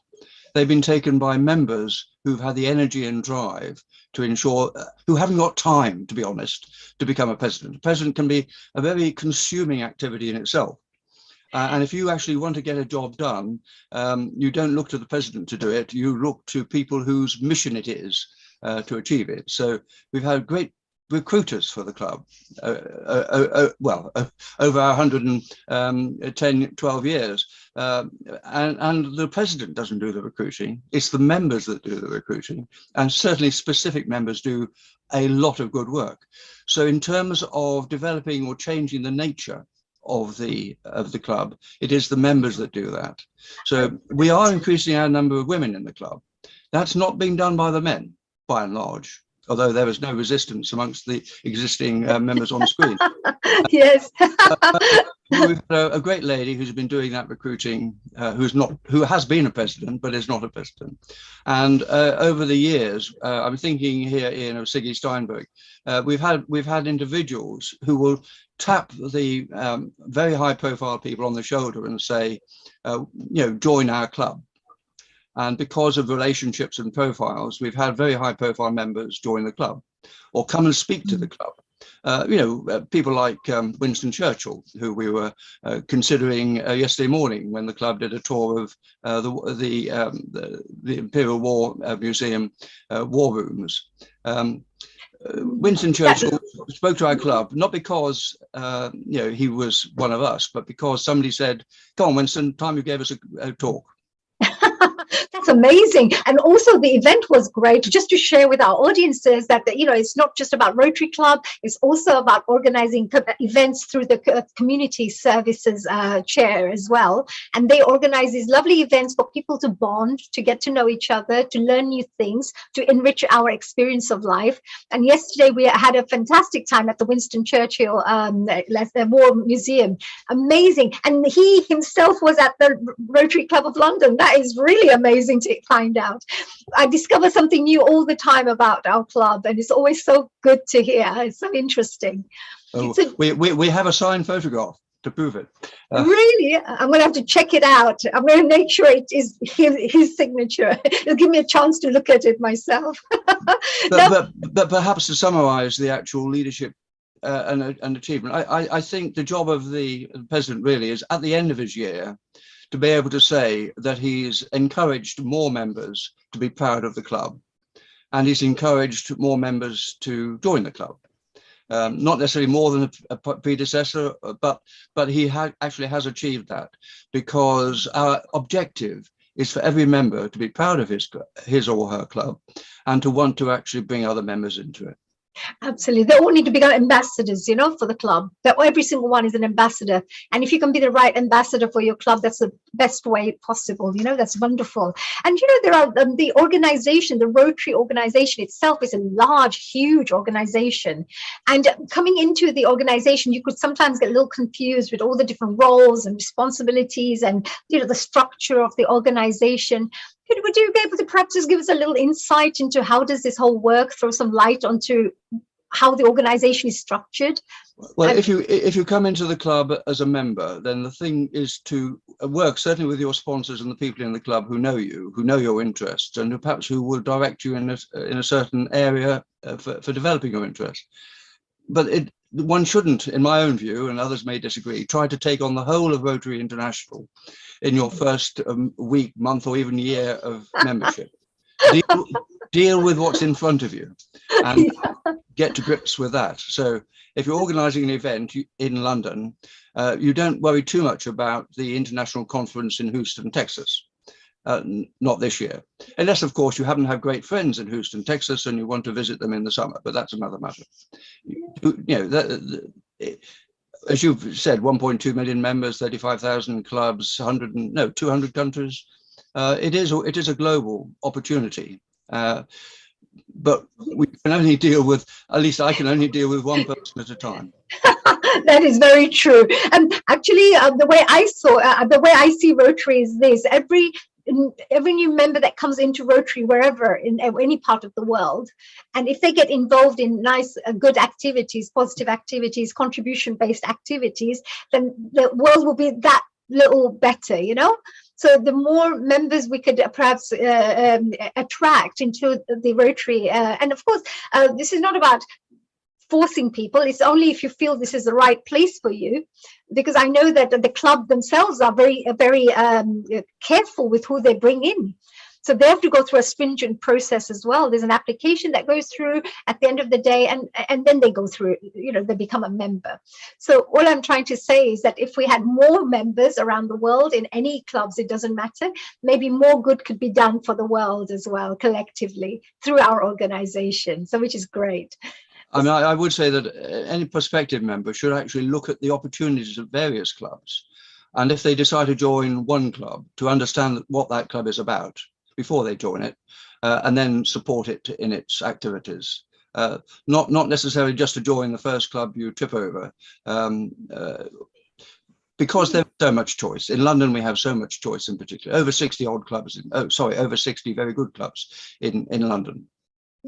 They've been taken by members who've had the energy and drive to ensure, who haven't got time, to be honest, to become a president. A president can be a very consuming activity in itself. And if you actually want to get a job done, you don't look to the president to do it. You look to people whose mission it is to achieve it. So we've had great recruiters for the club, over 110, 12 years. And the president doesn't do the recruiting. It's the members that do the recruiting. And certainly specific members do a lot of good work. So in terms of developing or changing the nature of the club, it is the members that do that. So we are increasing our number of women in the club. That's not being done by the men, by and large, although there is no resistance amongst the existing members on screen. Yes. Well, we've got a great lady who's been doing that recruiting, who has been a president, but is not a president. And over the years, I'm thinking here, Ian, of Siggy Steinberg. We've had individuals who will tap the very high-profile people on the shoulder and say, join our club. And because of relationships and profiles, we've had very high-profile members join the club or come and speak to the club. People like Winston Churchill, who we were considering yesterday morning when the club did a tour of the Imperial War Museum war rooms. Winston Churchill spoke to our club, not because he was one of us, but because somebody said, "Come on, Winston, time you gave us a talk." That's amazing. And also the event was great, just to share with our audiences that, it's not just about Rotary Club, it's also about organizing events through the community services chair as well. And they organize these lovely events for people to bond, to get to know each other, to learn new things, to enrich our experience of life. And yesterday we had a fantastic time at the Winston Churchill War Museum. Amazing. And he himself was at the Rotary Club of London. That is really amazing to find out. I discover something new all the time about our club, and it's always so good to hear. It's so interesting. Oh, so, we have a signed photograph to prove it. Really? I'm going to have to check it out. I'm going to make sure it is his signature. It'll give me a chance to look at it myself. but perhaps to summarize the actual leadership and achievement, I think the job of the president really is at the end of his year to be able to say that he's encouraged more members to be proud of the club, and he's encouraged more members to join the club. Not necessarily more than a predecessor, but he actually has achieved that, because our objective is for every member to be proud of his or her club and to want to actually bring other members into it. Absolutely. They all need to become ambassadors, for the club. That every single one is an ambassador. And if you can be the right ambassador for your club, that's the best way possible. That's wonderful. And, there are the organization, the Rotary organization itself is a large, huge organization. And coming into the organization, you could sometimes get a little confused with all the different roles and responsibilities and, the structure of the organization. Would you be able to perhaps just give us a little insight into how does this whole work, throw some light onto how the organization is structured? Well, if you come into the club as a member, then the thing is to work certainly with your sponsors and the people in the club who know you, who know your interests, and perhaps who will direct you in a certain area for developing your interests. But one shouldn't, in my own view, and others may disagree, try to take on the whole of Rotary International in your first week, month, or even year of membership. Deal with what's in front of you and get to grips with that. So if you're organizing an event in London, you don't worry too much about the international conference in Houston, Texas. Not this year, unless of course you happen to have great friends in Houston, Texas, and you want to visit them in the summer, but that's another matter. As you've said, 1.2 million members, 35,000 clubs, 200 countries. It is a global opportunity, but we can only deal with, at least I can only deal with one person at a time. That is very true. And actually, the way I see Rotary is this: every new member that comes into Rotary, wherever in any part of the world, and if they get involved in nice, good activities, positive activities, contribution-based activities, then the world will be that little better, So the more members we could perhaps attract into the Rotary, and of course, this is not about forcing people. It's only if you feel this is the right place for you, because I know that the club themselves are very careful with who they bring in. So they have to go through a stringent process as well. There's an application that goes through at the end of the day, and then they go through, they become a member. So all I'm trying to say is that if we had more members around the world in any clubs, it doesn't matter, maybe more good could be done for the world as well, collectively, through our organization. So which is great. I mean, I would say that any prospective member should actually look at the opportunities of various clubs. And if they decide to join one club, to understand what that club is about before they join it, and then support it in its activities. Not necessarily just to join the first club you trip over. because there's so much choice. In London, we have so much choice in particular, over 60 odd clubs, over 60 very good clubs in London.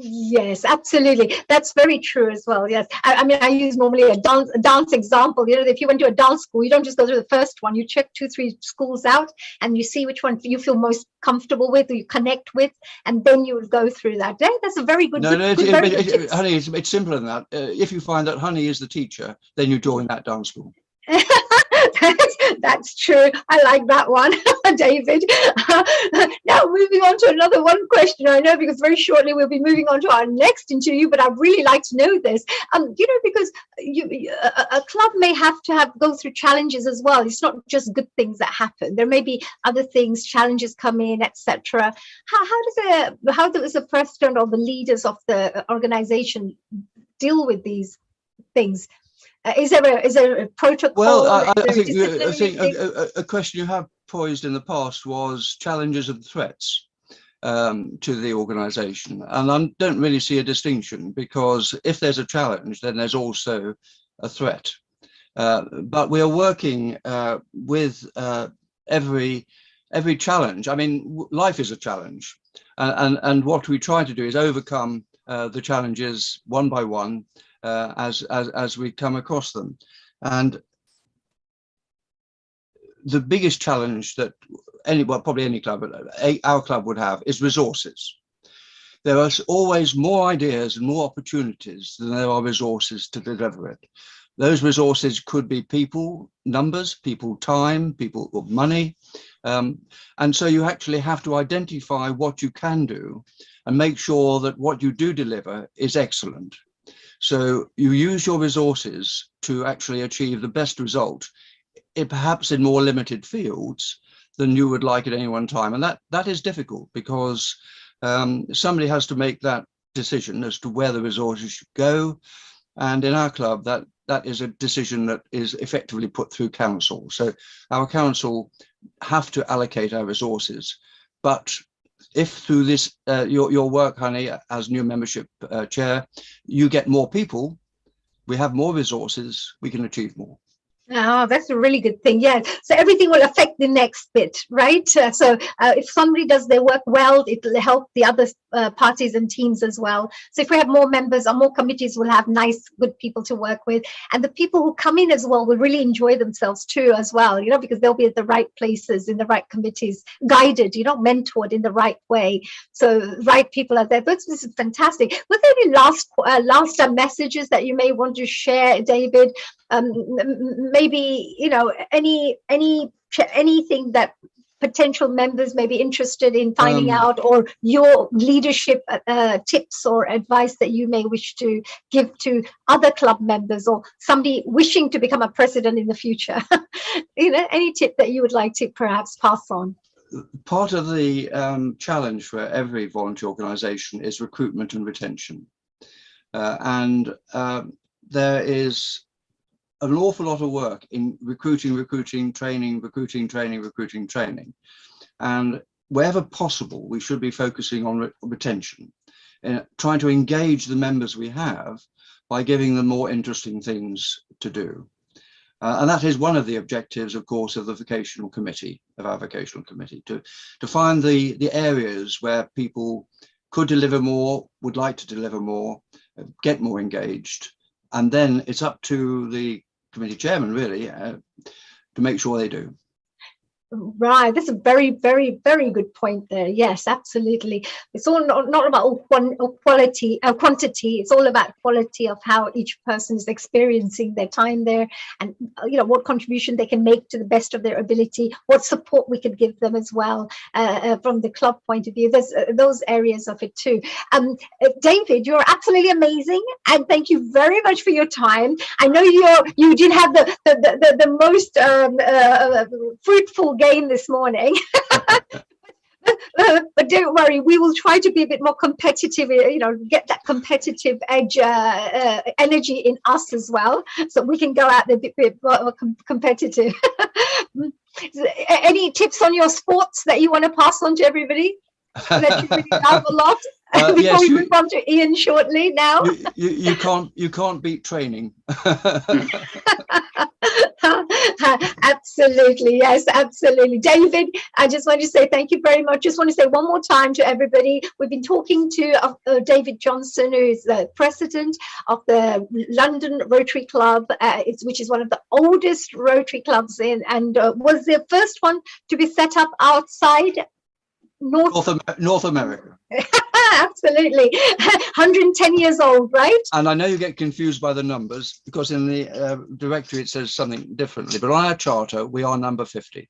Yes, absolutely. That's very true as well. Yes. I mean, I use normally a dance example. You know, if you went to a dance school, you don't just go through the first one. You check 2-3 schools out and you see which one you feel most comfortable with or you connect with, and then you would go through that. Yeah, that's a very good, honey, it's simpler than that. If you find that honey is the teacher, then you join that dance school. That's true. I like that one, David. Now, moving on to another one question. I know because very shortly we'll be moving on to our next interview, but I'd really like to know this. You know, because a club may have to go through challenges as well. It's not just good things that happen. There may be other things, challenges come in, etc. How does the president or the leaders of the organization deal with these things? Is there a protocol? Well, I think a question you have posed in the past was challenges and threats to the organisation, and I don't really see a distinction, because if there's a challenge, then there's also a threat. But we are working with every challenge. I mean, life is a challenge, and what we try to do is overcome the challenges one by one. As we come across them. And the biggest challenge that probably any club, but our club would have, is resources. There are always more ideas and more opportunities than there are resources to deliver it. Those resources could be people, numbers, people, time, people, money. And so you actually have to identify what you can do and make sure that what you do deliver is excellent. So you use your resources to actually achieve the best result, perhaps in more limited fields than you would like at any one time. And that is difficult, because somebody has to make that decision as to where the resources should go. And in our club, that is a decision that is effectively put through council. So our council have to allocate our resources. But if through this, your work, honey, as new membership chair, you get more people, we have more resources, we can achieve more. Oh, that's a really good thing. Yeah. So everything will affect the next bit, right? So if somebody does their work well, it will help the other parties and teams as well. So if we have more members or more committees, we'll have nice, good people to work with. And the people who come in as well will really enjoy themselves too as well, you know, because they'll be at the right places, in the right committees, guided, you know, mentored in the right way. So right people are there. But this is fantastic. Were there any last messages that you may want to share, David? Maybe, you know, anything that potential members may be interested in finding out, or your leadership tips or advice that you may wish to give to other club members or somebody wishing to become a president in the future. You know, any tip that you would like to perhaps pass on? Part of the challenge for every volunteer organisation is recruitment and retention. There is an awful lot of work in recruiting, training. And wherever possible, we should be focusing on retention, trying to engage the members we have by giving them more interesting things to do. And that is one of the objectives, of course, of the vocational committee, to find the areas where people could deliver more, would like to deliver more, get more engaged. And then it's up to the committee chairman, really, to make sure they do. Right, that's a very, very, very good point there. Yes, absolutely. It's all not about quantity. It's all about quality of how each person is experiencing their time there, and you know, what contribution they can make to the best of their ability, what support we could give them as well from the club point of view. There's those areas of it too. David, you're absolutely amazing, and thank you very much for your time. I know you did have the most fruitful game this morning. But don't worry, we will try to be a bit more competitive, you know, get that competitive edge, energy in us as well, so we can go out there a bit more competitive. Any tips on your sports that you want to pass on to everybody? that you really love a lot? Before yes, we move on to Ian shortly now. You can't beat training. Absolutely, yes, absolutely. David, I just want to say thank you very much. Just want to say one more time to everybody, we've been talking to David Johnson, who is the president of the London Rotary Club, which is one of the oldest Rotary clubs and was the first one to be set up outside North America. Absolutely. 110 years old, right? And I know you get confused by the numbers because in the directory it says something differently, but on our charter we are number 50.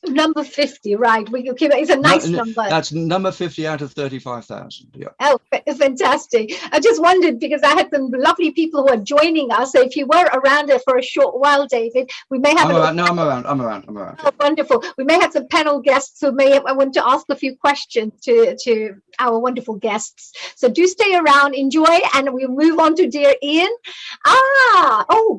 Number 50, right? It's a nice number. That's number 50 out of 35,000. Yeah. Oh, fantastic. I just wondered because I had some lovely people who are joining us. So if you were around for a short while, David, we may have... I'm around. Oh, wonderful. We may have some panel guests who I want to ask a few questions to our wonderful guests. So do stay around, enjoy, and we'll move on to dear Ian.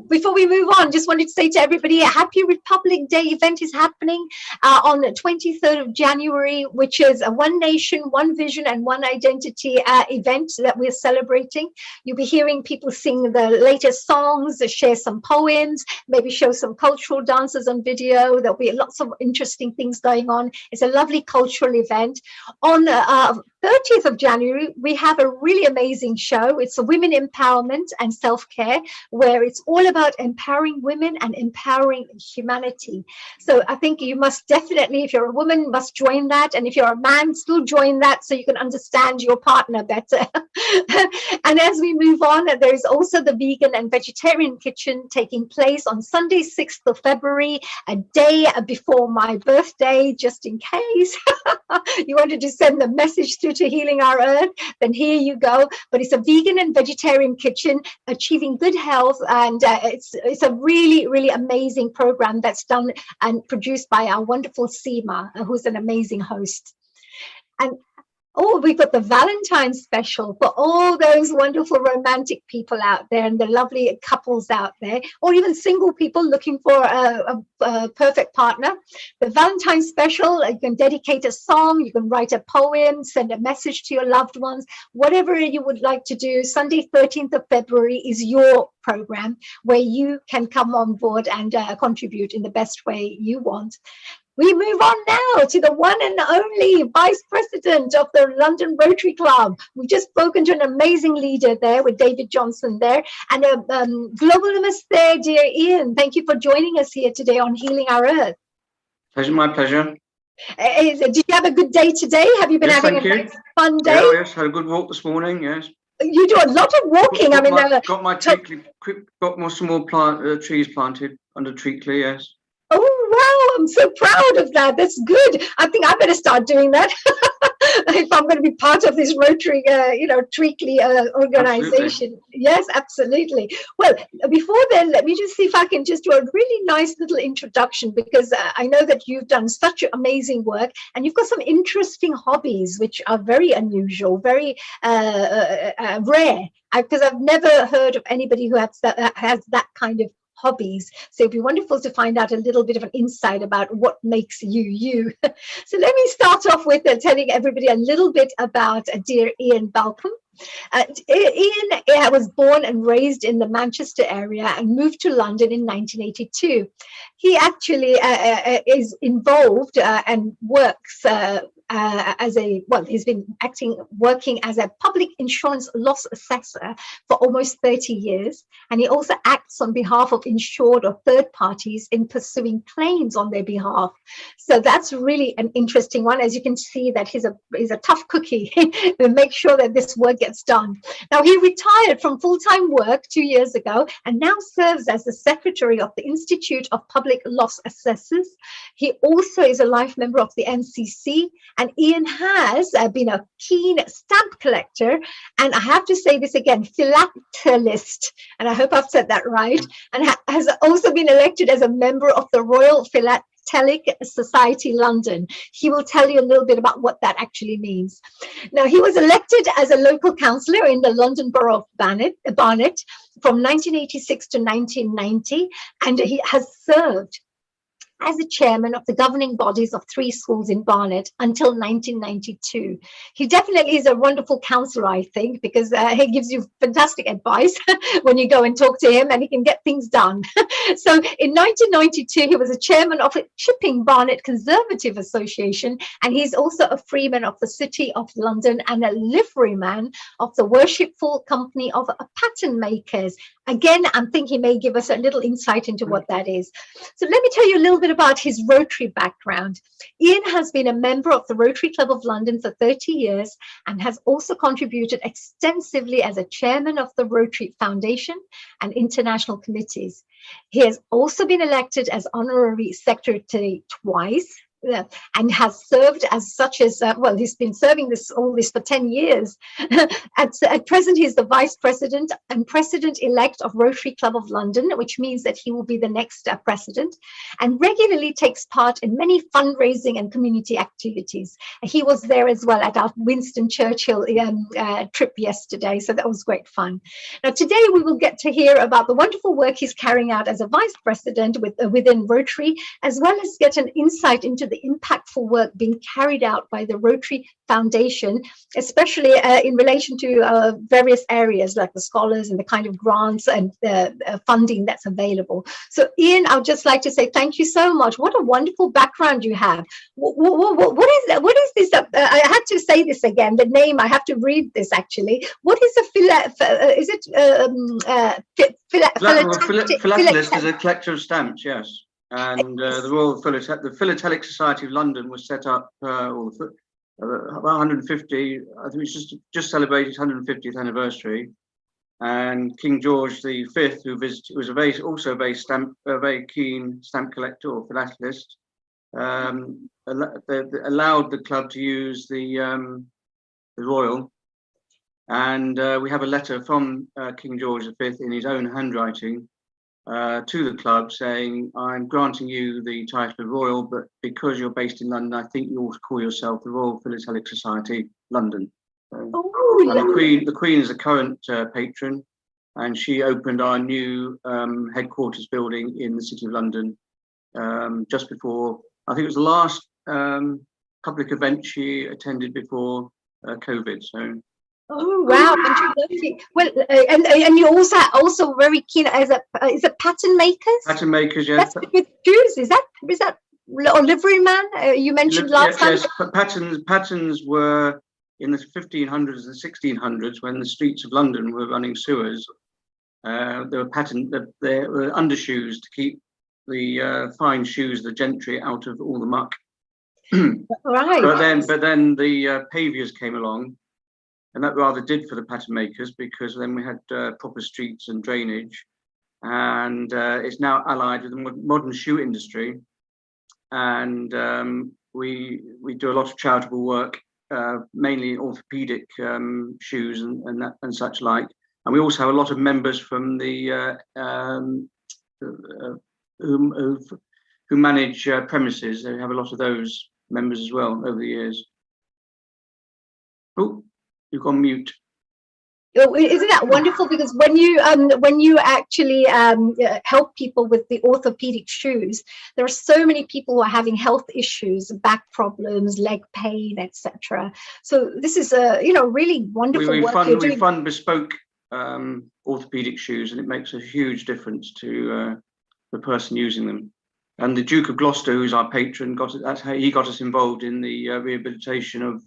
Before we move on, just wanted to say to everybody, a Happy Republic Day event is happening on the 23rd of January, which is a One Nation, One Vision and One Identity event that we're celebrating. You'll be hearing people sing the latest songs, share some poems, maybe show some cultural dances on video. There'll be lots of interesting things going on. It's a lovely cultural event. On 30th of January, we have a really amazing show. It's a women empowerment and self-care, where it's all about empowering women and empowering humanity. So I think you must definitely, if you're a woman, must join that. And if you're a man, still join that so you can understand your partner better. And as we move on, there's also the vegan and vegetarian kitchen taking place on Sunday, 6th of February, a day before my birthday, just in case you wanted to send the message through to Healing Our Earth, then here you go. But it's a vegan and vegetarian kitchen achieving good health, and it's a really, really amazing program that's done and produced by our wonderful Seema, who's an amazing host. And we've got the Valentine's special for all those wonderful romantic people out there and the lovely couples out there, or even single people looking for a perfect partner. The Valentine's special, you can dedicate a song, you can write a poem, send a message to your loved ones, whatever you would like to do. Sunday, 13th of February is your program where you can come on board and contribute in the best way you want. We move on now to the one and only Vice President of the London Rotary Club. We've just spoken to an amazing leader there with David Johnson there. And global namaste, dear Ian. Thank you for joining us here today on Healing Our Earth. My pleasure. Did you have a good day today? Have you been having a nice, fun day? Yes, had a good walk this morning, yes. You do a lot of walking. Got some more trees planted under Treacly, yes. Oh, wow, I'm so proud of that. That's good. I think I better start doing that if I'm going to be part of this Rotary, Treacly organization. Absolutely. Yes, absolutely. Well, before then, let me just see if I can just do a really nice little introduction, because I know that you've done such amazing work and you've got some interesting hobbies, which are very unusual, very rare, because I've never heard of anybody who has that kind of hobbies. So it'd be wonderful to find out a little bit of an insight about what makes you you. So let me start off with telling everybody a little bit about dear Ian Balcom. Ian was born and raised in the Manchester area and moved to London in 1982. He actually is involved and works he's been working as a public insurance loss assessor for almost 30 years. And he also acts on behalf of insured or third parties in pursuing claims on their behalf. So that's really an interesting one. As you can see, that he's a tough cookie to make sure that this work gets done. Now, he retired from full-time work 2 years ago and now serves as the secretary of the Institute of Public Loss Assessors. He also is a life member of the NCC. And Ian has been a keen stamp collector, and I have to say this again, philatelist, and I hope I've said that right, and has also been elected as a member of the Royal Philatelic Society London. He will tell you a little bit about what that actually means. Now, he was elected as a local councillor in the London Borough of Barnet from 1986 to 1990, and he has served as a chairman of the governing bodies of 3 schools in Barnet until 1992. He definitely is a wonderful counselor, I think, because he gives you fantastic advice when you go and talk to him, and he can get things done. So in 1992, he was a chairman of a Chipping Barnet Conservative Association, and he's also a freeman of the City of London and a liveryman of the Worshipful Company of Pattern Makers. Again, I think he may give us a little insight into what that is. So let me tell you a little bit about his Rotary background. Ian has been a member of the Rotary Club of London for 30 years and has also contributed extensively as a chairman of the Rotary Foundation and international committees. He has also been elected as honorary secretary twice, and has served as such as, well, he's been serving all this for 10 years. At present, he's the vice president and president-elect of Rotary Club of London, which means that he will be the next president, and regularly takes part in many fundraising and community activities. He was there as well at our Winston Churchill trip yesterday, so that was great fun. Now, today we will get to hear about the wonderful work he's carrying out as a vice president within Rotary, as well as get an insight into the impactful work being carried out by the Rotary Foundation, especially in relation to various areas like the scholars and the kind of grants and funding that's available. So Ian, I'd just like to say thank you so much. What a wonderful background you have. What is that? What is this? I had to say this again, the name, I have to read this actually. What is Philatelist is a collector of stamps, yes. And the Philatelic Society of London was set up about 150. I think it's just celebrated its 150th anniversary. And King George V, who visited, was also a very keen stamp collector or philatelist. Allowed the club to use the Royal. And we have a letter from King George V in his own handwriting to the club saying, I'm granting you the title of Royal, but because you're based in London, I think you ought to call yourself the Royal Philatelic Society, London. And the Queen is the current patron, and she opened our new headquarters building in the City of London just before, I think it was the last public event she attended before COVID. So. Oh wow! Well, and you're also very keen as is it pattern makers? Pattern makers, yes. That's with shoes. Is that or liveryman? You mentioned last time. Yes, patterns were in the 1500s and 1600s when the streets of London were running sewers. There were undershoes to keep the fine shoes, the gentry, out of all the muck. Right. But then the paviours came along. And that rather did for the pattern makers, because then we had proper streets and drainage, and it's now allied with the modern shoe industry. And we do a lot of charitable work, mainly orthopedic shoes and such like. And we also have a lot of members from the who manage premises. They have a lot of those members as well over the years. Oh. You've gone mute. Isn't that wonderful? Because when you actually help people with the orthopedic shoes, there are so many people who are having health issues, back problems, leg pain, etc. So this is a really wonderful work you're doing. We fund bespoke orthopedic shoes, and it makes a huge difference to the person using them. And the Duke of Gloucester, who's our patron, that's how he got us involved in the rehabilitation of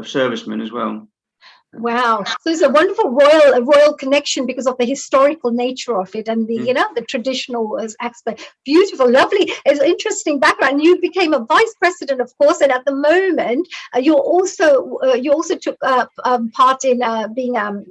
servicemen as well. Wow, so it's a wonderful royal connection because of the historical nature of it and the the traditional aspect. Beautiful, lovely, it's an interesting background. You became a vice president, of course, and at the moment you also took part in being a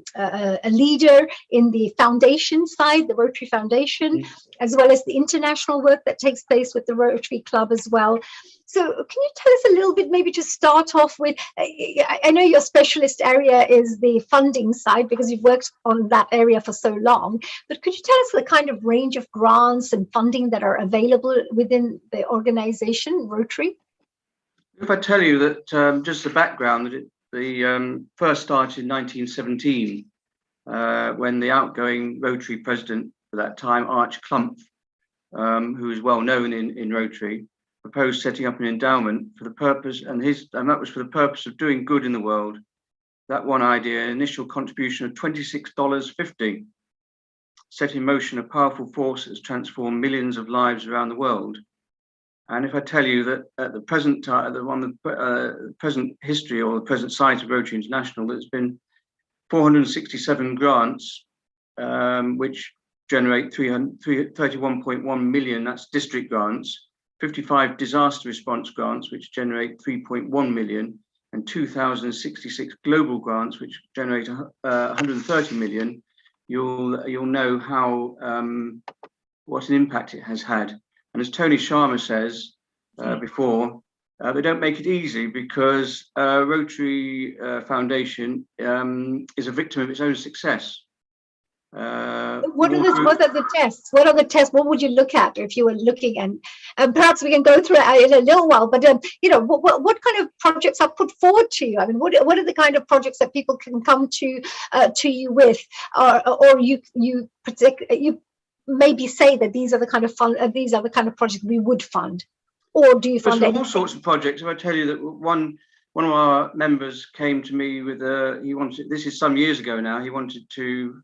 leader in the foundation side, the Rotary Foundation, as well as the international work that takes place with the Rotary Club as well. So can you tell us a little bit, maybe to start off with, I know your specialist area is the funding side because you've worked on that area for so long, but could you tell us the kind of range of grants and funding that are available within the organization, Rotary? If I tell you that just the background, that the first started in 1917, when the outgoing Rotary president for that time, Arch Clumph, who is well known in Rotary, proposed setting up an endowment for the purpose, and that was for the purpose of doing good in the world. That one idea, initial contribution of $26.50, set in motion a powerful force that has transformed millions of lives around the world. And if I tell you that at the present time, on the present history or the present site of Rotary International, there's been 467 grants, which generate 31.1 million, that's district grants, 55 disaster response grants, which generate 3.1 million, and 2,066 global grants, which generate 130 million, you'll know how what an impact it has had. And as Tony Sharma says before, they don't make it easy, because Rotary Foundation is a victim of its own success. What are the tests? What are the tests? What would you look at if you were looking? And perhaps we can go through it in a little while. But you know, what kind of projects are put forward to you? I mean, what are the kind of projects that people can come to you with, or you maybe say that these are the kind of these are the kind of projects we would fund, or do you fund all sorts of projects? If I tell you that one of our members came to me with he wanted, this is some years ago now, he wanted to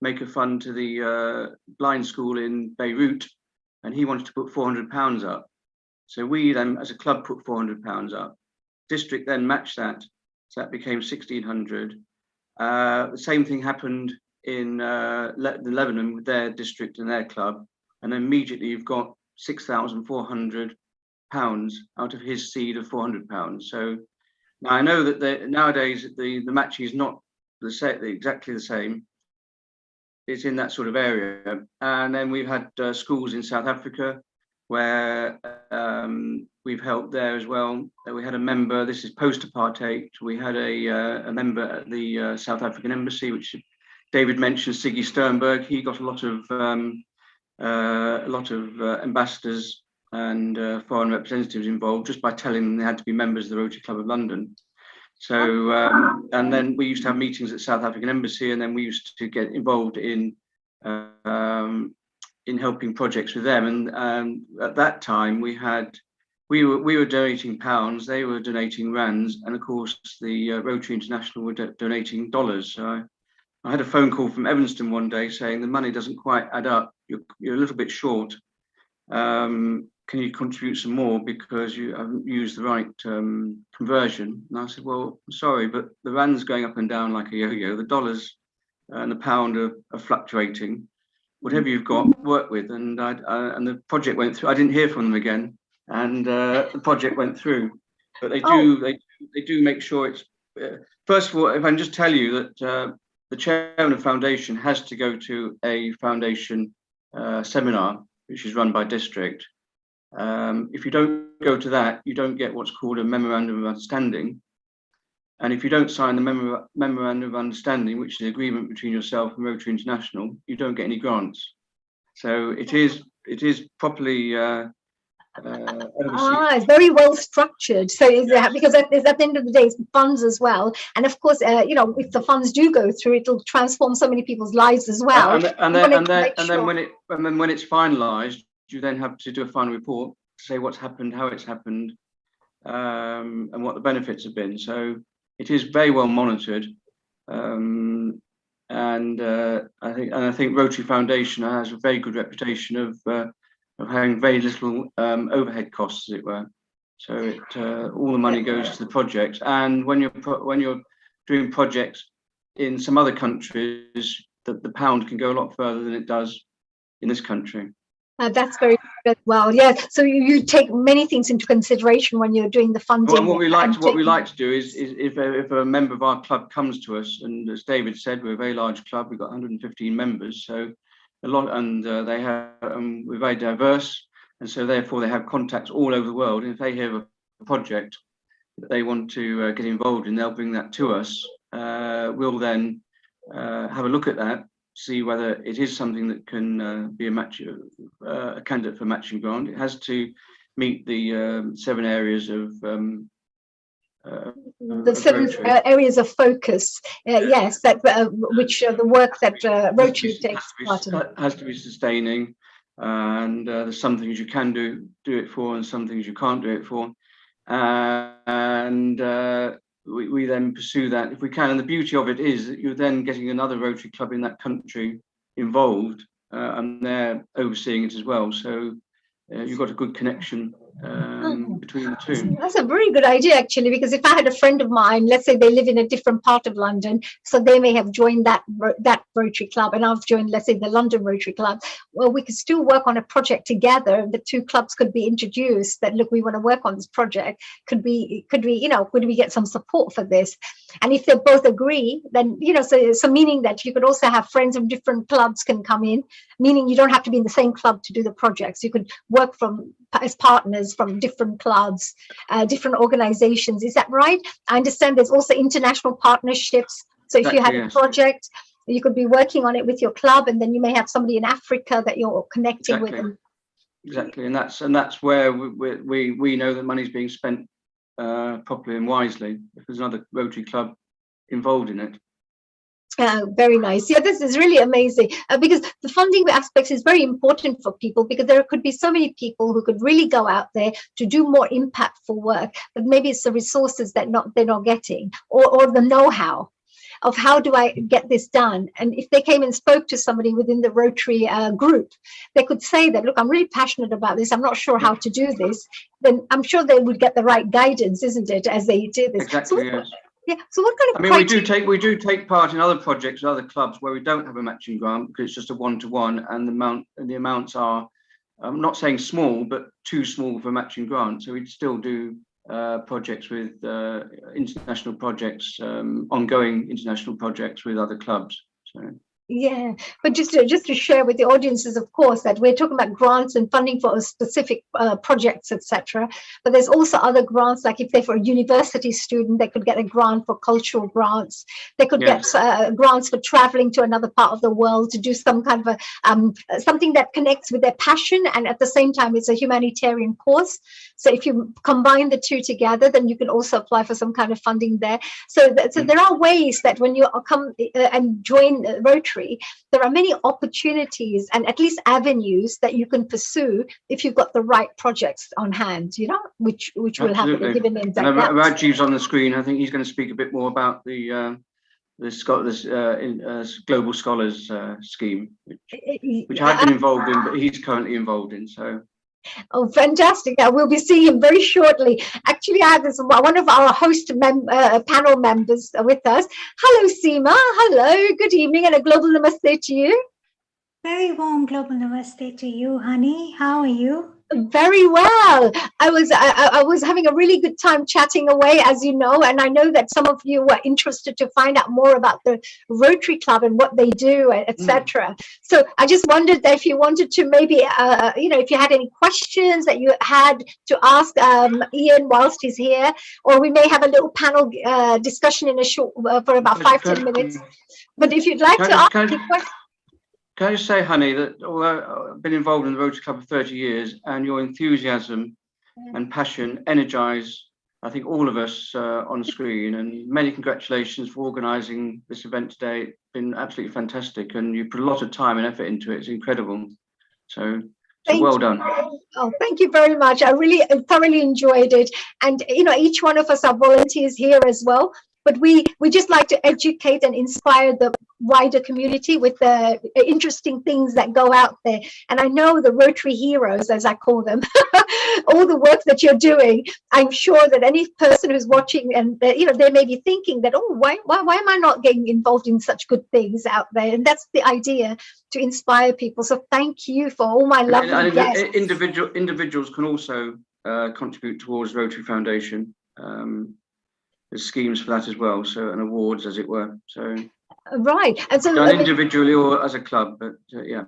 make a fund to the blind school in Beirut, and he wanted to put £400 up. So we then, as a club, put £400 up. District then matched that, so that became 1,600. The same thing happened in Lebanon with their district and their club, and then immediately you've got £6,400 out of his seed of £400. So now I know that nowadays the matching is not exactly the same. It's in that sort of area. And then we've had schools in South Africa where we've helped there as well. We had a member, this is post-apartheid, we had a member at the South African Embassy, which David mentioned, Siggy Sternberg. He got a lot of ambassadors and foreign representatives involved just by telling them they had to be members of the Rotary Club of London. So, and then we used to have meetings at South African Embassy, and then we used to get involved in helping projects with them. And at that time, we were donating pounds, they were donating rands, and of course the Rotary International were donating dollars. So I had a phone call from Evanston one day saying the money doesn't quite add up. You're a little bit short. Can you contribute some more because you haven't used the right conversion? And I said, well, I'm sorry, but the rand's going up and down like a yo-yo. The dollars and the pound are fluctuating. Whatever you've got, work with. And the project went through. I didn't hear from them again, and the project went through. But they do make sure it's. First of all, if I can just tell you that the chairman of foundation has to go to a foundation seminar, which is run by district. If you don't go to that, you don't get what's called a memorandum of understanding. And if you don't sign the memorandum of understanding, which is the agreement between yourself and Rotary International, you don't get any grants. So it is properly it's very well structured. So because at the end of the day, it's funds as well. And of course, you know, if the funds do go through, it'll transform so many people's lives as well. And then when it's finalised, you then have to do a final report to say what's happened, how it's happened, and what the benefits have been. So it is very well monitored, and I think Rotary Foundation has a very good reputation of having very little overhead costs, as it were. So all the money goes to the project. And when you're doing projects in some other countries, the pound can go a lot further than it does in this country. That's very good. Well, yeah. So you take many things into consideration when you're doing the funding. Well, what we like to do is if a member of our club comes to us, and as David said, we're a very large club. We've got 115 members, so a lot, and we're very diverse, and so therefore they have contacts all over the world. And if they hear a project that they want to get involved in, they'll bring that to us. We'll then have a look at that, see whether it is something that can be a candidate for matching grant. It has to meet the 7 areas of the 7 areas of focus. Yes, that which the work that Rotary takes part in. Has to be sustaining. and there's some things you can do it for, and some things you can't do it for, and we then pursue that if we can. And the beauty of it is that you're then getting another Rotary club in that country involved, and they're overseeing it as well. So you've got a good connection between the two. That's a very good idea, actually, because if I had a friend of mine, let's say they live in a different part of London, so they may have joined that Rotary club, and I've joined, let's say, the London Rotary Club. Well, we could still work on a project together. The two clubs could be introduced. That look, we want to work on this project. Could we get some support for this? And if they both agree, then so meaning that you could also have friends from different clubs can come in, meaning you don't have to be in the same club to do the projects. You could work as partners from different clubs, different organizations. Is that right? I understand there's also international partnerships. So if you have a project, you could be working on it with your club, and then you may have somebody in Africa that you're connecting with them. Exactly, and that's where we know that money's being spent properly and wisely if there's another Rotary club involved in it. Very nice. Yeah, this is really amazing because the funding aspects is very important for people, because there could be so many people who could really go out there to do more impactful work, but maybe it's the resources that they're not getting, or the know-how of how do I get this done. And if they came and spoke to somebody within the Rotary group, they could say that, look, I'm really passionate about this, I'm not sure how to do this. Then I'm sure they would get the right guidance, isn't it, as they do this. Exactly, yes. Yeah. So what kind of? I mean, we do take part in other projects, other clubs where we don't have a matching grant, because it's just a one-to-one, and the amounts are, I'm not saying small, but too small for matching grant. So we'd still do projects with international projects, ongoing international projects with other clubs. So. Yeah, but just to share with the audiences, of course, that we're talking about grants and funding for a specific projects, etc. But there's also other grants, like if they're for a university student, they could get a grant for cultural grants. They could get grants for traveling to another part of the world to do some kind of a something that connects with their passion, and at the same time it's a humanitarian cause. So if you combine the two together, then you can also apply for some kind of funding there. So there are ways that when you come and join Rotary, there are many opportunities and at least avenues that you can pursue if you've got the right projects on hand, which will have a given names. And Rajiv's on the screen. I think he's going to speak a bit more about the Global Scholars scheme, which I've been involved in, but he's currently involved in. So. Oh, fantastic. We'll be seeing him very shortly. Actually, I have one of our host panel members with us. Hello, Seema. Hello, good evening, and a global namaste to you. Very warm global namaste to you, honey. How are you? Very well. I was having a really good time chatting away, as you know, and I know that some of you were interested to find out more about the Rotary Club and what they do, etc. So I just wondered that if you wanted to maybe, if you had any questions that you had to ask Ian whilst he's here, or we may have a little panel discussion in a short for about 5-10 minutes. But if you'd like to ask any questions. Can I just say, honey, that although I've been involved in the Rotary Club for 30 years, and your enthusiasm and passion energise, I think, all of us on screen, and many congratulations for organising this event today. It's been absolutely fantastic, and you put a lot of time and effort into it. It's incredible. So well done. Oh, thank you very much. I really thoroughly enjoyed it. And, each one of us are volunteers here as well. But we just like to educate and inspire the wider community with the interesting things that go out there. And I know the Rotary heroes, as I call them, all the work that you're doing. I'm sure that any person who's watching, and they may be thinking that, oh, why am I not getting involved in such good things out there? And that's the idea, to inspire people. So thank you for all my lovely guests. Individuals can also contribute towards Rotary Foundation. There's schemes for that as well, so, and awards, as it were. So right, and so done individually or as a club, but yeah.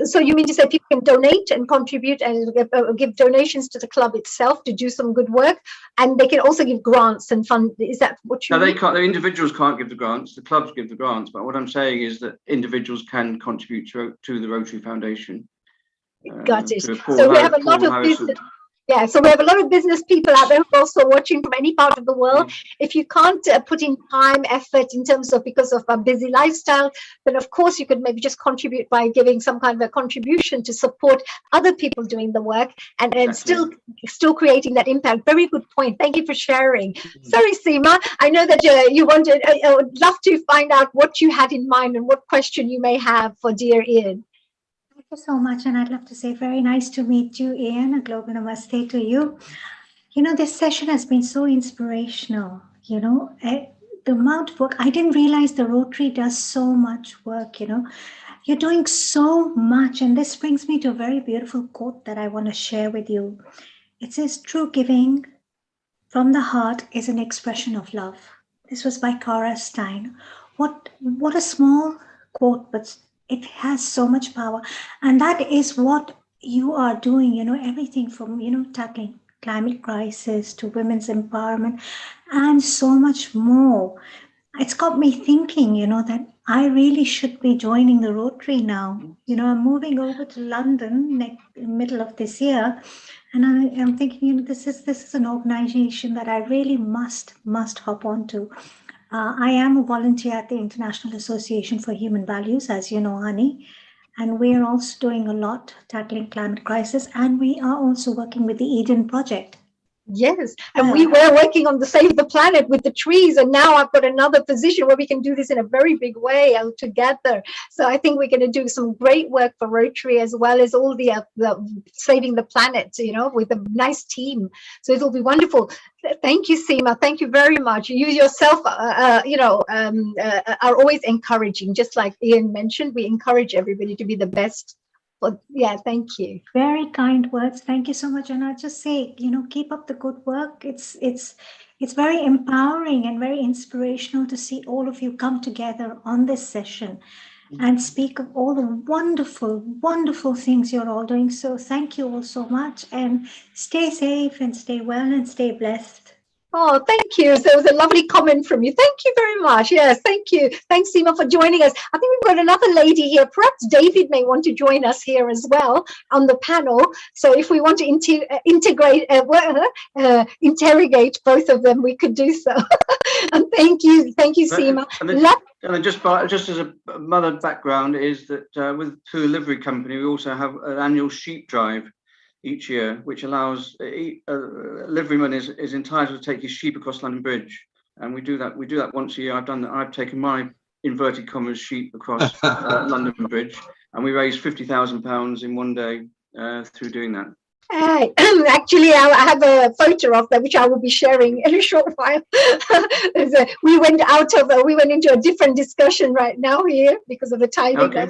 So you mean to say people can donate and contribute and give donations to the club itself to do some good work, and they can also give grants and fund? Is that what you mean? No, they can't. The individuals can't give the grants. The clubs give the grants. But what I'm saying is that individuals can contribute to the Rotary Foundation. Got it. So we have a lot of business. Yeah, so we have a lot of business people out there who are also watching from any part of the world. If you can't put in time, effort in terms of because of a busy lifestyle, then of course you could maybe just contribute by giving some kind of a contribution to support other people doing the work and still creating that impact. Very good point. Thank you for sharing. Sorry, Seema, I know that you wanted. I would love to find out what you had in mind and what question you may have for dear Ian. Thank you so much. And I'd love to say very nice to meet you, Ian. A global namaste to you. You know, this session has been so inspirational. You know, the amount of work, I didn't realize the Rotary does so much work, you know. You're doing so much. And this brings me to a very beautiful quote that I want to share with you. It says, true giving from the heart is an expression of love. This was by Cara Stein. What a small quote, but it has so much power. And that is what you are doing, you know, everything from, you know, tackling climate crisis to women's empowerment and so much more. It's got me thinking, you know, that I really should be joining the Rotary now. You know, I'm moving over to London middle of this year. And I'm thinking, you know, this is an organization that I really must hop onto. I am a volunteer at the International Association for Human Values, as you know, Hani, and we are also doing a lot tackling climate crisis, and we are also working with the Eden Project. Yes, and we were working on the Save the Planet with the trees, and now I've got another position where we can do this in a very big way together. So I think we're going to do some great work for Rotary as well as all the Saving the Planet, you know, with a nice team. So it'll be wonderful. Thank you, Seema. Thank you very much. You yourself, you know, are always encouraging. Just like Ian mentioned, we encourage everybody to be the best. But yeah, thank you. Very kind words. Thank you so much. And I just say, you know, keep up the good work. It's very empowering and very inspirational to see all of you come together on this session and speak of all the wonderful, wonderful things you're all doing. So thank you all so much, and stay safe and stay well and stay blessed. Oh, thank you. So it was a lovely comment from you. Thank you very much. Yes, thank you. Thanks, Seema, for joining us. I think we've got another lady here. Perhaps David may want to join us here as well on the panel. So if we want to interrogate both of them, we could do so. And thank you, Seema. And just as a mother background is that through a livery company, we also have an annual sheep drive each year, which allows a liveryman is entitled to take his sheep across London Bridge, and we do that once a year. I've done that. I've taken my inverted commas sheep across London Bridge, and we raised £50,000 in one day through doing that. Actually, I have a photo of that, which I will be sharing in a short while. We went into a different discussion right now here because of the timing. Okay.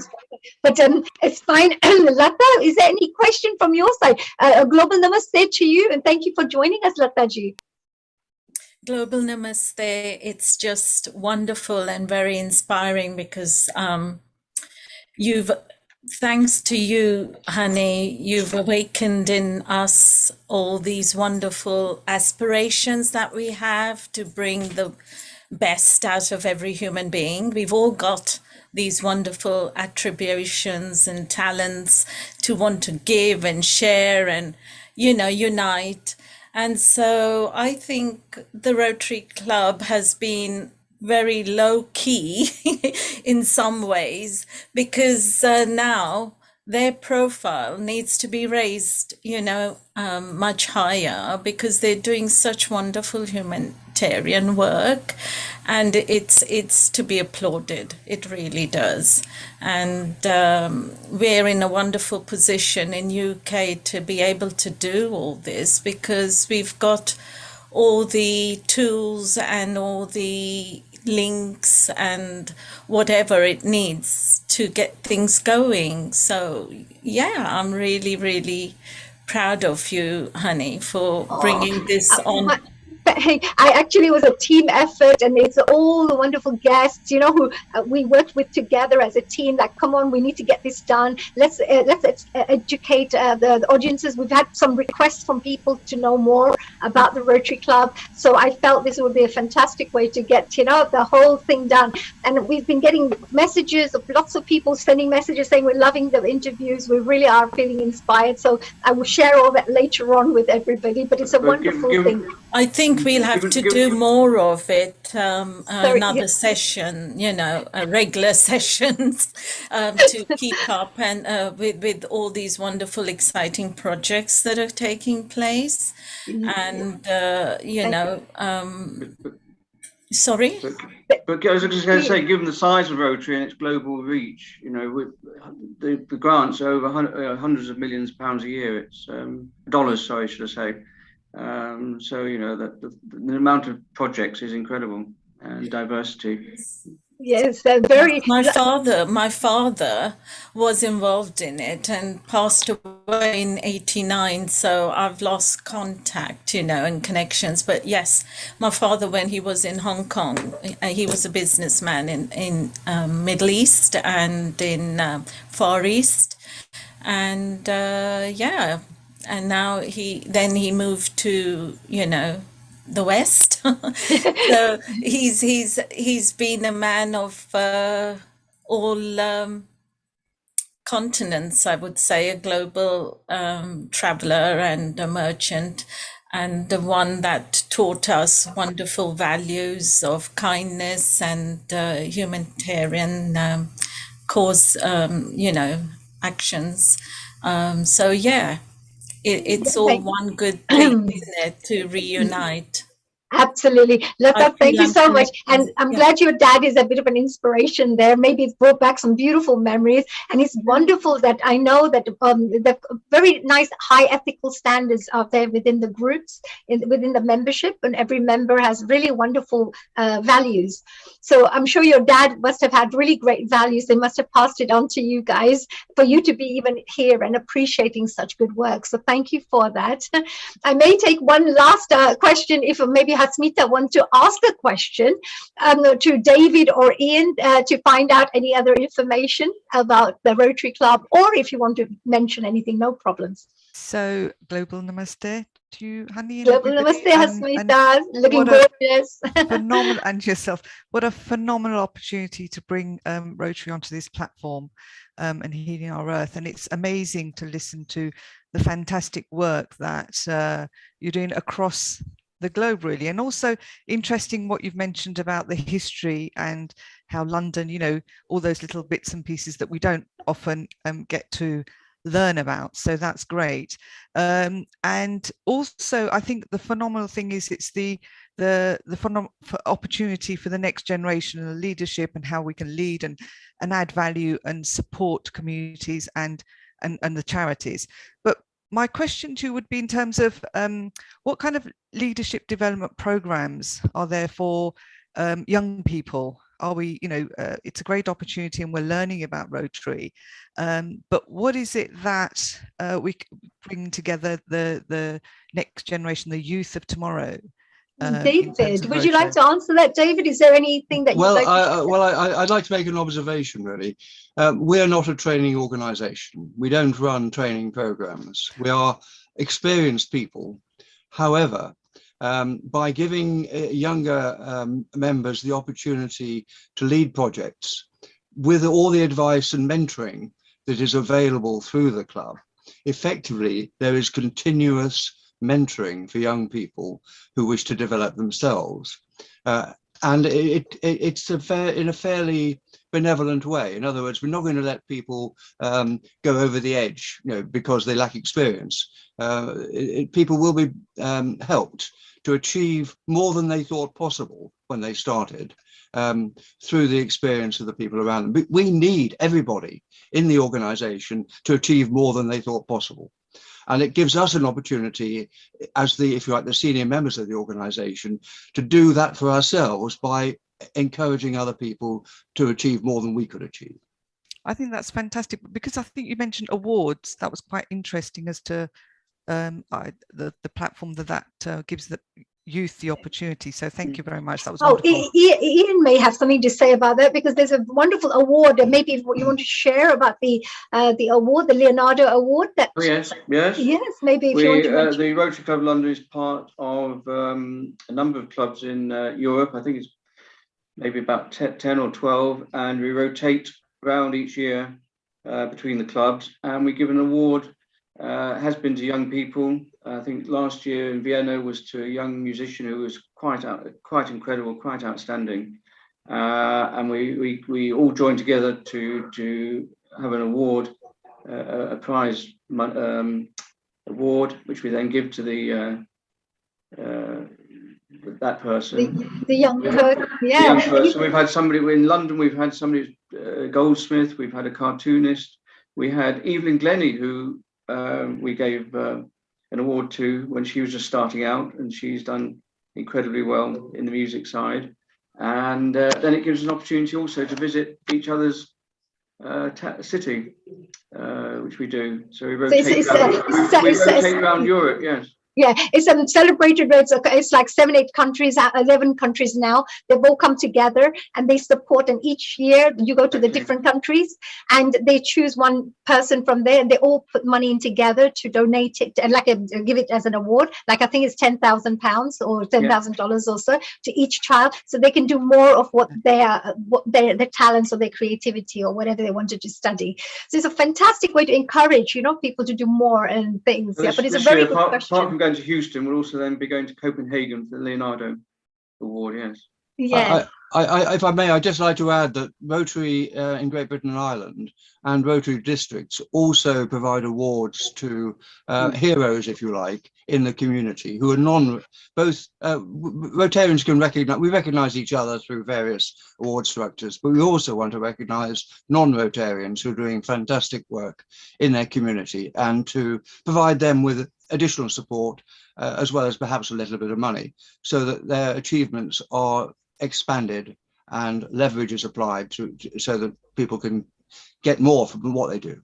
But it's fine. Lata, is there any question from your side? A global namaste to you, and thank you for joining us, Lataji. Global namaste. It's just wonderful and very inspiring because thanks to you, Hani, you've awakened in us all these wonderful aspirations that we have to bring the best out of every human being. We've all got these wonderful attributions and talents to want to give and share and, you know, unite. And so I think the Rotary Club has been very low key in some ways, because now their profile needs to be raised, you know, much higher, because they're doing such wonderful humanitarian work, and it's to be applauded. It really does. And we're in a wonderful position in UK to be able to do all this, because we've got all the tools and all the links and whatever it needs to get things going. So yeah, I'm really, really proud of you, Hani, for bringing this on. I actually was a team effort, and it's all the wonderful guests, you know, who we worked with together as a team. Like, come on, we need to get this done. Let's educate the audiences. We've had some requests from people to know more about the Rotary Club, so I felt this would be a fantastic way to get, you know, the whole thing done. And we've been getting messages of lots of people sending messages saying we're loving the interviews. We really are feeling inspired. So I will share all that later on with everybody. But it's a wonderful thing. I think we'll have to do more of it, another session, you know, regular sessions to keep up and with all these wonderful, exciting projects that are taking place. And, you know, sorry? But I was just going to say, given the size of Rotary and its global reach, you know, the grants are over hundreds of millions of pounds a year. It's dollars, sorry, should I say. So, you know, the amount of projects is incredible, and diversity. Yes, very. My father was involved in it and passed away in '89. So I've lost contact, you know, and connections. But yes, my father, when he was in Hong Kong, he was a businessman in Middle East and in Far East, and yeah, and now he moved to, you know, the West. So he's been a man of all continents, I would say, a global traveler and a merchant, and the one that taught us wonderful values of kindness and humanitarian cause, you know, actions. So yeah, it's all one good thing, isn't it, to reunite? Absolutely. Lata, thank you so much. And I'm glad your dad is a bit of an inspiration there. Maybe it's brought back some beautiful memories. And it's wonderful that I know that the very nice high ethical standards are there within the groups, within the membership, and every member has really wonderful values. So I'm sure your dad must have had really great values. They must have passed it on to you guys for you to be even here and appreciating such good work. So thank you for that. I may take one last question if maybe Hasmita wants to ask a question to David or Ian to find out any other information about the Rotary Club, or if you want to mention anything, no problems. So, global namaste to you, Hani. Global namaste, Hasmita. Looking gorgeous. Phenomenal, and yourself. What a phenomenal opportunity to bring Rotary onto this platform and healing our earth. And it's amazing to listen to the fantastic work that you're doing across the globe, really. And also interesting what you've mentioned about the history and how London, you know, all those little bits and pieces that we don't often get to learn about. So that's great. And also I think the phenomenal thing is it's the opportunity for the next generation and the leadership and how we can lead and add value and support communities and the charities. But my question to you would be in terms of what kind of leadership development programs are there for young people? Are we, you know, it's a great opportunity and we're learning about Rotary, but what is it that we bring together the next generation, the youth of tomorrow? David, would you like to answer that? David, is there anything that you'd like to I'd like to make an observation, really. We're not a training organization. We don't run training programs. We are experienced people. However, by giving younger members the opportunity to lead projects with all the advice and mentoring that is available through the club, effectively there is continuous mentoring for young people who wish to develop themselves, and it's in a fairly benevolent way. In other words, we're not going to let people go over the edge, you know, because they lack experience. People will be helped to achieve more than they thought possible when they started through the experience of the people around them. We need everybody in the organization to achieve more than they thought possible. And it gives us an opportunity as the, if you like, the senior members of the organization to do that for ourselves by encouraging other people to achieve more than we could achieve. I think that's fantastic, because I think you mentioned awards. That was quite interesting as to the platform that gives youth the opportunity. So thank you very much. That was Oh, wonderful. Ian may have something to say about that, because there's a wonderful award. Maybe you want to share about the award, the Leonardo Award. That yes. Maybe if you want to mention. The Rotary Club London is part of a number of clubs in Europe. I think it's maybe about 10 or 12, and we rotate around each year between the clubs, and we give an award. Has been to young people. I think last year in Vienna was to a young musician who was quite incredible, quite outstanding, and we all joined together to have an award, a prize award, which we then give to that person. The young person, yeah. The young person. We've had somebody in London. We've had somebody, goldsmith. We've had a cartoonist. We had Evelyn Glennie, who we gave an award to when she was just starting out, and she's done incredibly well in the music side. And then it gives us an opportunity also to visit each other's city, which we do. So we rotate around Europe, yes. Yeah, it's celebrated. It's like 7-8 countries, 11 countries now. They've all come together and they support. And each year you go to the different countries and they choose one person from there, and they all put money in together to donate it and give it as an award. Like I think it's £10,000 or $10,000 or so to each child, so they can do more of what their talents or their creativity or whatever they wanted to study. So it's a fantastic way to encourage, people to do more and things. Well, but it's a very good question. Apart from going to Houston, we'll also then be going to Copenhagen for the Leonardo Award, yes. Yeah. If I may, I'd just like to add that Rotary in Great Britain and Ireland and Rotary districts also provide awards to heroes, if you like, in the community who are Rotarians can recognize each other through various award structures, but we also want to recognize non-Rotarians who are doing fantastic work in their community and to provide them with additional support as well as perhaps a little bit of money so that their achievements are expanded and leverage is applied so that people can get more from what they do.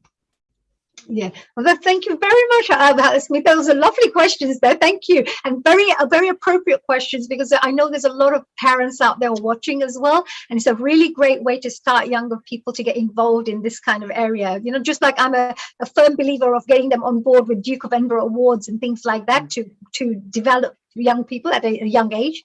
Yeah, well, thank you very much, Smith. Those are lovely questions there. Thank you, and very appropriate questions, because I know there's a lot of parents out there watching as well, and it's a really great way to start younger people to get involved in this kind of area. Just like I'm a firm believer of getting them on board with Duke of Edinburgh Awards and things like that to develop young people at a young age.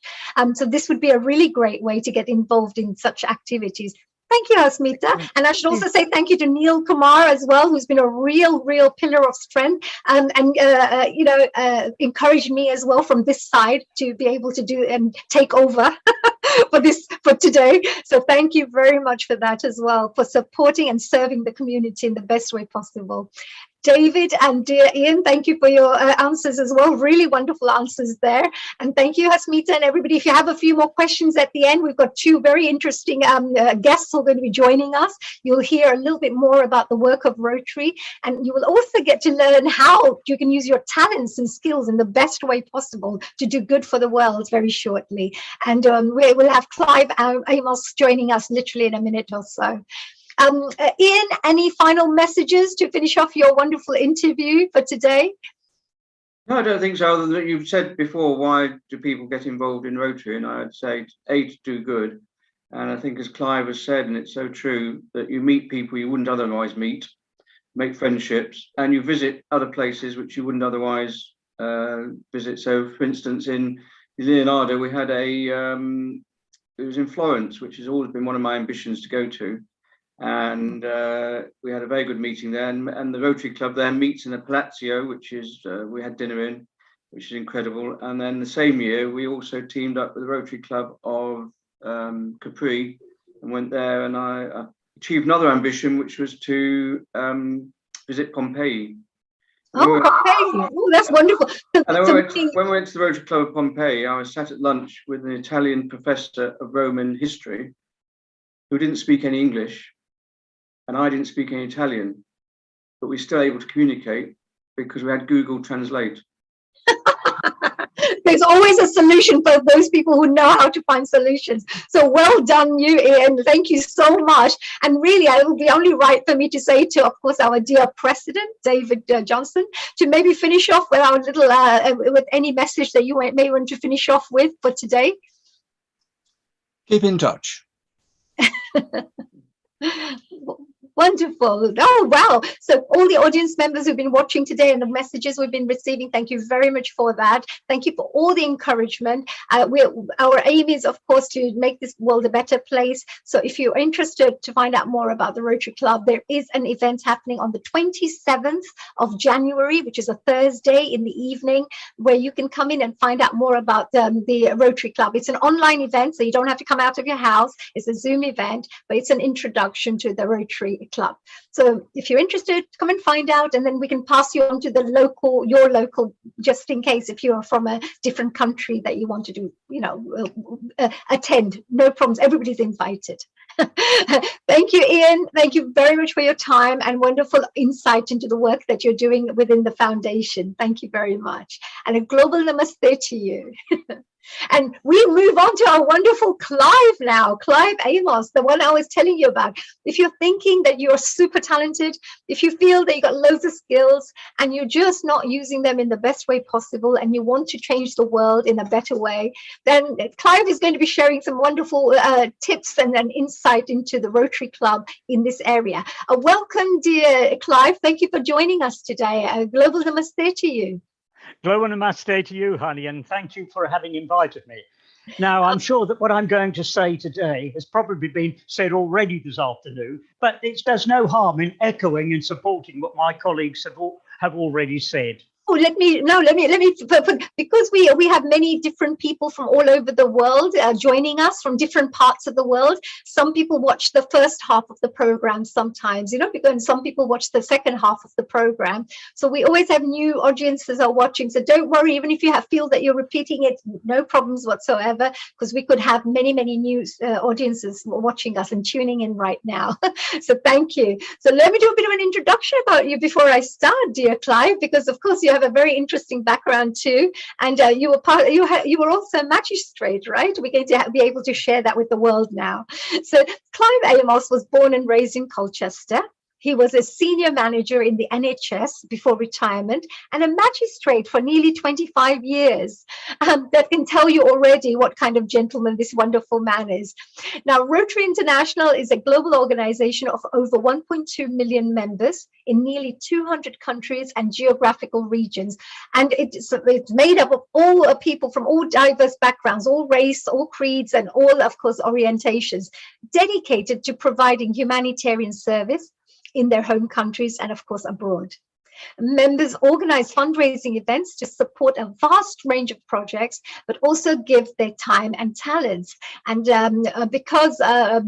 So this would be a really great way to get involved in such activities. Thank you, Asmita. And I should also say thank you to Neil Kumar as well, who's been a real pillar of strength and encouraged me as well from this side to be able to do and take over for today. So thank you very much for that as well, for supporting and serving the community in the best way possible. David and dear Ian, thank you for your answers as well. Really wonderful answers there. And thank you, Hasmita, and everybody. If you have a few more questions at the end, we've got two very interesting guests who are going to be joining us. You'll hear a little bit more about the work of Rotary, and you will also get to learn how you can use your talents and skills in the best way possible to do good for the world very shortly. And we will have Clive Amos joining us literally in a minute or so. Ian, any final messages to finish off your wonderful interview for today? No, I don't think so. Other than you've said before, why do people get involved in Rotary? And I'd say, A, to do good. And I think, as Clive has said, and it's so true, that you meet people you wouldn't otherwise meet, make friendships, and you visit other places which you wouldn't otherwise visit. So, for instance, in Leonardo, we had it was in Florence, which has always been one of my ambitions to go to. And we had a very good meeting there, and the Rotary Club there meets in a palazzo, which is we had dinner in, which is incredible. And then the same year we also teamed up with the Rotary Club of Capri and went there, and I achieved another ambition, which was to visit Pompeii. Pompeii! Oh, that's wonderful. And then when we went to the Rotary Club of Pompeii, I was sat at lunch with an Italian professor of Roman history who didn't speak any English. And I didn't speak any Italian, but we were still able to communicate because we had Google Translate. There's always a solution for those people who know how to find solutions. So well done, you, Ian. Thank you so much. And really, it will be only right for me to say to, of course, our dear President, David Johnson, to maybe finish off with our little, with any message that you may want to finish off with for today. Keep in touch. Wonderful. Oh, wow. So all the audience members who've been watching today and the messages we've been receiving, thank you very much for that. Thank you for all the encouragement. Our aim is, of course, to make this world a better place. So if you're interested to find out more about the Rotary Club, there is an event happening on the 27th of January, which is a Thursday in the evening, where you can come in and find out more about the Rotary Club. It's an online event, so you don't have to come out of your house. It's a Zoom event, but it's an introduction to the Rotary Club. So if you're interested, come and find out, and then we can pass you on to the local, your local, just in case if you're from a different country that you want to do, you know, attend. No problems. Everybody's invited. Thank you, Ian. Thank you very much for your time and wonderful insight into the work that you're doing within the foundation. Thank you very much. And a global namaste to you. And we move on to our wonderful Clive now, Clive Amos, the one I was telling you about. If you're thinking that you're super talented, if you feel that you've got loads of skills and you're just not using them in the best way possible and you want to change the world in a better way, then Clive is going to be sharing some wonderful tips and insight into the Rotary Club in this area. Welcome, dear Clive. Thank you for joining us today. Global namaste to you. Global namaste to you, honey, and thank you for having invited me. Now, I'm sure that what I'm going to say today has probably been said already this afternoon, but it does no harm in echoing and supporting what my colleagues have already said. Oh, let me because we have many different people from all over the world joining us from different parts of the world. Some people watch the first half of the program sometimes, you know, because some people watch the second half of the program. So we always have new audiences are watching. So don't worry, even if you feel that you're repeating it, no problems whatsoever, because we could have many new audiences watching us and tuning in right now. So thank you. So let me do a bit of an introduction about you before I start, dear Clive, because of course you have a very interesting background too, and you were also a magistrate, right? We're going to be able to share that with the world now. So Clive Amos was born and raised in Colchester. He was a senior manager in the NHS before retirement and a magistrate for nearly 25 years. That can tell you already what kind of gentleman this wonderful man is. Now, Rotary International is a global organization of over 1.2 million members in nearly 200 countries and geographical regions. And it's made up of all people from all diverse backgrounds, all race, all creeds, and all, of course, orientations, dedicated to providing humanitarian service in their home countries and, of course, abroad. Members organize fundraising events to support a vast range of projects, but also give their time and talents. And because I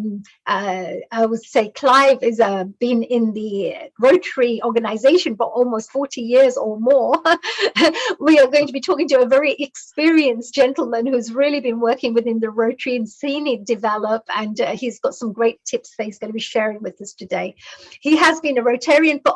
would say Clive is been in the Rotary organization for almost 40 years or more, we are going to be talking to a very experienced gentleman who's really been working within the Rotary and seen it develop. And he's got some great tips that he's going to be sharing with us today. He has been a Rotarian for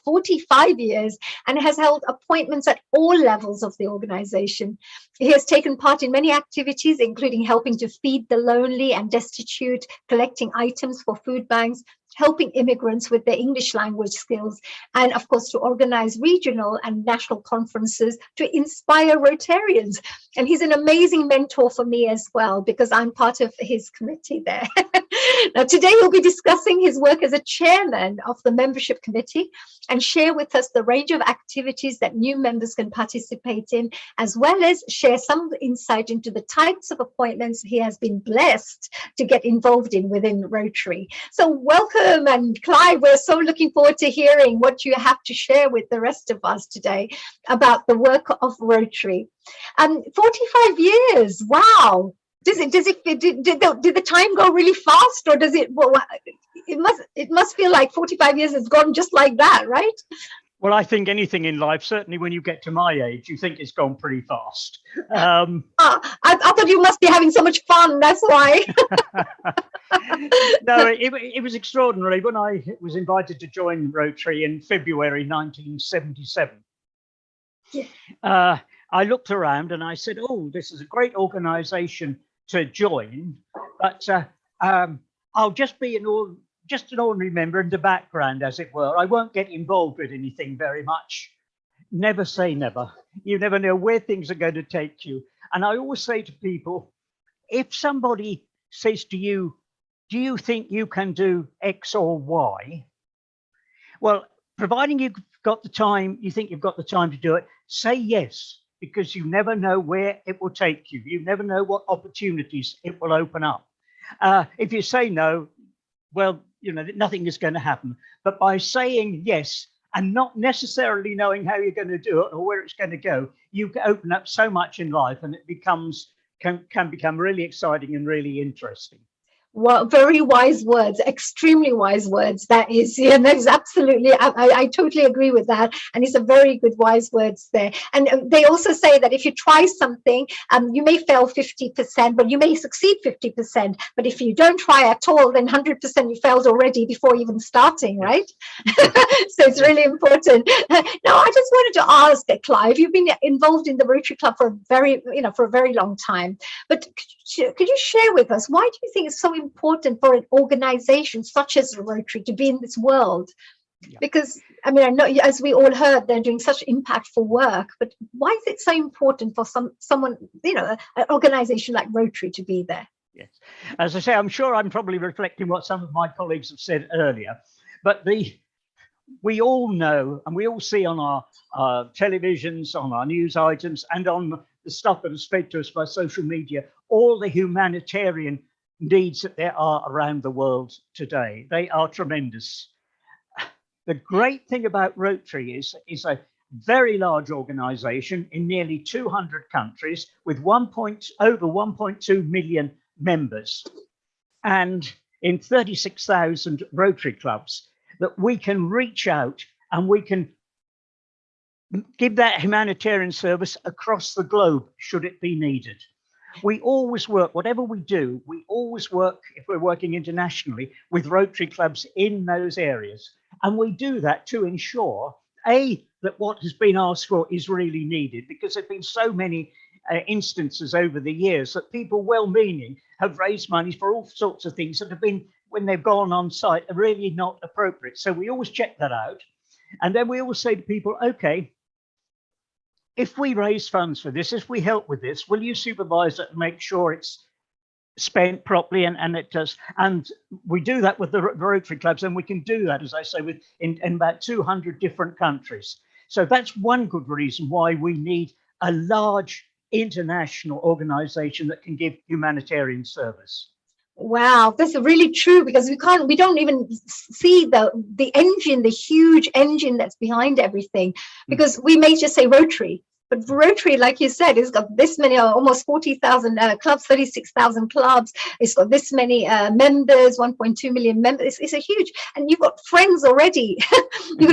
45 years and has held appointments at all levels of the organization. He has taken part in many activities, including helping to feed the lonely and destitute, collecting items for food banks, helping immigrants with their English language skills, and of course to organize regional and national conferences to inspire Rotarians. And he's an amazing mentor for me as well, because I'm part of his committee there. Now, today we'll be discussing his work as a chairman of the membership committee and share with us the range of activities that new members can participate in, as well as share some insight into the types of appointments he has been blessed to get involved in within Rotary. So welcome, and Clive, we're so looking forward to hearing what you have to share with the rest of us today about the work of Rotary. 45 years, wow. Did the time go really fast, or does it? Well, it must feel like 45 years has gone just like that, right? Well, I think anything in life, certainly when you get to my age, you think it's gone pretty fast. I thought you must be having so much fun. That's why. No, it was extraordinary when I was invited to join Rotary in February 1977. Yeah. I looked around and I said, oh, this is a great organization to join, but I'll just be just an ordinary member in the background, as it were. I won't get involved with anything very much. Never say never. You never know where things are going to take you. And I always say to people, if somebody says to you, do you think you can do X or Y? Well, providing you've got the time, you think you've got the time to do it, say yes, because you never know where it will take you. You never know what opportunities it will open up. If you say no, well, you know, nothing is going to happen. But by saying yes and not necessarily knowing how you're going to do it or where it's going to go, you can open up so much in life, and it can become really exciting and really interesting. Well, very wise words, extremely wise words. That is, yeah, that is absolutely, I totally agree with that. And it's a very good wise words there. And they also say that if you try something, you may fail 50%, but you may succeed 50%. But if you don't try at all, then 100% you failed already before even starting, right? So it's really important. Now, I just wanted to ask, Clive, you've been involved in the Rotary Club for a very long time. But could you share with us, why do you think it's so important for an organization such as Rotary to be in this world? Because, I mean, I know, as we all heard, they're doing such impactful work, but why is it so important for someone, you know, an organization like Rotary to be there? Yes. As I say, I'm sure I'm probably reflecting what some of my colleagues have said earlier, but we all know and we all see on our televisions, on our news items, and on the stuff that is fed to us by social media, all the humanitarian needs that there are around the world today. They are tremendous. The great thing about Rotary is a very large organization in nearly 200 countries with over 1.2 million members, and in 36,000 Rotary clubs, that we can reach out and we can give that humanitarian service across the globe should it be needed. We always work, whatever we do, we always work, if we're working internationally, with Rotary clubs in those areas. And we do that to ensure, A, that what has been asked for is really needed, because there have been so many instances over the years that people well-meaning have raised money for all sorts of things that have been, when they've gone on site, are really not appropriate. So we always check that out. And then we always say to people, okay, if we raise funds for this, if we help with this, will you supervise it and make sure it's spent properly and it does? And we do that with the Rotary clubs, and we can do that, as I say, in about 200 different countries. So that's one good reason why we need a large international organization that can give humanitarian service. Wow, that's really true, because we don't even see the engine, the huge engine that's behind everything, because we may just say Rotary. But Rotary, like you said, it's got this many, almost 40,000 clubs, 36,000 clubs. It's got this many members, 1.2 million members. It's a huge, and you've got friends already. You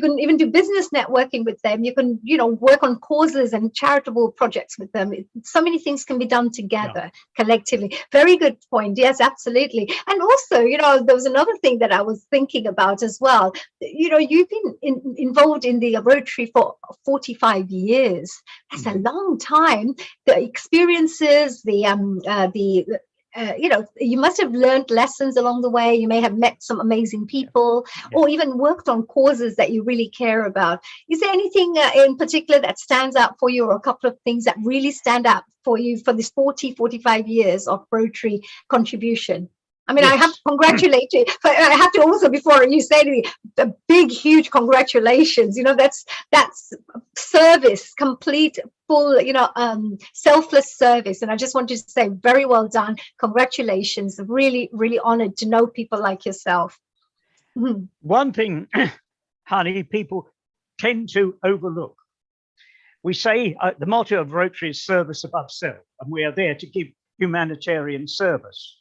can even do business networking with them. You can, work on causes and charitable projects with them. So many things can be done together, collectively. Very good point. Yes, absolutely. And also, there was another thing that I was thinking about as well. You've been involved in the Rotary for 45 years. That's a long time. The experiences, you must have learned lessons along the way. You may have met some amazing people, or even worked on causes that you really care about. Is there anything in particular that stands out for you, or a couple of things that really stand out for you for this 45 years of Rotary contribution? I mean, I have to congratulate you, but I have to also, before you say anything, a big, huge congratulations. That's service, complete, full, selfless service. And I just wanted to say, very well done. Congratulations. Really, really honored to know people like yourself. One thing, honey, people tend to overlook. We say the motto of Rotary is service above self, and we are there to give humanitarian service.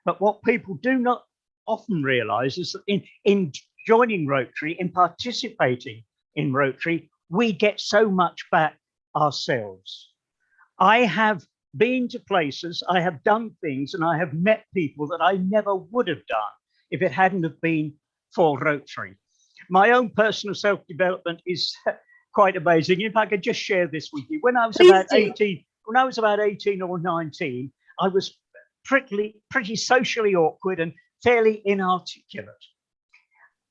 But what people do not often realize is that in joining Rotary, in participating in Rotary, we get so much back ourselves. I have been to places, I have done things, and I have met people that I never would have done if it hadn't have been for Rotary. My own personal self-development is quite amazing. If I could just share this with you, when I was Please about do. 18, when I was about 18 or 19, I was pretty socially awkward and fairly inarticulate.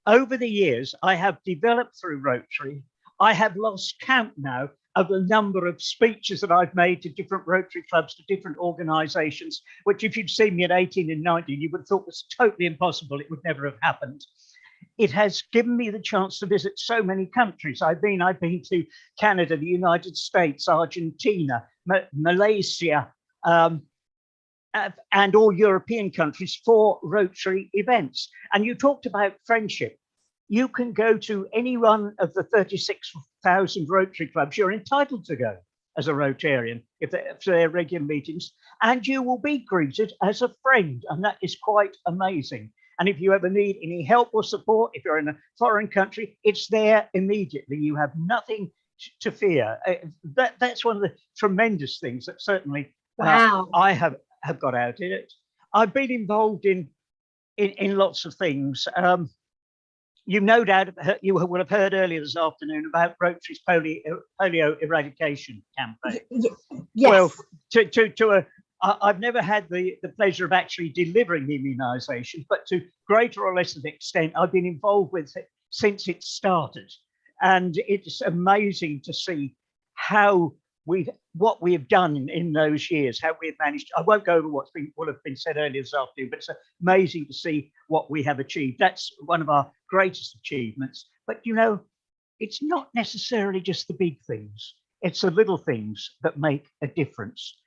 Over the years, I have developed through Rotary. I have lost count now of the number of speeches that I've made to different Rotary clubs, to different organizations, which if you'd seen me at 18 and 19, you would have thought was totally impossible. It would never have happened. It has given me the chance to visit so many countries. I've been to Canada, the United States, Argentina, Malaysia, and all European countries for Rotary events. And you talked about friendship. You can go to any one of the 36,000 Rotary clubs. You're entitled to go as a Rotarian if they're regular meetings, and you will be greeted as a friend. And that is quite amazing. And if you ever need any help or support, if you're in a foreign country, it's there immediately. You have nothing to fear. That's one of the tremendous things that certainly I have got out in it. I've been involved in lots of things. You no doubt you will have heard earlier this afternoon about Rotary's polio eradication campaign. Yes. Well, I've never had the pleasure of actually delivering immunisations, but to greater or lesser extent, I've been involved with it since it started. And it's amazing to see how what we have done in those years, how we have managed. I won't go over what will have been said earlier this afternoon, but it's amazing to see what we have achieved. That's one of our greatest achievements. But you know, it's not necessarily just the big things. It's the little things that make a difference.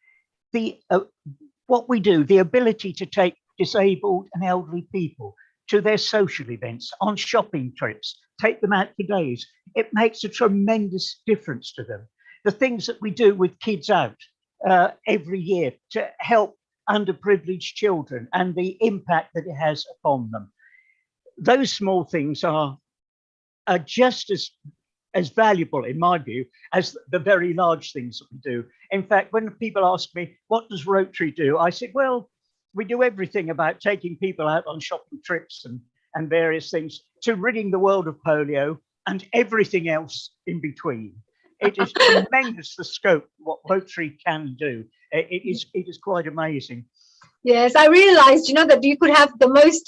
What we do, the ability to take disabled and elderly people to their social events, on shopping trips, take them out for days, it makes a tremendous difference to them. The things that we do with Kids Out every year to help underprivileged children and the impact that it has upon them. Those small things are just as valuable, in my view, as the very large things that we do. In fact, when people ask me, what does Rotary do? I said, well, we do everything about taking people out on shopping trips and various things to ridding the world of polio and everything else in between. It is tremendous, the scope, what Rotary can do. It is quite amazing. Yes, I realized, that you could have the most,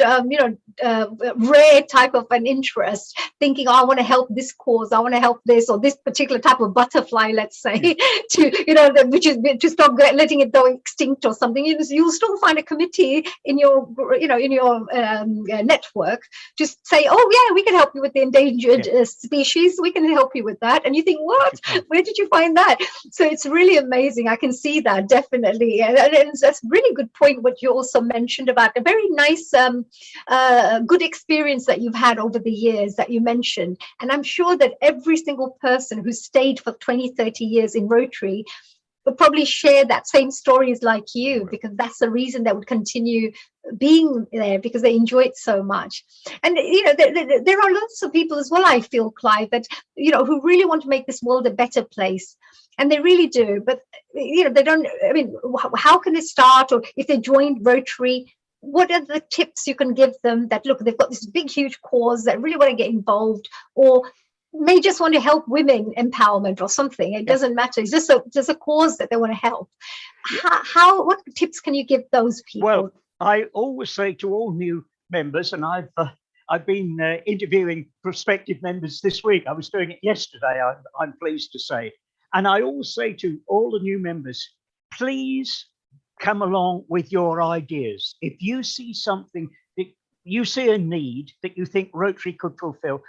rare type of an interest, thinking, oh, I want to help this cause, I want to help this, or this particular type of butterfly, let's say, which is to stop letting it go extinct or something. You'll still find a committee in your, network to say, oh yeah, we can help you with the endangered species. We can help you with that. And you think, what? Where did you find that? So it's really amazing. I can see that definitely, and that's a really good point. What you also mentioned about a very nice, good experience that you've had over the years that you mentioned. And I'm sure that every single person who stayed for 20, 30 years in Rotary would probably share that same stories like you, because that's the reason they would continue being there, because they enjoy it so much. And, there are lots of people as well, I feel, Clive, that, who really want to make this world a better place. And they really do, but they don't. I mean, how can they start? Or if they joined Rotary, what are the tips you can give them? That look, they've got this big, huge cause that really want to get involved, or may just want to help women empowerment or something. It doesn't matter. It's just a cause that they want to help. What tips can you give those people? Well, I always say to all new members, and I've been interviewing prospective members this week. I was doing it yesterday, I'm pleased to say. And I always say to all the new members, please come along with your ideas. If you see something, that you see a need that you think Rotary could fulfill,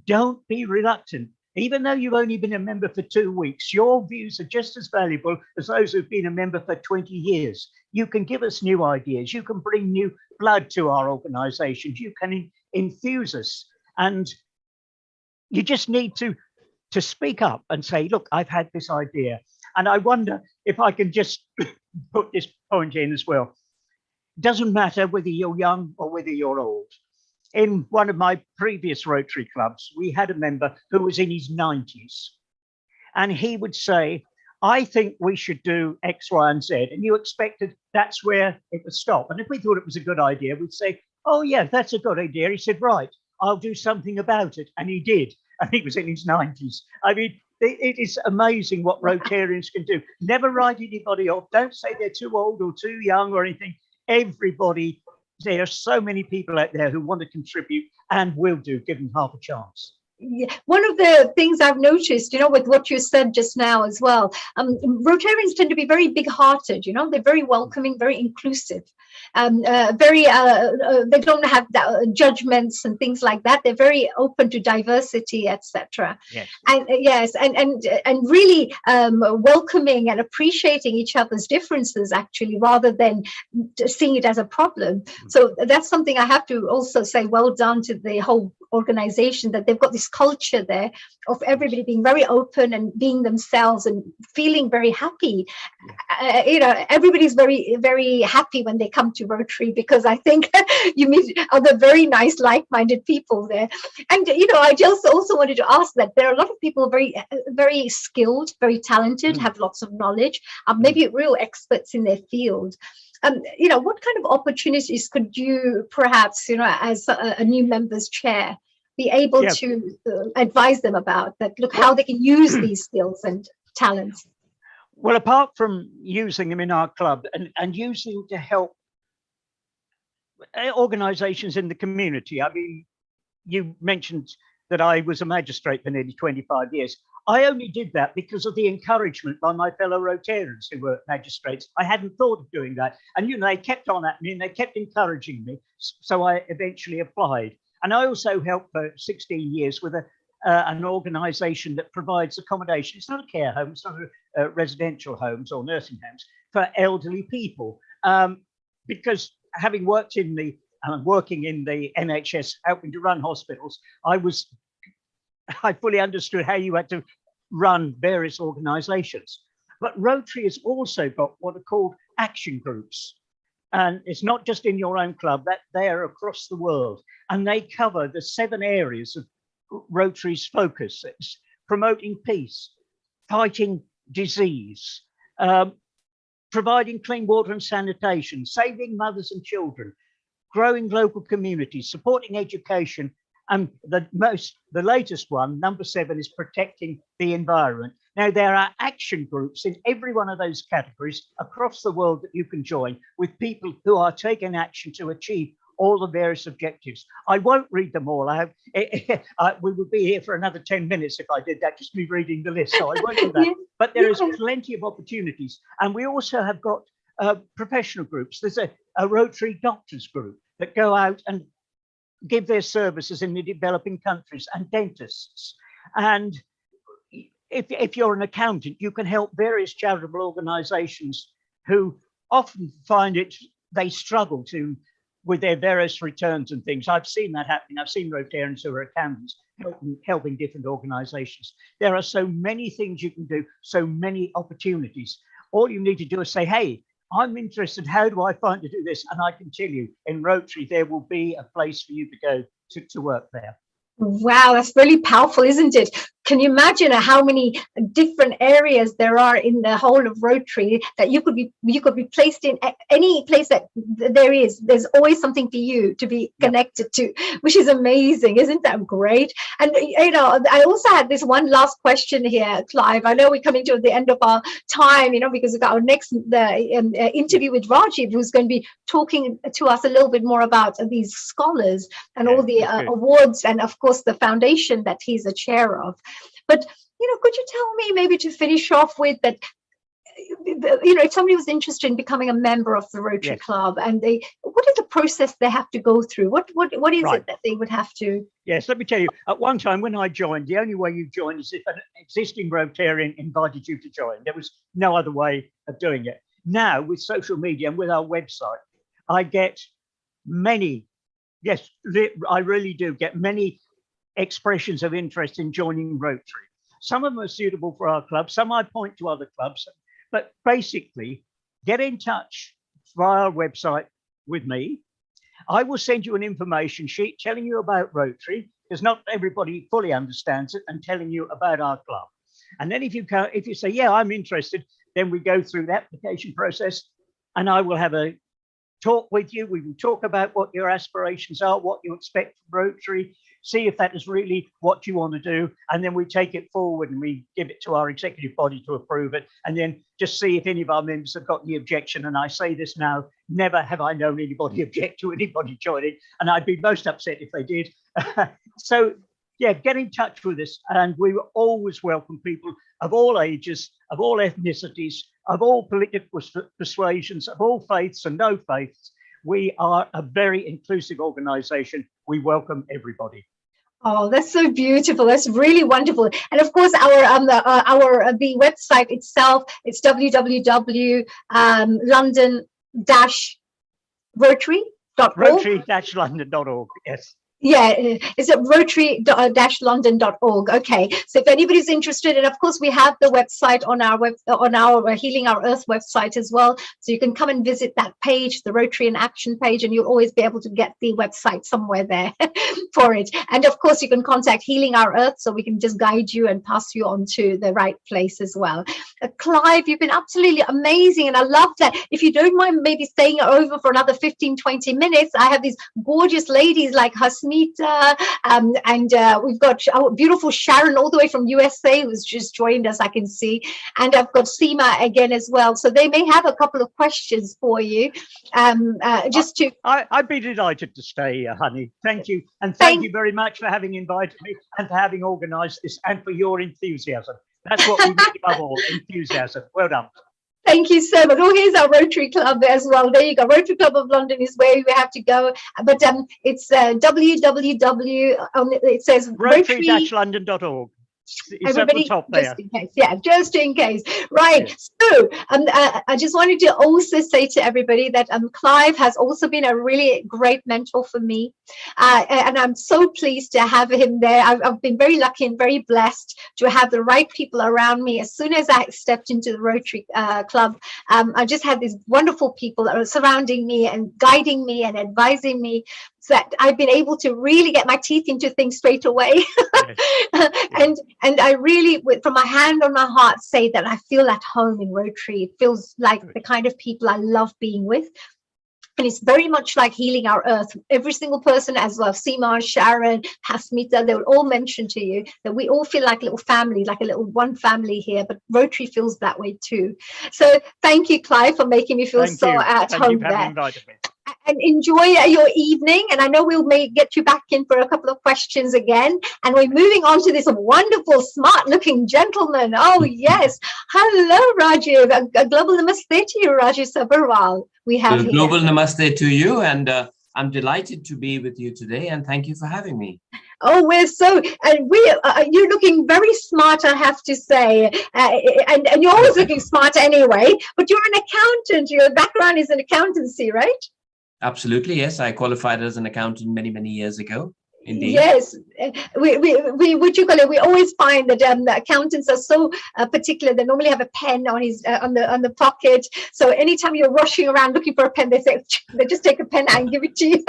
don't be reluctant. Even though you've only been a member for 2 weeks, your views are just as valuable as those who've been a member for 20 years. You can give us new ideas. You can bring new blood to our organizations. You can infuse us. And you just need to speak up and say, look, I've had this idea. And I wonder if I can just put this point in as well. Doesn't matter whether you're young or whether you're old. In one of my previous Rotary clubs, we had a member who was in his 90s. And he would say, I think we should do X, Y, and Z. And you expected that's where it would stop. And if we thought it was a good idea, we'd say, oh, yeah, that's a good idea. He said, right, I'll do something about it. And he did. And he was in his 90s. I mean, It is amazing what Rotarians can do. Never write anybody off. Don't say they're too old or too young or anything. Everybody, there are so many people out there who want to contribute and will do, given half a chance. Yeah. One of the things I've noticed, with what you said just now as well, Rotarians tend to be very big-hearted. They're very welcoming, very inclusive, they don't have judgments and things like that. They're very open to diversity, etc. Yes. And yes, and really welcoming and appreciating each other's differences, actually, rather than seeing it as a problem. So that's something I have to also say, well done to the whole organization, that they've got this culture there of everybody being very open and being themselves and feeling very happy. Everybody's very, very happy when they come to Rotary, because I think you meet other very nice, like-minded people there. And I just also wanted to ask that there are a lot of people very, very skilled, very talented, have lots of knowledge, maybe real experts in their field. What kind of opportunities could you perhaps, as a new members chair, be able to advise them about that? Look, how they can use these skills and talents. Well, apart from using them in our club and using to help organisations in the community. I mean, you mentioned that I was a magistrate for nearly 25 years. I only did that because of the encouragement by my fellow Rotarians who were magistrates. I hadn't thought of doing that. And, they kept on at me and they kept encouraging me. So I eventually applied. And I also helped for 16 years with an organisation that provides accommodation. It's not a care home, it's not a residential homes or nursing homes for elderly people. Because having worked working in the NHS, helping to run hospitals, I fully understood how you had to run various organisations. But Rotary has also got what are called action groups. And it's not just in your own club, that they are across the world. And they cover the 7 areas of Rotary's focus. It's promoting peace, fighting disease, providing clean water and sanitation, saving mothers and children, growing local communities, supporting education, and the latest one, number 7, is protecting the environment. Now, there are action groups in every one of those categories across the world that you can join with people who are taking action to achieve all the various objectives. I won't read them all. We would be here for another 10 minutes if I did that, just me reading the list, so I won't do that. But there is plenty of opportunities. And we also have got professional groups. There's a Rotary doctors group that go out and give their services in the developing countries, and dentists. And if you're an accountant, you can help various charitable organizations who often find they struggle with their various returns and things. I've seen that happening. I've seen Rotarians who are accountants helping different organizations. There are so many things you can do, so many opportunities. All you need to do is say, hey, I'm interested, how do I find to do this? And I can tell you, in Rotary, there will be a place for you to go to work there. Wow, that's really powerful, isn't it? Can you imagine how many different areas there are in the whole of Rotary that you could be placed in? Any place that there's always something for you to be connected to, which is amazing. Isn't that great? And I also had this one last question here, Clive. I know we're coming to the end of our time, because we've got our next interview with Rajiv, who's going to be talking to us a little bit more about these scholars and all the awards, and of course the foundation that he's a chair of. But could you tell me, maybe to finish off with, that if somebody was interested in becoming a member of the Rotary Club, and what is the process they have to go through? What is it that they would have to? Yes, let me tell you. At one time when I joined, the only way you joined is if an existing Rotarian invited you to join. There was no other way of doing it. Now, with social media and with our website, I get many, yes, I really do get many expressions of interest in joining Rotary. Some of them are suitable for our club, some I point to other clubs, but basically get in touch via our website with me. I will send you an information sheet telling you about Rotary, because not everybody fully understands it, and telling you about our club. And then if you say, yeah, I'm interested, then we go through the application process, and I will have a talk with you. We will talk about what your aspirations are, what you expect from Rotary, see if that is really what you want to do, and then we take it forward and we give it to our executive body to approve it, and then just see if any of our members have got the objection. And I say this now, never have I known anybody object to anybody joining, and I'd be most upset if they did. So yeah, get in touch with us, and we will always welcome people of all ages, of all ethnicities, of all political persuasions, of all faiths and no faiths. We are a very inclusive organization. We welcome everybody. Oh, that's so beautiful. That's really wonderful. And of course, the website itself, it's www.london-rotary.org. Rotary-london.org, yes. Yeah, it's at rotary-london.org. Okay, so if anybody's interested, and of course we have the website on our Healing Our Earth website as well, so you can come and visit that page, the Rotary in Action page, and you'll always be able to get the website somewhere there for it. And of course you can contact Healing Our Earth, so we can just guide you and pass you on to the right place as well. Clive, you've been absolutely amazing, and I love that. If you don't mind maybe staying over for another 15-20 minutes, I have these gorgeous ladies like Hasmita, and we've got our beautiful Sharon all the way from U.S.A. who's just joined us, I can see, and I've got Seema again as well, so they may have a couple of questions for you. I'd be delighted to stay, honey. Thank you, and thank you very much for having invited me and for having organised this, and for your enthusiasm. That's what we need above all, enthusiasm. Well done. Thank you so much. Oh, here's our Rotary Club as well. There you go. Rotary Club of London is where we have to go. But it's www. It says Rotary-london.org. It's at the top there. Just in case, yeah, just in case. Right. Yes. So I just wanted to also say to everybody that Clive has also been a really great mentor for me. And I'm so pleased to have him there. I've been very lucky and very blessed to have the right people around me. As soon as I stepped into the Rotary Club, I just had these wonderful people that are surrounding me and guiding me and advising me, so that I've been able to really get my teeth into things straight away. And I really, from my hand on my heart, say that I feel at home in Rotary. It feels like the kind of people I love being with. And it's very much like Healing Our Earth. Every single person, as well, Seema, Sharon, Hasmita, they will all mention to you that we all feel like a little family, like a little one family here, but Rotary feels that way too. So thank you, Clive, for making me feel so at home there. Invited me. And enjoy your evening, and I know we'll get you back in for a couple of questions again, and we're moving on to this wonderful smart looking gentleman. Oh yes, hello Rajiv, a global namaste to you, Rajiv Sabharwal. We have global namaste to you, and I'm delighted to be with you today, and thank you for having me. Oh, we're so, and you're looking very smart, I have to say, and you're always looking smart anyway, but you're an accountant. Your background is in accountancy, right? Absolutely, yes. I qualified as an accountant many, many years ago. Indeed. Yes, we what you call it, we always find that the accountants are so particular. They normally have a pen on on the pocket. So anytime you're rushing around looking for a pen, they just take a pen and give it to you.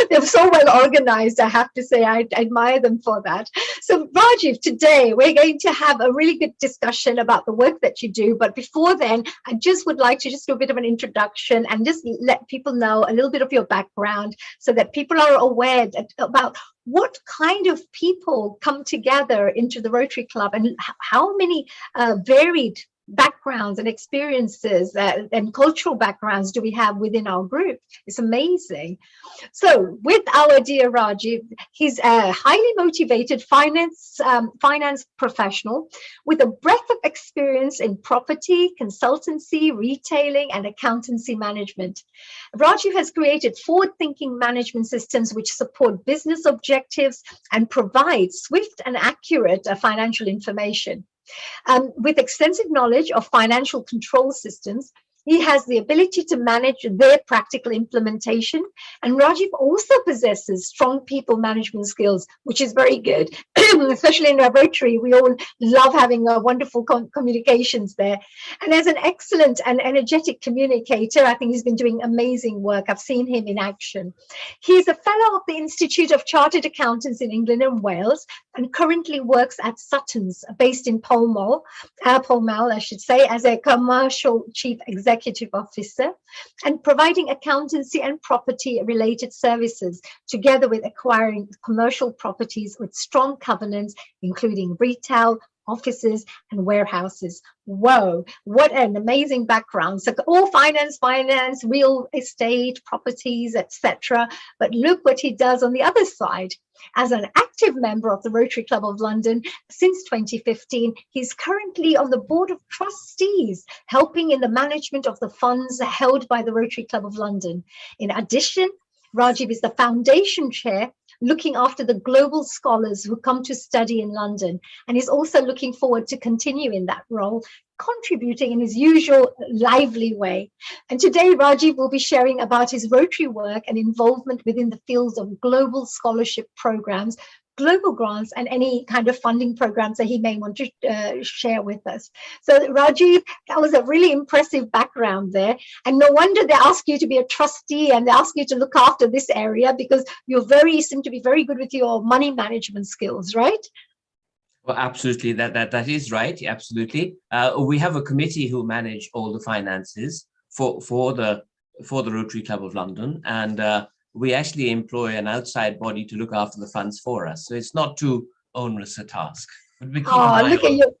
They're so well organized, I have to say. I admire them for that. So Rajiv, today we're going to have a really good discussion about the work that you do. But before then, I just would like to just do a bit of an introduction and just let people know a little bit of your background, so that people are aware about what kind of people come together into the Rotary Club, and how many varied backgrounds and experiences and cultural backgrounds do we have within our group. It's amazing. So with our dear Rajiv, he's a highly motivated finance professional with a breadth of experience in property, consultancy, retailing, and accountancy management. Rajiv has created forward-thinking management systems which support business objectives and provide swift and accurate financial information. With extensive knowledge of financial control systems, he has the ability to manage their practical implementation. And Rajiv also possesses strong people management skills, which is very good, especially in our Rotary. We all love having wonderful communications there. And as an excellent and energetic communicator, I think he's been doing amazing work. I've seen him in action. He's a fellow of the Institute of Chartered Accountants in England and Wales, and currently works at Sutton's, based in Pall Mall, I should say, as a commercial chief executive Executive Officer, and providing accountancy and property-related services, together with acquiring commercial properties with strong covenants, including retail, offices, and warehouses. Whoa, what an amazing background. So all finance, real estate, properties, etc. But look what he does on the other side. As an active member of the Rotary Club of London since 2015, he's currently on the Board of Trustees, helping in the management of the funds held by the Rotary Club of London. In addition, Rajiv is the foundation chair, looking after the global scholars who come to study in London, and he's also looking forward to continue in that role, contributing in his usual lively way. And today, Rajiv will be sharing about his Rotary work and involvement within the fields of global scholarship programs, global grants, and any kind of funding programs that he may want to share with us. So Rajiv, that was a really impressive background there. And no wonder they ask you to be a trustee and they ask you to look after this area, because you seem to be very good with your money management skills, right? Well, absolutely, that is right. Absolutely. We have a committee who manage all the finances for the Rotary Club of London, and we actually employ an outside body to look after the funds for us. So it's not too onerous a task. But we keep look at you.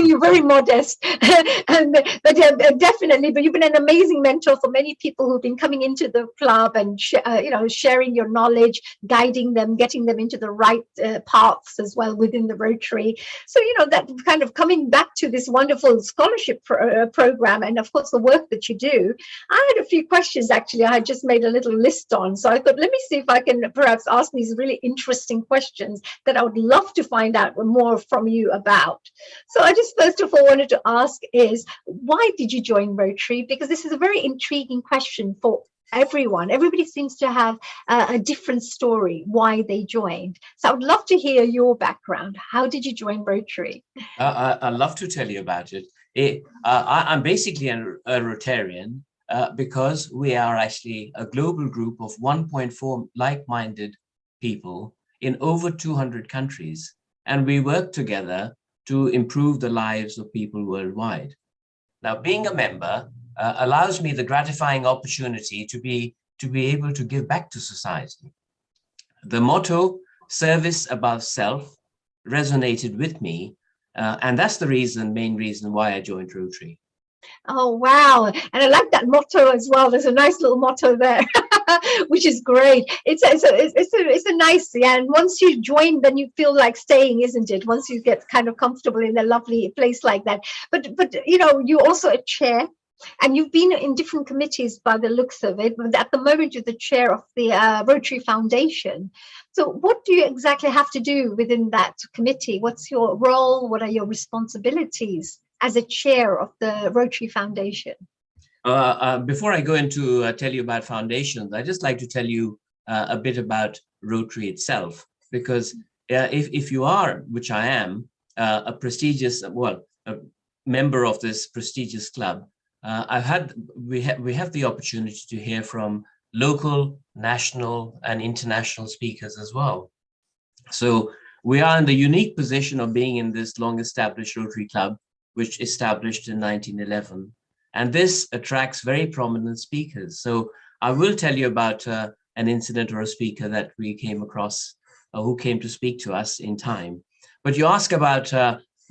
You're very modest. But definitely, but you've been an amazing mentor for many people who've been coming into the club and sharing your knowledge, guiding them, getting them into the right paths as well within the Rotary. So, that kind of coming back to this wonderful scholarship program, and of course the work that you do. I had a few questions actually. I had just made a little list on, so I thought, let me see if I can perhaps ask these really interesting questions that I would love to find out more from you about. So I just first of all wanted to ask is, why did you join Rotary? Because this is a very intriguing question for everyone. Everybody seems to have a different story why they joined. So I would love to hear your background. How did you join Rotary? I'd love to tell you about it. I'm basically a Rotarian because we are actually a global group of 1.4 like-minded people in over 200 countries. And we work together to improve the lives of people worldwide. Now, being a member allows me the gratifying opportunity to be able to give back to society. The motto, service above self, resonated with me, and that's the main reason why I joined Rotary. Oh, wow. And I like that motto as well. There's a nice little motto there, which is great. It's a nice, and once you join, then you feel like staying, isn't it? Once you get kind of comfortable in a lovely place like that. But you're also a chair, and you've been in different committees by the looks of it. But at the moment, you're the chair of the Rotary Foundation. So what do you exactly have to do within that committee? What's your role? What are your responsibilities as a chair of the Rotary Foundation? Before I go into tell you about foundations, I'd just like to tell you a bit about Rotary itself, because if you are, which I am, a prestigious, a member of this prestigious club, we have the opportunity to hear from local, national, and international speakers as well. So we are in the unique position of being in this long-established Rotary Club, which established in 1911. And this attracts very prominent speakers. So I will tell you about an incident or a speaker that we came across who came to speak to us in time. But you ask about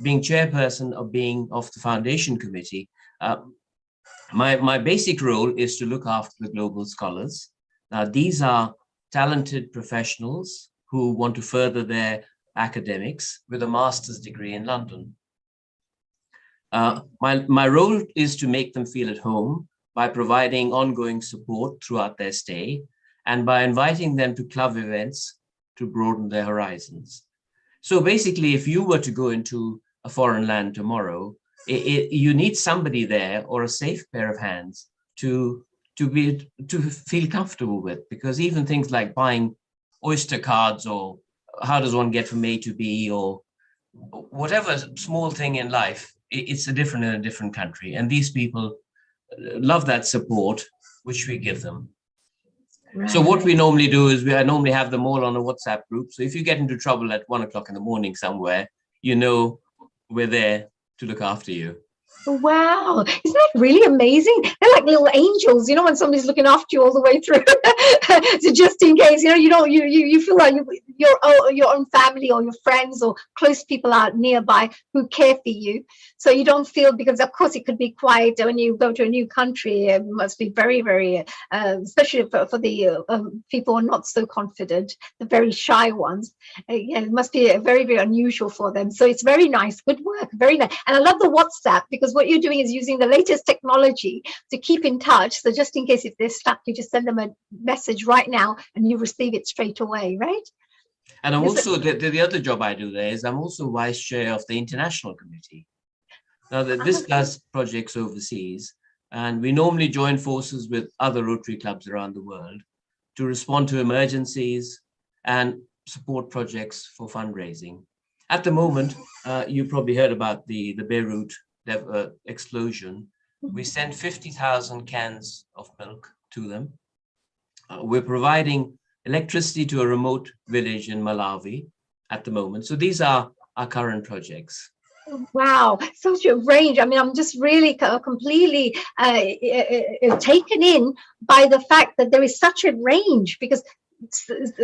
being chairperson of the foundation committee. My basic role is to look after the global scholars. Now, these are talented professionals who want to further their academics with a master's degree in London. My role is to make them feel at home by providing ongoing support throughout their stay and by inviting them to club events to broaden their horizons. So basically, if you were to go into a foreign land tomorrow, you need somebody there or a safe pair of hands to feel comfortable with, because even things like buying Oyster cards or how does one get from A to B or whatever small thing in life, it's different in a different country. And these people love that support, which we give them. Right. So what we normally do is I normally have them all on a WhatsApp group. So if you get into trouble at 1 o'clock in the morning somewhere, we're there to look after you. Wow, isn't that really amazing? They're like little angels, you know, when somebody's looking after you all the way through. So just in case, you know, you feel like your own family or your friends or close people are nearby who care for you. So you don't feel, because of course it could be quite, when you go to a new country, it must be very, very, especially for the people who are not so confident, the very shy ones. Yeah, it must be very, very unusual for them. So it's very nice, good work, very nice. And I love the WhatsApp, because what you're doing is using the latest technology to keep in touch. So just in case if they're stuck, you just send them a message right now and you receive it straight away, right? And I'm also, the other job I do there is I'm also vice chair of the international committee. Now, this does projects overseas, and we normally join forces with other Rotary clubs around the world to respond to emergencies and support projects for fundraising. At the moment, you probably heard about the Beirut explosion. We sent 50,000 cans of milk to them. We're providing electricity to a remote village in Malawi at the moment. So these are our current projects. Wow, such a range. I mean, I'm just really completely taken in by the fact that there is such a range, because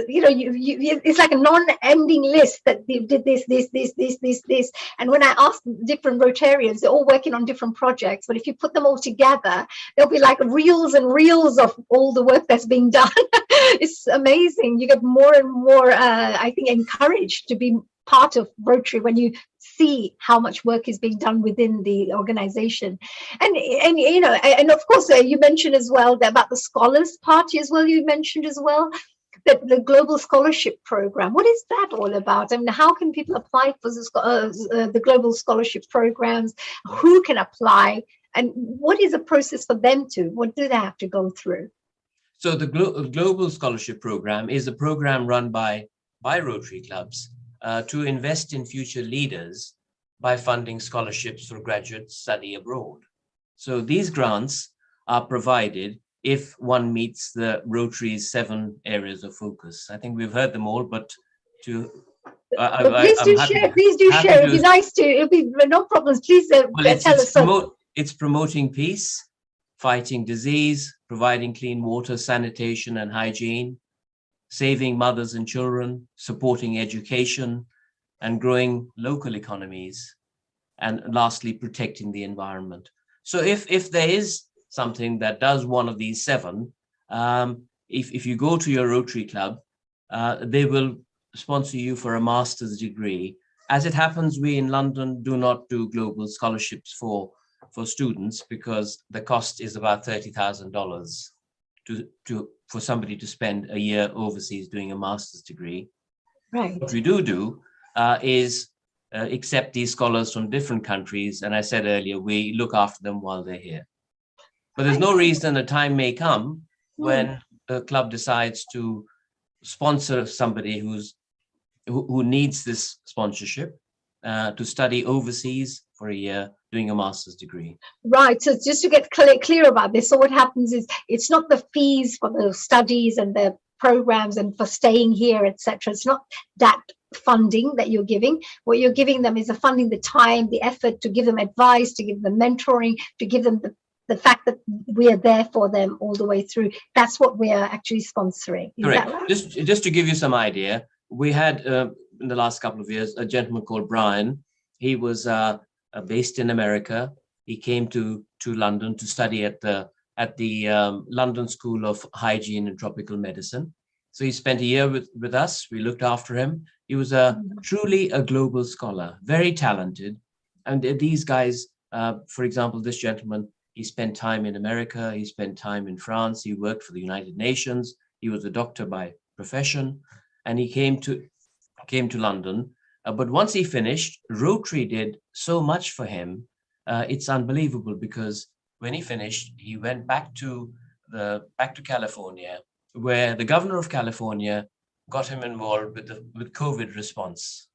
you know, it's like a non-ending list that you did this. And when I ask different Rotarians, they're all working on different projects, but if you put them all together, there'll be like reels and reels of all the work that's being done. It's amazing. You get more and more, I think, encouraged to be part of Rotary when you see how much work is being done within the organization. And you know, and of course you mentioned as well about the Scholars Party as well. You mentioned as well that the Global Scholarship Program. What is that all about? I mean, how can people apply for the Global Scholarship Programs? Who can apply? And what is the process for them to? What do they have to go through? So the Global Scholarship Program is a program run by Rotary clubs to invest in future leaders by funding scholarships for graduate study abroad. So these grants are provided if one meets the Rotary's 7 areas of focus. I think we've heard them all, but please do share. Please do share. It'd be nice to. It'll be no problems. Please tell us. It's promoting peace, fighting disease, providing clean water, sanitation and hygiene, saving mothers and children, supporting education, and growing local economies, and lastly, protecting the environment. So if there is something that does one of these 7, if you go to your Rotary club, they will sponsor you for a master's degree. As it happens, we in London do not do global scholarships for students because the cost is about $30,000 for somebody to spend a year overseas doing a master's degree. Right. What we do is accept these scholars from different countries. And I said earlier, we look after them while they're here. But there's no reason a time may come when the club decides to sponsor somebody who needs this sponsorship to study overseas for a year doing a master's degree. Right. So just to get clear about this, so what happens is it's not the fees for the studies and the programs and for staying here, etc. It's not that funding that you're giving. What you're giving them is the funding, the time, the effort to give them advice, to give them mentoring, to give them the fact that we are there for them all the way through. That's what we are actually sponsoring. Is Correct. That right? Just to give you some idea, we had in the last couple of years a gentleman called Brian. He was based in America. He came to London to study at the London School of Hygiene and Tropical Medicine. So he spent a year with us. We looked after him. He was truly a global scholar, very talented. And these guys, for example, this gentleman, he spent time in America. He spent time in France. He worked for the United Nations. He was a doctor by profession, and he came to London. But once he finished, Rotary did so much for him. It's unbelievable, because when he finished, he went back to California, where the governor of California got him involved with COVID response.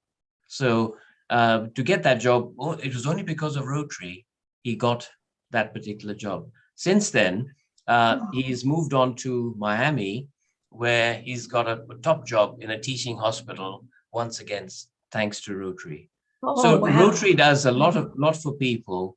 So to get that job, it was only because of Rotary he got that particular job. Since then, he's moved on to Miami, where he's got a top job in a teaching hospital, once again, thanks to Rotary. So wow. Rotary does a lot for people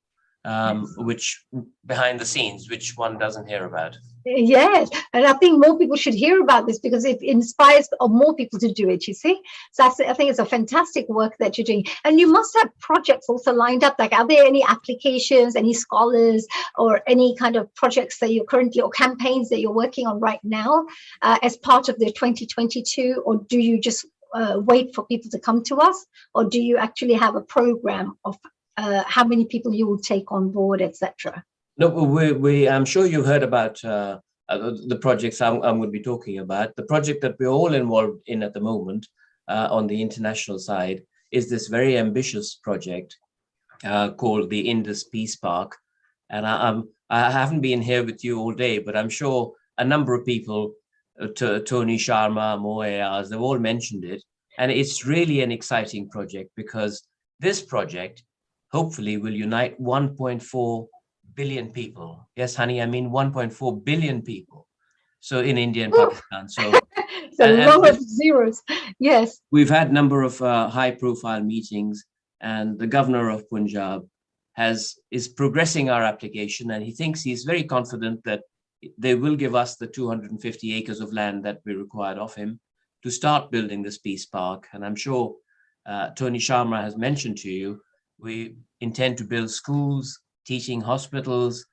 which behind the scenes, which one doesn't hear about. Yes, and I think more people should hear about this because it inspires more people to do it, you see. So I think it's a fantastic work that you're doing. And you must have projects also lined up. Like, are there any applications, any scholars, or any kind of projects that you're currently, or campaigns that you're working on right now as part of the 2022? Or do you just wait for people to come to us? Or do you actually have a program of how many people you will take on board, etc.? No, I'm sure you've heard about the projects I'm going to be talking about. The project that we're all involved in at the moment on the international side is this very ambitious project called the Indus Peace Park. And I haven't been here with you all day, but I'm sure a number of people, Tony Sharma, Mo Ayaz, they've all mentioned it. And it's really an exciting project because this project hopefully will unite 1.4 billion people. Yes, honey, I mean 1.4 billion people. So in India and Pakistan. So it's a lot of zeros. Yes. We've had a number of high-profile meetings, and the governor of Punjab is progressing our application, and he thinks he's very confident that they will give us the 250 acres of land that we required of him to start building this peace park. And I'm sure Tony Sharma has mentioned to you, we intend to build schools, teaching hospitals,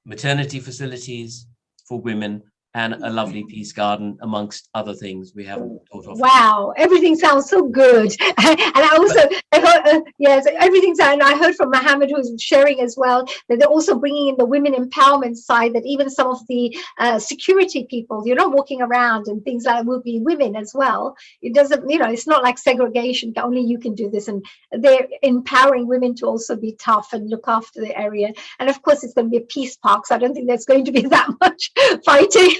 maternity facilities for women, and a lovely peace garden, amongst other things we haven't thought of. Wow, everything sounds so good. And I also, yes, everything sounds, I heard from Mohammed, who's sharing as well, that they're also bringing in the women empowerment side, that even some of the security people, you're not walking around and things like that, will be women as well. It doesn't, it's not like segregation, only you can do this. And they're empowering women to also be tough and look after the area. And of course, it's going to be a peace park, so I don't think there's going to be that much fighting.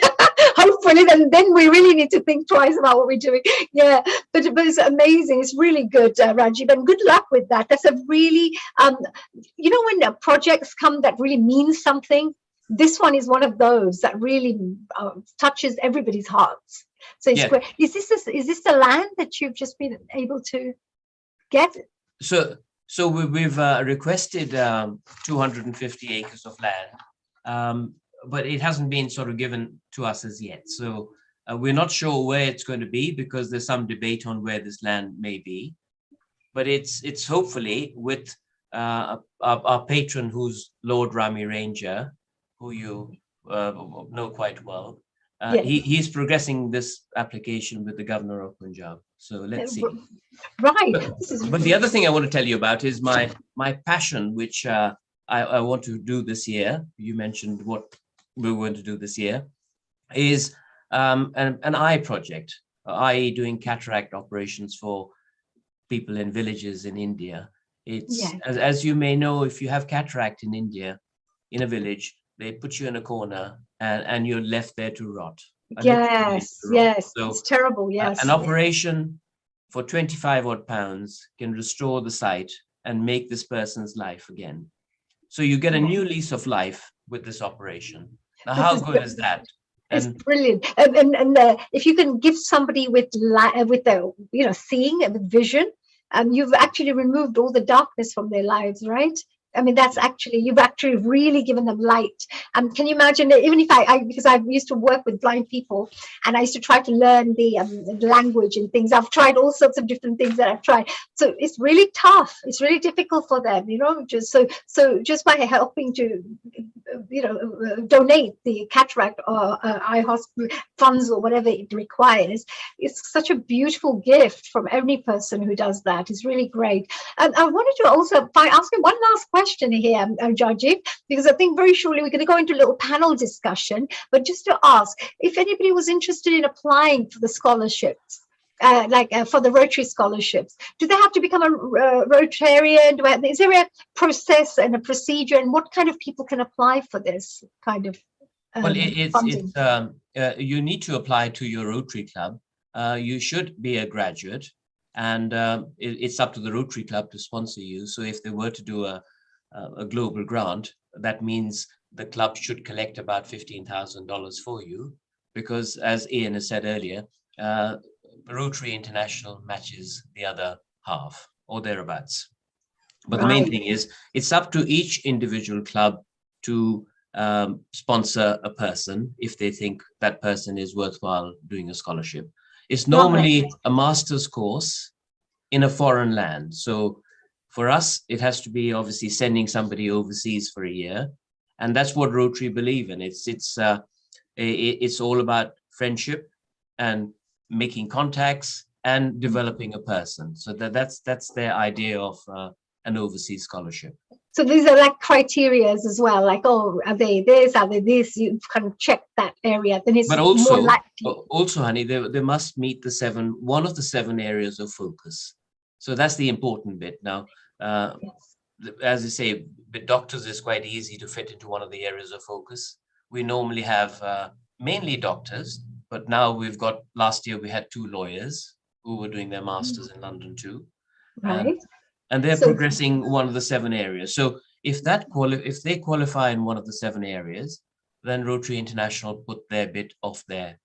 Hopefully, then we really need to think twice about what we're doing. Yeah, but it's amazing. It's really good, Rajiv, and good luck with that. That's a really, when projects come that really means something, this one is one of those that really touches everybody's hearts. So it's great. Is this the land that you've just been able to get? So we've requested 250 acres of land. But it hasn't been sort of given to us as yet. So we're not sure where it's going to be because there's some debate on where this land may be. But it's hopefully with our patron, who's Lord Rami Ranger, who you know quite well. Yes. He's progressing this application with the governor of Punjab. So let's see. Right. But the other thing I want to tell you about is my passion, which I want to do this year. You mentioned what we're going to do this year, is an eye project, i.e. doing cataract operations for people in villages in India. It's as you may know, if you have cataract in India, in a village, they put you in a corner and you're left there to rot. Yes, yes, so, it's terrible, yes. An operation for 25 odd pounds can restore the sight and make this person's life again. So you get a new lease of life with this operation. Now, how good is that? It's brilliant. And if you can give somebody with the seeing and with vision, you've actually removed all the darkness from their lives, right? I mean, that's actually, you've actually really given them light. Can you imagine, even if because I used to work with blind people and I used to try to learn the language and things. I've tried all sorts of different things that I've tried. So it's really tough. It's really difficult for them, just just by helping to, donate the cataract or eye hospital funds or whatever it requires. It's such a beautiful gift from any person who does that. It's really great. And I wanted to also ask you one last question here, Rajiv, because I think very shortly we're going to go into a little panel discussion, but just to ask if anybody was interested in applying for the scholarships, for the Rotary scholarships, do they have to become a Rotarian? Is there a process and a procedure, and what kind of people can apply for this kind of funding? You need to apply to your Rotary club. You should be a graduate, and it's up to the Rotary club to sponsor you. So if they were to do a global grant, that means the club should collect about $15,000 for you, because as Ian has said earlier, Rotary International matches the other half or thereabouts. But the main thing is, it's up to each individual club to sponsor a person if they think that person is worthwhile doing a scholarship. It's normally a master's course in a foreign land. So for us, it has to be obviously sending somebody overseas for a year. And that's what Rotary believe in. It's all about friendship and making contacts and developing a person. So that's their idea of an overseas scholarship. So these are like criterias as well, like, oh, are they this, are they this? You kind of check that area. Then it's but more likely. Also, honey, they must meet one of the 7 areas of focus. So that's the important bit. Now, as I say, with doctors, it's quite easy to fit into one of the areas of focus. We normally have mainly doctors, but now last year we had 2 lawyers who were doing their masters in London too. Right. And they're progressing one of the 7 areas. So if they qualify in one of the 7 areas, then Rotary International put their bit of that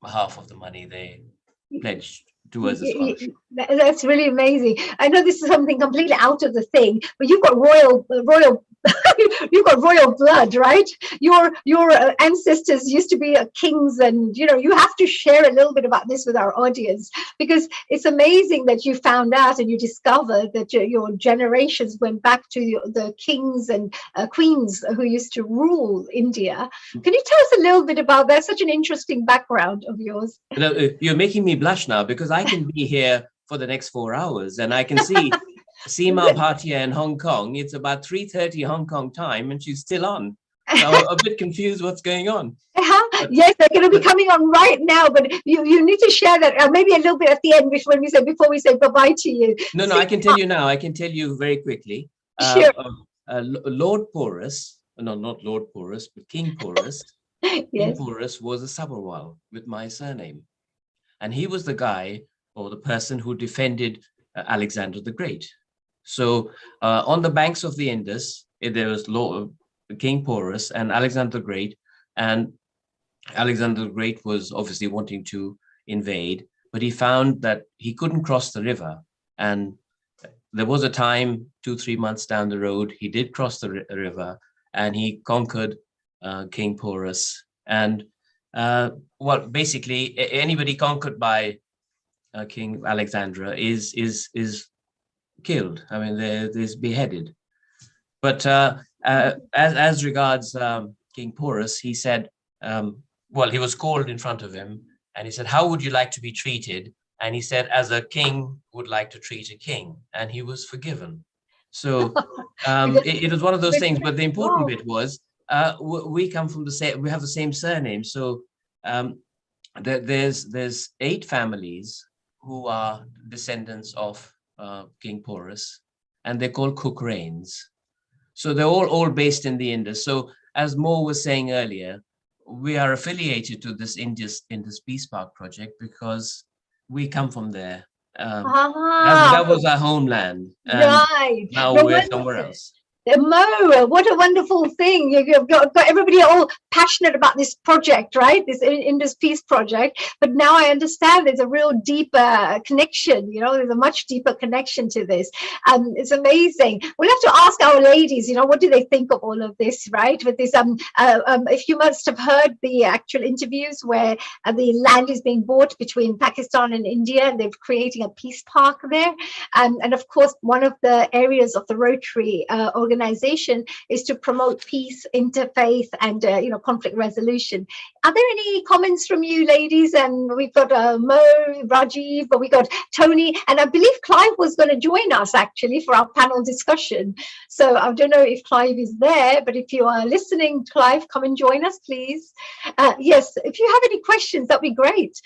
half of the money they pledged towards the scholarship. That's really amazing. I know this is something completely out of the thing, but you've got royal you've got royal blood, right? Your ancestors used to be kings, and you have to share a little bit about this with our audience, because it's amazing that you found out and you discovered that your generations went back to the kings and queens who used to rule India. Can you tell us a little bit about that? Such an interesting background of yours. You're making me blush now, because I can be here for the next 4 hours and I can see Seema Bhatia in Hong Kong. It's about 3:30 Hong Kong time and she's still on. So I'm a bit confused what's going on. Yes, they're going to be coming on right now, but you need to share that maybe a little bit at the end before we say bye-bye to you. No, I can tell you now. I can tell you very quickly. Sure. Lord Porus, no, not Lord Porus, but King Porus. Yes. King Porus was a Sabharwal with my surname. And he was the guy or the person who defended Alexander the Great. So on the banks of the Indus, there was King Porus and Alexander the Great. And Alexander the Great was obviously wanting to invade, but he found that he couldn't cross the river. And there was a time, 2-3 months down the road, he did cross the river and he conquered King Porus. And basically anybody conquered by King Alexandra is killed. I mean, there's beheaded. But as regards King Porus, he said, he was called in front of him and he said, how would you like to be treated? And he said, as a king would like to treat a king, and he was forgiven. So it was one of those things. But the important bit was we come from we have the same surname. So there's 8 families who are descendants of King Porus, and they're called Cochrane. So they're all based in the Indus. So as Mo was saying earlier, we are affiliated to this Indus Peace Park project because we come from there. That was our homeland. And right. Now we're somewhere else. Mo, what a wonderful thing. You've got everybody all passionate about this project, right? This Indus Peace Project. But now I understand there's a real deeper connection, there's a much deeper connection to this. It's amazing. We'll have to ask our ladies, what do they think of all of this, right? With this, if you must have heard the actual interviews where the land is being bought between Pakistan and India, and they're creating a peace park there. And of course, one of the areas of the Rotary organization is to promote peace, interfaith, and conflict resolution. Are there any comments from you, ladies? And we've got Mo, Rajiv, but we got Tony, and I believe Clive was going to join us actually for our panel discussion. So I don't know if Clive is there, but if you are listening, Clive, come and join us, please. Yes, if you have any questions, that'd be great.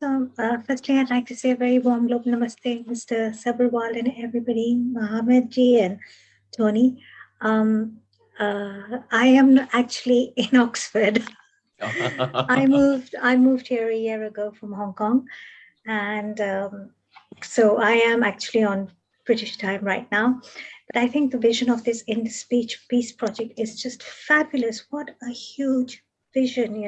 So, firstly, I'd like to say a very warm global namaste, Mr. Sabharwal and everybody, Mohammed Ji and Tony. I am actually in Oxford. I moved here a year ago from Hong Kong, and so I am actually on British time right now. But I think the vision of this Indus Peace Project is just fabulous. What a huge vision,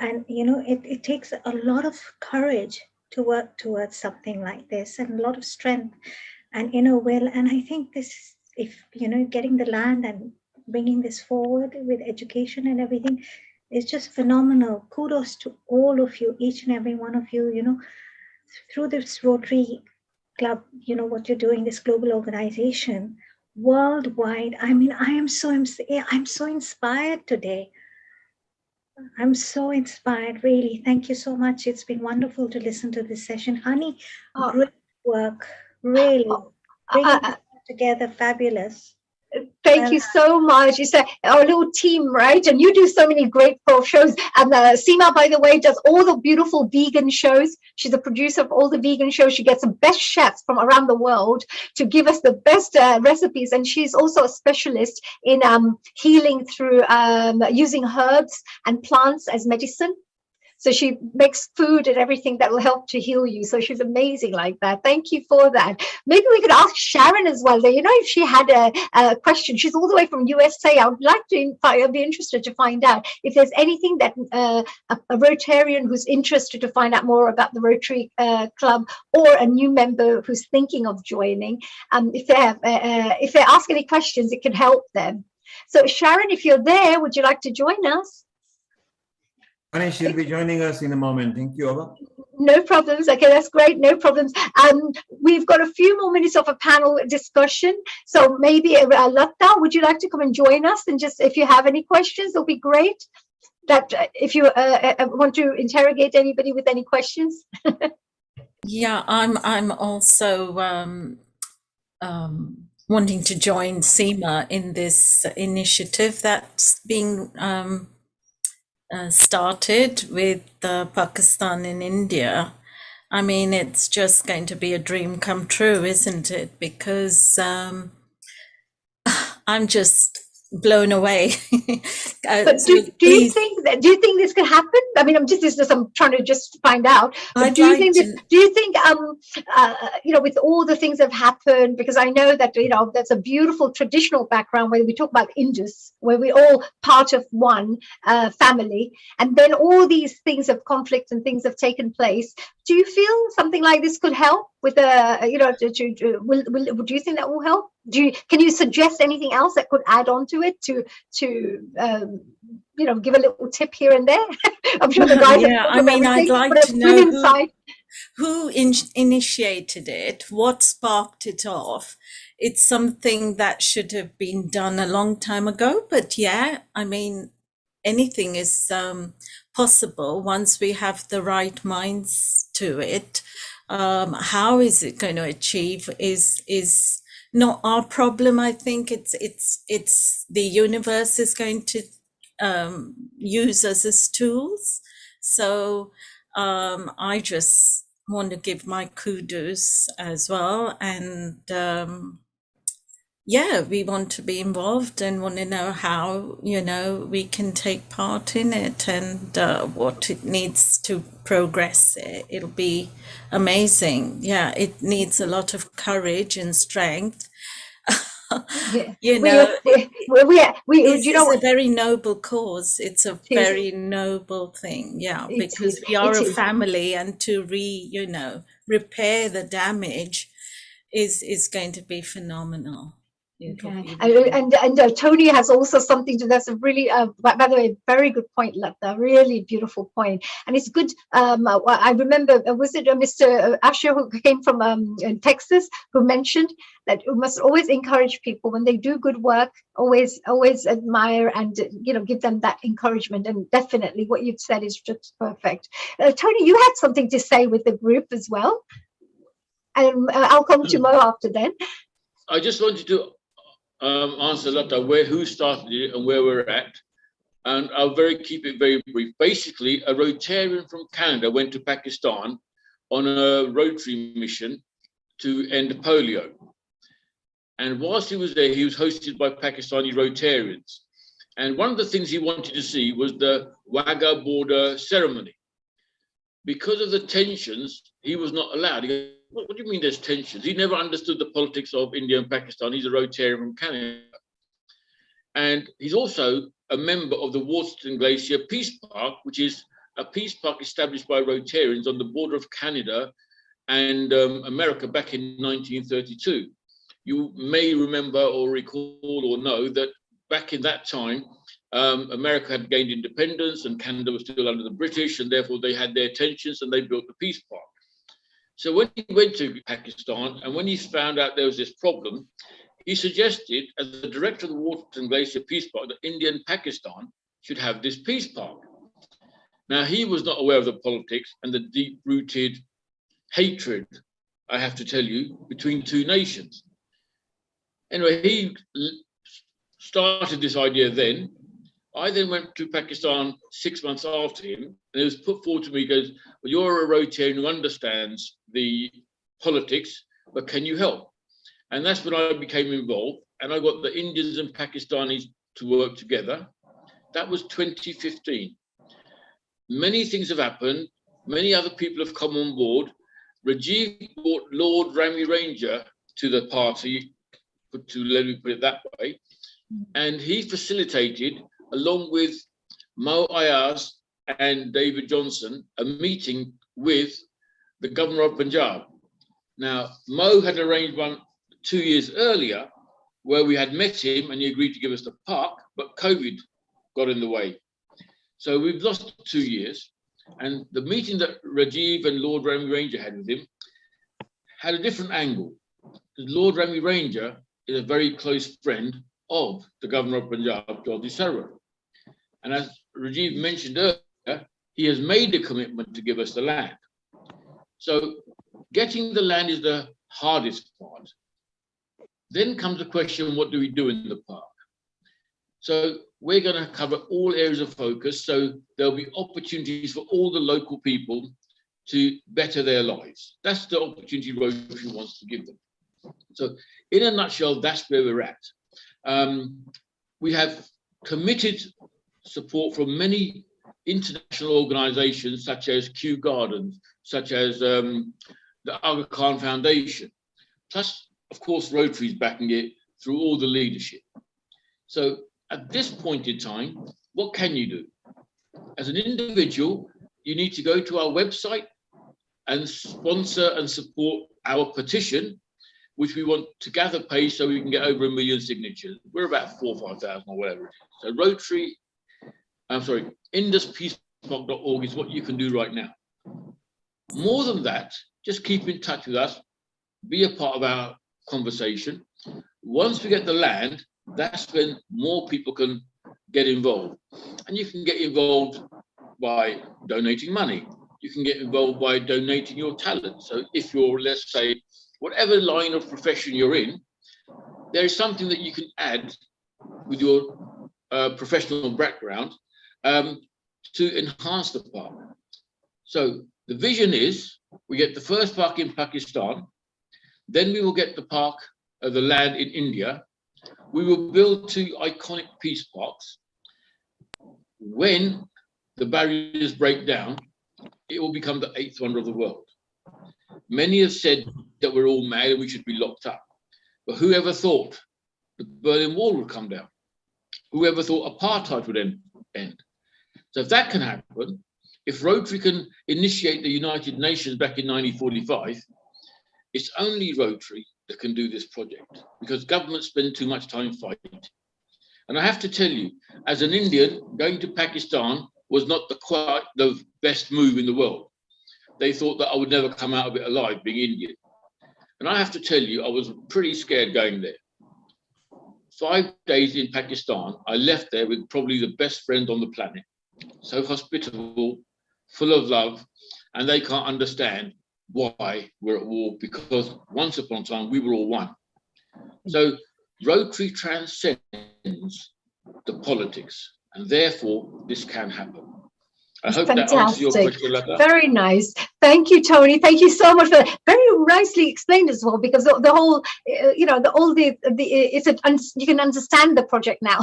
And it takes a lot of courage to work towards something like this, and a lot of strength and inner will. And I think this, if getting the land and bringing this forward with education and everything is just phenomenal. Kudos to all of you, each and every one of you, through this Rotary Club, what you're doing, this global organization worldwide. I mean, I'm so inspired today. I'm so inspired, really. Thank you so much. It's been wonderful to listen to this session. Honey, great work, really. Bringing it together, fabulous. Thank you so much. It's our little team, right? And you do so many great shows. And Seema, by the way, does all the beautiful vegan shows. She's the producer of all the vegan shows. She gets the best chefs from around the world to give us the best recipes. And she's also a specialist in healing through using herbs and plants as medicine. So she makes food and everything that will help to heal you. So she's amazing like that. Thank you for that. Maybe we could ask Sharon as well. If she had a question, she's all the way from USA. I would like to, I'd be interested to find out if there's anything that a Rotarian who's interested to find out more about the Rotary Club, or a new member who's thinking of joining, if they ask any questions, it can help them. So Sharon, if you're there, would you like to join us? Honey, she'll be joining us in a moment. Thank you, Ava. No problems. Okay, that's great. No problems. We've got a few more minutes of a panel discussion. So maybe Lata, would you like to come and join us? And just if you have any questions, it'll be great. That if you want to interrogate anybody with any questions. Yeah, I'm also wanting to join Seema in this initiative that's being started with Pakistan and India. I mean, it's just going to be a dream come true, isn't it? Because I'm just blown away. But do you think this could happen? I mean, I'm trying to just find out. But do you think with all the things that have happened, because I know that that's a beautiful traditional background where we talk about Indus, where we're all part of one family, and then all these things of conflict and things have taken place. Do you feel something like this could help with do you think that will help? Can you suggest anything else that could add on to it to give a little tip here and there? I'm sure the guys. Yeah, I mean, I'd like to know who initiated it, what sparked it off. It's something that should have been done a long time ago, but yeah, I mean, anything is possible once we have the right minds to it. How is it going to achieve is not our problem. I think it's the universe is going to use us as tools. So I just want to give my kudos as well, and yeah, we want to be involved and want to know how we can take part in it, and what it needs to progress it. It'll be amazing. Yeah, it needs a lot of courage and strength. Yeah. This is a very noble cause. It's a very noble thing. Yeah, because we are a family, and to repair the damage is going to be phenomenal. Okay. And Tony has also something to that's a really by the way, very good point, Lata, really beautiful point. And it's good. I remember, was it Mr. Asher who came from Texas, who mentioned that you must always encourage people when they do good work, always admire and give them that encouragement. And definitely what you've said is just perfect. Tony, you had something to say with the group as well, and I'll come to Mo after then. I just wanted to answer Lata who started it and where we're at, and I'll keep it very brief. Basically, a Rotarian from Canada went to Pakistan on a Rotary mission to end polio, and whilst he was there, he was hosted by Pakistani Rotarians, and one of the things he wanted to see was the Wagah border ceremony. Because of the tensions, he was not allowed. He goes, what do you mean there's tensions? He never understood the politics of India and Pakistan. He's a Rotarian from Canada. And he's also a member of the Waterton Glacier Peace Park, which is a peace park established by Rotarians on the border of Canada and America back in 1932. You may remember or recall or know that back in that time, America had gained independence and Canada was still under the British, and therefore they had their tensions and they built the peace park. So when he went to Pakistan and when he found out there was this problem, he suggested, as the director of the Waterton Glacier Peace Park, that India and Pakistan should have this peace park. Now, he was not aware of the politics and the deep-rooted hatred, I have to tell you, between two nations. Anyway, he started this idea then. I then went to Pakistan 6 months after him, and it was put forward to me, he goes, well, you're a Rotarian who understands the politics, but can you help? And that's when I became involved, and I got the Indians and Pakistanis to work together. That was 2015. Many things have happened. Many other people have come on board. Rajiv brought Lord Rami Ranger to the party, let me put it that way, and he facilitated, along with Mo Ayaz and David Johnson, a meeting with the governor of Punjab. Now, Mo had arranged one 2 years earlier where we had met him and he agreed to give us the park, but COVID got in the way. So we've lost 2 years. And the meeting that Rajiv and Lord Rami Ranger had with him had a different angle. Because Lord Rami Ranger is a very close friend of the governor of Punjab, Jagdish Sarwar. And as Rajiv mentioned earlier, he has made a commitment to give us the land. So getting the land is the hardest part. Then comes the question, what do we do in the park? So we're going to cover all areas of focus. So there'll be opportunities for all the local people to better their lives. That's the opportunity Rotary wants to give them. So in a nutshell, that's where we're at. We have committed support from many international organizations such as Kew Gardens, such as the Aga Khan Foundation, plus, of course, Rotary's backing it through all the leadership. So at this point in time, what can you do? As an individual, you need to go to our website and sponsor and support our petition, which we want to gather pace so we can get over 1 million signatures. We're about 4,000 or 5,000 or whatever it is. So Rotary, induspeacepark.org is what you can do right now. More than that, just keep in touch with us, be a part of our conversation. Once we get the land, that's when more people can get involved. And you can get involved by donating money. You can get involved by donating your talent. So if you're, let's say, whatever line of profession you're in, there is something that you can add with your professional background to enhance the park. So the vision is we get the first park in Pakistan, then we will get the park, the land in India. We will build 2 iconic peace parks. When the barriers break down, it will become the 8th wonder of the world. Many have said that we're all mad and we should be locked up. But whoever thought the Berlin Wall would come down? Whoever thought apartheid would end? So if that can happen, if Rotary can initiate the United Nations back in 1945, it's only Rotary that can do this project because governments spend too much time fighting. And I have to tell you, as an Indian, going to Pakistan was not the best move in the world. They thought that I would never come out of it alive being Indian. And I have to tell you, I was pretty scared going there. 5 days in Pakistan, I left there with probably the best friend on the planet. So hospitable, full of love, and they can't understand why we're at war, because once upon a time we were all one. So Rotary transcends the politics, and therefore this can happen. I hope that answers your question, Lata. Very nice. Thank you, Tony. Thank you so much for that. Very nicely explained as well, because the whole, you can understand the project now.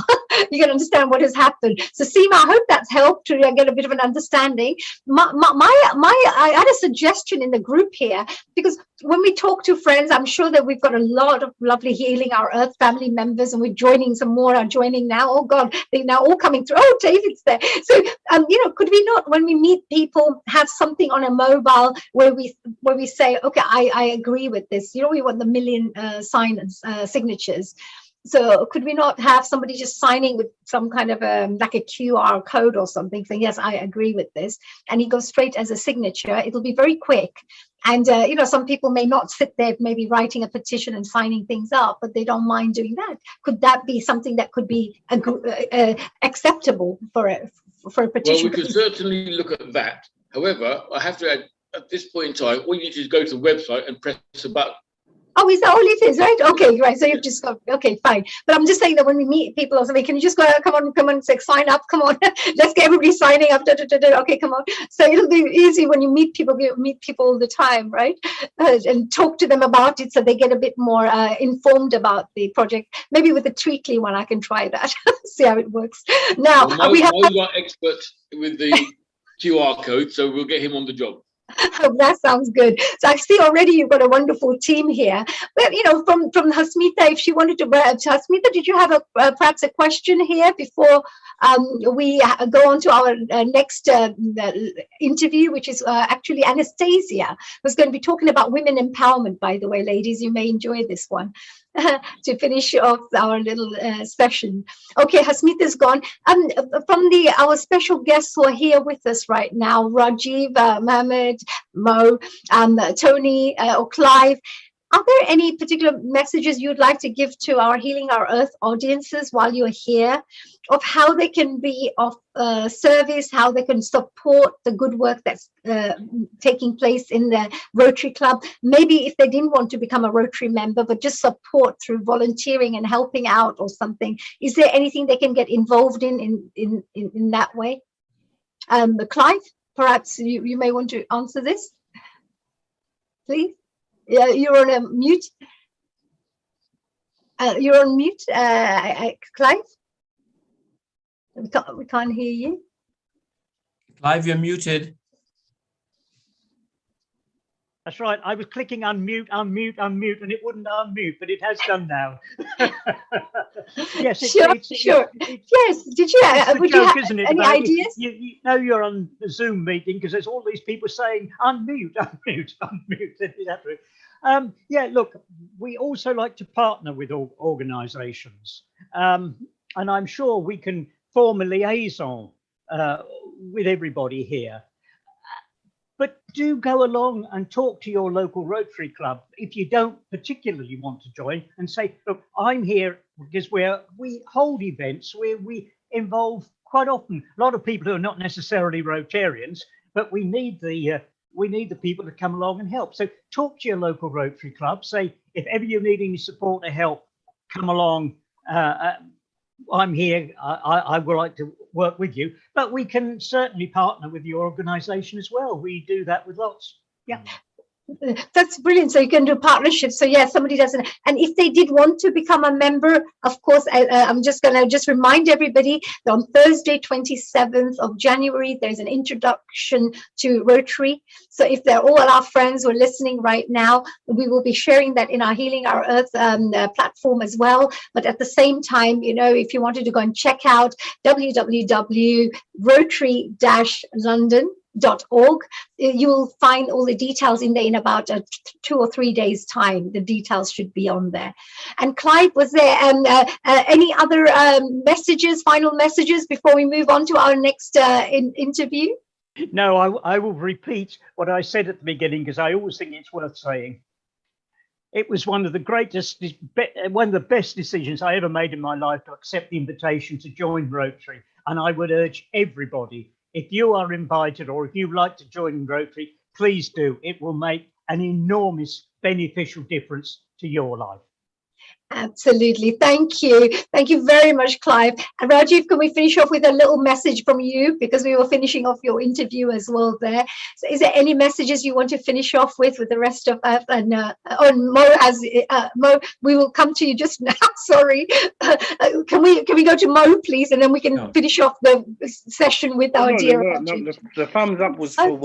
You can understand what has happened. So, Seema, I hope that's helped to get a bit of an understanding. I had a suggestion in the group here, because when we talk to friends, I'm sure that we've got a lot of lovely Healing Our Earth family members, and we're joining, some more are joining now. Oh God, they're now all coming through. Oh, David's there. So, could we not, when we meet people, have something on a mobile where we say, okay, I agree with this. We want the million signatures. So could we not have somebody just signing with some kind of like a QR code or something, saying, yes, I agree with this, and he goes straight as a signature. It'll be very quick. And, some people may not sit there maybe writing a petition and signing things up, but they don't mind doing that. Could that be something that could be acceptable for a petition? Well, we could certainly look at that. However, I have to add, at this point in time, all you need to do is go to the website and press a button. Oh, is that all it is, right? Okay, right. So you've just got, okay, fine. But I'm just saying that when we meet people or something, can you just go, come on, say, sign up, come on. Let's get everybody signing up. Okay, come on. So it'll be easy when you meet people all the time, right? And talk to them about it so they get a bit more informed about the project. Maybe with the Tweakly one, I can try that. See how it works. Now, Mo's our expert with the QR code, so we'll get him on the job. Oh, that sounds good. So I see already you've got a wonderful team here. But from Hasmita, if she wanted to, Hasmita, did you have perhaps a question here before we go on to our next interview, which is actually Anastasia, who's going to be talking about women empowerment. By the way, ladies, you may enjoy this one. To finish off our little session. Okay, Hasmita's gone. From our special guests who are here with us right now, Rajiv, Mohammed, Mo, Tony, or Clive, are there any particular messages you'd like to give to our Healing Our Earth audiences while you're here, of how they can be of service, how they can support the good work that's taking place in the Rotary Club? Maybe if they didn't want to become a Rotary member, but just support through volunteering and helping out or something. Is there anything they can get involved in that way? Clive, perhaps you may want to answer this, please. Yeah, you're on a mute. You're on mute, Clive. We can't hear you. Clive, you're muted. That's right. I was clicking unmute, and it wouldn't unmute, but it has done now. Yes, sure. Yes. Did you? Would you have any ideas? You know you're on a Zoom meeting because there's all these people saying unmute. Yeah, look, we also like to partner with organisations, and I'm sure we can form a liaison with everybody here. But do go along and talk to your local Rotary Club if you don't particularly want to join, and say, look, I'm here because we hold events where we involve quite often a lot of people who are not necessarily Rotarians, but we need the people to come along and help. So talk to your local Rotary Club. Say, if ever you need any support or help, come along. I'm here. I would like to work with you, but we can certainly partner with your organisation as well. We do that with lots. Yeah. That's brilliant. So you can do partnerships. So yeah, somebody doesn't. And if they did want to become a member, of course, I'm just going to remind everybody that on Thursday, 27th of January, there's an introduction to Rotary. So if they're all our friends who are listening right now, we will be sharing that in our Healing Our Earth platform as well. But at the same time, if you wanted to go and check out www.rotary-london.org, you will find all the details in there in about 2 or 3 days time. The details should be on there. And Clive, was there any other final messages before we move on to our next interview? No, I will repeat what I said at the beginning, because I always think it's worth saying. It was one of the best decisions I ever made in my life to accept the invitation to join Rotary. And I would urge everybody, if you are invited or if you'd like to join Rotary, please do. It will make an enormous beneficial difference to your life. Absolutely. Thank you. Thank you very much, Clive. And Rajiv, can we finish off with a little message from you? Because we were finishing off your interview as well there. So is there any messages you want to finish off with the rest of us? And Mo has, Mo, we will come to you just now. Sorry. Can we go to Mo, please? And then we can finish off the session with our dear Rajiv. The thumbs up was for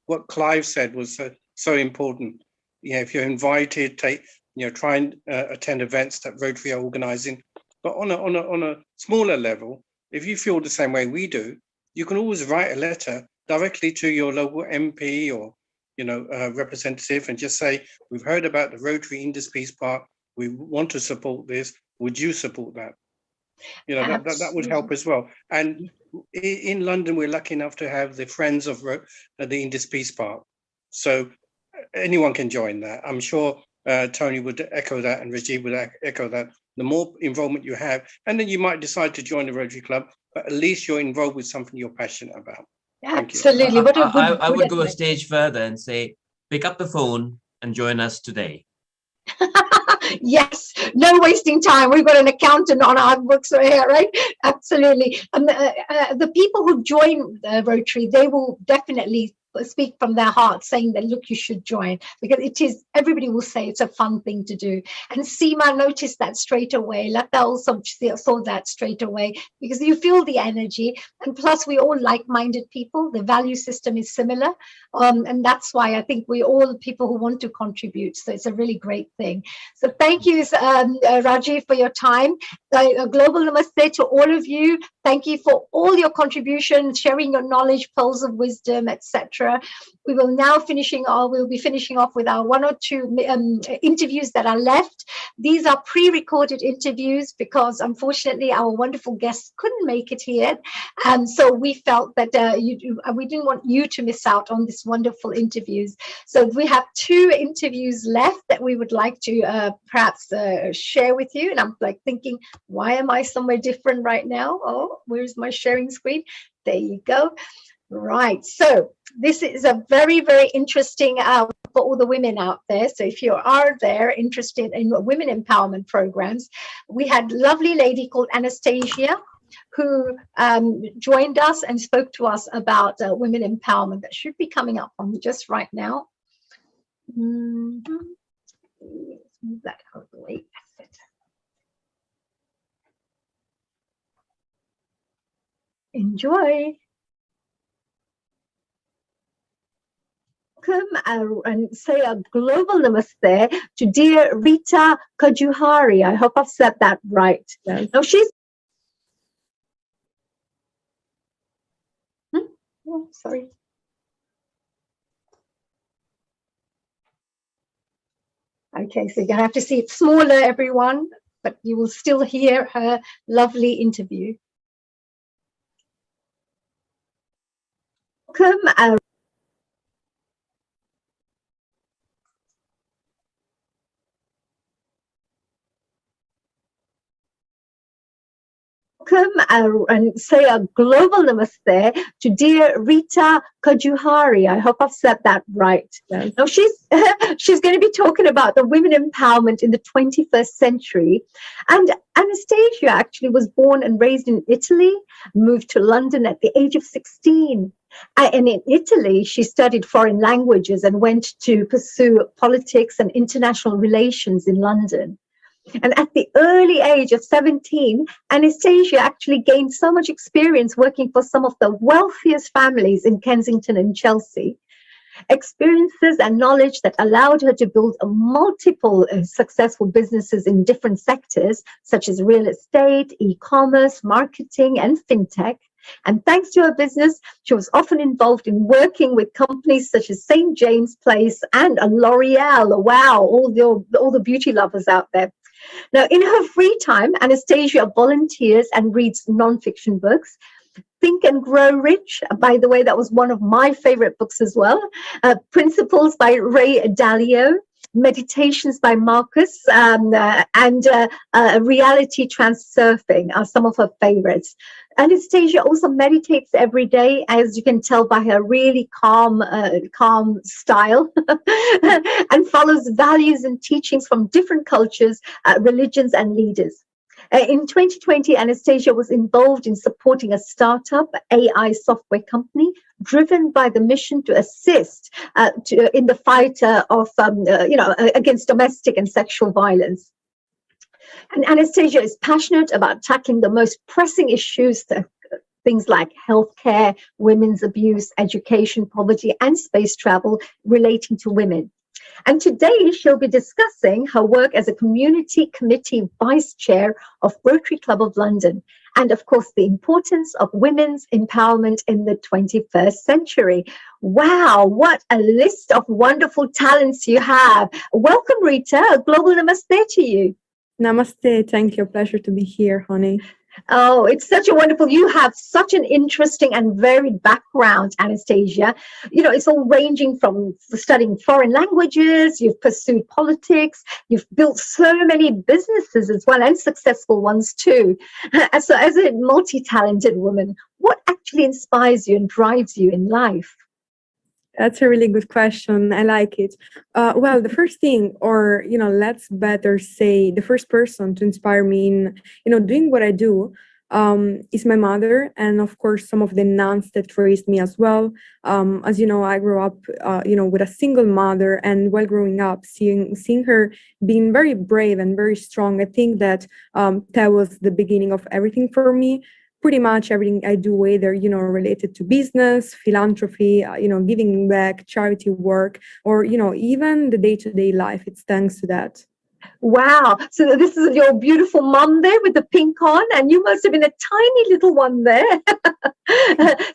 what Clive said was so important. Yeah, if you're invited, try and attend events that Rotary are organising. But on a smaller level, if you feel the same way we do, you can always write a letter directly to your local MP or representative and just say, we've heard about the Rotary Indus Peace Park. We want to support this. Would you support that? That would help as well. And in London, we're lucky enough to have the Friends of the Indus Peace Park. So anyone can join that. I'm sure Tony would echo that and Rajiv would echo that. The more involvement you have, and then you might decide to join the Rotary Club, but at least you're involved with something you're passionate about. Absolutely. I would go a stage further and say, pick up the phone and join us today. Yes, no wasting time. We've got an accountant on our books right here, right? Absolutely. The people who join Rotary, they will definitely speak from their heart, saying that, look, you should join, because everybody will say it's a fun thing to do. And Seema noticed that straight away. Lata also saw that straight away, because you feel the energy. And plus, we all like-minded people. The value system is similar. And that's why I think we all people who want to contribute. So it's a really great thing. So thank you, Rajiv, for your time. A global namaste to all of you. Thank you for all your contributions, sharing your knowledge, pearls of wisdom, etc. We will now we'll be finishing off with our 1 or 2 interviews that are left. These are pre-recorded interviews because unfortunately our wonderful guests couldn't make it here. So we felt that we didn't want you to miss out on this wonderful interviews. So we have 2 interviews left that we would like to perhaps share with you. And I'm like thinking, why am I somewhere different right now? Oh, where's my sharing screen? There you go. Right. So this is a very, very interesting for all the women out there. So if you are there interested in women empowerment programs, we had a lovely lady called Anastasia who joined us and spoke to us about women empowerment. That should be coming up on just right now. Let's move that out of the way. That's it. Enjoy. Welcome and say a global namaste to dear Rita Kajuhari. I hope I've said that right. No, she's. Oh, sorry. Okay, so you're going to have to see it smaller, everyone, but you will still hear her lovely interview. Welcome. Welcome and say a global namaste to dear Rita Kajuhari. I hope I've said that right. No, she's going to be talking about the women empowerment in the 21st century. And Anastasia actually was born and raised in Italy, moved to London at the age of 16. And in Italy, she studied foreign languages and went to pursue politics and international relations in London. And at the early age of 17, Anastasia actually gained so much experience working for some of the wealthiest families in Kensington and Chelsea. Experiences and knowledge that allowed her to build multiple successful businesses in different sectors, such as real estate, e-commerce, marketing, and fintech. And thanks to her business, she was often involved in working with companies such as St. James Place and L'Oreal. Wow, all the beauty lovers out there. Now, in her free time, Anastasia volunteers and reads nonfiction books. Think and Grow Rich, by the way, that was one of my favorite books as well. Principles by Ray Dalio. Meditations by Marcus, and reality transurfing are some of her favorites. Anastasia also meditates every day, as you can tell by her really calm style, and follows values and teachings from different cultures, religions, and leaders. In 2020, Anastasia was involved in supporting a startup AI software company driven by the mission to assist in the fight against domestic and sexual violence. And Anastasia is passionate about tackling the most pressing issues, things like healthcare, women's abuse, education, poverty, and space travel relating to women. And today she'll be discussing her work as a community committee vice chair of Rotary Club of London, and of course the importance of women's empowerment in the 21st century. Wow, what a list of wonderful talents you have. Welcome, Rita. A global namaste to you. Namaste. Thank you. Pleasure to be here, honey. Oh, it's such a wonderful, you have such an interesting and varied background, Anastasia. You know, it's all ranging from studying foreign languages, you've pursued politics, you've built so many businesses as well, and successful ones too. So as a multi-talented woman, what actually inspires you and drives you in life? That's a really good question. I like it. Well, the first thing, or, let's better say the first person to inspire me in, doing what I do is my mother. And of course, some of the nuns that raised me as well. As you know, I grew up, with a single mother, and while growing up, seeing her being very brave and very strong, I think that that was the beginning of everything for me. Pretty much everything I do, whether, related to business, philanthropy, giving back, charity work, or, even the day-to-day life, it's thanks to that. Wow. So this is your beautiful mom there with the pink on, and you must have been a tiny little one there.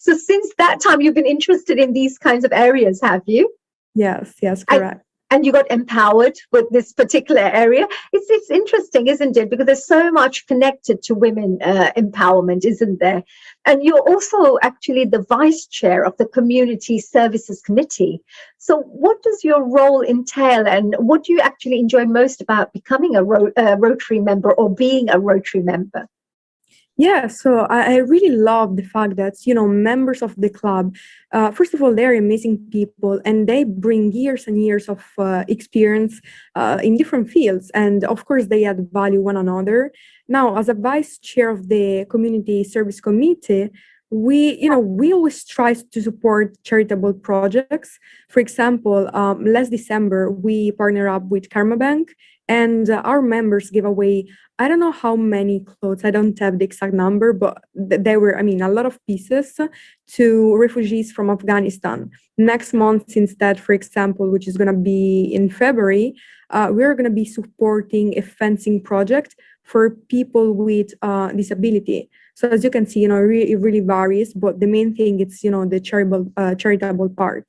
So since that time, you've been interested in these kinds of areas, have you? Yes, correct. And you got empowered with this particular area. It's interesting, isn't it? Because there's so much connected to women empowerment, isn't there? And you're also actually the vice chair of the Community Services Committee. So what does your role entail, and what do you actually enjoy most about becoming a Rotary member or being a Rotary member? Yeah, so I really love the fact that, members of the club, first of all, they're amazing people, and they bring years and years of experience in different fields. And of course, they add value one another. Now, as a vice chair of the Community Service Committee, we always try to support charitable projects. For example, last December, we partnered up with Karma Bank, and our members gave away, I don't know how many clothes, I don't have the exact number, but there were, a lot of pieces to refugees from Afghanistan. Next month, instead, for example, which is going to be in February, we're going to be supporting a fencing project for people with disability. So as you can see, it really varies, but the main thing is, the charitable part.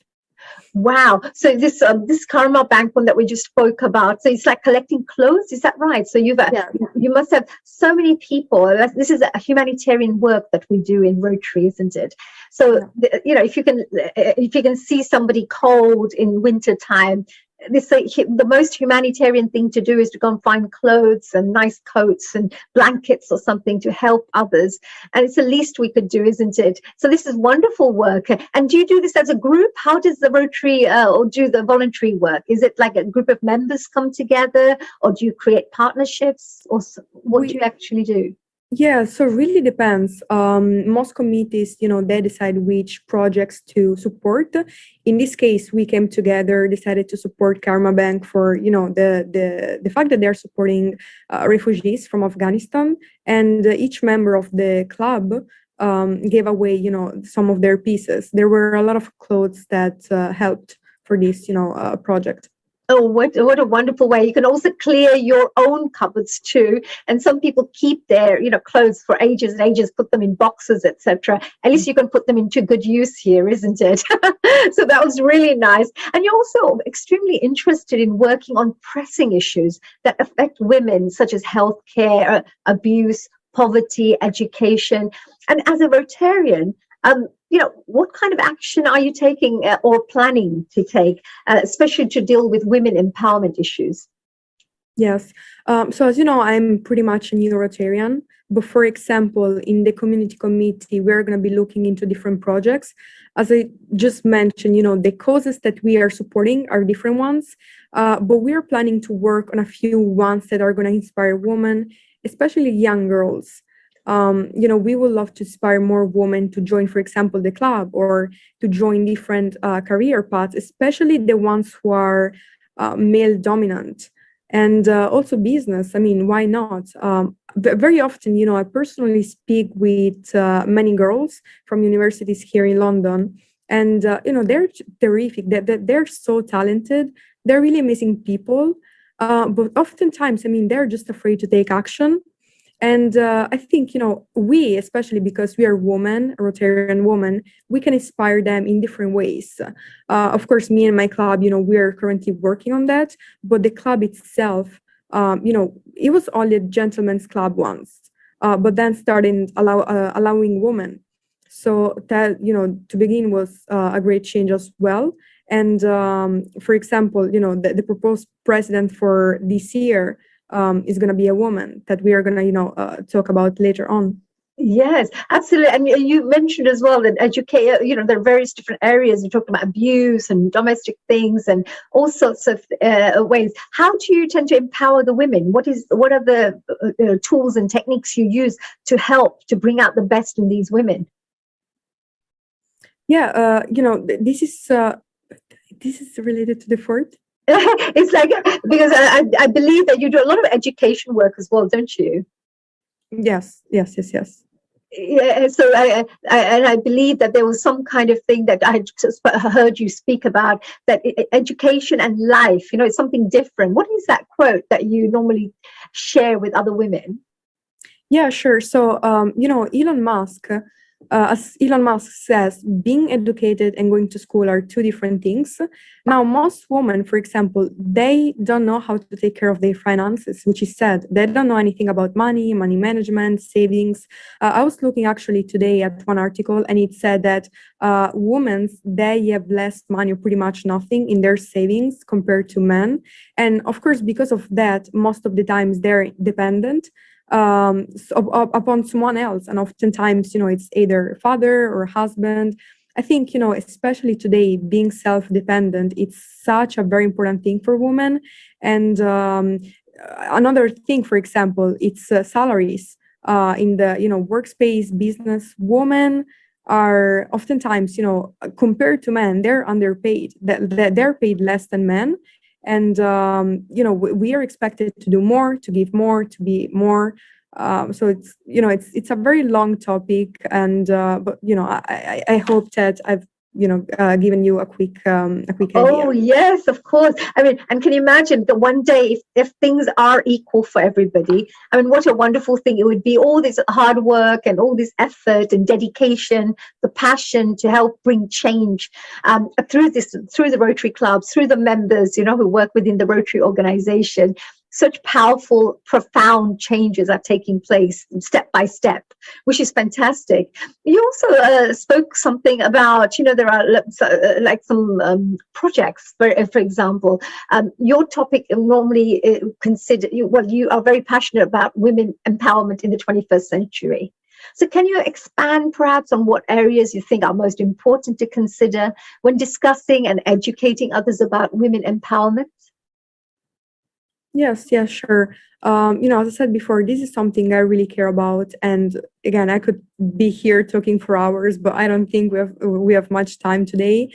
Wow. So this Karma Bank one that we just spoke about, so it's like collecting clothes, is that right? So you must have so many people. This is a humanitarian work that we do in Rotary, isn't it? So if you can see somebody cold in winter time, the most humanitarian thing to do is to go and find clothes and nice coats and blankets or something to help others. And it's the least we could do, isn't it? So this is wonderful work. And do you do this as a group? How does the Rotary or do the voluntary work? Is it like a group of members come together, or do you create partnerships, or what do you actually do? Yeah, so really depends. Most committees, they decide which projects to support. In this case, we came together, decided to support Karma Bank for, the fact that they're supporting refugees from Afghanistan. And each member of the club gave away, some of their pieces. There were a lot of clothes that helped for this, project. Oh, what a wonderful way. You can also clear your own cupboards too. And some people keep their, clothes for ages and ages, put them in boxes, etc. At least you can put them into good use here, isn't it? So that was really nice. And you're also extremely interested in working on pressing issues that affect women, such as healthcare, abuse, poverty, education. And as a Rotarian, what kind of action are you taking or planning to take, especially to deal with women empowerment issues? Yes. So as you know, I'm pretty much a new Rotarian. But for example, in the community committee, we're going to be looking into different projects. As I just mentioned, the causes that we are supporting are different ones, but we are planning to work on a few ones that are going to inspire women, especially young girls. We would love to inspire more women to join, for example, the club or to join different career paths, especially the ones who are male dominant. And also business. I mean, why not? Very often, I personally speak with many girls from universities here in London, and they're terrific. They're so talented. They're really amazing people. But oftentimes, I mean, they're just afraid to take action. And I think, we, especially because we are women, Rotarian women, we can inspire them in different ways. Of course, me and my club, we are currently working on that. But the club itself, it was only a gentleman's club once, but then started allowing women. So that, to begin was a great change as well. And for example, the proposed president for this year, is going to be a woman that we are going to, talk about later on. Yes, absolutely. And you mentioned as well that educate, there are various different areas. You talked about abuse and domestic things and all sorts of ways. How do you tend to empower the women? What are the tools and techniques you use to help to bring out the best in these women? Yeah, this is related to the fort. It's like, because I believe that you do a lot of education work as well, don't you? Yes. Yeah, so I believe that there was some kind of thing that I just heard you speak about, that education and life, it's something different. What is that quote that you normally share with other women? Yeah, sure. So, Elon Musk, as Elon Musk says, being educated and going to school are two different things. Now, most women, for example, they don't know how to take care of their finances, which is sad. They don't know anything about money management, savings. I was looking actually today at one article, and it said that women, they have less money, or pretty much nothing in their savings compared to men. And of course, because of that, most of the times they're dependent upon someone else, and oftentimes it's either father or husband. I think especially today, being self-dependent, it's such a very important thing for women. And another thing, for example, it's salaries in the workspace business. Women are oftentimes compared to men, they're underpaid. They're paid less than men. And we are expected to do more, to give more, to be more. So it's a very long topic, and but I hope that I've given you a quick idea. Oh yes, of course. I mean, and can you imagine that one day, if things are equal for everybody, I mean, what a wonderful thing it would be. All this hard work and all this effort and dedication, the passion to help bring change through the Rotary clubs, through the members, who work within the Rotary organization. Such powerful, profound changes are taking place step by step, which is fantastic. You also spoke something about, there are like some projects, for example. Your topic normally you are very passionate about women empowerment in the 21st century. So can you expand perhaps on what areas you think are most important to consider when discussing and educating others about women empowerment? Yes, sure. As I said before, this is something I really care about. And again, I could be here talking for hours, but I don't think we have much time today.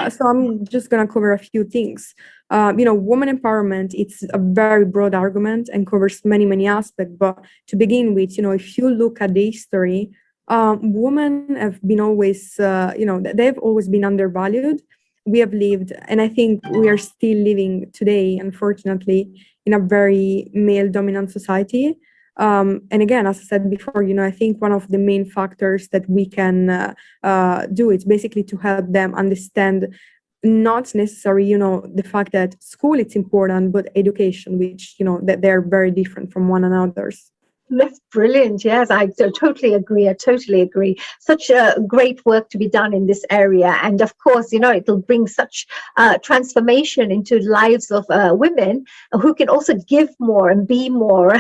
So I'm just going to cover a few things. Women empowerment, it's a very broad argument and covers many, many aspects. But to begin with, if you look at the history, women have been always, they've always been undervalued. We have lived, and I think we are still living today, unfortunately, in a very male-dominant society. And again, as I said before, I think one of the main factors that we can do is basically to help them understand not necessarily, the fact that school is important, but education, which, that they're very different from one another. That's brilliant. Yes, I totally agree. I totally agree. Such great work to be done in this area. And of course, it'll bring such transformation into the lives of women who can also give more and be more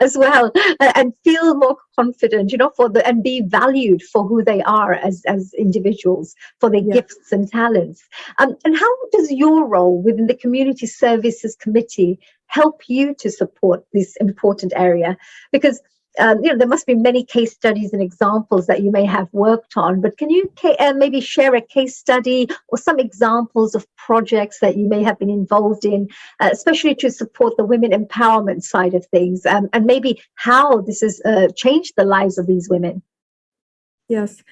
as well, and feel more confident, and be valued for who they are as individuals, for their gifts and talents. And how does your role within the Community Services Committee help you to support this important area? Because there must be many case studies and examples that you may have worked on, but can you maybe share a case study or some examples of projects that you may have been involved in, especially to support the women empowerment side of things, and maybe how this has changed the lives of these women? Yes.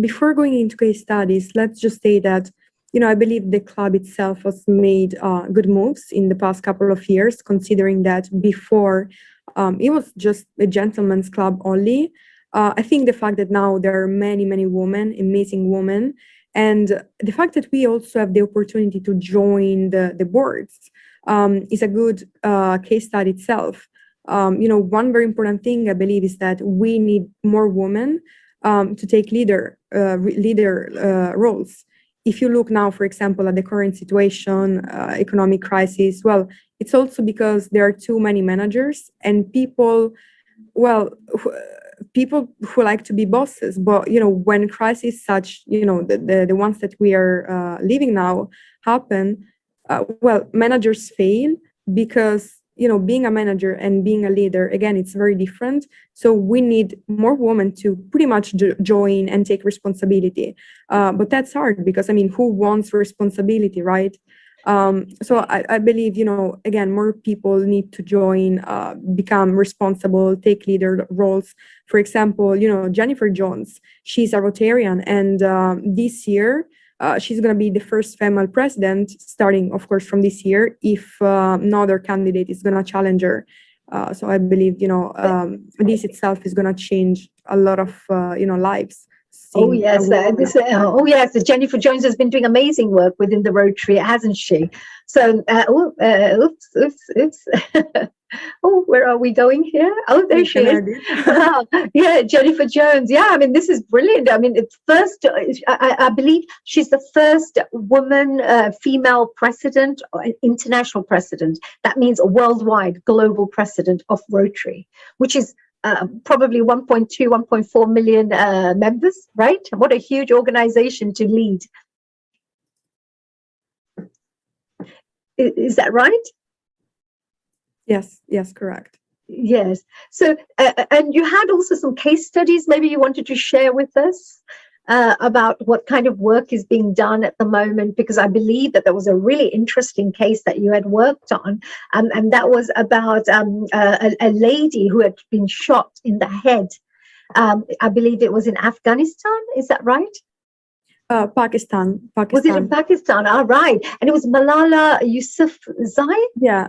Before going into case studies, let's just say that I believe the club itself has made good moves in the past couple of years, considering that before it was just a gentleman's club only. I think the fact that now there are many, many women, amazing women, and the fact that we also have the opportunity to join the boards is a good case study itself. One very important thing I believe is that we need more women to take leader roles. If you look now, for example, at the current situation, economic crisis, it's also because there are too many managers and people who like to be bosses. But, when crises such, the ones that we are living now happen, managers fail because, being a manager and being a leader, again, it's very different. So we need more women to pretty much join and take responsibility. But that's hard because, who wants responsibility, right? So I believe, again, more people need to join, become responsible, take leader roles. For example, Jennifer Jones, she's a Rotarian, and this year, she's going to be the first female president, starting, of course, from this year, if no other candidate is going to challenge her. So I believe, this itself is going to change a lot of, lives. Oh yes, Jennifer Jones has been doing amazing work within the Rotary, hasn't she? So, oops. Oh, where are we going here? Oh, there she is. Yeah, Jennifer Jones. Yeah, this is brilliant. It's first, I believe she's the first woman, female president, or international president. That means a worldwide, global president of Rotary, which is probably 1.2, 1.4 million members, right? What a huge organization to lead. Is that right? Yes, correct. Yes. So, and you had also some case studies maybe you wanted to share with us about what kind of work is being done at the moment, because I believe that there was a really interesting case that you had worked on, and that was about a lady who had been shot in the head. I believe it was in Afghanistan. Is that right? Pakistan. Was it in Pakistan? All right. And it was Malala Yousafzai?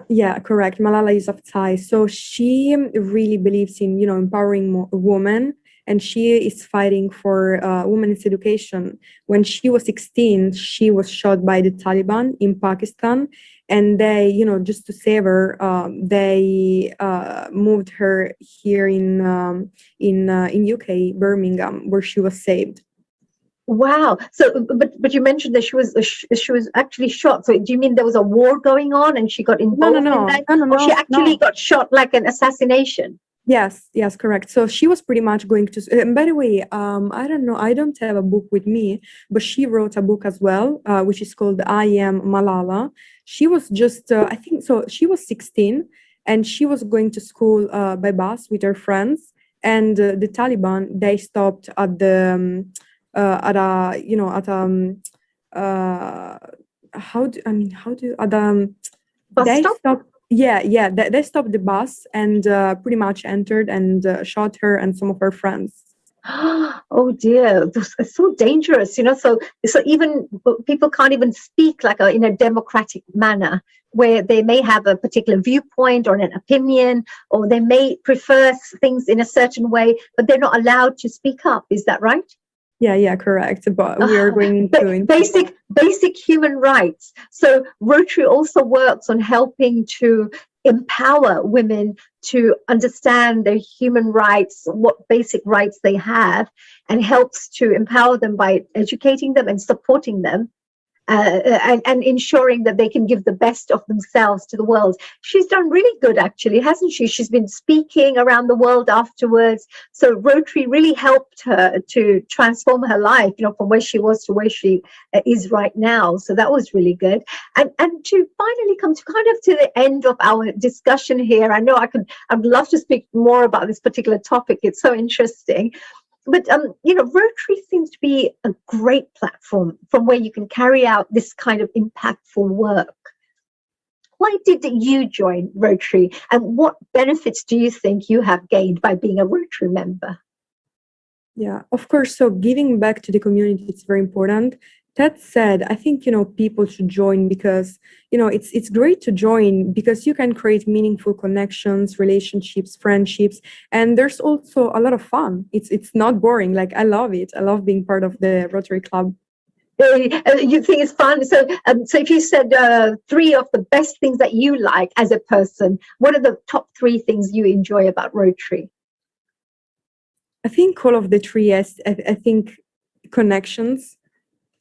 Yeah, correct. Malala Yousafzai. So she really believes in, empowering women, and she is fighting for women's education. When she was 16, she was shot by the Taliban in Pakistan, and they, just to save her, they moved her here in UK, Birmingham, where she was saved. Wow. So, but you mentioned that she was actually shot. So, do you mean there was a war going on and she got involved in that? Or she actually got shot like an assassination? Yes, correct. So she was pretty much going to. And by the way, I don't know. I don't have a book with me, but she wrote a book as well, which is called "I Am Malala." She was just, I think, so she was 16, and she was going to school by bus with her friends, and the Taliban, they stopped at the. They stopped the bus and pretty much entered and shot her and some of her friends. Oh dear, it's so dangerous, so even people can't even speak like in a democratic manner, where they may have a particular viewpoint or an opinion, or they may prefer things in a certain way, but they're not allowed to speak up. Is that right? Yeah, correct. But we are going into basic human rights. So Rotary also works on helping to empower women to understand their human rights, what basic rights they have, and helps to empower them by educating them and supporting them. And ensuring that they can give the best of themselves to the world. She's done really good, actually, hasn't she? She's been speaking around the world afterwards. So Rotary really helped her to transform her life, from where she was to where she is right now. So that was really good. And to finally come to kind of to the end of our discussion here, I know I'd love to speak more about this particular topic. It's so interesting. But, Rotary seems to be a great platform from where you can carry out this kind of impactful work. Why did you join Rotary, and what benefits do you think you have gained by being a Rotary member? Yeah, of course. So giving back to the community is very important. That said, I think, people should join because, it's great to join because you can create meaningful connections, relationships, friendships, and there's also a lot of fun. It's not boring. Like, I love it. I love being part of the Rotary Club. You think it's fun? So if you said 3 of the best things that you like as a person, what are the top 3 things you enjoy about Rotary? I think all of the 3, yes. I think connections.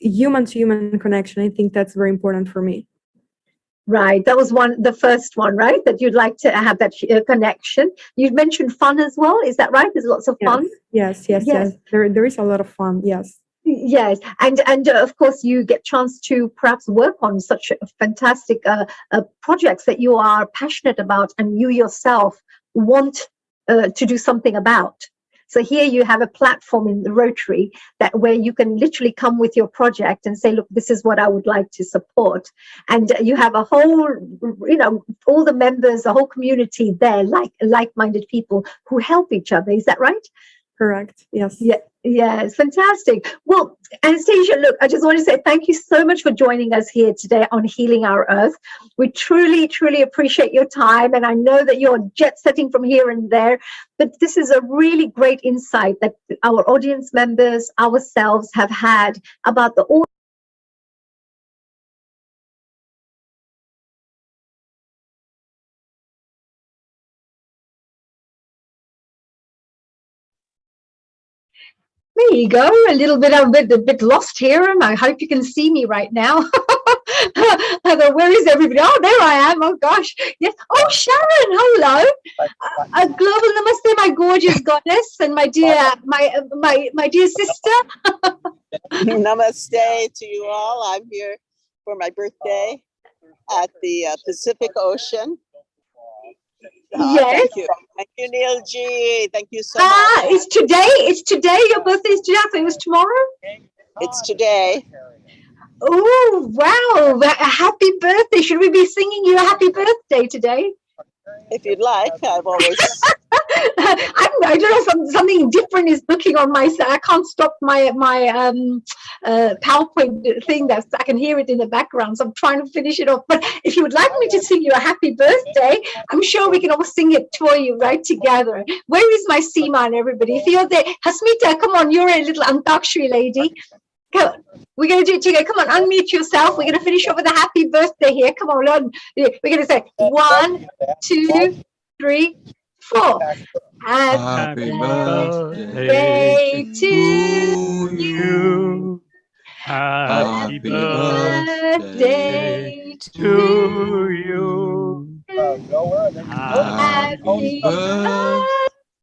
Human-to-human connection. I think that's very important for me. Right. That was the first one, right? That you'd like to have that connection. You mentioned fun as well. Is that right? There's lots of fun. Yes. There is a lot of fun. Yes. Yes. And of course, you get chance to perhaps work on such fantastic projects that you are passionate about and you yourself want to do something about. So here you have a platform in the Rotary where you can literally come with your project and say, look, this is what I would like to support. And you have a whole, all the members, the whole community there, like-minded people who help each other. Is that right? Correct. Yes. Yeah. Yes, fantastic. Well, Anastasia, look, I just want to say thank you so much for joining us here today on Healing Our Earth. We truly, truly appreciate your time. And I know that you're jet setting from here and there, but this is a really great insight that our audience members, ourselves have had about the There you go. I'm a bit lost here, and I hope you can see me right now. Where is everybody? Oh, there I am. Oh gosh, yes. Oh, Sharon, hello. A global namaste, my gorgeous goddess, and my dear sister. Namaste to you all. I'm here for my birthday at the Pacific Ocean. Yes. Thank you, Neil G. Thank you so much. It's today. Your birthday is today. I think it was tomorrow. It's today. Oh, wow. A happy birthday. Should we be singing you a happy birthday today? If you'd like, I've always... I don't know, something different is looking on my side. I can't stop my PowerPoint thing. I can hear it in the background, so I'm trying to finish it off. But if you would like me to sing you a happy birthday, I'm sure we can all sing it for you right together. Where is my Seema and everybody? If you're there, Hasmita, come on, you're a little Antakshari lady. We're going to do it together. Come on, unmute yourself. We're going to finish off with a happy birthday here. Come on, we're going to say 1, 2, 3, 4. Happy birthday to you. Happy birthday to you. Happy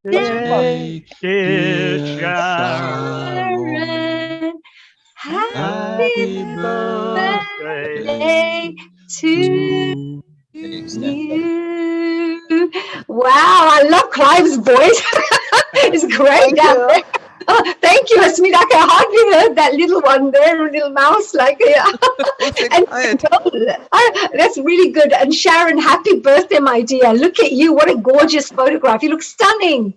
birthday, dear Sharon. Happy birthday to you. Wow, I love Clive's voice. It's great down there. Oh, thank you, Asmita. I can hardly heard that little one there, a little mouse like that's really good. And Sharon, happy birthday, my dear. Look at you. What a gorgeous photograph. You look stunning.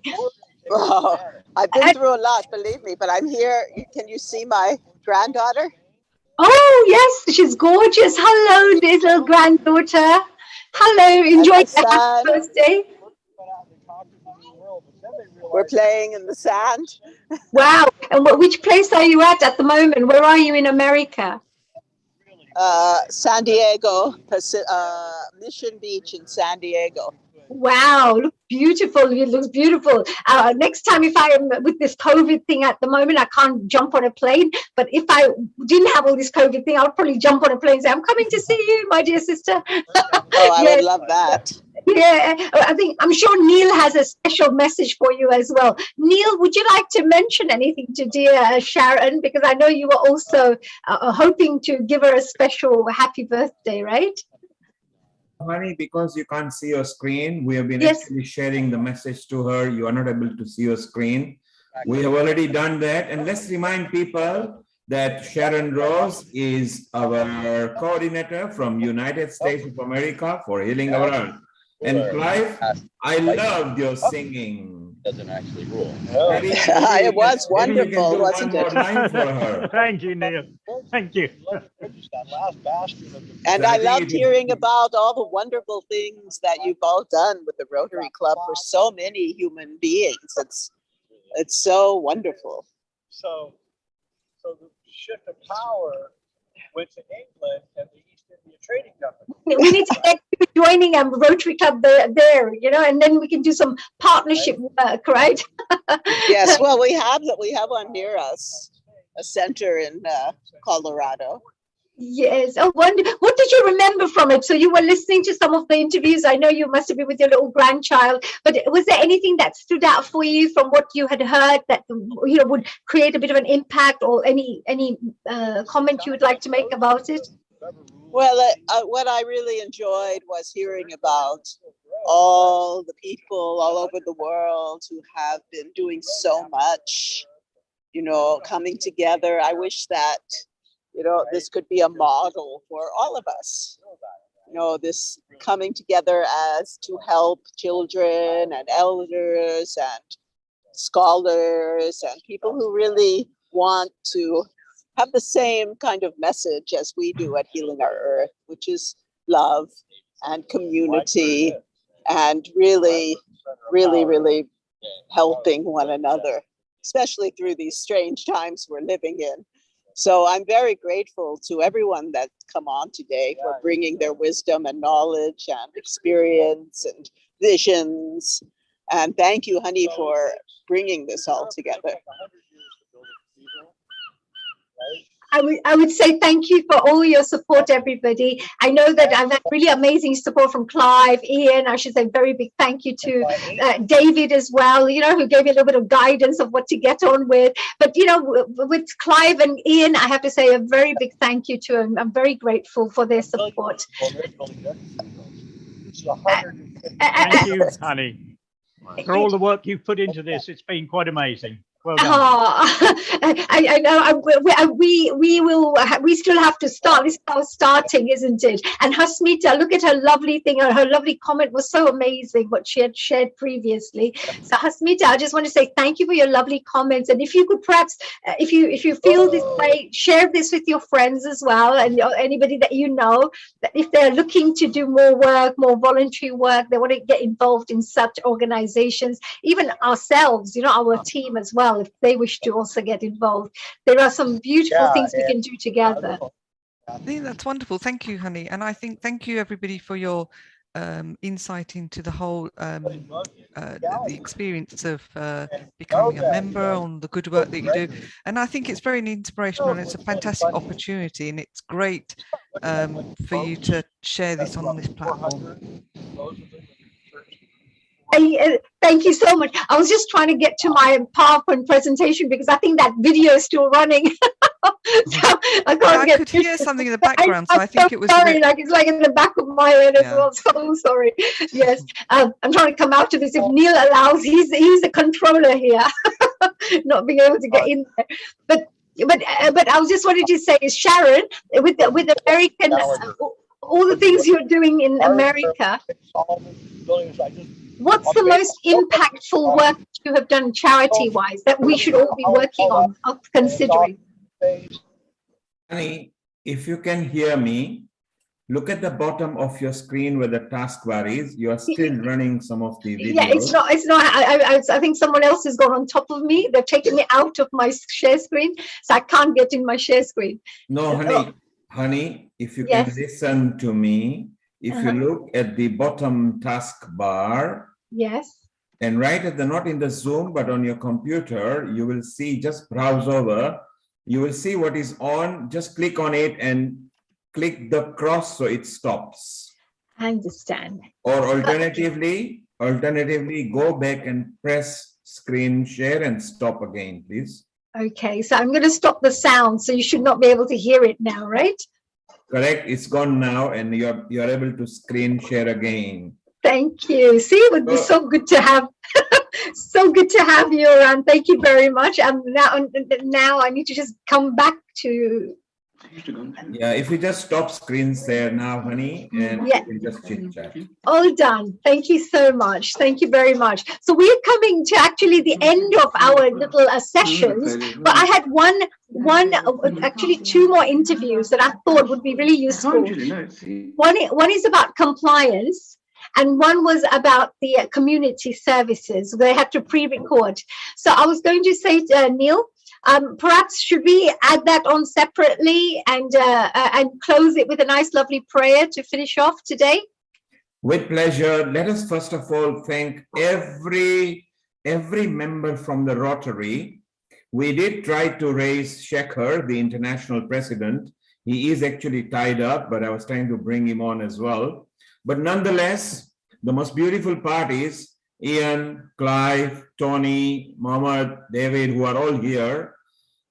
Wow. I've been through a lot, believe me, but I'm here. Can you see my granddaughter? Oh, yes, she's gorgeous. Hello, little granddaughter. Hello, enjoy your birthday. We're playing in the sand. Wow. And which place are you at the moment? Where are you in America? San Diego, Mission Beach in San Diego. Wow, look beautiful. It looks beautiful. Next time, if I am with this COVID thing at the moment, I can't jump on a plane. But if I didn't have all this COVID thing, I would probably jump on a plane and say, I'm coming to see you, my dear sister. Oh, I would love that. Yeah, I'm sure Neil has a special message for you as well. Neil, would you like to mention anything to dear Sharon? Because I know you were also hoping to give her a special happy birthday, right? Honey, because you can't see your screen, we have been actually sharing the message to her. You are not able to see your screen. We have already done that. And let's remind people that Sharon Rose is our coordinator from United States of America for Healing Our Earth. And Clive, I loved your singing. Doesn't actually rule. It was wonderful, wasn't it? Thank you, Neil. Thank you. And I loved hearing about all the wonderful things that you've all done with the Rotary Club for so many human beings. It's so wonderful. So the shift of power went to England and the East India Trading Company. We need to get you joining a Rotary Club there, you know, and then we can do some partnership work, right? Yes, well, we have one near us, a center in Colorado. Yes. Oh, wonder. What did you remember from it? So you were listening to some of the interviews. I know you must have been with your little grandchild, but was there anything that stood out for you from what you had heard that, you know, would create a bit of an impact, or any comment you would like to make about it? Well, what I really enjoyed was hearing about all the people all over the world who have been doing so much, you know, coming together. I wish that, you know, this could be a model for all of us. You know, this coming together as to help children and elders and scholars and people who really want to have the same kind of message as we do at Healing Our Earth, which is love and community and really, really, really helping one another, especially through these strange times we're living in. So I'm very grateful to everyone that's come on today for bringing their wisdom and knowledge and experience and visions. And thank you, honey, for bringing this all together. I would say thank you for all your support, everybody. I know that I've had really amazing support from Clive, Ian. I should say very big thank you to David as well, you know, who gave me a little bit of guidance of what to get on with. But, you know, with Clive and Ian, I have to say a very big thank you to them. I'm very grateful for their support. Thank you, honey, for all the work you've put into this. It's been quite amazing. Well done. I know. We still have to start. This is how starting, isn't it? And Hasmita, look at her lovely thing. Her lovely comment was so amazing, what she had shared previously. So Hasmita, I just want to say thank you for your lovely comments. And if you could perhaps, if you feel this way, share this with your friends as well, and anybody that you know, that if they're looking to do more work, more voluntary work, they want to get involved in such organizations, even ourselves, you know, our team as well. If they wish to also get involved, there are some beautiful things we can do together. I think that's wonderful. Thank you, honey. And I think thank you everybody for your insight into the whole the experience of becoming a member, on the good work that you do. And I think it's very inspirational, and it's a fantastic opportunity, and it's great for you to share this on this platform. Thank you so much. I was just trying to get to my PowerPoint presentation because I think that video is still running. So I could hear something in the background, so I think it was sorry, like it's like in the back of my head as well. So sorry. Yes, I'm trying to come out of this. If Neil allows, he's the controller here, not being able to get in there. But I was just wanted to say, is Sharon with American, all the things you're doing in America. What's the most impactful work you have done charity-wise that we should all be working on, considering? Honey, if you can hear me, look at the bottom of your screen where the taskbar is. You are still running some of the videos. Yeah, it's not. I think someone else has gone on top of me. They've taken me out of my share screen, so I can't get in my share screen. No, honey, if you can listen to me, If you look at the bottom taskbar, Yes. and right at the, not in the Zoom, but on your computer, you will see, just browse over, you will see what is on, just click on it and click the cross so it stops. I understand. Or alternatively, go back and press screen share and stop again, please. Okay, so I'm going to stop the sound, so you should not be able to hear it now, right? Correct, it's gone now and you're able to screen share again. Thank you. See, it would be so good to have so good to have you around. Thank you very much. Now I need to just come back to. Yeah, if you just stop screen share now, honey, and Yeah. you can just chit chat. All done. Thank you so much. Thank you very much. So we're coming to actually the end of our little sessions, but I had actually two more interviews that I thought would be really useful. One is about compliance, and one was about the community services. They had to pre-record. So I was going to say to Neil, perhaps should we add that on separately and close it with a nice, lovely prayer to finish off today? With pleasure. Let us first of all thank every member from the Rotary. We did try to raise Shekhar, the international president. He is actually tied up, but I was trying to bring him on as well. But nonetheless, the most beautiful part is Ian, Clive, Tony, Mohammed, David, who are all here.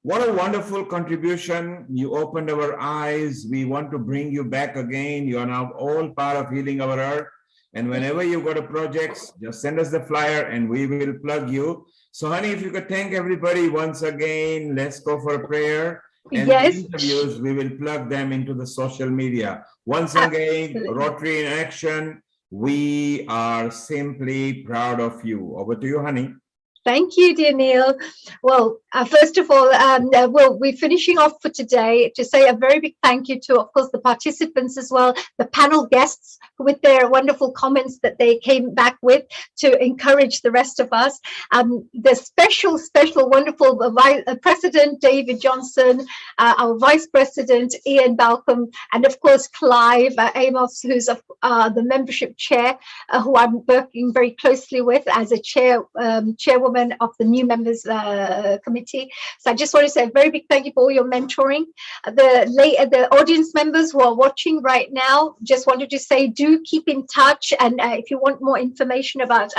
What a wonderful contribution. You opened our eyes. We want to bring you back again. You are now all part of Healing Our Earth. And whenever you go to projects, just send us the flyer and we will plug you. So honey, if you could thank everybody once again, let's go for a prayer. And yes. the interviews, we will plug them into the social media. Once again, Rotary in action. We are simply proud of you. Over to you, honey. Thank you, dear Neil. Well, first of all, we're finishing off for today to say a very big thank you to, of course, the participants as well, the panel guests with their wonderful comments that they came back with to encourage the rest of us. The special, wonderful President David Johnson, our Vice President Ian Balcom, and of course Clive Amos, who's the membership chair, who I'm working very closely with as a chairwoman of the new members committee. So I just want to say a very big thank you for all your mentoring. The audience members who are watching right now, just wanted to say do keep in touch, and if you want more information about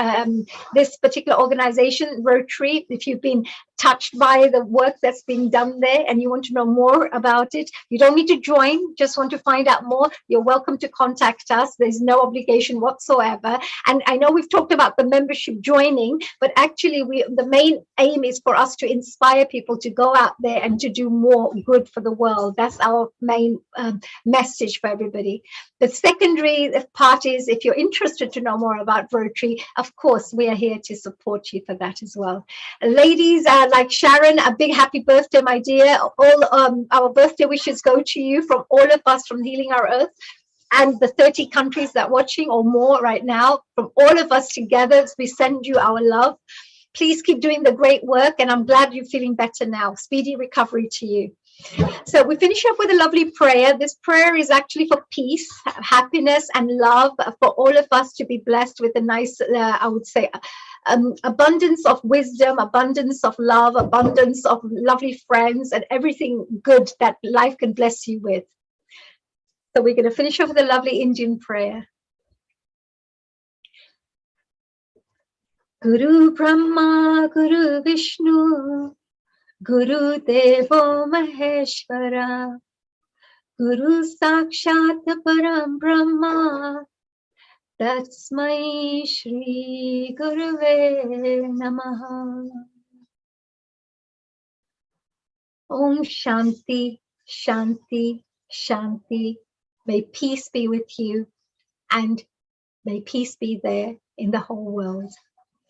this particular organization, Rotary, if you've been touched by the work that's being done there and you want to know more about it, you don't need to join, just want to find out more, you're welcome to contact us. There's no obligation whatsoever. And I know we've talked about the membership joining, but actually the main aim is for us to inspire people to go out there and to do more good for the world. That's our main message for everybody. The secondary part is, if you're interested to know more about Rotary, of course, we are here to support you for that as well. Ladies, like Sharon, a big happy birthday, my dear. All our birthday wishes go to you from all of us from Healing Our Earth and the 30 countries that are watching or more right now. From all of us together, we send you our love. Please keep doing the great work, and I'm glad you're feeling better now. Speedy recovery to you. So we finish up with a lovely prayer. This prayer is actually for peace, happiness, and love for all of us to be blessed with a nice, I would say, abundance of wisdom, abundance of love, abundance of lovely friends, and everything good that life can bless you with. So we're going to finish off with a lovely Indian prayer. Guru Brahma, Guru Vishnu, Guru Devo Maheshwara, Guru Sakshat Param Brahma, Tatsmai Shri Guruve Namaha. Om Shanti, Shanti, Shanti. May peace be with you, and may peace be there in the whole world.